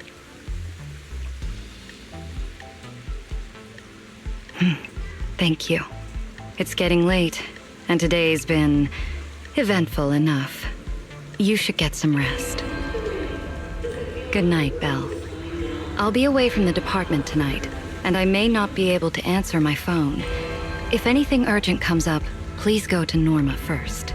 Speaker 2: Thank you. It's getting late, and today's been eventful enough. You should get some rest. Good night, Belle. I'll be away from the department tonight, and I may not be able to answer my phone. If anything urgent comes up, please go to Norma first.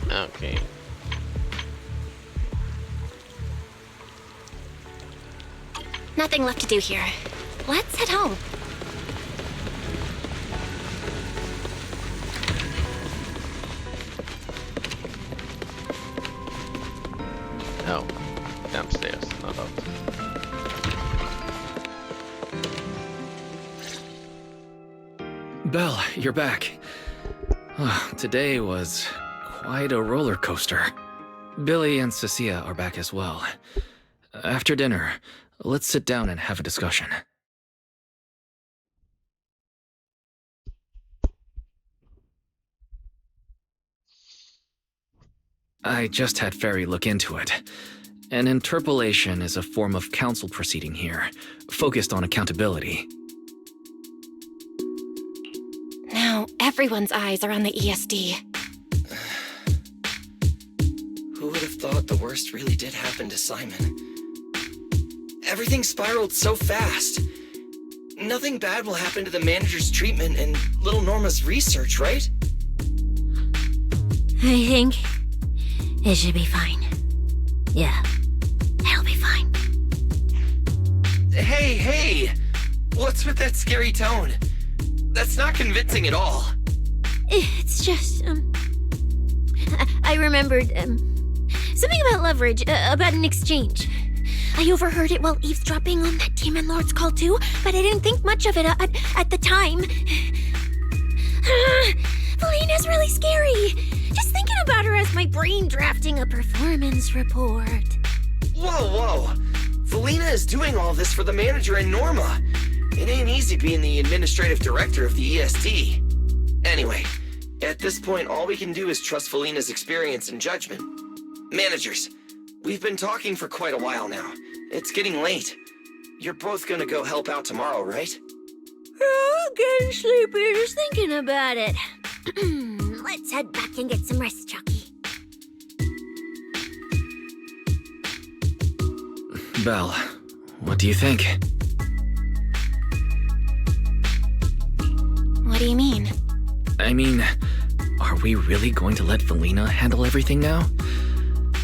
Speaker 1: Okay.
Speaker 4: Nothing left to do here. Let's head home.
Speaker 1: Oh, downstairs, not up.
Speaker 3: Belle, you're back. Today was quite a roller coaster. Billy and Cecilia are back as well. After dinner, let's sit down and have a discussion. I just had Ferry look into it. An interpolation is a form of council proceeding here, focused on accountability.
Speaker 4: Now, everyone's eyes are on the ESD.
Speaker 5: Who would have thought the worst really did happen to Simon? Everything spiraled so fast. Nothing bad will happen to the manager's treatment and little Norma's research, right?
Speaker 6: I think it should be fine. Yeah, it'll be fine.
Speaker 5: Hey! What's with that scary tone? That's not convincing at all.
Speaker 6: It's just, I remembered, something about leverage, about an exchange. I overheard it while eavesdropping on that Demon Lord's call too, but I didn't think much of it at the time. Felina's really scary. Just thinking about her as my brain drafting a performance report.
Speaker 5: Whoa! Felina is doing all this for the manager and Norma. It ain't easy being the administrative director of the ESD. Anyway, at this point, all we can do is trust Felina's experience and judgment. Managers, we've been talking for quite a while now. It's getting late. You're both gonna go help out tomorrow, right?
Speaker 6: Oh, getting sleepy just thinking about it. Let's head back and get some rest, Chucky.
Speaker 3: Belle, what do you think?
Speaker 4: What do you mean?
Speaker 3: I mean, are we really going to let Felina handle everything now?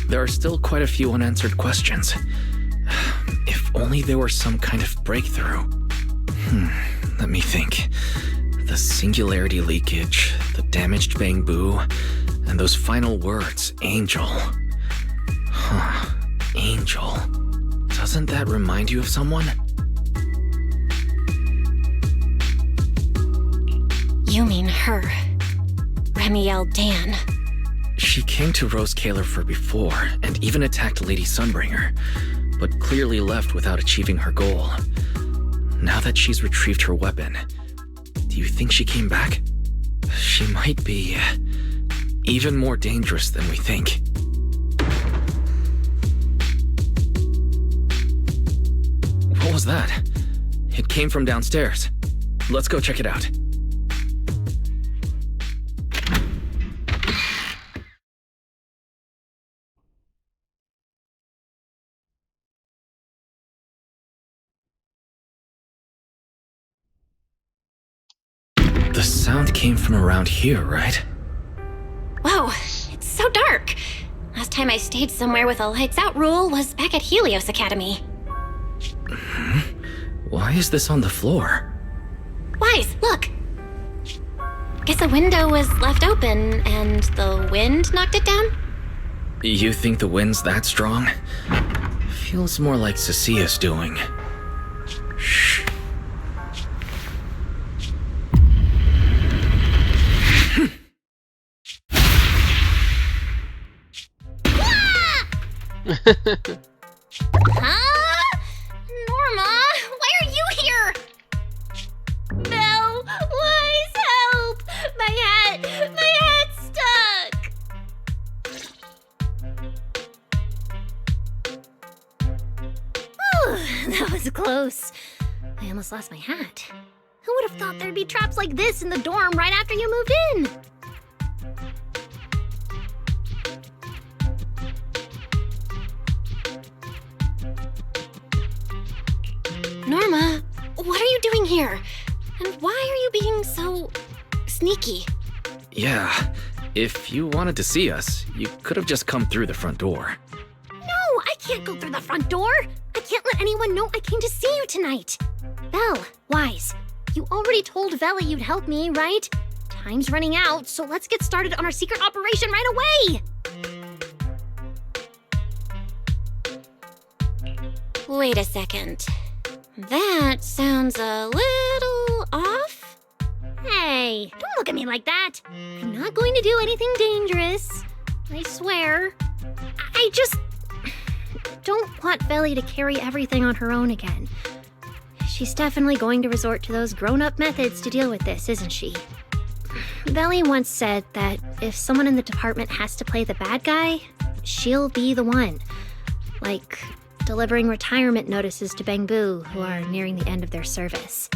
Speaker 3: There are still quite a few unanswered questions. If only there were some kind of breakthrough. Let me think. The singularity leakage, the damaged bamboo, and those final words, Angel. Angel. Doesn't that remind you of someone?
Speaker 4: You mean her. Remiel Dan.
Speaker 3: She came to Rose Califer before, and even attacked Lady Sunbringer, but clearly left without achieving her goal. Now that she's retrieved her weapon, do you think she came back? She might be Even more dangerous than we think. What was that? It came from downstairs. Let's go check it out. The sound came from around here, right?
Speaker 4: Whoa, it's so dark. Last time I stayed somewhere with a lights out rule was back at Helios Academy.
Speaker 3: Why is this on the floor?
Speaker 4: Wise, look. Guess a window was left open and the wind knocked it down?
Speaker 3: You think the wind's that strong? Feels more like Cecia's doing. Shh.
Speaker 4: Huh? Norma, why are you here?
Speaker 6: Belle, Wise, help! My hat's stuck! Whew, that was close. I almost lost my hat. Who would have thought there'd be traps like this in the dorm right after you moved in?
Speaker 4: Norma, what are you doing here? And why are you being so sneaky?
Speaker 3: Yeah, if you wanted to see us, you could have just come through the front door.
Speaker 6: No, I can't go through the front door. I can't let anyone know I came to see you tonight. Belle, Wise, you already told Vela you'd help me, right? Time's running out, so let's get started on our secret operation right away.
Speaker 4: Wait a second. That sounds a little off.
Speaker 6: Hey, don't look at me like that. I'm not going to do anything dangerous. I swear. I just don't want Veli to carry everything on her own again. She's definitely going to resort to those grown-up methods to deal with this, isn't she? Veli once said that if someone in the department has to play the bad guy, she'll be the one. Like delivering retirement notices to Bangbu, who are nearing the end of their service.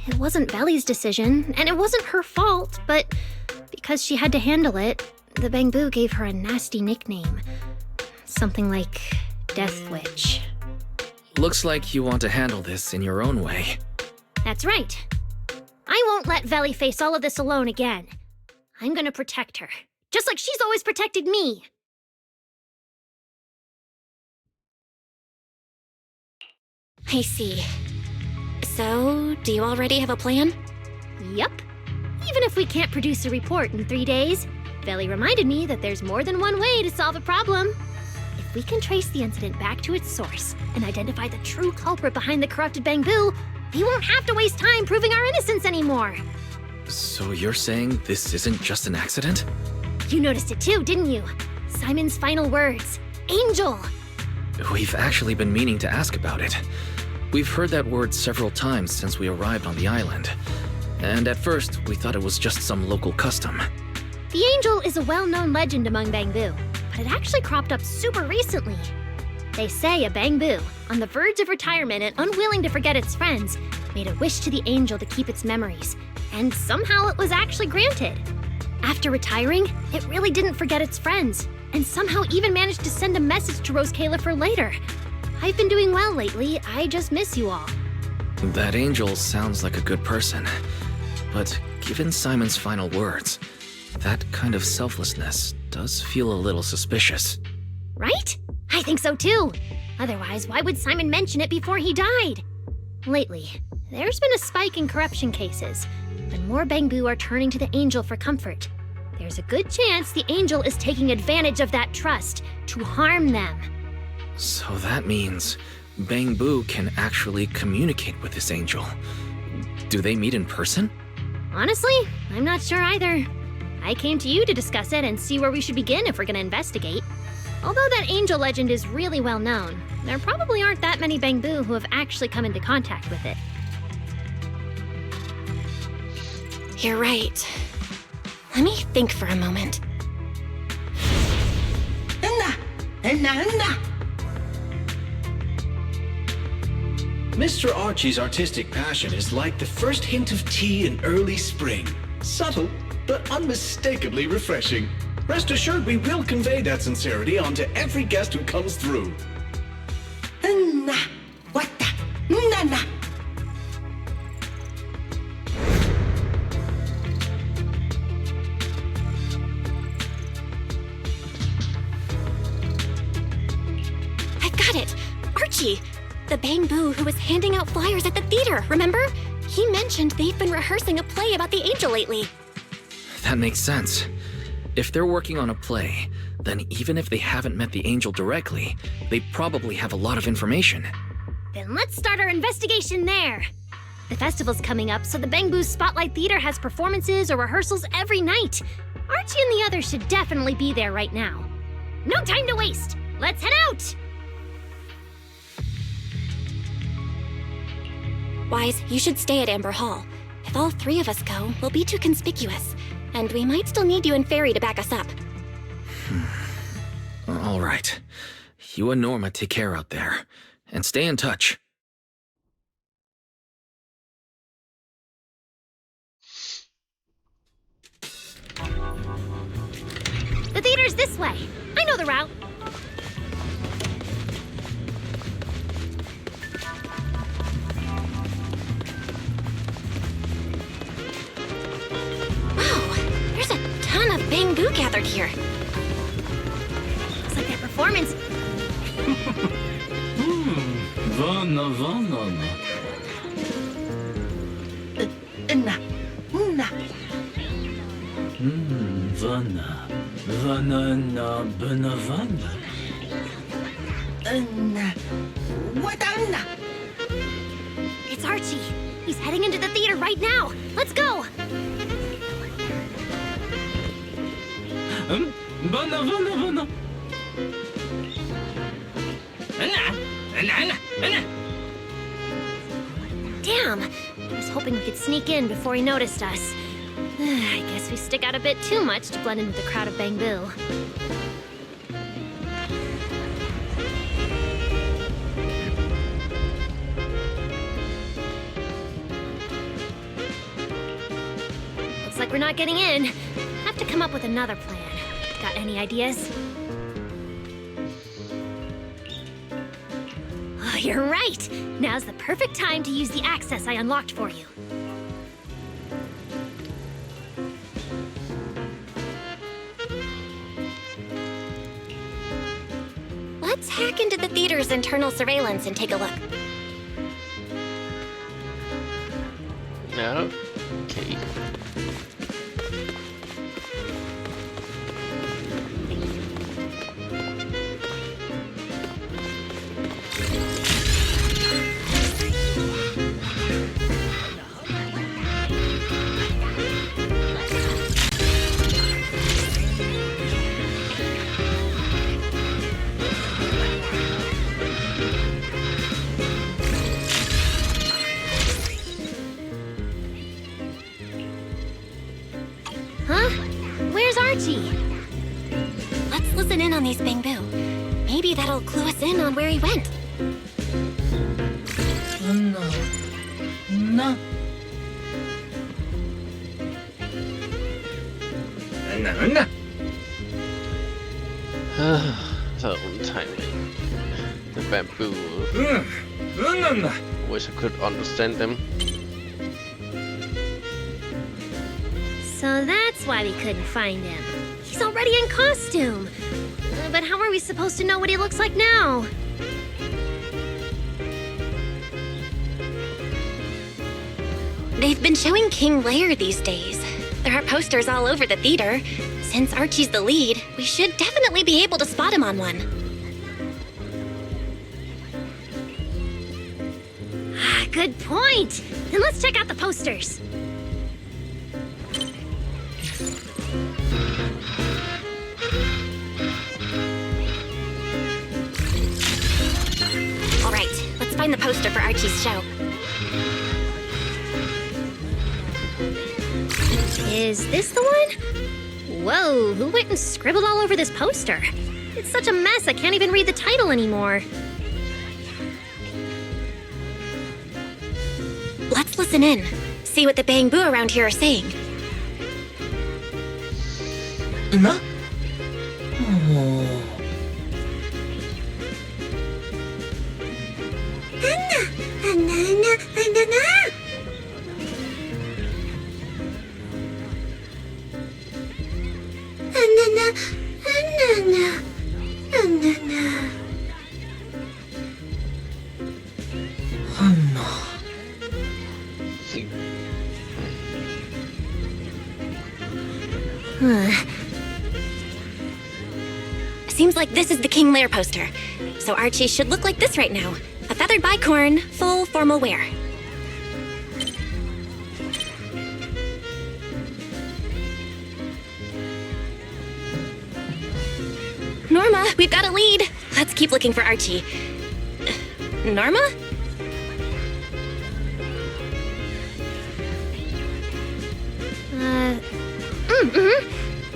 Speaker 6: It wasn't Veli's decision, and it wasn't her fault, but because she had to handle it, the Bangbu gave her a nasty nickname. Something like Death Witch.
Speaker 3: Looks like you want to handle this in your own way.
Speaker 6: That's right. I won't let Veli face all of this alone again. I'm gonna protect her, just like she's always protected me.
Speaker 4: I see. So, do you already have a plan?
Speaker 6: Yup. Even if we can't produce a report in 3 days, Veli reminded me that there's more than one way to solve a problem. If we can trace the incident back to its source and identify the true culprit behind the corrupted Bangbu, we won't have to waste time proving our innocence anymore.
Speaker 3: So you're saying this isn't just an accident?
Speaker 6: You noticed it too, didn't you? Simon's final words. Angel!
Speaker 3: We've actually been meaning to ask about it. We've heard that word several times since we arrived on the island. And at first, we thought it was just some local custom.
Speaker 6: The angel is a well-known legend among Bangbu, but it actually cropped up super recently. They say a Bangbu, on the verge of retirement and unwilling to forget its friends, made a wish to the angel to keep its memories, and somehow it was actually granted. After retiring, it really didn't forget its friends, and somehow even managed to send a message to Rose Califer later. I've been doing well lately, I just miss you all.
Speaker 3: That angel sounds like a good person. But given Simon's final words, that kind of selflessness does feel a little suspicious.
Speaker 6: Right? I think so too. Otherwise, why would Simon mention it before he died? Lately, there's been a spike in corruption cases, and more Bangbu are turning to the angel for comfort. There's a good chance the angel is taking advantage of that trust to harm them.
Speaker 3: So that means Bangbu can actually communicate with this angel. Do they meet in person?
Speaker 6: Honestly, I'm not sure either. I came to you to discuss it and see where we should begin if we're gonna investigate. Although that angel legend is really well known, there probably aren't that many Bangbu who have actually come into contact with it.
Speaker 4: You're right. Let me think for a moment.
Speaker 9: Mr. Archie's artistic passion is like the first hint of tea in early spring. Subtle, but unmistakably refreshing. Rest assured we will convey that sincerity onto every guest who comes through.
Speaker 4: I've got it! Archie! The Bang-Boo who was handing out flyers at the theater, remember? He mentioned they've been rehearsing a play about the angel lately.
Speaker 3: That makes sense. If they're working on a play, then even if they haven't met the angel directly, they probably have a lot of information.
Speaker 6: Then let's start our investigation there. The festival's coming up, so the Bang-Boo's Spotlight Theater has performances or rehearsals every night. Archie and the others should definitely be there right now. No time to waste! Let's head out!
Speaker 4: Wise, you should stay at Amber Hall. If all three of us go, we'll be too conspicuous. And we might still need you and Fairy to back us up.
Speaker 3: All right. You and Norma take care out there. And stay in touch.
Speaker 6: The theater's this way. I know the route.
Speaker 4: There's a ton of Bang-Boo gathered here.
Speaker 6: Looks like that performance.
Speaker 21: Vana. Vana na Benavana.
Speaker 6: It's Archie. He's heading into the theater right now. Let's go.
Speaker 21: Vana.
Speaker 6: Damn. I was hoping we could sneak in before he noticed us. I guess we stick out a bit too much to blend in with the crowd of Bang-Boo. Looks like we're not getting in. Have to come up with another plan. Got any ideas? Oh, you're right! Now's the perfect time to use the access I unlocked for you.
Speaker 4: Let's hack into the theater's internal surveillance and take a look.
Speaker 1: No? Okay.
Speaker 6: Huh? Where's Archie?
Speaker 4: Let's listen in on these Bang-Boo. Maybe that'll clue us in on where he went.
Speaker 21: No.
Speaker 1: So untimely. The Bang-Boo. Wish I could understand them.
Speaker 6: So that's why we couldn't find him. He's already in costume. But how are we supposed to know what he looks like now?
Speaker 4: They've been showing King Lear these days. There are posters all over the theater. Since Archie's the lead, we should definitely be able to spot him on one.
Speaker 6: Ah, good point. Then let's check out the posters.
Speaker 4: All right, let's find the poster for Archie's show.
Speaker 6: Is this the one? Whoa, who went and scribbled all over this poster? It's such a mess, I can't even read the title anymore.
Speaker 4: Let's listen in. See what the Bangbu around here are saying.
Speaker 10: Huh? Oh.
Speaker 4: Seems like this is the King Lair poster. So Archie should look like this right now. A feathered bicorn, full formal wear. Norma, we've got a lead. Let's keep looking for Archie. Norma?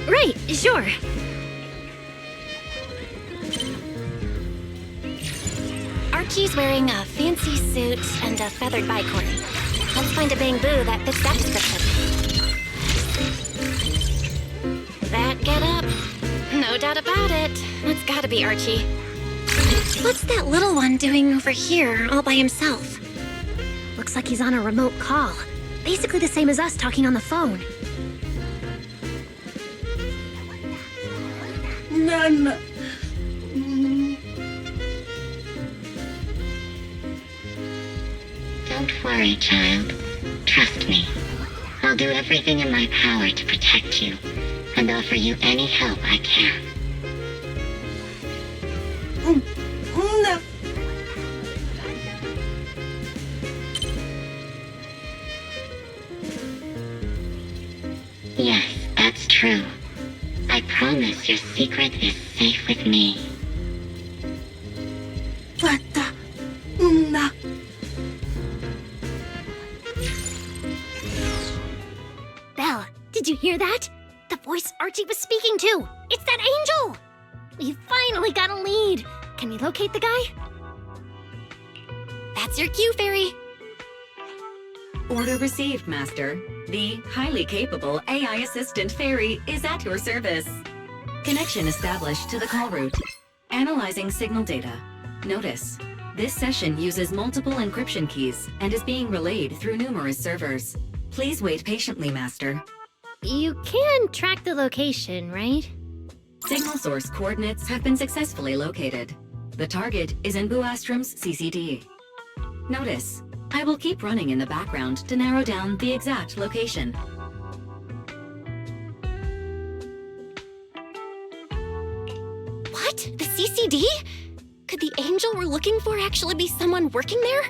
Speaker 6: Right, sure.
Speaker 4: Archie's wearing a fancy suit and a feathered bicorn. Let's find a Bangbu that fits that description. That get up? No doubt about it. That's gotta be Archie. What's that little one doing over here all by himself?
Speaker 6: Looks like he's on a remote call. Basically the same as us talking on the phone.
Speaker 10: None.
Speaker 17: Don't worry, child. Trust me. I'll do everything in my power to protect you, and offer you any help I can.
Speaker 10: No.
Speaker 17: Yes, that's true. I promise your secret is safe with me.
Speaker 10: What the? No.
Speaker 6: Belle, did you hear that? The voice Archie was speaking to! It's that angel! We finally got a lead! Can we locate the guy?
Speaker 4: That's your cue, Fairy.
Speaker 19: Order received, Master. The highly capable AI assistant Fairy is at your service. Connection established to the call route. Analyzing signal data. Notice, this session uses multiple encryption keys and is being relayed through numerous servers. Please wait patiently, Master.
Speaker 6: You can track the location, right?
Speaker 19: Signal source coordinates have been successfully located. The target is in Buastrom's CCD. Notice, I will keep running in the background to narrow down the exact location.
Speaker 4: What? The CCD? Could the angel we're looking for actually be someone working there?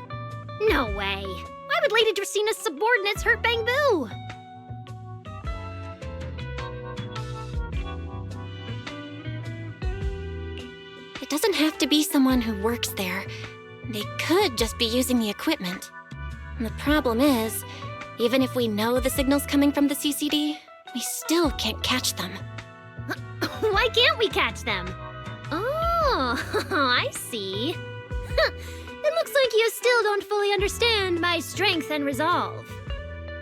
Speaker 6: No way. Why would Lady Dracena's subordinates hurt Bangbu?
Speaker 4: It doesn't have to be someone who works there. They could just be using the equipment. And the problem is, even if we know the signal's coming from the CCD, we still can't catch them.
Speaker 6: Why can't we catch them? Oh, I see. It looks like you still don't fully understand my strength and resolve.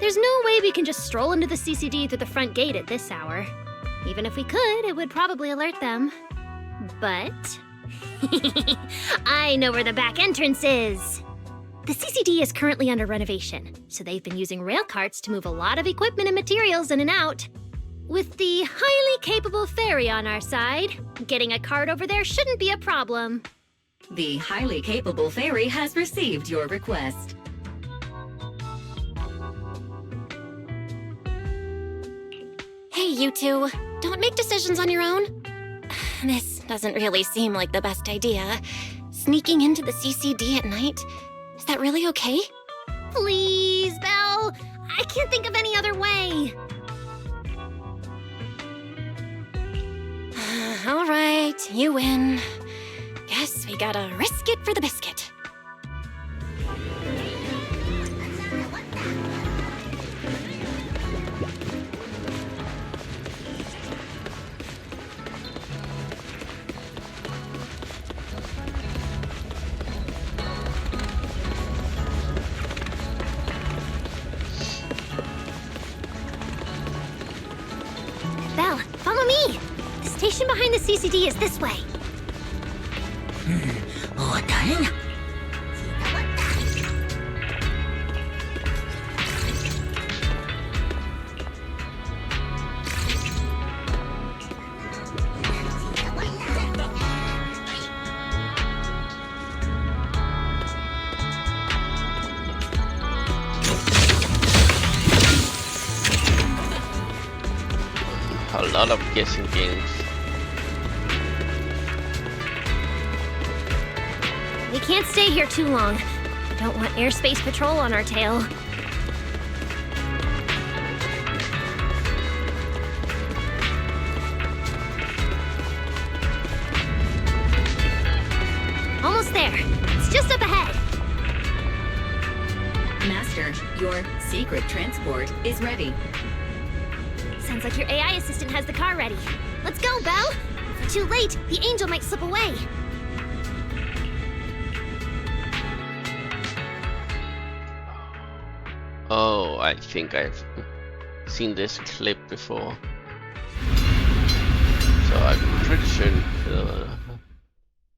Speaker 6: There's no way we can just stroll into the CCD through the front gate at this hour. Even if we could, it would probably alert them. But I know where the back entrance is. The CCD is currently under renovation, so they've been using rail carts to move a lot of equipment and materials in and out. With the highly capable Fairy on our side, getting a cart over there shouldn't be a problem.
Speaker 19: The highly capable Fairy has received your request.
Speaker 4: Hey, you two. Don't make decisions on your own. This doesn't really seem like the best idea. Sneaking into the CCD at night? Is that really okay?
Speaker 6: Please, Belle. I can't think of any other way.
Speaker 4: All right, you win. Guess we gotta risk it for the biscuit.
Speaker 6: station behind the CCD is this way.
Speaker 1: A lot of guessing games.
Speaker 6: We can't stay here too long. Don't want airspace patrol on our tail. Almost there. It's just up ahead.
Speaker 19: Master, your secret transport is ready.
Speaker 6: Sounds like your AI assistant has the car ready. Let's go, Belle! If we're too late, the angel might slip away.
Speaker 1: Oh, I think I've seen this clip before. So I'm pretty sure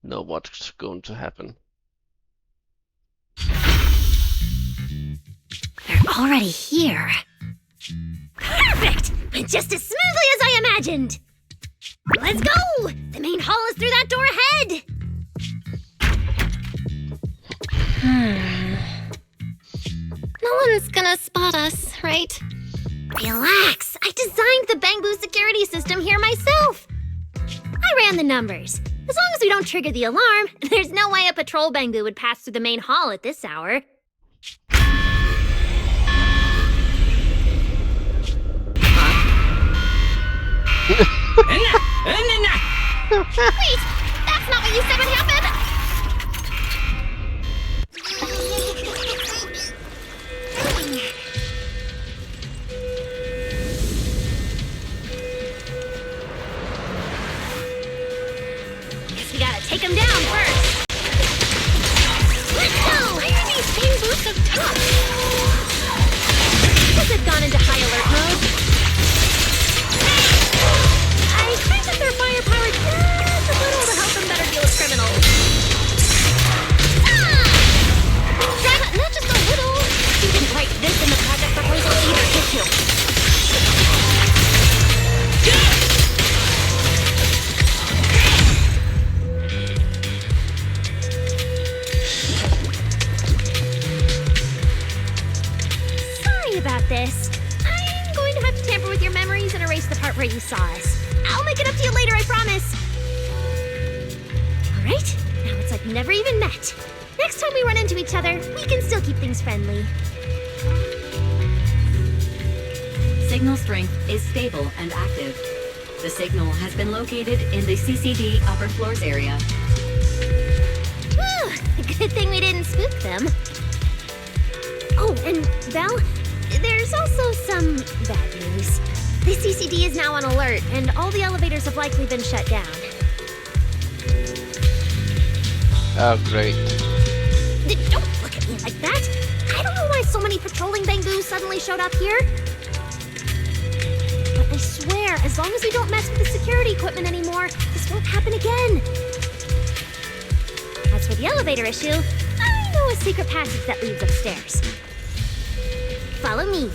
Speaker 1: know what's going to happen.
Speaker 6: They're already here. Perfect! Went just as smoothly as I imagined! Let's go! The main hall is through that door ahead! No one's gonna spot us, right? Relax! I designed the Bangbu security system here myself! I ran the numbers. As long as we don't trigger the alarm, there's no way a patrol Bangbu would pass through the main hall at this hour. Wait! That's not what you said would happen! Guess we gotta take him down first! Let's go! Why are these Bangbu so tough? Guess they've gone into high alert mode. I cranked up their firepower just a little to help them better deal with criminals. Not just a little. You didn't write this in the project proposal either, did you? Sorry about this. I'm going to have to tamper with your memories and erase the part where you saw us. I'll make it up to you later, I promise. All right, now it's like we never even met. Next time we run into each other, we can still keep things friendly.
Speaker 19: Signal strength is stable and active. The signal has been located in the CCD upper floors area.
Speaker 6: Whew, good thing we didn't spook them. Oh, and Belle, there's also some bad news. The CCD is now on alert, and all the elevators have likely been shut down.
Speaker 1: Oh, great.
Speaker 6: Don't look at me like that! I don't know why so many patrolling Bangbu suddenly showed up here. But I swear, as long as we don't mess with the security equipment anymore, this won't happen again. As for the elevator issue, I know a secret passage that leads upstairs. Follow me.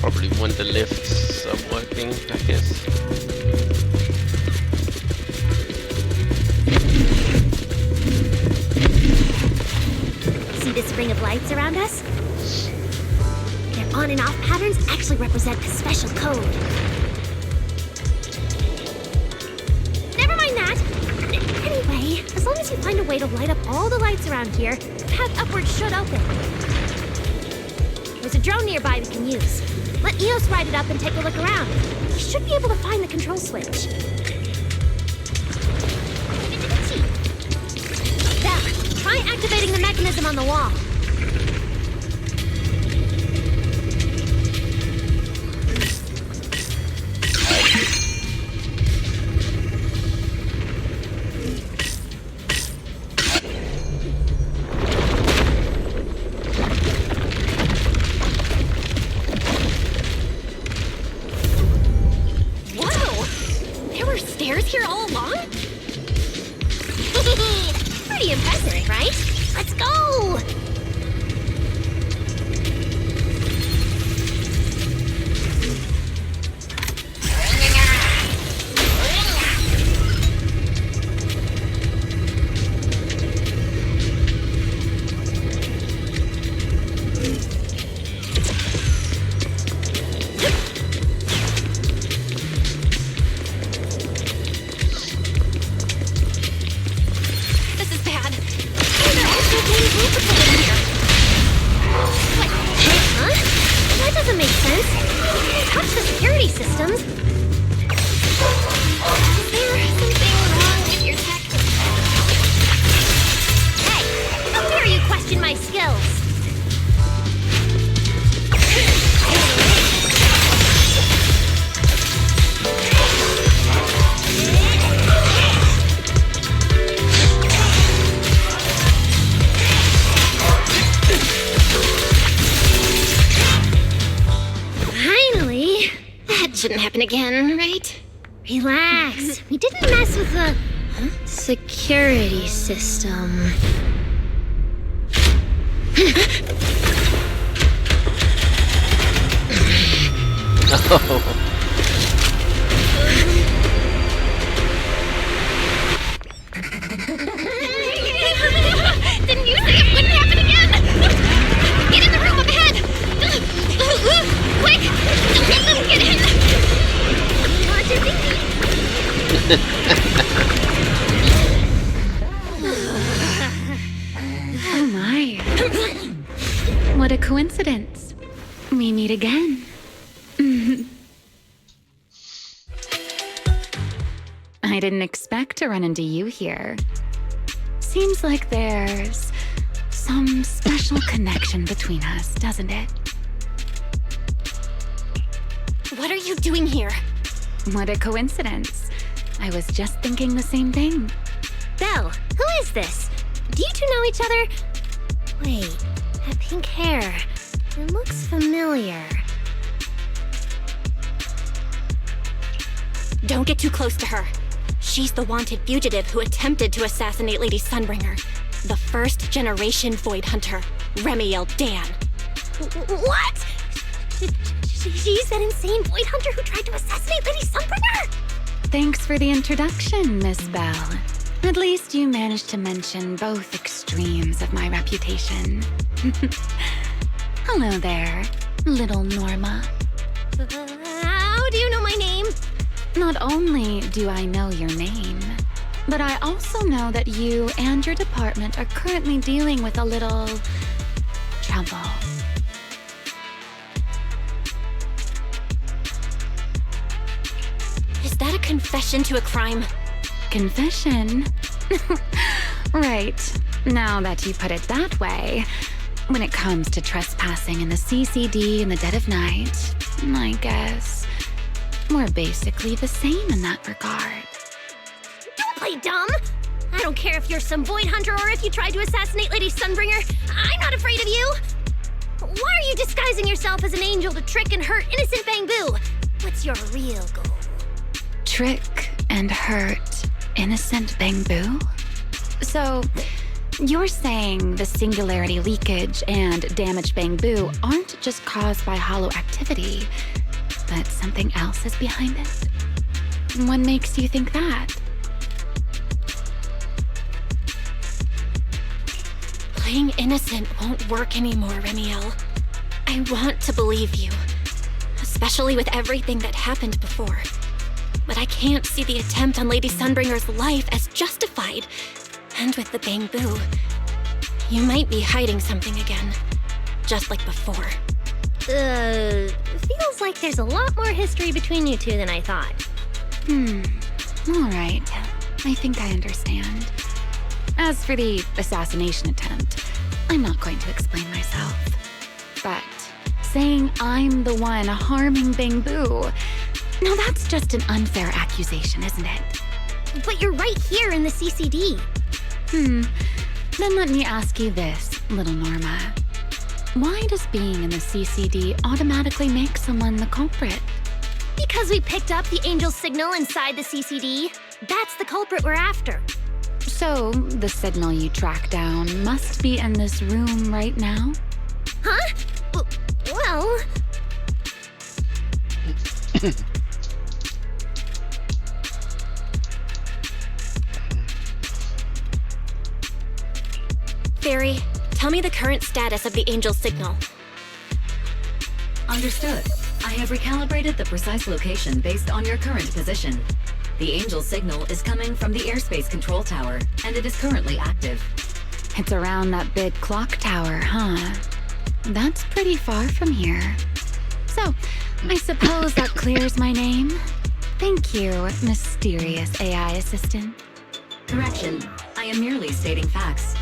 Speaker 1: Probably when the lifts are working, I guess.
Speaker 6: See this ring of lights around us? Their on and off patterns actually represent a special code. Never mind that. Anyway, as long as you find a way to light up all the lights around here, the path upward should open. There's a drone nearby we can use. Let Eos ride it up and take a look around. We should be able to find the control switch. Belle, try activating the mechanism on the wall. Here all along? Pretty impressive, right? Let's go! Shouldn't happen again, right? Relax. We didn't mess with the security system. Didn't you say it wouldn't happen again? Get in the room up ahead! Quick! Don't let them get in!
Speaker 2: Oh my. What a coincidence. We meet again. I didn't expect to run into you here. Seems like there's some special connection between us, doesn't it?
Speaker 6: What are you doing here?
Speaker 2: What a coincidence. I was just thinking the same thing.
Speaker 6: Belle, who is this? Do you two know each other? Wait, that pink hair. It looks familiar. Don't get too close to her. She's the wanted fugitive who attempted to assassinate Lady Sunbringer. The first generation Void Hunter, Remiel Dan. What? She's that insane Void Hunter who tried to assassinate Lady Sunbringer?
Speaker 2: Thanks for the introduction, Miss Belle. At least you managed to mention both extremes of my reputation. Hello there, little Norma.
Speaker 6: How do you know my name?
Speaker 2: Not only do I know your name, but I also know that you and your department are currently dealing with a little trouble.
Speaker 6: Is that a confession to a crime?
Speaker 2: Confession? Right. Now that you put it that way, when it comes to trespassing in the CCD in the dead of night, I guess we're basically the same in that regard.
Speaker 6: Don't play dumb! I don't care if you're some Void Hunter or if you tried to assassinate Lady Sunbringer. I'm not afraid of you! Why are you disguising yourself as an angel to trick and hurt innocent Bangbu? What's your real goal?
Speaker 2: Trick and hurt innocent Bangbu? So, You're saying the singularity leakage and damaged Bangbu aren't just caused by hollow activity, but something else is behind it? What makes you think that?
Speaker 4: Playing innocent won't work anymore, Remiel. I want to believe you, especially with everything that happened before. But I can't see the attempt on Lady Sunbringer's life as justified. And with the Bangbu, you might be hiding something again, just like before.
Speaker 6: Feels like there's a lot more history between you two than I thought.
Speaker 2: All right. I think I understand. As for the assassination attempt, I'm not going to explain myself. But saying I'm the one harming Bangbu, now that's just an unfair accusation, isn't it?
Speaker 6: But you're right here in the CCD.
Speaker 2: Then let me ask you this, little Norma. Why does being in the CCD automatically make someone the culprit?
Speaker 6: Because we picked up the angel signal inside the CCD. That's the culprit we're after.
Speaker 2: So, the signal you track down must be in this room right now?
Speaker 6: Huh? Well...
Speaker 4: Fairy, tell me the current status of the angel signal.
Speaker 19: Understood. I have recalibrated the precise location based on your current position. The angel signal is coming from the airspace control tower, and it is currently active.
Speaker 2: It's around that big clock tower, huh? That's pretty far from here. So, I suppose that clears my name? Thank you, mysterious AI assistant.
Speaker 19: Correction. I am merely stating facts.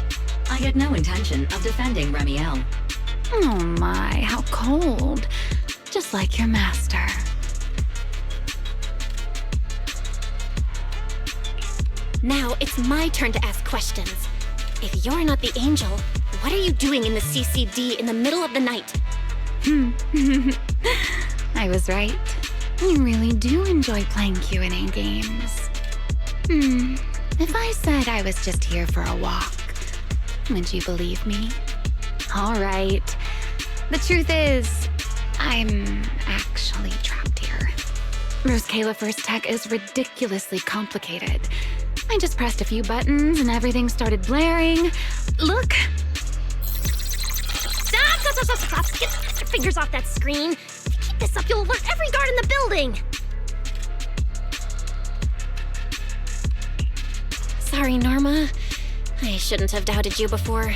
Speaker 19: I had no intention of defending Remiel.
Speaker 2: Oh my, how cold. Just like your master.
Speaker 4: Now it's my turn to ask questions. If you're not the angel, what are you doing in the CCD in the middle of the night?
Speaker 2: I was right. You really do enjoy playing Q&A games. If I said I was just here for a walk, would you believe me? All right. The truth is, I'm actually trapped here. Rose Califer's tech is ridiculously complicated. I just pressed a few buttons and everything started blaring. Look!
Speaker 6: Stop! Get your fingers off that screen. If you keep this up, you'll alert every guard in the building.
Speaker 4: Sorry, Norma. I shouldn't have doubted you before.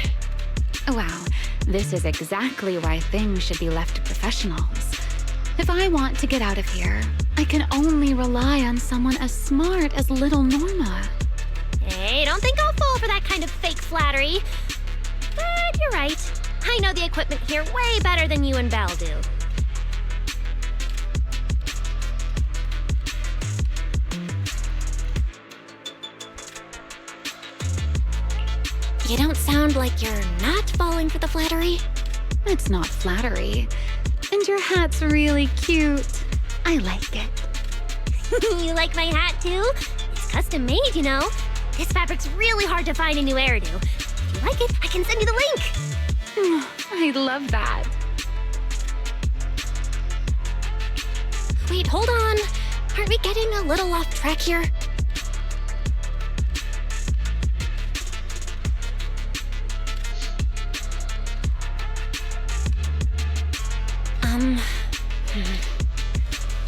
Speaker 2: Wow, this is exactly why things should be left to professionals. If I want to get out of here, I can only rely on someone as smart as little Norma.
Speaker 6: Hey, don't think I'll fall for that kind of fake flattery. But you're right. I know the equipment here way better than you and Belle do.
Speaker 4: You don't sound like you're not falling for the flattery.
Speaker 2: It's not flattery. And your hat's really cute. I like it.
Speaker 6: You like my hat too? It's custom made, you know. This fabric's really hard to find a new hairdo. If you like it, I can send you the link.
Speaker 2: I love that.
Speaker 4: Wait, hold on. Aren't we getting a little off track here?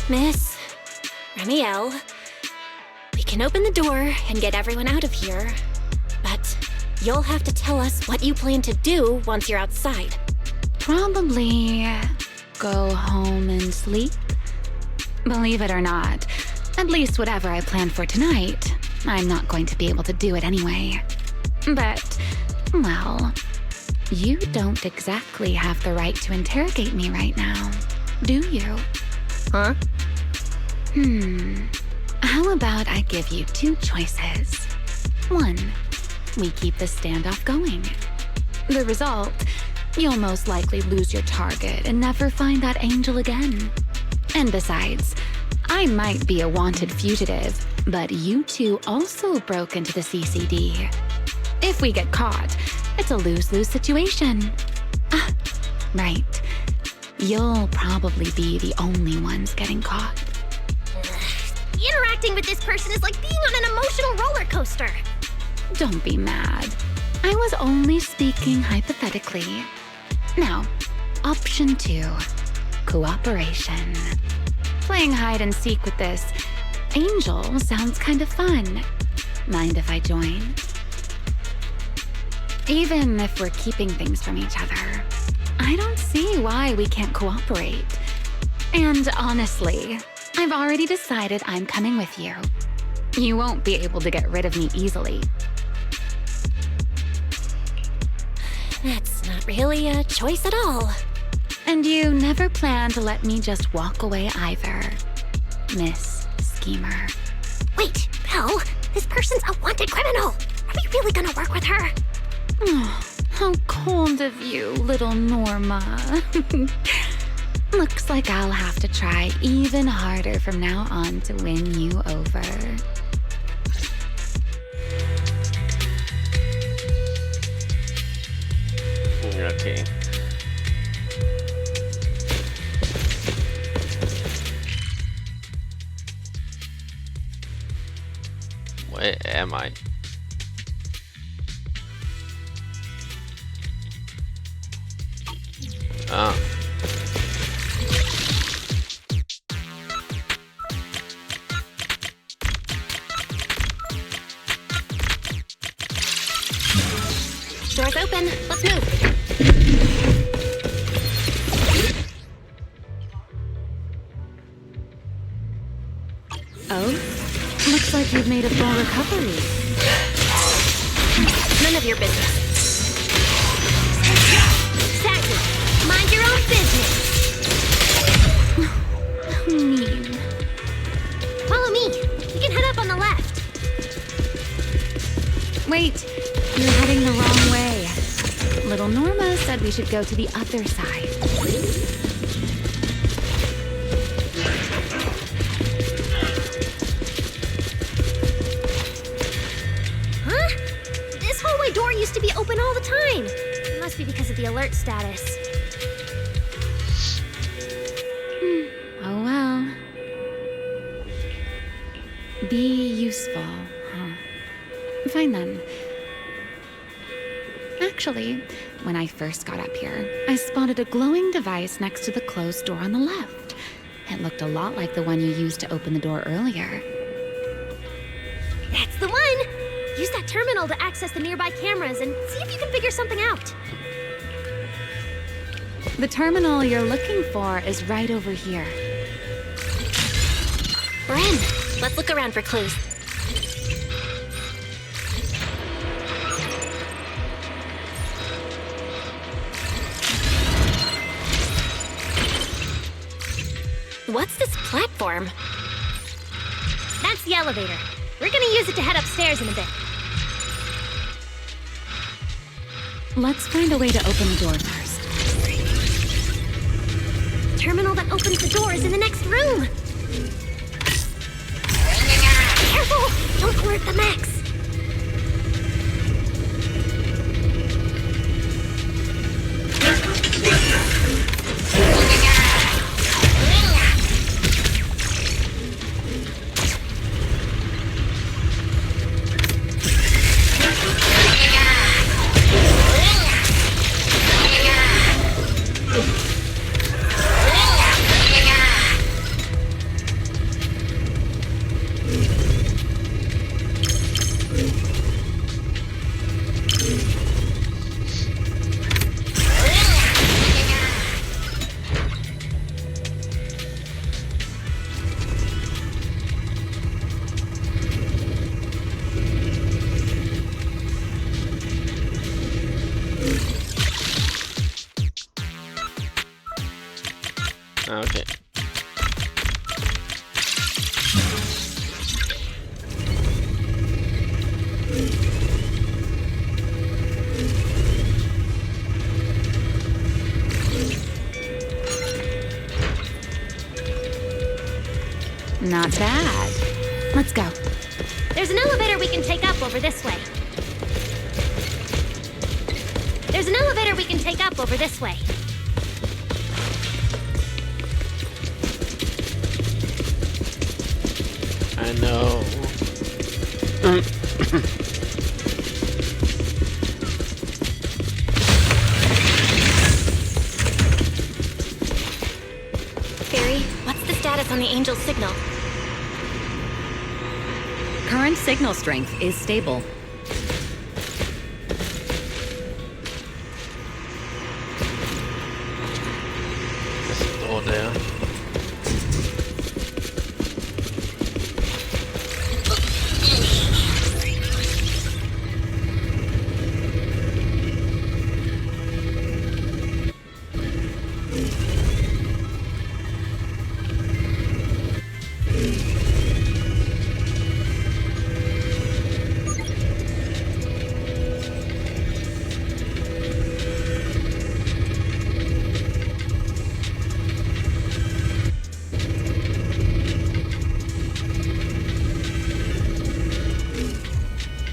Speaker 4: Miss Remiel, we can open the door and get everyone out of here, but you'll have to tell us what you plan to do once you're outside.
Speaker 2: Probably go home and sleep. Believe it or not, at least whatever I planned for tonight, I'm not going to be able to do it anyway. But, well, you don't exactly have the right to interrogate me right now, do you?
Speaker 6: Huh?
Speaker 2: How about I give you two choices? One, we keep the standoff going. The result, you'll most likely lose your target and never find that angel again. And besides, I might be a wanted fugitive, but you two also broke into the CCD.
Speaker 15: If we get caught, it's a lose-lose situation. Ah, right. You'll probably be the only ones getting caught.
Speaker 6: Interacting with this person is like being on an emotional roller coaster.
Speaker 15: Don't be mad. I was only speaking hypothetically. Now, option 2. Cooperation. Playing hide and seek with this angel sounds kind of fun. Mind if I join? Even if we're keeping things from each other, I don't see why we can't cooperate. And honestly, I've already decided I'm coming with you. You won't be able to get rid of me easily.
Speaker 6: That's not really a choice at all.
Speaker 15: And you never plan to let me just walk away either, Miss Schemer.
Speaker 6: Wait, Belle, this person's a wanted criminal. Are we really gonna work with her?
Speaker 15: Oh, how cold of you, little Norma. Looks like I'll have to try even harder from now on to win you over.
Speaker 1: Okay. Where am I? Ah.
Speaker 6: Door's open. Let's move.
Speaker 15: Oh? Looks like you've made a full recovery.
Speaker 6: None of your business. Taxi, mind your own business.
Speaker 15: Mean.
Speaker 6: Follow me. We can head up on the left.
Speaker 15: Wait, you're heading the wrong way. Little Norma said we should go to the other side.
Speaker 6: Huh? This hallway door used to be open all the time. It must be because of the alert status.
Speaker 15: Oh well. Be useful, huh? Fine then. Actually, when I first got up here, I spotted a glowing device next to the closed door on the left. It looked a lot like the one you used to open the door earlier.
Speaker 6: That's the one! Use that terminal to access the nearby cameras and see if you can figure something out.
Speaker 15: The terminal you're looking for is right over here.
Speaker 6: We're in. Let's look around for clues. What's this platform? That's the elevator. We're gonna use it to head upstairs in a bit.
Speaker 15: Let's find a way to open the door first.
Speaker 6: Terminal that opens the door is in the next room. Careful! Don't alert the Max.
Speaker 1: Okay.
Speaker 15: Not bad. Let's go.
Speaker 6: There's an elevator we can take up over this way. There's an elevator we can take up over this way.
Speaker 1: I know.
Speaker 4: Fairy, what's the status on the Angel's signal?
Speaker 2: Current signal strength is stable.
Speaker 1: There's a door there.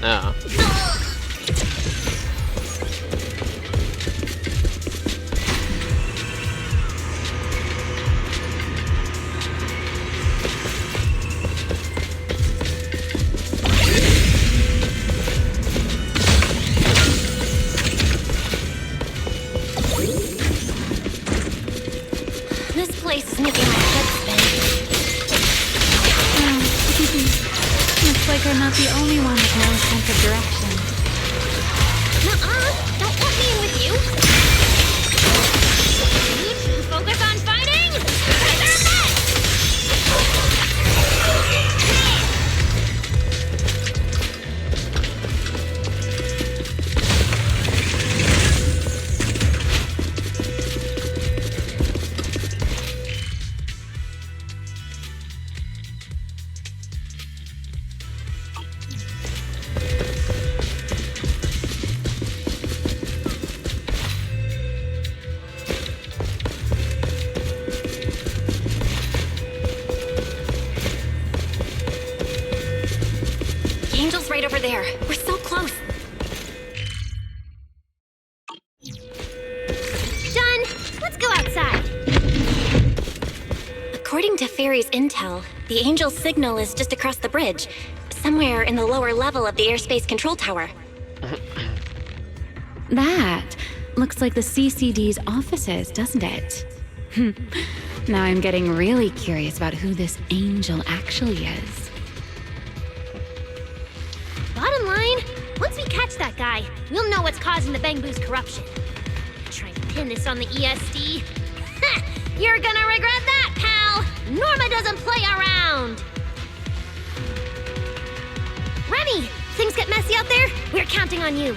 Speaker 1: Now.
Speaker 4: This place is making my head spin.
Speaker 15: Looks like I'm not the only one with no sense of direction.
Speaker 6: Nuh-uh! Don't want me in with you! Focus on fighting! They're a mess!
Speaker 4: The Angel's right over there. We're so close.
Speaker 6: Done! Let's go outside!
Speaker 4: According to Fairy's intel, the Angel's signal is just across the bridge, somewhere in the lower level of the airspace control tower.
Speaker 15: That looks like the CCD's offices, doesn't it? Now I'm getting really curious about who this Angel actually is.
Speaker 6: Bottom line, once we catch that guy, we'll know what's causing the Bangbu's corruption. Try to pin this on the ESD. Ha! You're gonna regret that, pal! Norma doesn't play around! Remy! Things get messy out there? We're counting on you.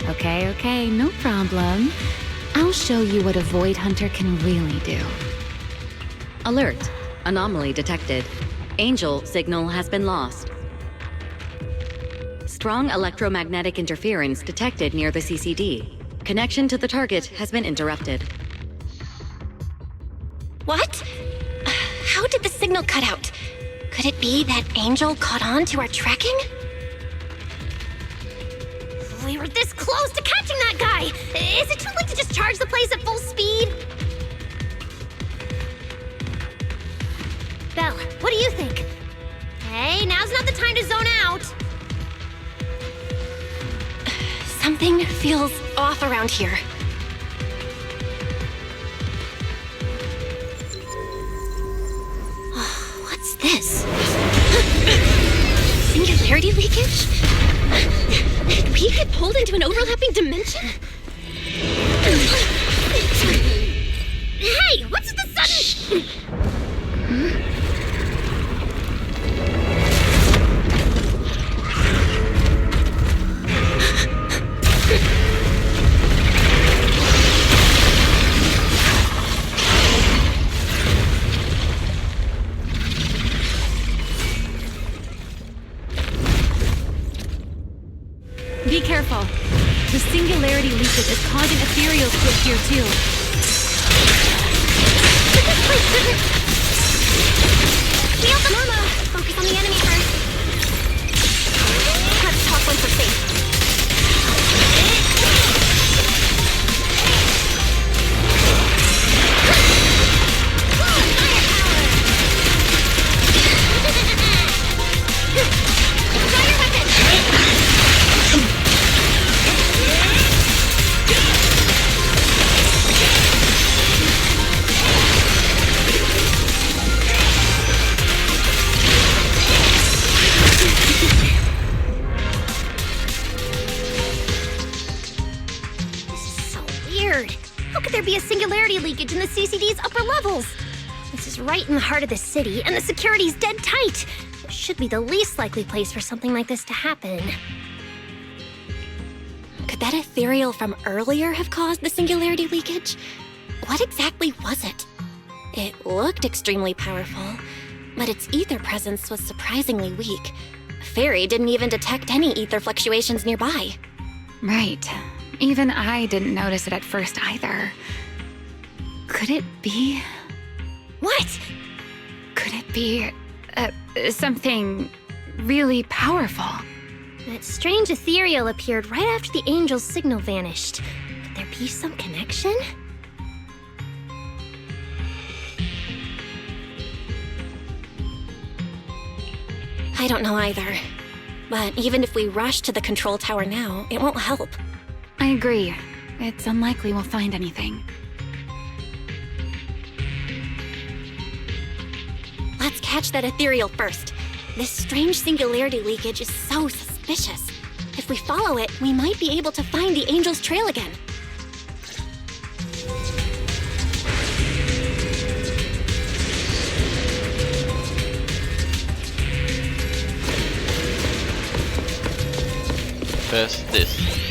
Speaker 15: Okay, no problem. I'll show you what a Void Hunter can really do.
Speaker 2: Alert. Anomaly detected. Angel signal has been lost. Strong electromagnetic interference detected near the CCD. Connection to the target has been interrupted.
Speaker 4: What? How did the signal cut out? Could it be that Angel caught on to our tracking?
Speaker 6: We were this close to catching that guy! Is it too late to just charge the place at full speed? Belle, what do you think? Hey, now's not the time to zone out!
Speaker 4: Something feels off around here. What's this? Singularity leakage? Did we get pulled into an overlapping dimension?
Speaker 6: Hey, what's the sudden...
Speaker 15: Be careful. The singularity leakage is causing ethereals to appear too.
Speaker 6: Feel the Norma! Focus on the enemy first. Let's talk once we're safe. singularity leakage in the CCD's upper levels. This is right in the heart of the city, and the security's dead tight. It should be the least likely place for something like this to happen.
Speaker 4: Could that ethereal from earlier have caused the singularity leakage? What exactly was it? It looked extremely powerful, but its ether presence was surprisingly weak. Fairy didn't even detect any ether fluctuations nearby.
Speaker 15: Right. Even I didn't notice it at first either. Could it be...
Speaker 6: What?
Speaker 15: Could it be... something really powerful?
Speaker 6: That strange ethereal appeared right after the angel's signal vanished. Could there be some connection?
Speaker 4: I don't know either. But even if we rush to the control tower now, it won't help.
Speaker 15: I agree. It's unlikely we'll find anything.
Speaker 4: Let's catch that ethereal first. This strange singularity leakage is so suspicious. If we follow it, we might be able to find the angel's trail again.
Speaker 1: First this.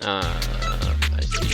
Speaker 1: I see.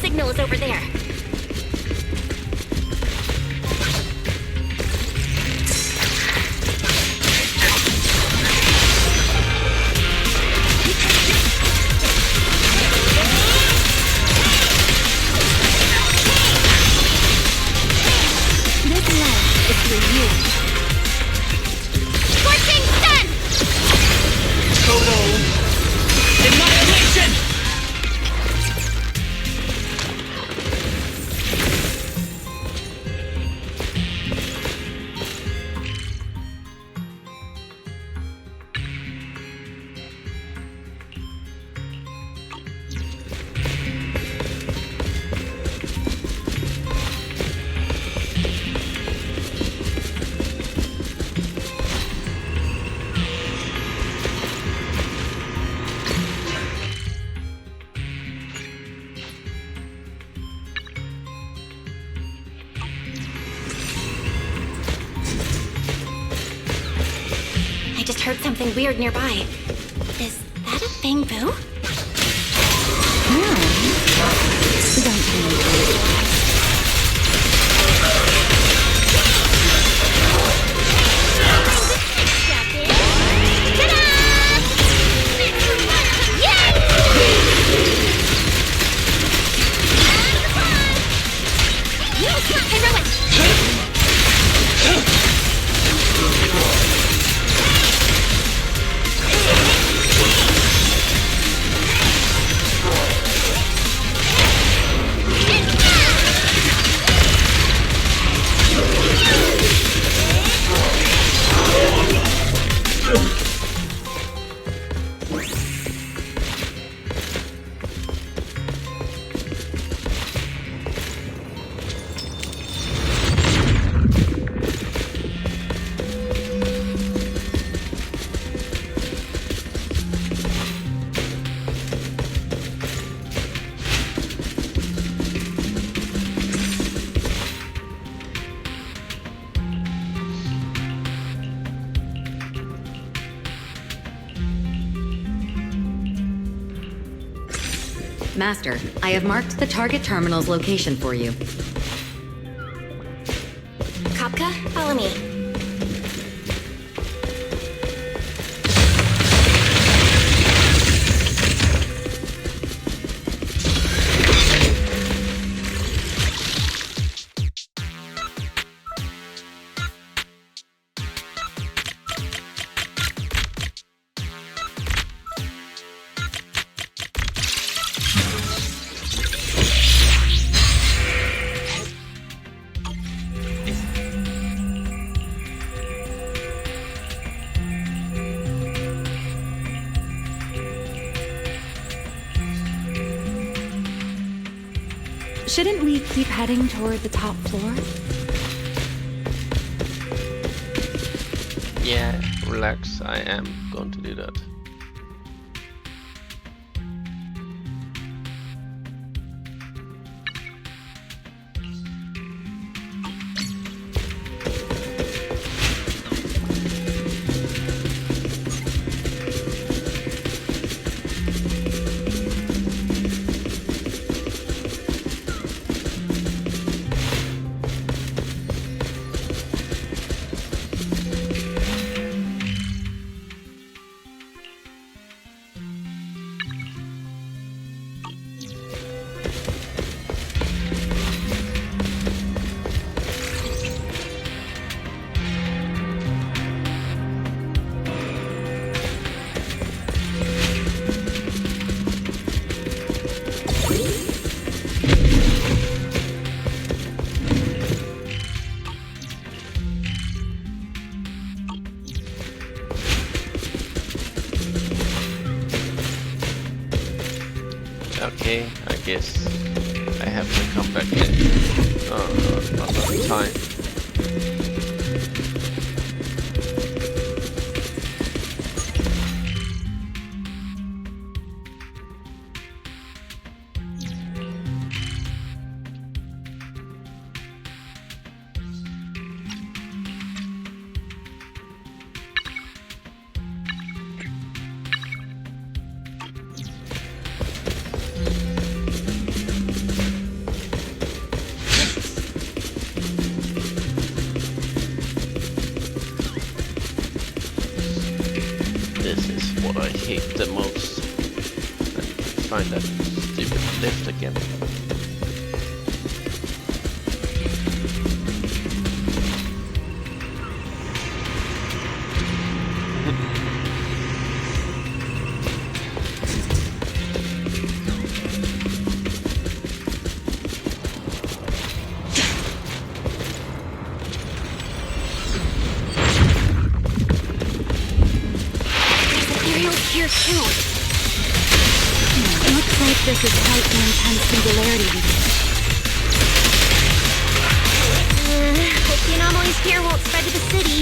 Speaker 4: signal is over there. heard something weird nearby. Is that a bamboo?
Speaker 14: Master, I have marked the target terminal's location for you.
Speaker 4: Kapka, follow me.
Speaker 15: Shouldn't we keep heading toward the top floor?
Speaker 1: Yeah, relax. I am going to do that. Okay, I guess I have to come back in another time. This is what I hate the most. I find that stupid lift again.
Speaker 4: Here too. Looks like this is quite an intense singularity. Hope the anomalies here won't spread to the city.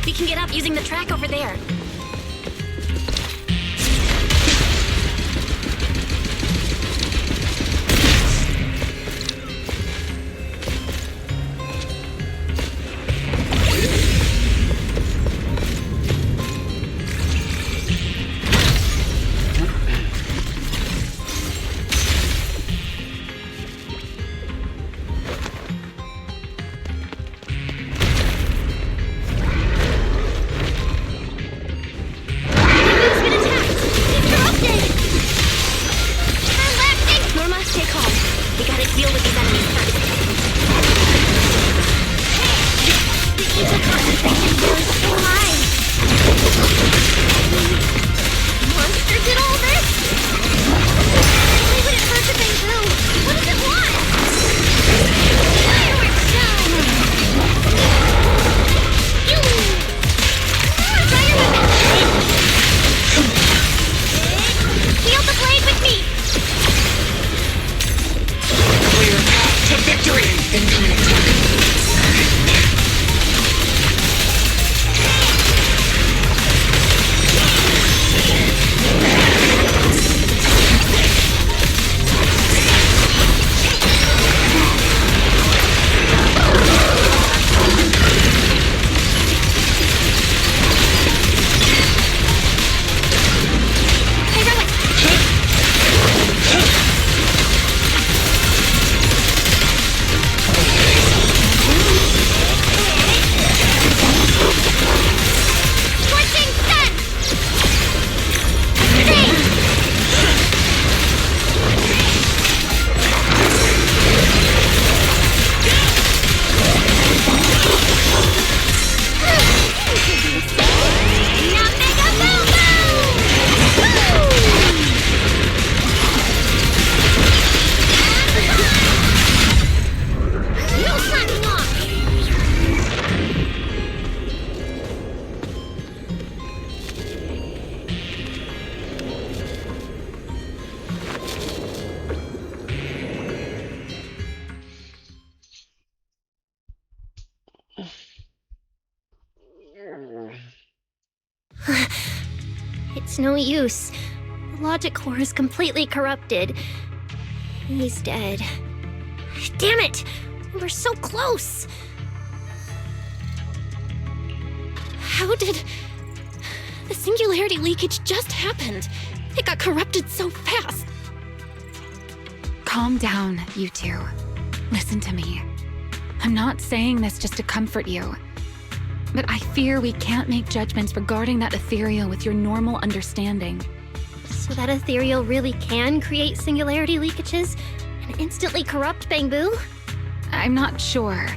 Speaker 4: We can get up using the track over there.
Speaker 6: It's no use. The logic core is completely corrupted. He's dead. Damn it! We're so close! How did... The singularity leakage just happened. It got corrupted so fast.
Speaker 15: Calm down, you two. Listen to me. I'm not saying this just to comfort you. But I fear we can't make judgments regarding that ethereal with your normal understanding.
Speaker 6: So that ethereal really can create singularity leakages and instantly corrupt Bangboo?
Speaker 15: I'm not sure.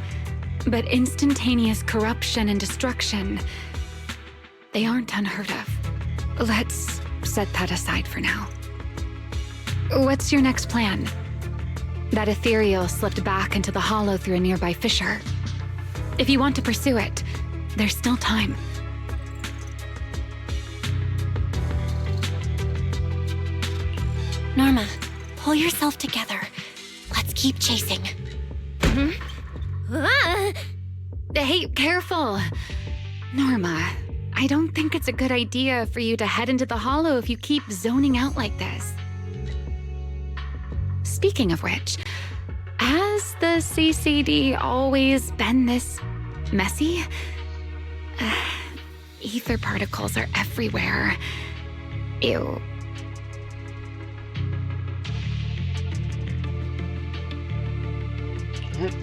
Speaker 15: But instantaneous corruption and destruction, they aren't unheard of. Let's set that aside for now. What's your next plan? That ethereal slipped back into the hollow through a nearby fissure. If you want to pursue it, there's still time.
Speaker 6: Norma, pull yourself together. Let's keep chasing.
Speaker 15: Hey, careful! Norma, I don't think it's a good idea for you to head into the hollow if you keep zoning out like this. Speaking of which, has the CCD always been this messy? Ether particles are everywhere. Ew.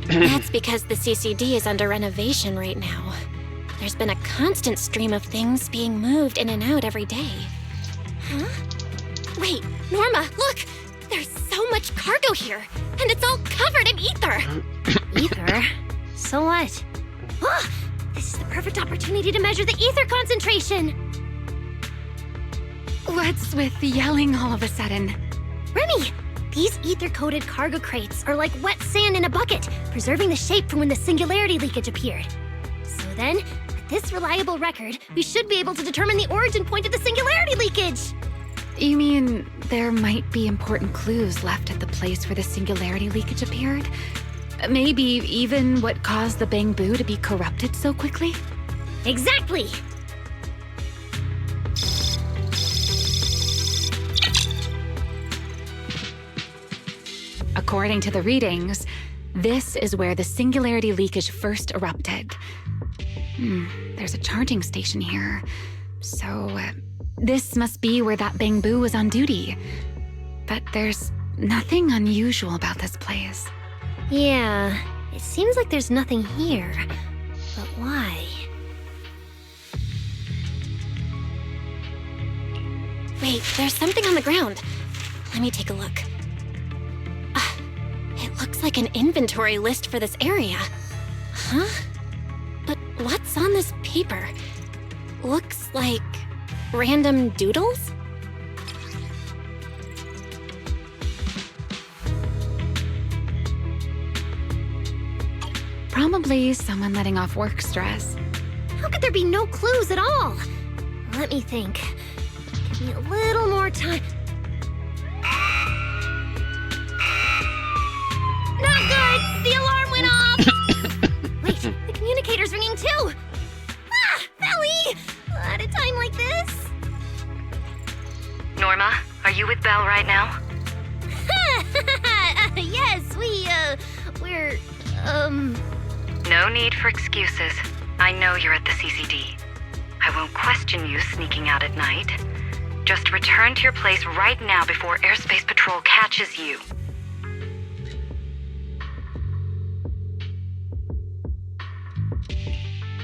Speaker 6: That's because the CCD is under renovation right now. There's been a constant stream of things being moved in and out every day. Huh? Wait, Norma, look! There's so much cargo here, and it's all covered in ether! Ether? So what? Oh, this is the perfect opportunity to measure the ether concentration!
Speaker 15: What's with yelling all of a sudden?
Speaker 6: Remy! These ether-coated cargo crates are like wet sand in a bucket, preserving the shape from when the singularity leakage appeared. So then, with this reliable record, we should be able to determine the origin point of the singularity leakage!
Speaker 15: You mean there might be important clues left at the place where the singularity leakage appeared? Maybe even what caused the Bangboo to be corrupted so quickly?
Speaker 6: Exactly!
Speaker 15: According to the readings, this is where the singularity leakage first erupted. There's a charging station here. So, this must be where that Bangboo was on duty. But there's nothing unusual about this place.
Speaker 6: Yeah, it seems like there's nothing here. But why? Wait, there's something on the ground. Let me take a look. It looks like an inventory list for this area. Huh? But what's on this paper? Looks like random doodles?
Speaker 15: Probably someone letting off work stress.
Speaker 6: How could there be no clues at all? Let me think. Give me a little more time. Not good! The alarm went off! Wait, the communicator's ringing too! Ah! Belly! At a time like this?
Speaker 2: Norma, are you with Belle right now?
Speaker 6: Yes, we're,
Speaker 2: No need for excuses. I know you're at the CCD. I won't question you sneaking out at night. Just return to your place right now before Airspace Patrol catches you.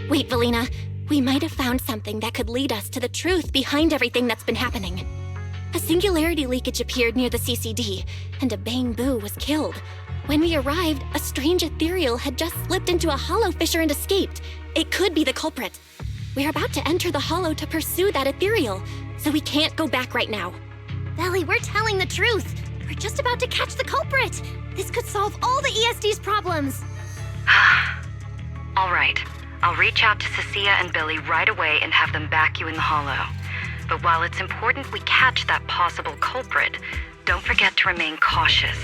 Speaker 6: Wait, Valina. We might have found something that could lead us to the truth behind everything that's been happening. A singularity leakage appeared near the CCD, and a Bangboo was killed. When we arrived, a strange ethereal had just slipped into a hollow fissure and escaped. It could be the culprit. We're about to enter the hollow to pursue that ethereal, so we can't go back right now. Belly, we're telling the truth. We're just about to catch the culprit. This could solve all the ESD's problems.
Speaker 2: All right. I'll reach out to Cecilia and Billy right away and have them back you in the hollow. But while it's important we catch that possible culprit, don't forget to remain cautious.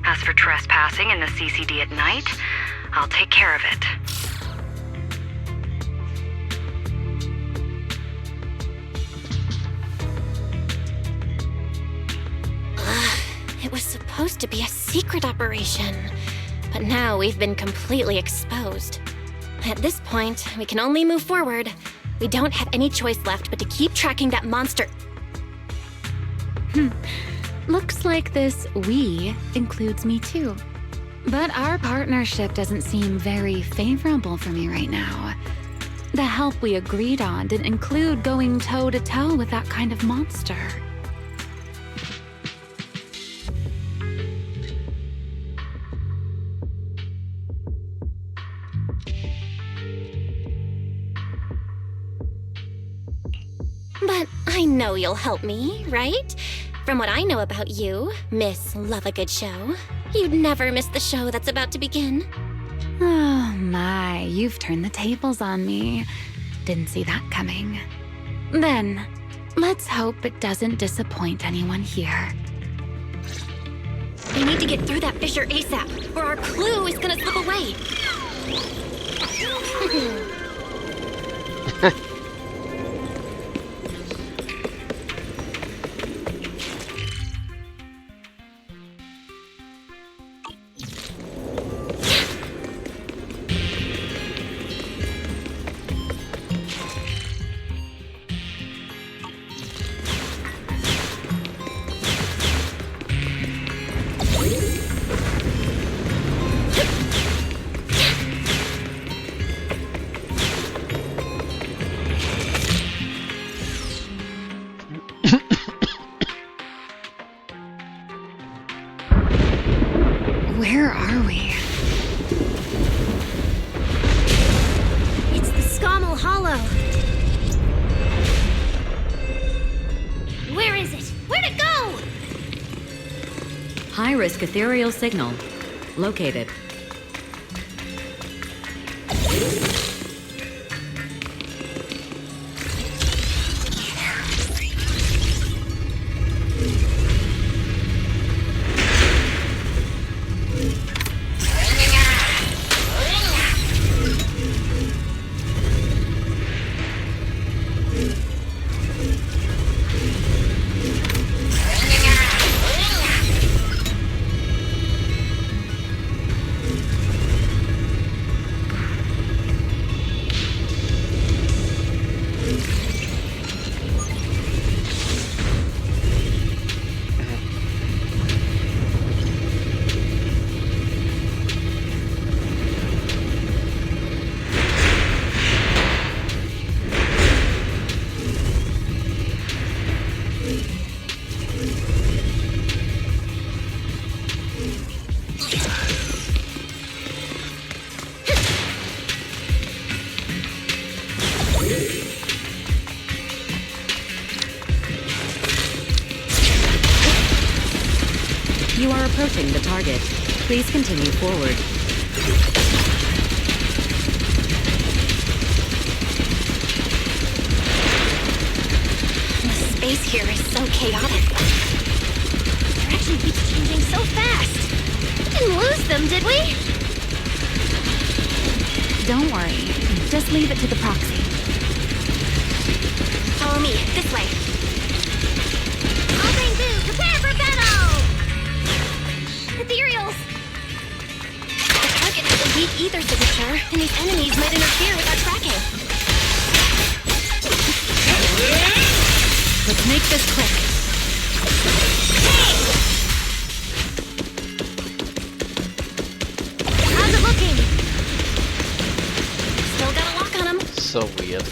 Speaker 2: As for trespassing in the CCD at night, I'll take care of it.
Speaker 4: supposed to be a secret operation. But now we've been completely exposed. At this point, we can only move forward. We don't have any choice left but to keep tracking that monster.
Speaker 15: Looks like this "we" includes me too. But our partnership doesn't seem very favorable for me right now. The help we agreed on didn't include going toe-to-toe with that kind of monster.
Speaker 4: But I know you'll help me, right? From what I know about you, Miss Love a Good Show, you'd never miss the show that's about to begin.
Speaker 15: Oh my, you've turned the tables on me. Didn't see that coming. Then, let's hope it doesn't disappoint anyone here.
Speaker 4: We need to get through that fissure ASAP, or our clue is gonna slip away.
Speaker 15: Where are we?
Speaker 6: It's the Scommel Hollow. Where is it? Where'd it go?
Speaker 2: High-risk ethereal signal. Located. You are approaching the target. Please continue forward.
Speaker 4: The space here is so chaotic.
Speaker 6: Direction keeps changing so fast. We didn't lose them, did we?
Speaker 15: Don't worry. Just leave it to the proxy.
Speaker 4: Follow me, this way.
Speaker 6: All Bangbu, prepare for battle! Ethereals!
Speaker 4: The target has a weak ether signature, and these enemies might interfere with our tracking.
Speaker 15: Let's make this quick.
Speaker 6: How's it looking?
Speaker 4: Still got a lock on him.
Speaker 1: So weird.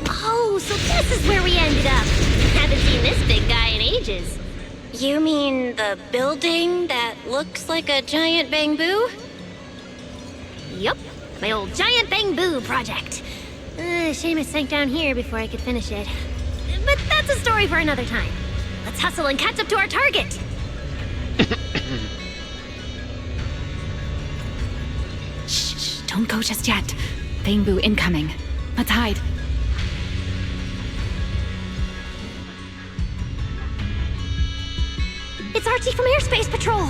Speaker 6: Oh, so this is where we ended up. Haven't seen this big guy in ages.
Speaker 4: You mean the building that looks like a giant Bangbu?
Speaker 6: Yup, my old giant Bangbu project. Shame it sank down here before I could finish it. But that's a story for another time. Let's hustle and catch up to our target.
Speaker 15: Shh, don't go just yet. Bangbu incoming. Let's hide.
Speaker 6: It's Archie from Airspace Patrol.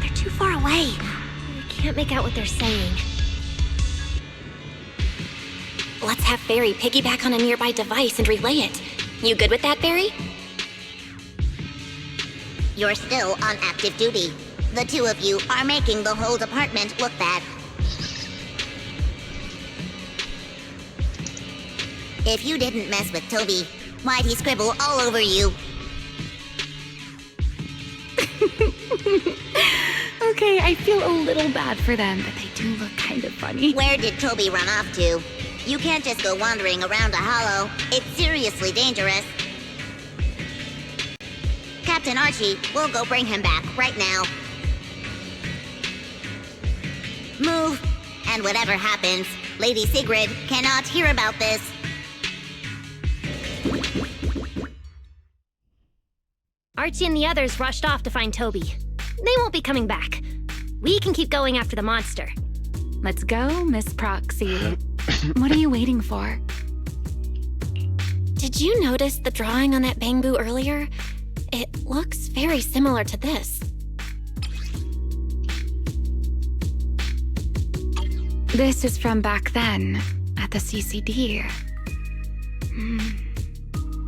Speaker 6: They're too far away. I can't make out what they're saying.
Speaker 4: Let's have Barry piggyback on a nearby device and relay it. You good with that, Barry?
Speaker 16: You're still on active duty. The two of you are making the whole department look bad. If you didn't mess with Toby, why'd he scribble all over you?
Speaker 15: Okay, I feel a little bad for them, but they do look kind of funny.
Speaker 16: Where did Toby run off to? You can't just go wandering around a hollow. It's seriously dangerous. Captain Archie, we'll go bring him back right now. Move. And whatever happens, Lady Sigrid cannot hear about this.
Speaker 6: Archie and the others rushed off to find Toby. They won't be coming back. We can keep going after the monster.
Speaker 15: Let's go, Miss Proxy. What are you waiting for?
Speaker 4: Did you notice the drawing on that bamboo earlier? It looks very similar to this.
Speaker 15: This is from back then, at the CCD.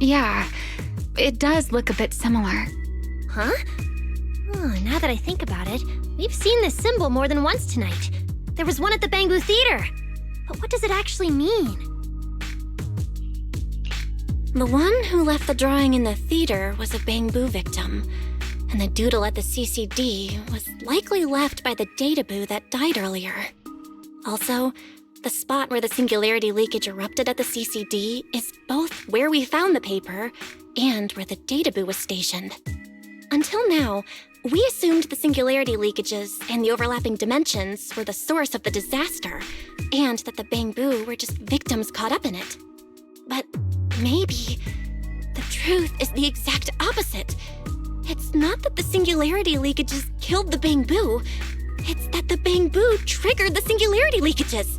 Speaker 15: Yeah, it does look a bit similar.
Speaker 6: Huh? Oh, now that I think about it, we've seen this symbol more than once tonight. There was one at the Bamboo Theater. But what does it actually mean?
Speaker 4: The one who left the drawing in the theater was a bamboo victim, and the doodle at the CCD was likely left by the databoo that died earlier. Also, the spot where the singularity leakage erupted at the CCD is both where we found the paper and where the databoo was stationed. Until now, we assumed the singularity leakages and the overlapping dimensions were the source of the disaster, and that the bamboo were just victims caught up in it. But maybe the truth is the exact opposite. It's not that the singularity leakages killed the bamboo, it's that the bamboo triggered the singularity leakages.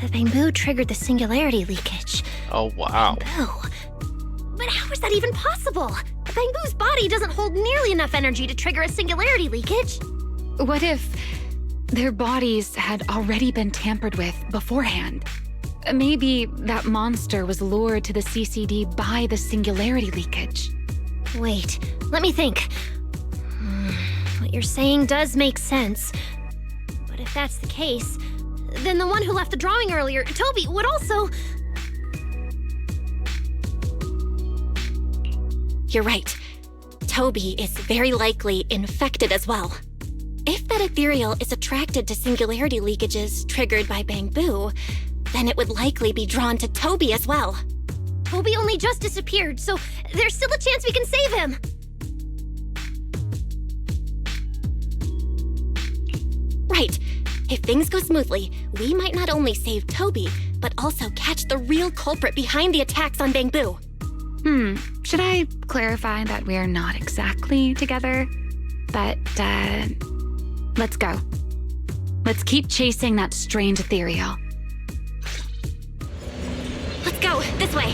Speaker 6: The bamboo triggered the singularity leakage.
Speaker 1: Oh, wow.
Speaker 6: Bamboo? But how is that even possible? A bamboo's body doesn't hold nearly enough energy to trigger a singularity leakage.
Speaker 15: What if their bodies had already been tampered with beforehand? Maybe that monster was lured to the CCD by the singularity leakage.
Speaker 6: Wait, let me think. What you're saying does make sense. But if that's the case, then the one who left the drawing earlier, Toby, would also...
Speaker 4: You're right. Toby is very likely infected as well. If that ethereal is attracted to singularity leakages triggered by bamboo, then it would likely be drawn to Toby as well.
Speaker 6: Toby only just disappeared, so there's still a chance we can save him.
Speaker 4: Right. If things go smoothly, we might not only save Toby, but also catch the real culprit behind the attacks on bamboo.
Speaker 15: Should I clarify that we're not exactly together? But, let's go. Let's keep chasing that strange ethereal.
Speaker 6: Let's go, this way.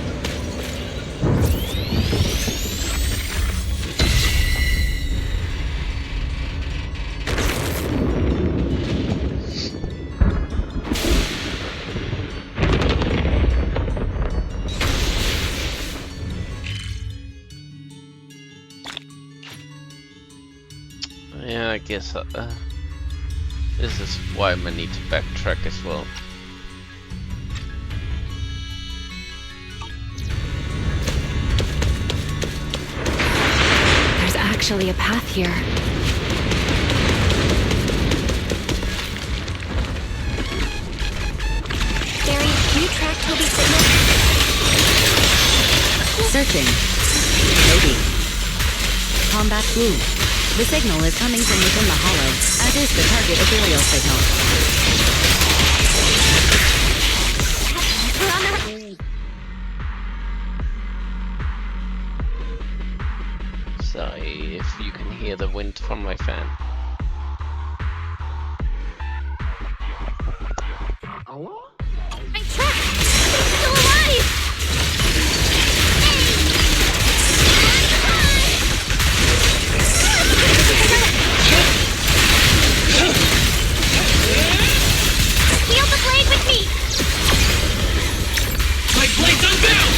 Speaker 1: Yeah, I guess this is why I need to backtrack as well.
Speaker 15: There's actually a path here.
Speaker 6: Barry, can you track Toby's signal?
Speaker 2: Searching. Toby. Combat blue. The signal is coming from within the hollow, as is the target ethereal signal.
Speaker 6: We're on the...
Speaker 1: Sorry if you can hear the wind from my fan.
Speaker 6: I'm trapped! I'm still alive! Heal the blade with me!
Speaker 17: My blade's unbound!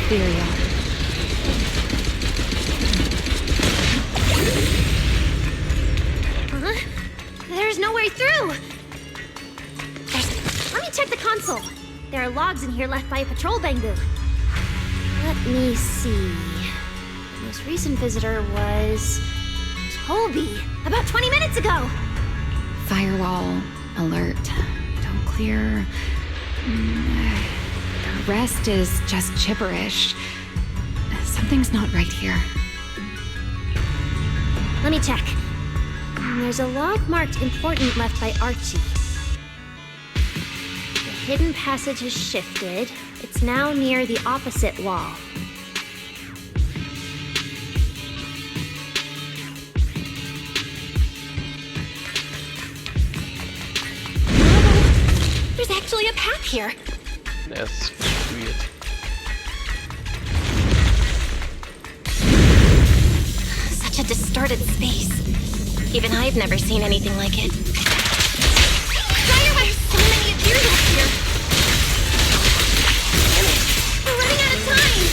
Speaker 15: ethereal.
Speaker 6: Huh? There's no way through! Let me check the console. There are logs in here left by a patrol bamboo. Let me see. The most recent visitor was... Toby, about 20 minutes ago!
Speaker 15: Firewall, alert, don't clear. The rest is just gibberish. Something's not right here.
Speaker 6: Let me check. There's a log marked important left by Archie. The hidden passage has shifted. It's now near the opposite wall. There's actually a path here.
Speaker 1: That's weird.
Speaker 4: Such a distorted space. Even I've never seen anything like it.
Speaker 6: Why are there so many ethereals here? Damn it! We're running out of time!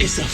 Speaker 9: Is a...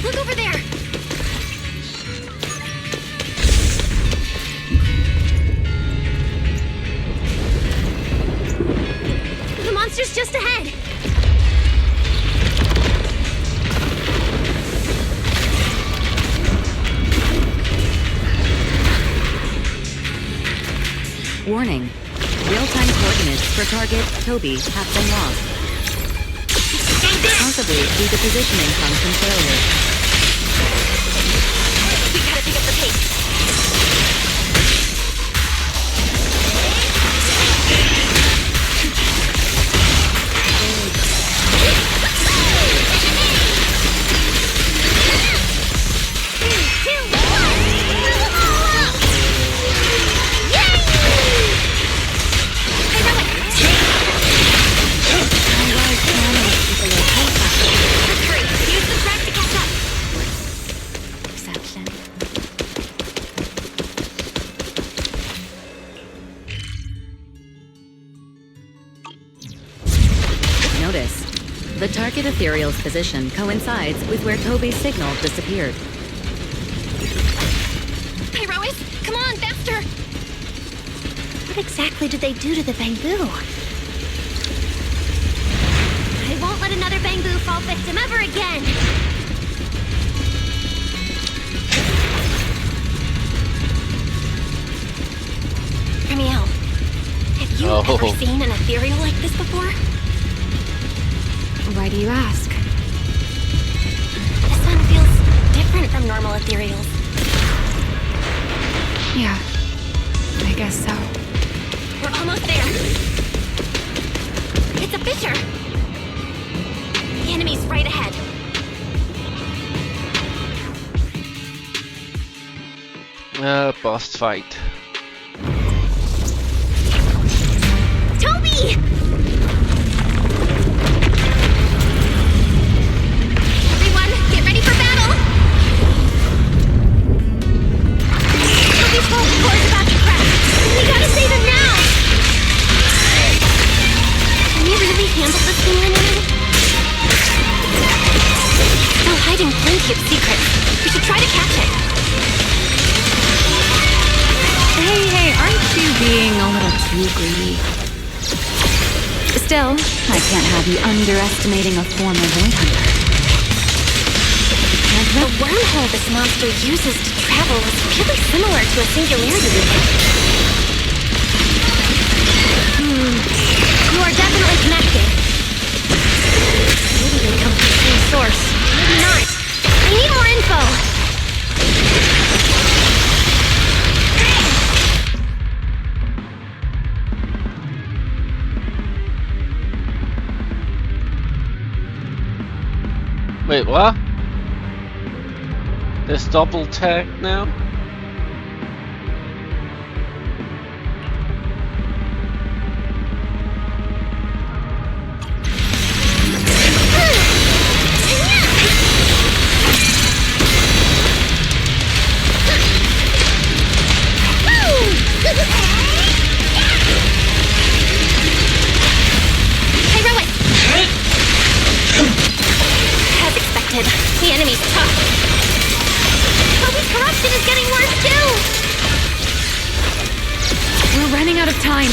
Speaker 4: Look over there! The monster's just ahead!
Speaker 2: Warning. Real-time coordinates for target Toby have been lost. Possibly due to positioning function failure.
Speaker 4: We gotta pick up the pace.
Speaker 2: Notice. The target ethereal's position coincides with where Toby's signal disappeared.
Speaker 4: Pyrois, come on, faster! What exactly did they do to the bamboo? I won't let another bamboo fall victim ever again! Remiel, have you ever seen an ethereal like this before?
Speaker 15: Why do you ask?
Speaker 4: This one feels different from normal ethereals.
Speaker 15: Yeah, I guess so.
Speaker 4: We're almost there. It's a fissure. The enemy's right ahead.
Speaker 1: Boss fight.
Speaker 4: Toby! Everyone, get ready for battle! Toby's vocal cord's about to crack. We gotta save him now! Can we really handle this thing, Renee? Still hiding plenty of secrets. We should try to catch it.
Speaker 15: Hey, aren't you being a little too greedy? Still, I can't have you underestimating a former void hunter.
Speaker 4: The wormhole this monster uses to travel is really similar to a singularity loop. You are definitely connected. Maybe they come from the same source. Maybe not. I need more info.
Speaker 1: Wait, what? There's double tag now?
Speaker 4: The enemy's tough. Toby's corruption is getting worse too!
Speaker 15: We're running out of time.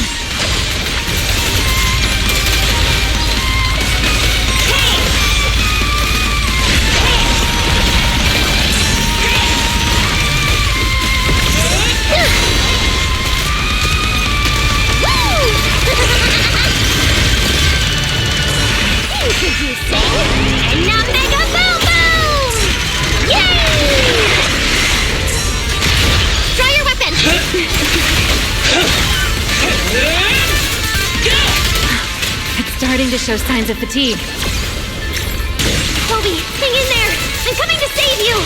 Speaker 6: Introducing, and now Mega Boom Boom! Yay! Try your weapon!
Speaker 15: It's starting to show signs of fatigue.
Speaker 6: Chloe, hang in there! I'm coming to save you!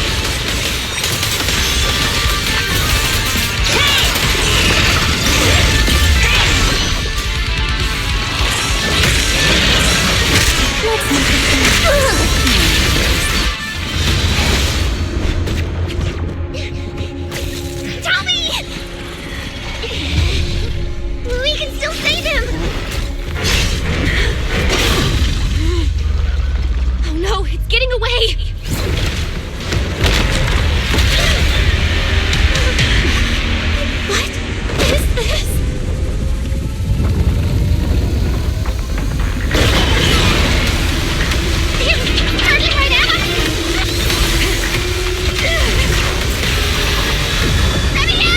Speaker 6: Tommy! We can still save him! Oh no, it's getting away! What is this? Charging right at us! Ready now!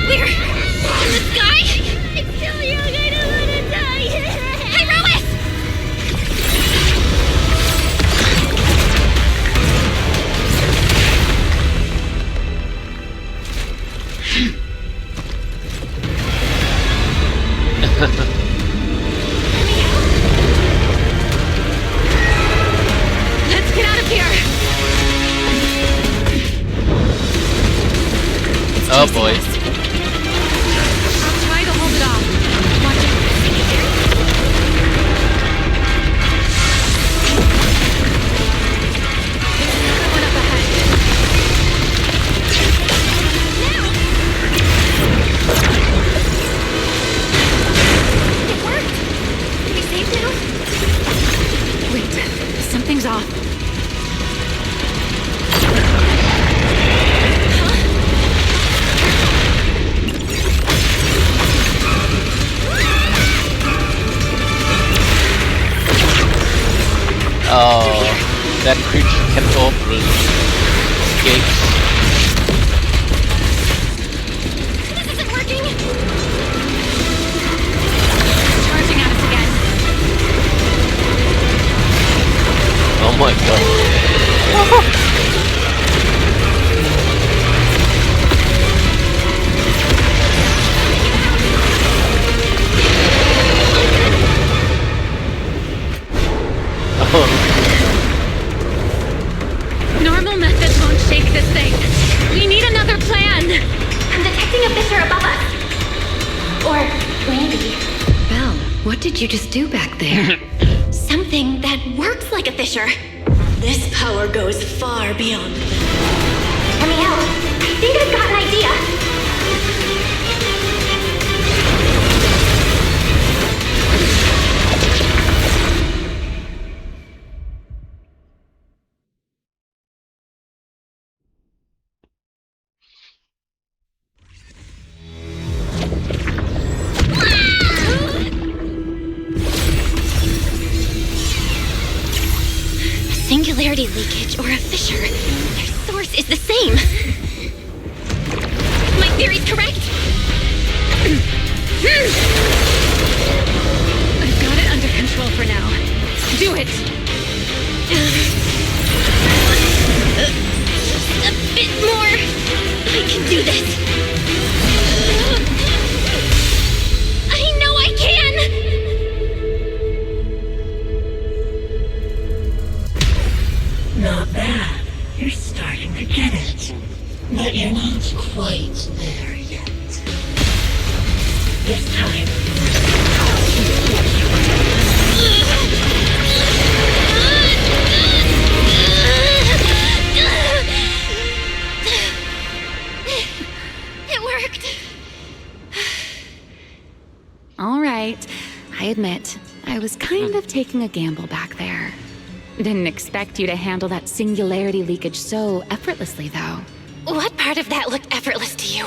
Speaker 6: We're in the sky? It's still young, I don't want to die! Hey, Rois!
Speaker 15: Let's get out of here!
Speaker 1: Oh boy.
Speaker 15: I'll try to hold it off. Watch it. Another one up ahead.
Speaker 6: It worked! We saved him?
Speaker 15: Wait, something's off.
Speaker 1: Oh, that creature can open gates.
Speaker 6: This isn't working!
Speaker 15: Charging at us again.
Speaker 1: Oh my god.
Speaker 15: Normal methods won't shake this thing. We need another plan.
Speaker 6: I'm detecting a fissure above us. Or maybe
Speaker 2: Belle, what did you just do back there?
Speaker 6: something that works like a fissure.
Speaker 17: This power goes far beyond that.
Speaker 6: Let me out. I think I've got an idea. Singularity leakage or a fissure. Their source is the same. My theory's correct.
Speaker 15: I've got it under control for now. Do it!
Speaker 6: Just a bit more. I can do this. I know I can!
Speaker 17: Not bad. You're starting to get it. But you're not quite there yet. This time,
Speaker 6: It worked.
Speaker 15: All right. I admit, I was kind of taking a gamble back there. Didn't expect you to handle that singularity leakage so effortlessly, though.
Speaker 4: What part of that looked effortless to you?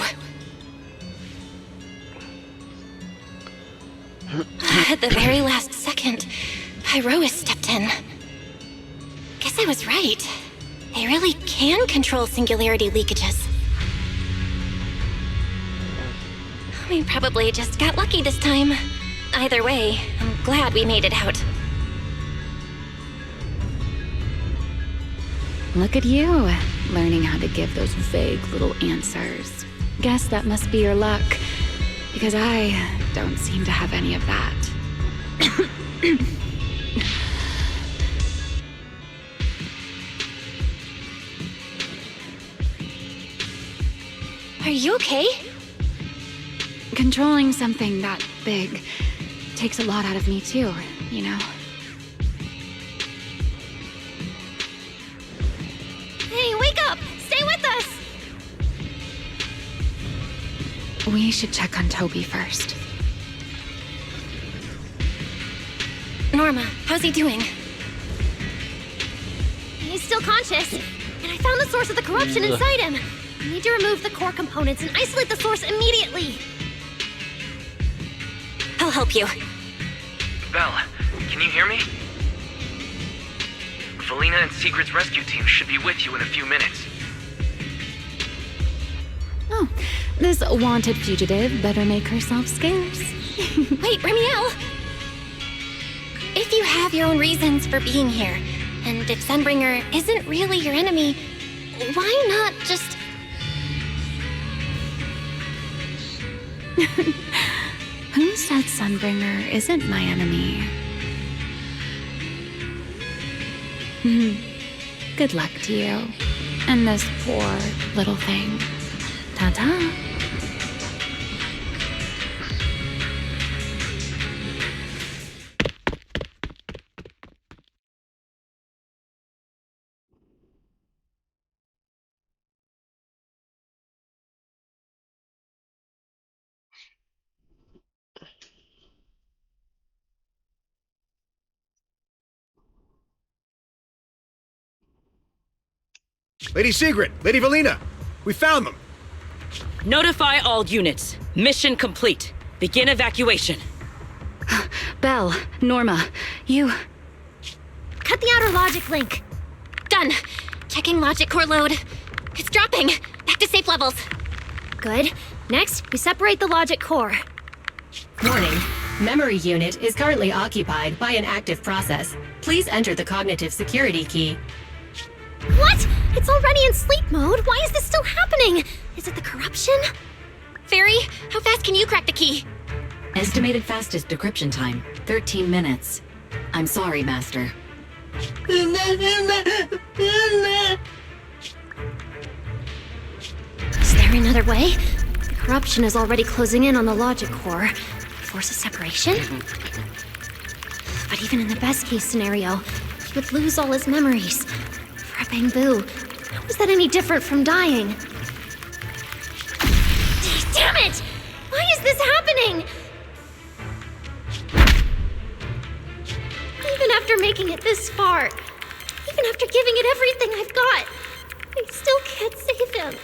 Speaker 4: At the very last second, Pyrois stepped in. Guess I was right. They really can control singularity leakages. We probably just got lucky this time. Either way, I'm glad we made it out.
Speaker 15: Look at you, learning how to give those vague little answers. Guess that must be your luck, because I don't seem to have any of that.
Speaker 4: Are you okay?
Speaker 15: Controlling something that big takes a lot out of me too, you know?
Speaker 4: Hey, wake up! Stay with us!
Speaker 15: We should check on Toby first.
Speaker 4: Norma, how's he doing?
Speaker 6: He's still conscious, and I found the source of the corruption inside him. We need to remove the core components and isolate the source immediately.
Speaker 4: I'll help you.
Speaker 3: Belle, can you hear me? Felina and Secret's rescue team should be with you in a few minutes.
Speaker 15: Oh, this wanted fugitive better make herself scarce.
Speaker 4: Wait, Ramiel! If you have your own reasons for being here, and if Sunbringer isn't really your enemy, why not just...
Speaker 15: Who said Sunbringer isn't my enemy? Good luck to you. And this poor little thing. Ta-ta.
Speaker 18: Lady Secret! Lady Valina! We found them!
Speaker 13: Notify all units. Mission complete. Begin evacuation.
Speaker 15: Belle, Norma, you...
Speaker 6: Cut the outer logic link.
Speaker 4: Done. Checking logic core load. It's dropping. Back to safe levels.
Speaker 6: Good. Next, we separate the logic core.
Speaker 19: Warning. Memory unit is currently occupied by an active process. Please enter the cognitive security key.
Speaker 6: What? It's already in sleep mode. Why is this still happening? Is it the corruption?
Speaker 4: Fairy, how fast can you crack the key?
Speaker 19: Estimated fastest decryption time, 13 minutes. I'm sorry, Master.
Speaker 6: Is there another way? The corruption is already closing in on the logic core. Force a separation? But even in the best case scenario, he would lose all his memories. For a Bangbu, how is that any different from dying? Damn it! Why is this happening? Even after making it this far, even after giving it everything I've got, I still can't save him.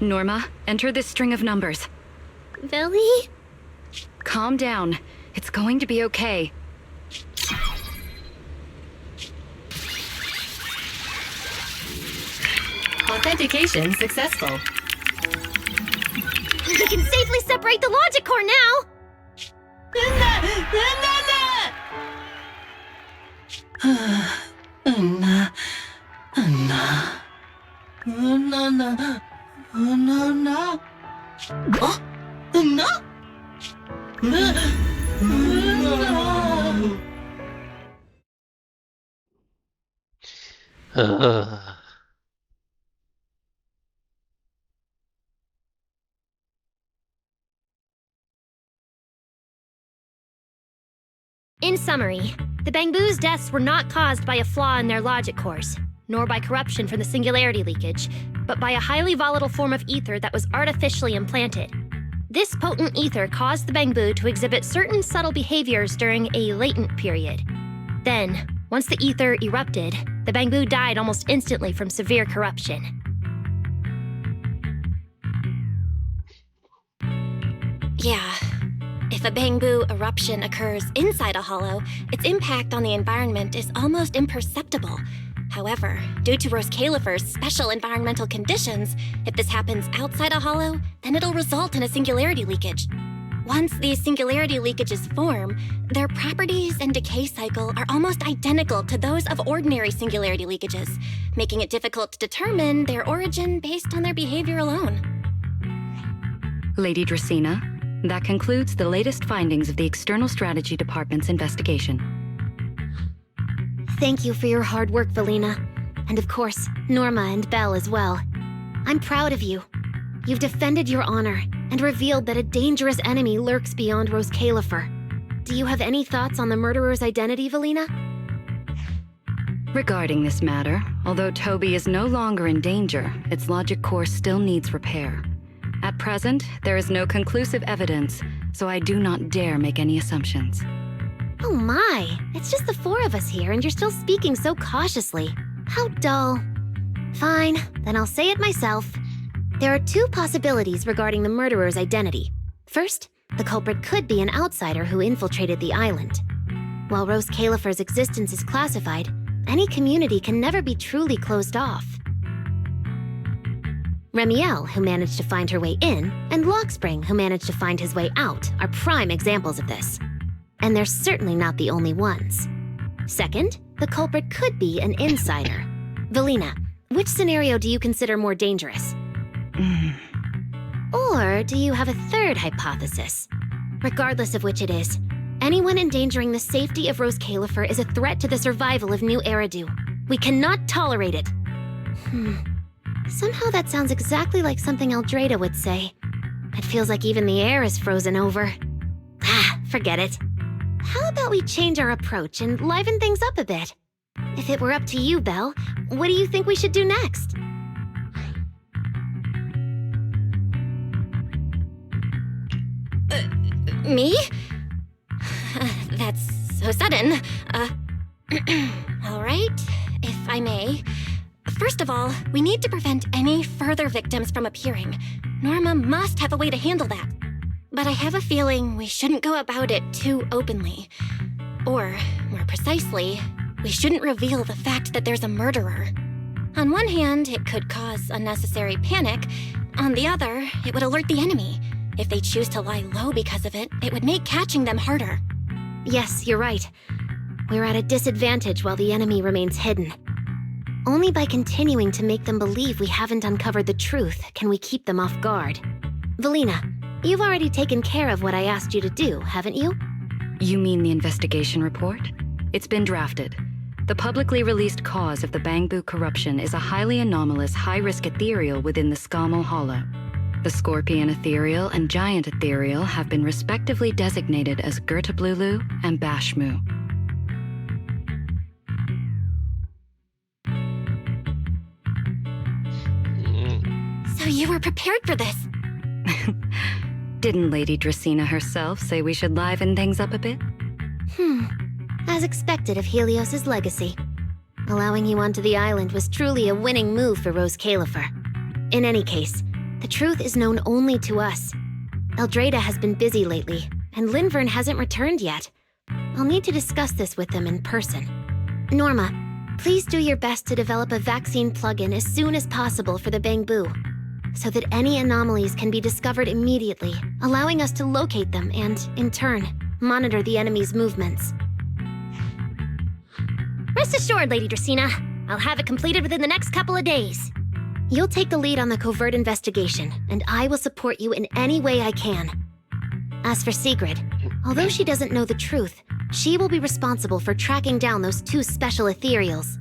Speaker 2: Norma, enter this string of numbers.
Speaker 6: Veli?
Speaker 2: Calm down. It's going to be okay.
Speaker 19: Authentication successful.
Speaker 6: We can safely separate the logic core now! In summary, the Bangbu's deaths were not caused by a flaw in their logic cores, nor by corruption from the singularity leakage, but by a highly volatile form of ether that was artificially implanted. This potent ether caused the Bangbu to exhibit certain subtle behaviors during a latent period. Then, once the ether erupted, the Bangbu died almost instantly from severe corruption. Yeah. If a Bangbu eruption occurs inside a hollow, its impact on the environment is almost imperceptible. However, due to Roskalifer's special environmental conditions, if this happens outside a hollow, then it'll result in a singularity leakage. Once these singularity leakages form, their properties and decay cycle are almost identical to those of ordinary singularity leakages, making it difficult to determine their origin based on their behavior alone.
Speaker 2: Lady Dracaena, that concludes the latest findings of the External Strategy Department's investigation.
Speaker 11: Thank you for your hard work, Valina. And of course, Norma and Belle as well. I'm proud of you. You've defended your honor and revealed that a dangerous enemy lurks beyond Roskalifer. Do you have any thoughts on the murderer's identity, Valina?
Speaker 2: Regarding this matter, although Toby is no longer in danger, its logic core still needs repair. At present, there is no conclusive evidence, so I do not dare make any assumptions.
Speaker 11: Oh my, it's just the four of us here and you're still speaking so cautiously. How dull. Fine, then I'll say it myself. There are two possibilities regarding the murderer's identity. First, the culprit could be an outsider who infiltrated the island. While Roskalifer's existence is classified, any community can never be truly closed off. Remiel, who managed to find her way in, and Lockspring, who managed to find his way out, are prime examples of this. And they're certainly not the only ones. Second, the culprit could be an insider. Valina, which scenario do you consider more dangerous? Or do you have a third hypothesis? Regardless of which it is, anyone endangering the safety of Roskalifer is a threat to the survival of New Eridu. We cannot tolerate it. Somehow that sounds exactly like something Eldrada would say. It feels like even the air is frozen over. Forget it. How about we change our approach and liven things up a bit? If it were up to you, Belle, what do you think we should do next?
Speaker 4: Me? That's so sudden. All right, if I may. First of all, we need to prevent any further victims from appearing. Norma must have a way to handle that. But I have a feeling we shouldn't go about it too openly. Or, more precisely, we shouldn't reveal the fact that there's a murderer. On one hand, it could cause unnecessary panic. On the other, it would alert the enemy. If they choose to lie low because of it, it would make catching them harder.
Speaker 11: Yes, you're right. We're at a disadvantage while the enemy remains hidden. Only by continuing to make them believe we haven't uncovered the truth can we keep them off guard. Valina, you've already taken care of what I asked you to do, haven't you?
Speaker 2: You mean the investigation report? It's been drafted. The publicly released cause of the Bangbu corruption is a highly anomalous, high-risk ethereal within the Skamel Hollow. The Scorpion Ethereal and Giant Ethereal have been respectively designated as Gertablulu and Bashmu.
Speaker 4: So you were prepared for this?
Speaker 2: Didn't Lady Dracaena herself say we should liven things up a bit?
Speaker 11: As expected of Helios's legacy. Allowing you onto the island was truly a winning move for Roskalifer. In any case, the truth is known only to us. Eldrada has been busy lately, and Linvern hasn't returned yet. I'll need to discuss this with them in person. Norma, please do your best to develop a vaccine plugin as soon as possible for the Bangbu, so that any anomalies can be discovered immediately, allowing us to locate them and, in turn, monitor the enemy's movements.
Speaker 6: Rest assured, Lady Dracaena. I'll have it completed within the next couple of days.
Speaker 11: You'll take the lead on the covert investigation, and I will support you in any way I can. As for Sigrid, although she doesn't know the truth, she will be responsible for tracking down those two special ethereals.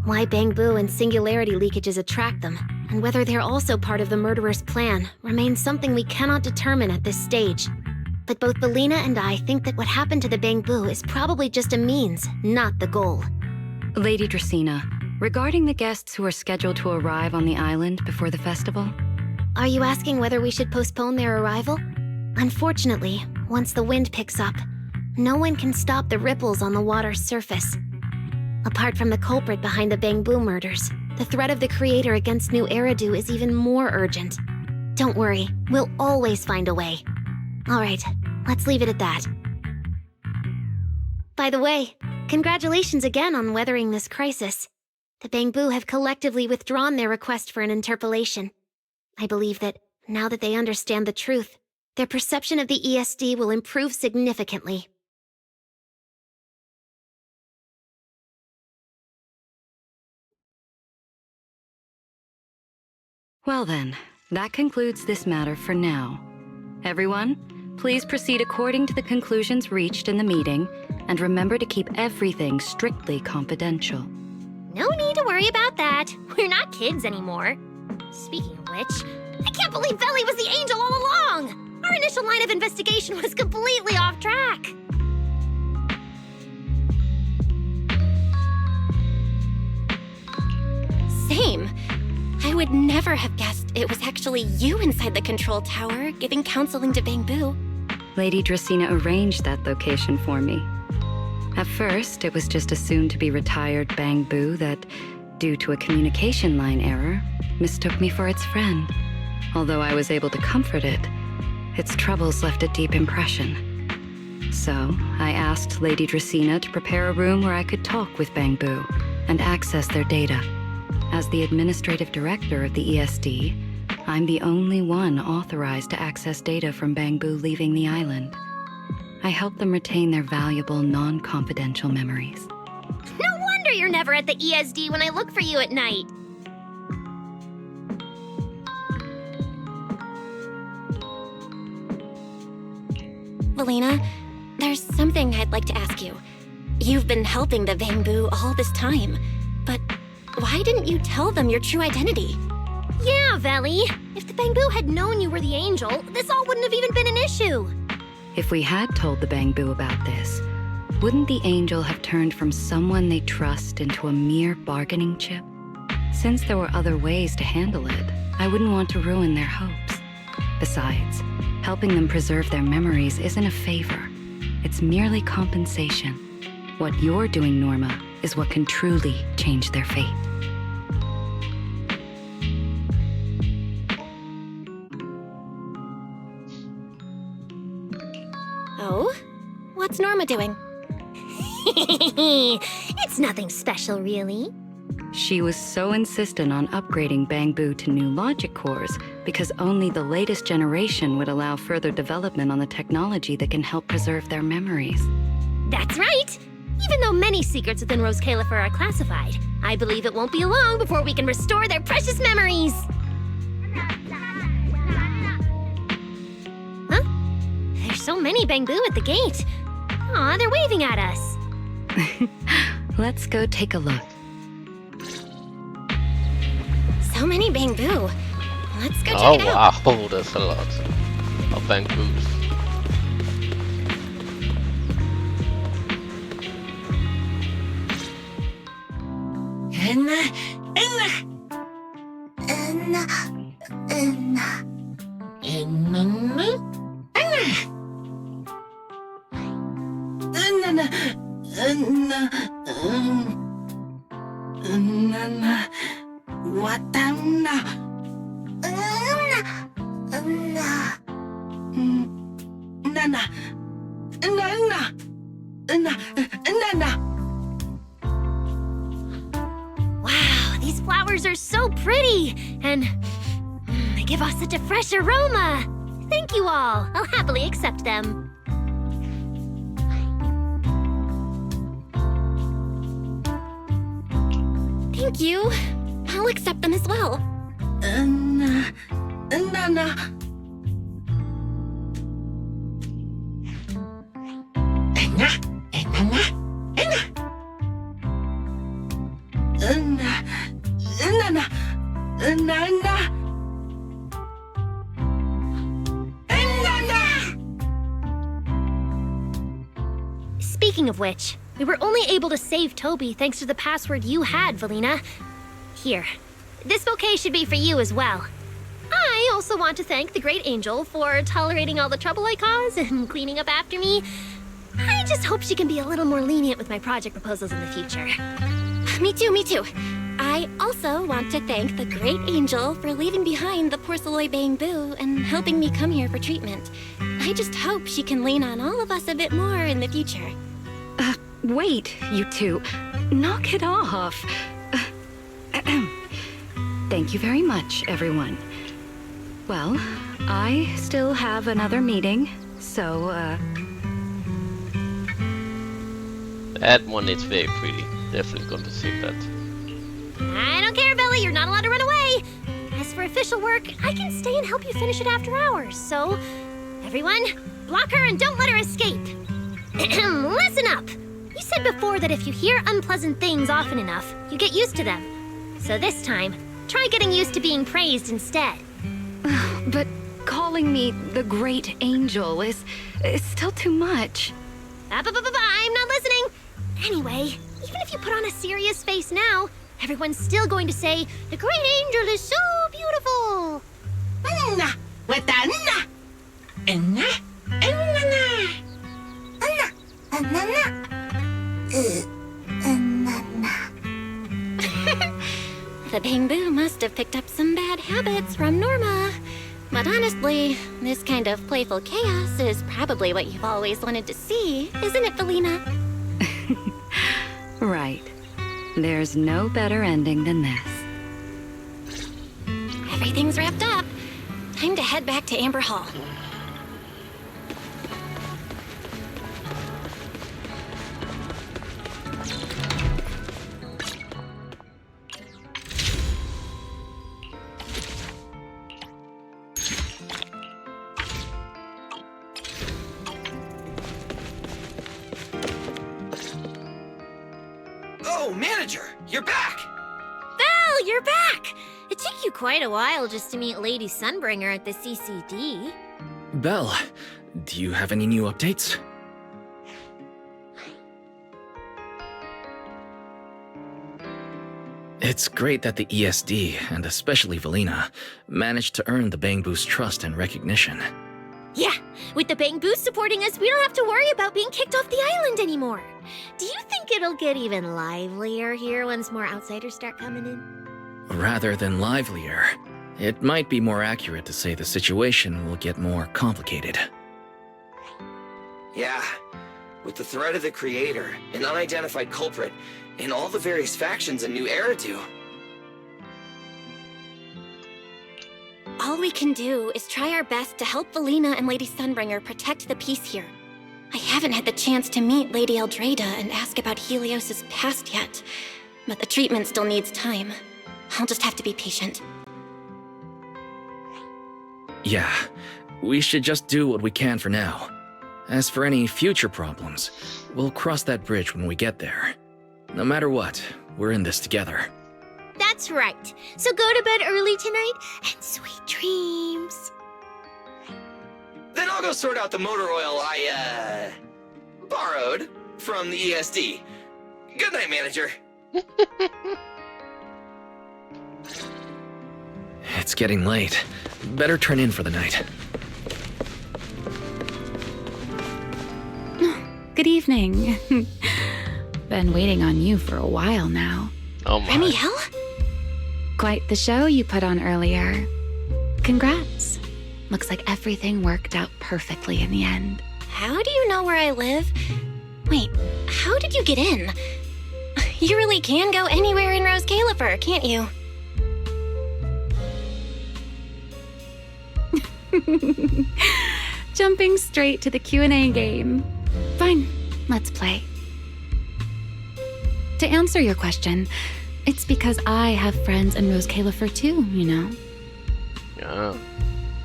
Speaker 11: Why Bangbu and singularity leakages attract them, and whether they're also part of the murderer's plan, remains something we cannot determine at this stage. But both Valina and I think that what happened to the Bangbu is probably just a means, not the goal.
Speaker 2: Lady Dracaena, regarding the guests who are scheduled to arrive on the island before the festival?
Speaker 11: Are you asking whether we should postpone their arrival? Unfortunately, once the wind picks up, no one can stop the ripples on the water's surface. Apart from the culprit behind the Bangbu murders, the threat of the creator against New Eridu is even more urgent. Don't worry, we'll always find a way. Alright, let's leave it at that. By the way, congratulations again on weathering this crisis. The Bangbu have collectively withdrawn their request for an interpolation. I believe that, now that they understand the truth, their perception of the ESD will improve significantly.
Speaker 2: Well then, that concludes this matter for now. Everyone, please proceed according to the conclusions reached in the meeting, and remember to keep everything strictly confidential.
Speaker 6: No need to worry about that. We're not kids anymore. Speaking of which, I can't believe Veli was the angel all along! Our initial line of investigation was completely off track. Same. I would never have guessed it was actually you inside the control tower giving counseling to Bangbu.
Speaker 2: Lady Dracaena arranged that location for me. At first, it was just a soon-to-be-retired Bangbu that, due to a communication line error, mistook me for its friend. Although I was able to comfort it, its troubles left a deep impression. So, I asked Lady Dracaena to prepare a room where I could talk with Bangbu and access their data. As the administrative director of the ESD, I'm the only one authorized to access data from Bangbu leaving the island. I help them retain their valuable, non-confidential memories.
Speaker 6: No wonder you're never at the ESD when I look for you at night. Valina, there's something I'd like to ask you. You've been helping the Bangbu all this time, but why didn't you tell them your true identity? Yeah, Veli. If the Bangbu had known you were the angel, this all wouldn't have even been an issue.
Speaker 2: If we had told the Bangbu about this, wouldn't the angel have turned from someone they trust into a mere bargaining chip? Since there were other ways to handle it, I wouldn't want to ruin their hopes. Besides, helping them preserve their memories isn't a favor. It's merely compensation. What you're doing, Norma, is what can truly change their fate.
Speaker 6: Oh? What's Norma doing? It's nothing special, really.
Speaker 2: She was so insistent on upgrading Bangbu to new logic cores because only the latest generation would allow further development on the technology that can help preserve their memories.
Speaker 6: That's right! Even though many secrets within Rose Califer are classified, I believe it won't be long before we can restore their precious memories! Huh? There's so many Bangbu at the gate. Aw, they're waving at us.
Speaker 2: Let's go take a look.
Speaker 6: So many Bangbu. Let's go check it out.
Speaker 1: Oh wow, there's a lot of Bangbus.
Speaker 6: Wow, these flowers are so pretty, and they give off such a fresh aroma. Thank you all. I'll happily accept them. Thank you. I'll accept them as well. Speaking of which, we were only able to save Toby thanks to the password you had, Valina. Here, this bouquet should be for you as well. I also also want to thank the Great Angel for tolerating all the trouble I cause and cleaning up after me. I just hope she can be a little more lenient with my project proposals in the future. Me too. I also want to thank the Great Angel for leaving behind the Porceloy Bamboo and helping me come here for treatment. I just hope she can lean on all of us a bit more in the future.
Speaker 2: Wait, you two. Knock it off. Thank you very much, everyone. Well, I still have another meeting, so,
Speaker 1: That one is very pretty. Definitely going to save that.
Speaker 6: I don't care, Billy. You're not allowed to run away. As for official work, I can stay and help you finish it after hours. So, everyone, block her and don't let her escape. Listen up. You said before that if you hear unpleasant things often enough, you get used to them. So this time, try getting used to being praised instead.
Speaker 2: But calling me the Great Angel is still too much.
Speaker 6: I'm not listening. Anyway, even if you put on a serious face now, everyone's still going to say, the Great Angel is so beautiful.
Speaker 10: With the
Speaker 4: The Bamboo must have picked up some bad habits from Norma. But honestly, this kind of playful chaos is probably what you've always wanted to see, isn't it, Felina?
Speaker 2: Right. There's no better ending than this.
Speaker 4: Everything's wrapped up. Time to head back to Amber Hall.
Speaker 5: Oh, manager, you're back!
Speaker 6: Belle, you're back! It took you quite a while just to meet Lady Sunbringer at the CCD.
Speaker 3: Belle, do you have any new updates? It's great that the ESD, and especially Velina, managed to earn the Bamboo's trust and recognition.
Speaker 6: Yeah, with the Bamboo supporting us, we don't have to worry about being kicked off the island anymore. Do you think it'll get even livelier here once more outsiders start coming in?
Speaker 3: Rather than livelier, it might be more accurate to say the situation will get more complicated.
Speaker 5: Yeah, with the threat of the Creator, an unidentified culprit, and all the various factions in New Eridu.
Speaker 4: All we can do is try our best to help Velina and Lady Sunbringer protect the peace here. I haven't had the chance to meet Lady Eldrada and ask about Helios's past yet, but the treatment still needs time. I'll just have to be patient.
Speaker 3: Yeah, we should just do what we can for now. As for any future problems, we'll cross that bridge when we get there. No matter what, we're in this together.
Speaker 6: That's right. So go to bed early tonight and sweet dreams.
Speaker 5: Then I'll go sort out the motor oil I, borrowed from the ESD. Good night, manager.
Speaker 3: It's getting late. Better turn in for the night.
Speaker 15: Good evening. Been waiting on you for a while now.
Speaker 1: Oh my.
Speaker 6: Remiel?
Speaker 15: Quite the show you put on earlier. Congrats. Looks like everything worked out perfectly in the end.
Speaker 4: How do you know where I live? Wait, how did you get in? You really can go anywhere in Rose Califer, can't you?
Speaker 15: Jumping straight to the Q&A game. Fine, let's play. To answer your question, it's because I have friends in Rose Califer too, you know?
Speaker 1: Yeah.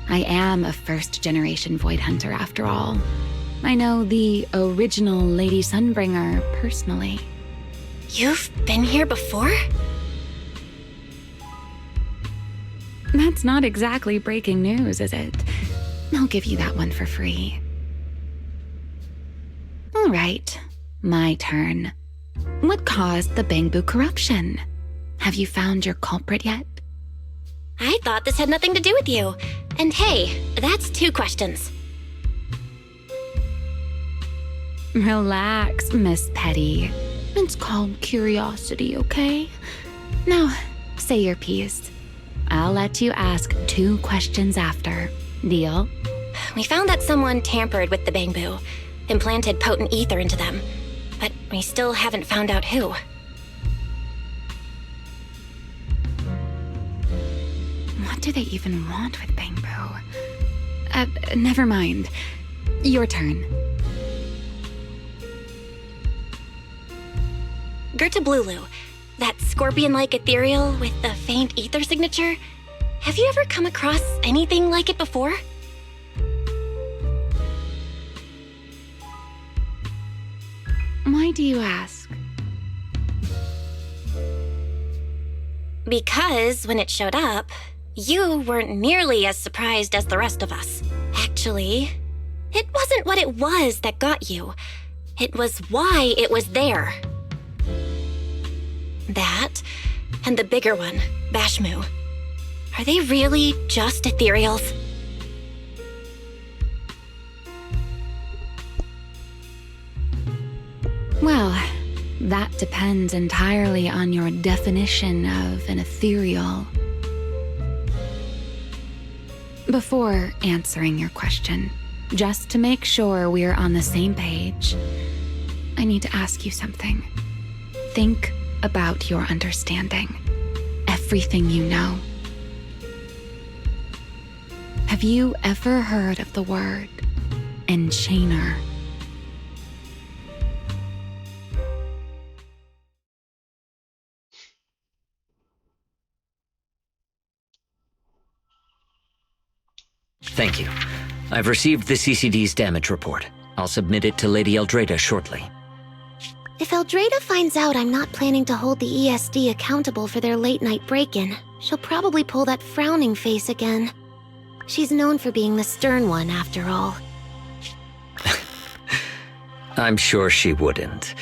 Speaker 15: I am a first-generation Void Hunter after all. I know the original Lady Sunbringer personally.
Speaker 4: You've been here before?
Speaker 15: That's not exactly breaking news, is it? I'll give you that one for free. All right, my turn. What caused the Bamboo corruption? Have you found your culprit yet?
Speaker 4: I thought this had nothing to do with you. And hey, that's 2 questions.
Speaker 15: Relax, Miss Petty. It's called curiosity, okay? Now, say your piece. I'll let you ask 2 questions after. Deal?
Speaker 4: We found that someone tampered with the Bangbu, implanted potent ether into them, but we still haven't found out who.
Speaker 15: What do they even want with Bangbu? Never mind. Your turn.
Speaker 4: Gertablulu, that scorpion-like ethereal with the faint ether signature. Have you ever come across anything like it before?
Speaker 15: Why do you ask?
Speaker 4: Because when it showed up, you weren't nearly as surprised as the rest of us. Actually, it wasn't what it was that got you. It was why it was there. That, and the bigger one, Bashmu. Are they really just ethereals?
Speaker 15: Well, that depends entirely on your definition of an ethereal. Before answering your question, just to make sure we're on the same page, I need to ask you something. Think about your understanding. Everything you know. Have you ever heard of the word enchainer?
Speaker 12: Thank you. I've received the CCD's damage report. I'll submit it to Lady Eldrada shortly.
Speaker 11: If Eldrada finds out I'm not planning to hold the ESD accountable for their late-night break-in, she'll probably pull that frowning face again. She's known for being the stern one, after all.
Speaker 12: I'm sure she wouldn't.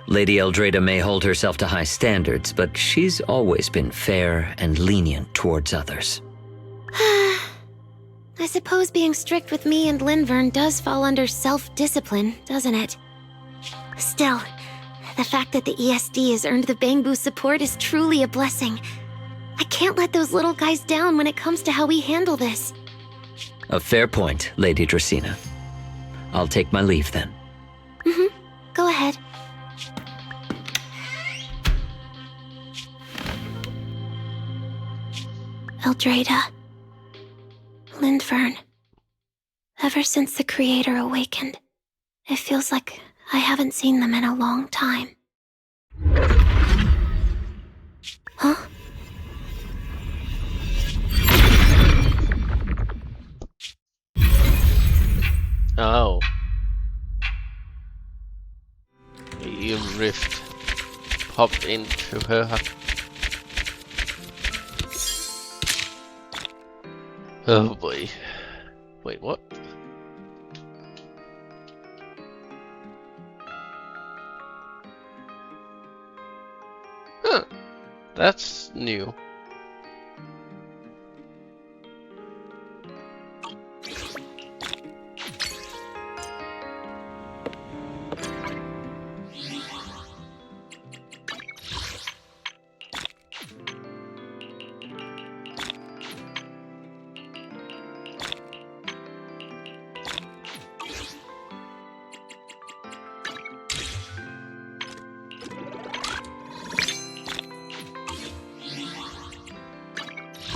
Speaker 12: Lady Eldrada may hold herself to high standards, but she's always been fair and lenient towards others.
Speaker 11: I suppose being strict with me and Linvern does fall under self-discipline, doesn't it? Still, the fact that the ESD has earned the Bangbu support is truly a blessing. I can't let those little guys down when it comes to how we handle this.
Speaker 12: A fair point, Lady Dracena. I'll take my leave then.
Speaker 11: Go ahead. Eldrada. Linvern. Ever since the Creator awakened, it feels like I haven't seen them in a long time. Huh?
Speaker 1: Oh. A rift popped into her. Oh boy. Wait, what? Huh. That's new.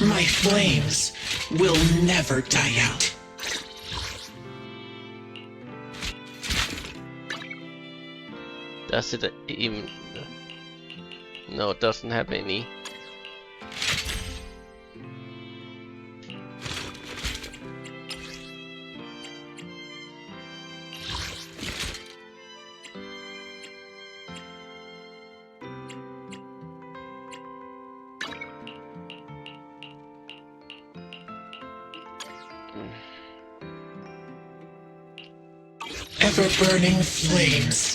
Speaker 17: My flames will never die out.
Speaker 1: Does it even... No, it doesn't have any.
Speaker 17: Ever-burning flames.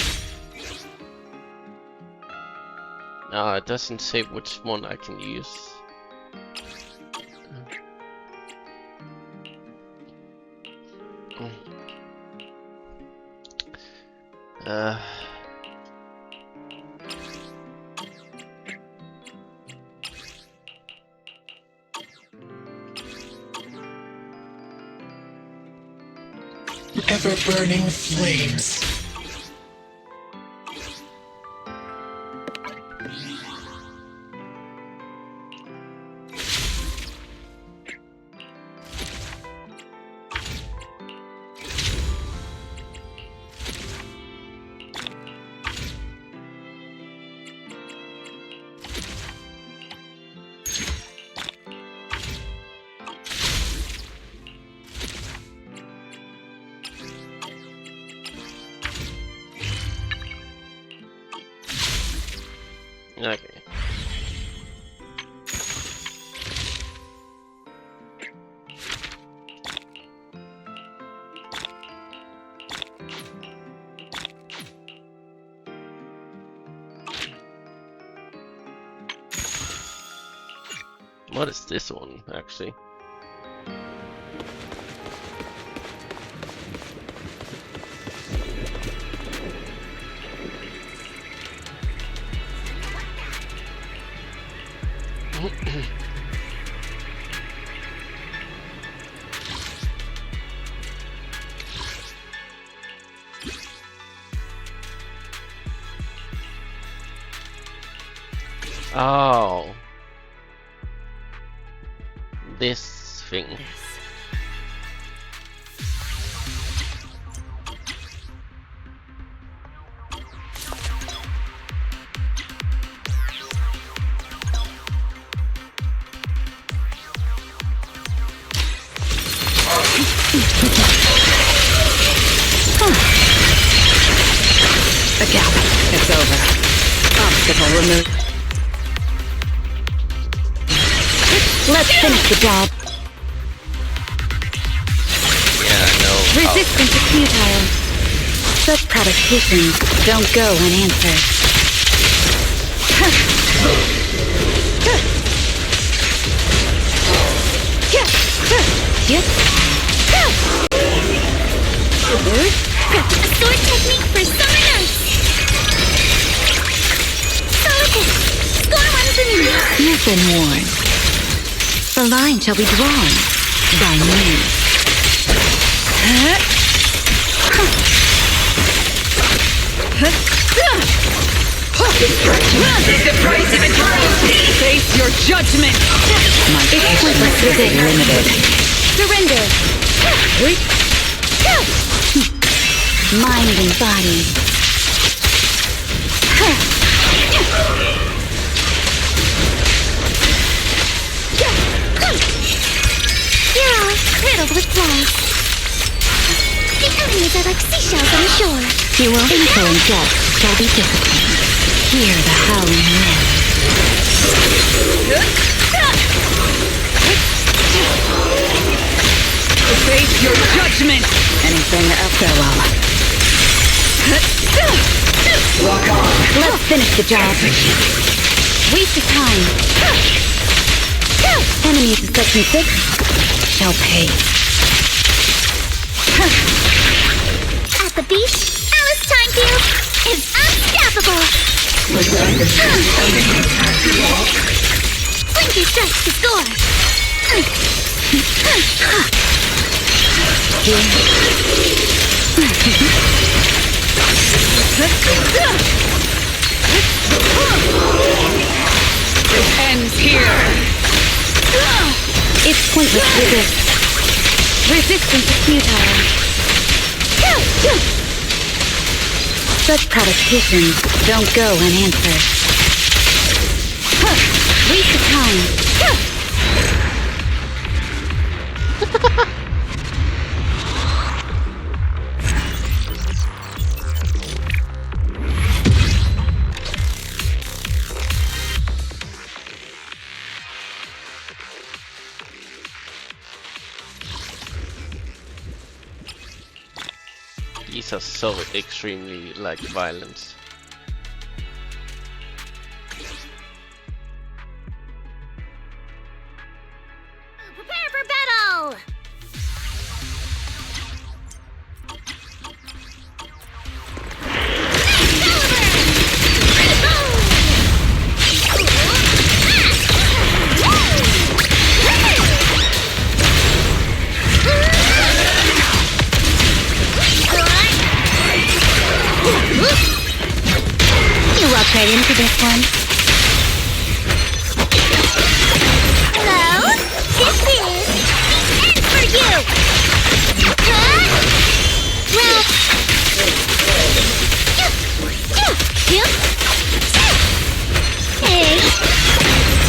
Speaker 1: No, it doesn't say which one I can use.
Speaker 17: Ever-burning flames.
Speaker 1: Okay. What is this one, actually? Oh. This thing.
Speaker 2: A gap. It's over. Obstacle removed. Let's finish the job.
Speaker 1: Yeah, I know.
Speaker 2: Resistance is futile. Such provocations don't go unanswered.
Speaker 6: A sword technique for summoners! Solid! Score one for me!
Speaker 2: You've been warned. The line shall be drawn by me.
Speaker 13: The price of eternity! Face your judgment!
Speaker 2: My pointless is limited.
Speaker 6: Surrender!
Speaker 2: Mind and body.
Speaker 6: You're all riddled with flaws. The enemies are like seashells on the shore.
Speaker 2: You will enter and death shall be disciplined. Hear the howling wind.
Speaker 13: Face your judgment!
Speaker 2: Anything farewell.
Speaker 13: Walk on!
Speaker 2: Let's finish the job. Waste of time. Enemies of Section 6 shall pay.
Speaker 6: At the beach, Alice Timefield is unstoppable! Blinky strikes to score!
Speaker 13: It ends here!
Speaker 2: It's pointless to resist. Resistance is futile. Such provocations don't go unanswered. Waste of time.
Speaker 1: These are so extremely like violent.
Speaker 6: Prepare for battle!
Speaker 11: right into this one. Hello? This is the end for you! Well... Hey!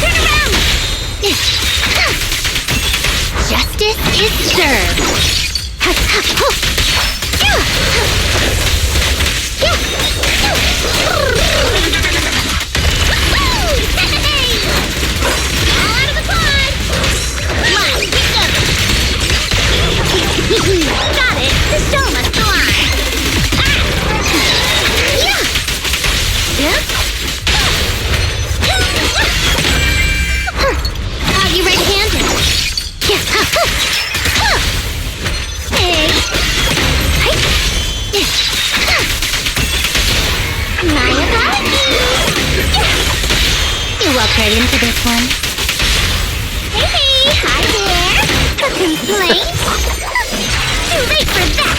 Speaker 11: Turn around! Justice is served! Got it! The show must go on! You right-handed? Hey! My apologies! You walked right into this one. Hey! Hi there! A complaint? Too late for that!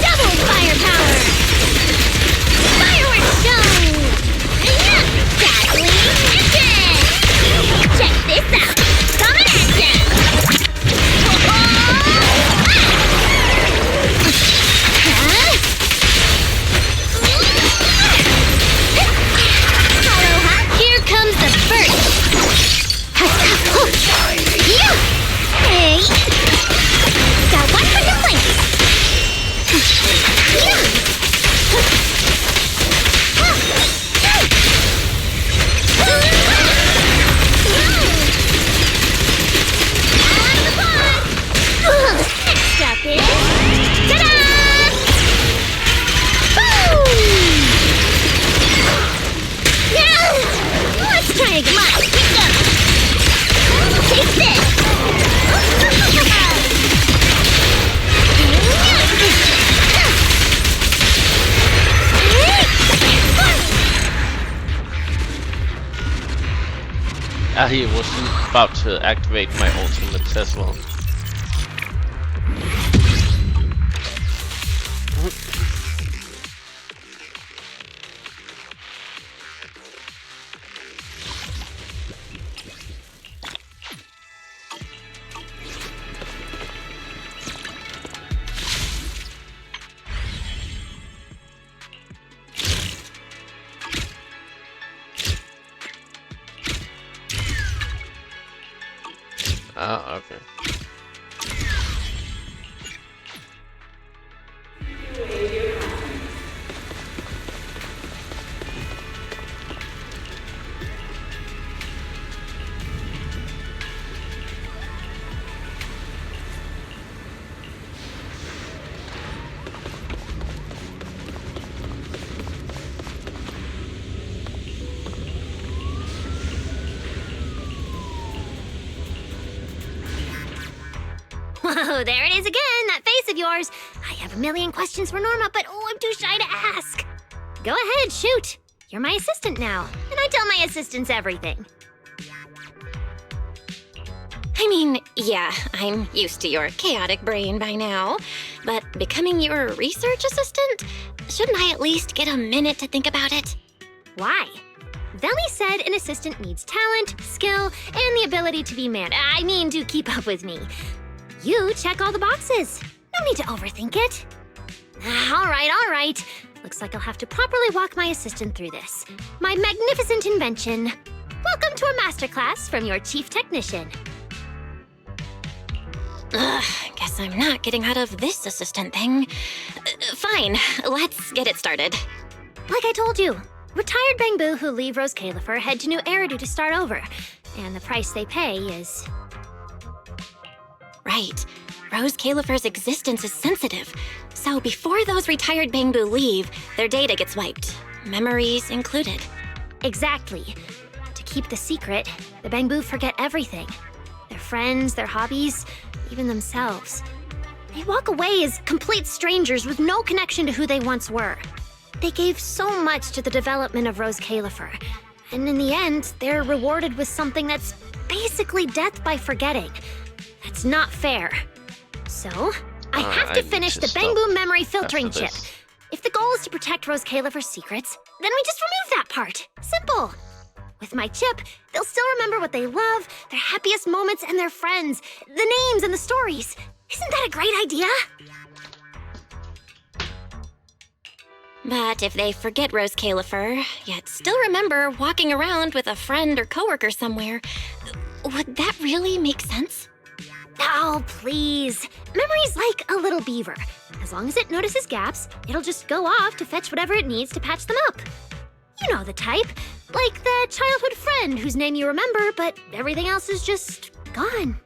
Speaker 11: Double firepower! Fireworks show! Dazzling action! Check this out! Coming at ya! Here comes the first! Hey! Got one for complaints! Next up is... Ta-da! Let's try again. Take this!
Speaker 1: He wasn't about to activate my ultimate as well. Okay.
Speaker 6: Whoa, there it is again, that face of yours. I have a million questions for Norma, but I'm too shy to ask. Go ahead, shoot. You're my assistant now, and I tell my assistants everything. I mean, yeah, I'm used to your chaotic brain by now, but becoming your research assistant? Shouldn't I at least get a minute to think about it? Why? Veli said an assistant needs talent, skill, and the ability to be to keep up with me. You check all the boxes. No need to overthink it. All right. Looks like I'll have to properly walk my assistant through this. My magnificent invention. Welcome to a masterclass from your chief technician. Guess I'm not getting out of this assistant thing. Fine, let's get it started. Like I told you, retired Bangbu who leave Rose Califer head to New Eridu to start over. And the price they pay is... Right. Rose Califer's existence is sensitive. So before those retired Bangbu leave, their data gets wiped. Memories included. Exactly. To keep the secret, the Bangbu forget everything. Their friends, their hobbies, even themselves. They walk away as complete strangers with no connection to who they once were. They gave so much to the development of Rose Califer, and in the end, they're rewarded with something that's basically death by forgetting. That's not fair. So, I have to finish the Bangboom memory filtering chip. If the goal is to protect Rose Califer's secrets, then we just remove that part. Simple. With my chip, they'll still remember what they love, their happiest moments, and their friends, the names and the stories. Isn't that a great idea?
Speaker 4: But if they forget Rose Califer, yet still remember walking around with a friend or coworker somewhere, would that really make sense?
Speaker 6: Oh, please. Memory's like a little beaver. As long as it notices gaps, it'll just go off to fetch whatever it needs to patch them up. You know the type. Like the childhood friend whose name you remember, but everything else is just gone.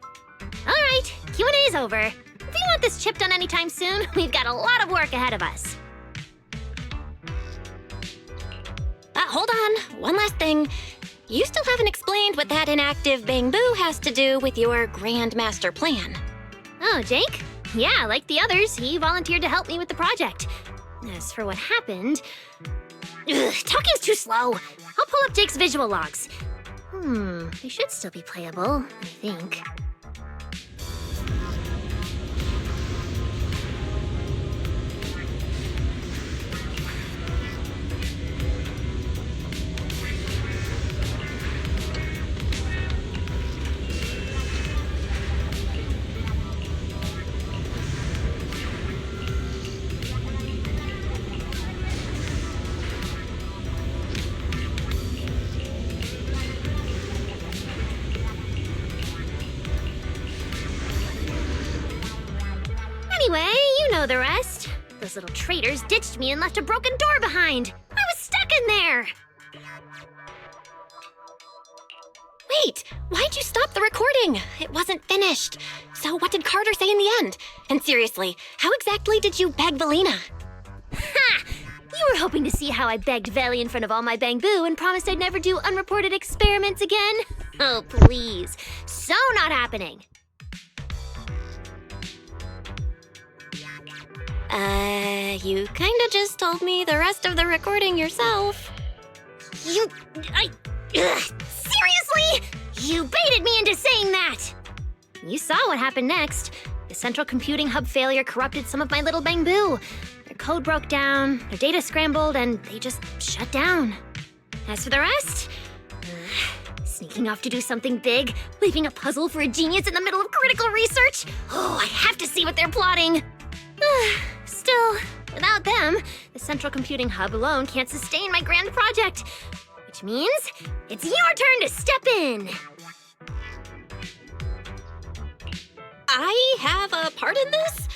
Speaker 6: All right, Q&A's over. If you want this chip done anytime soon, we've got a lot of work ahead of us.
Speaker 4: Hold on. One last thing. You still haven't explained what that inactive Bangbu has to do with your Grand Master plan.
Speaker 6: Oh, Jake? Yeah, like the others, he volunteered to help me with the project. As for what happened... talking's too slow. I'll pull up Jake's visual logs. They should still be playable, I think. Anyway, you know the rest. Those little traitors ditched me and left a broken door behind. I was stuck in there.
Speaker 4: Wait, why'd you stop the recording? It wasn't finished. So what did Carter say in the end? And seriously, how exactly did you beg Valina?
Speaker 6: Ha! You were hoping to see how I begged Veli in front of all my Bangbu and promised I'd never do unreported experiments again? Oh, please. So not happening.
Speaker 4: You kinda just told me the rest of the recording yourself.
Speaker 6: Seriously? You baited me into saying that! You saw what happened next. The central computing hub failure corrupted some of my little Bangbu. Their code broke down, their data scrambled, and they just shut down. As for the rest, sneaking off to do something big, leaving a puzzle for a genius in the middle of critical research. Oh, I have to see what they're plotting. Still, without them, the central computing hub alone can't sustain my grand project. Which means it's your turn to step in.
Speaker 4: I have a part in this?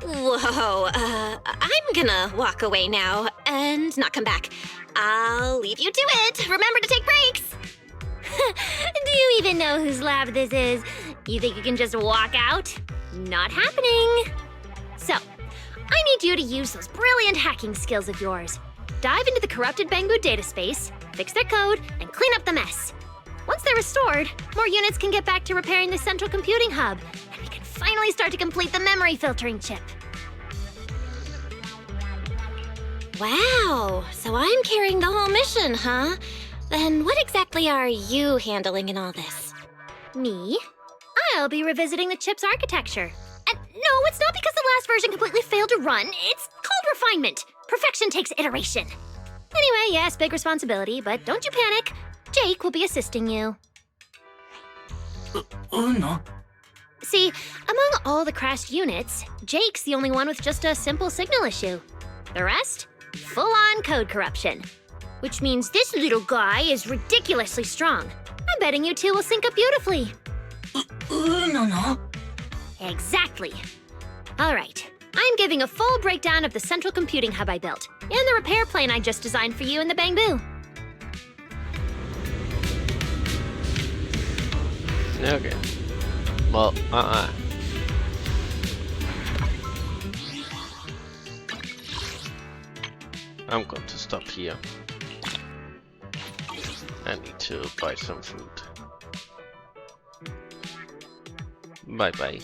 Speaker 4: Whoa, I'm gonna walk away now and not come back. I'll leave you to it. Remember to take breaks.
Speaker 6: Do you even know whose lab this is? You think you can just walk out? Not happening. So, I need you to use those brilliant hacking skills of yours. Dive into the corrupted Bangbu data space, fix their code, and clean up the mess. Once they're restored, more units can get back to repairing the central computing hub, and we can finally start to complete the memory filtering chip.
Speaker 4: Wow, so I'm carrying the whole mission, huh? Then what exactly are you handling in all this?
Speaker 6: Me? I'll be revisiting the chip's architecture. And no, it's not because the last version completely failed to run. It's called refinement. Perfection takes iteration. Anyway, yes, big responsibility, but don't you panic. Jake will be assisting you.
Speaker 17: No.
Speaker 6: See, among all the crashed units, Jake's the only one with just a simple signal issue. The rest? Full-on code corruption. Which means this little guy is ridiculously strong. I'm betting you two will sync up beautifully.
Speaker 17: No.
Speaker 6: Exactly. All right. I'm giving a full breakdown of the central computing hub I built, and the repair plane I just designed for you in the Bangbu.
Speaker 1: Okay. Well, I'm going to stop here. I need to buy some food. Bye bye.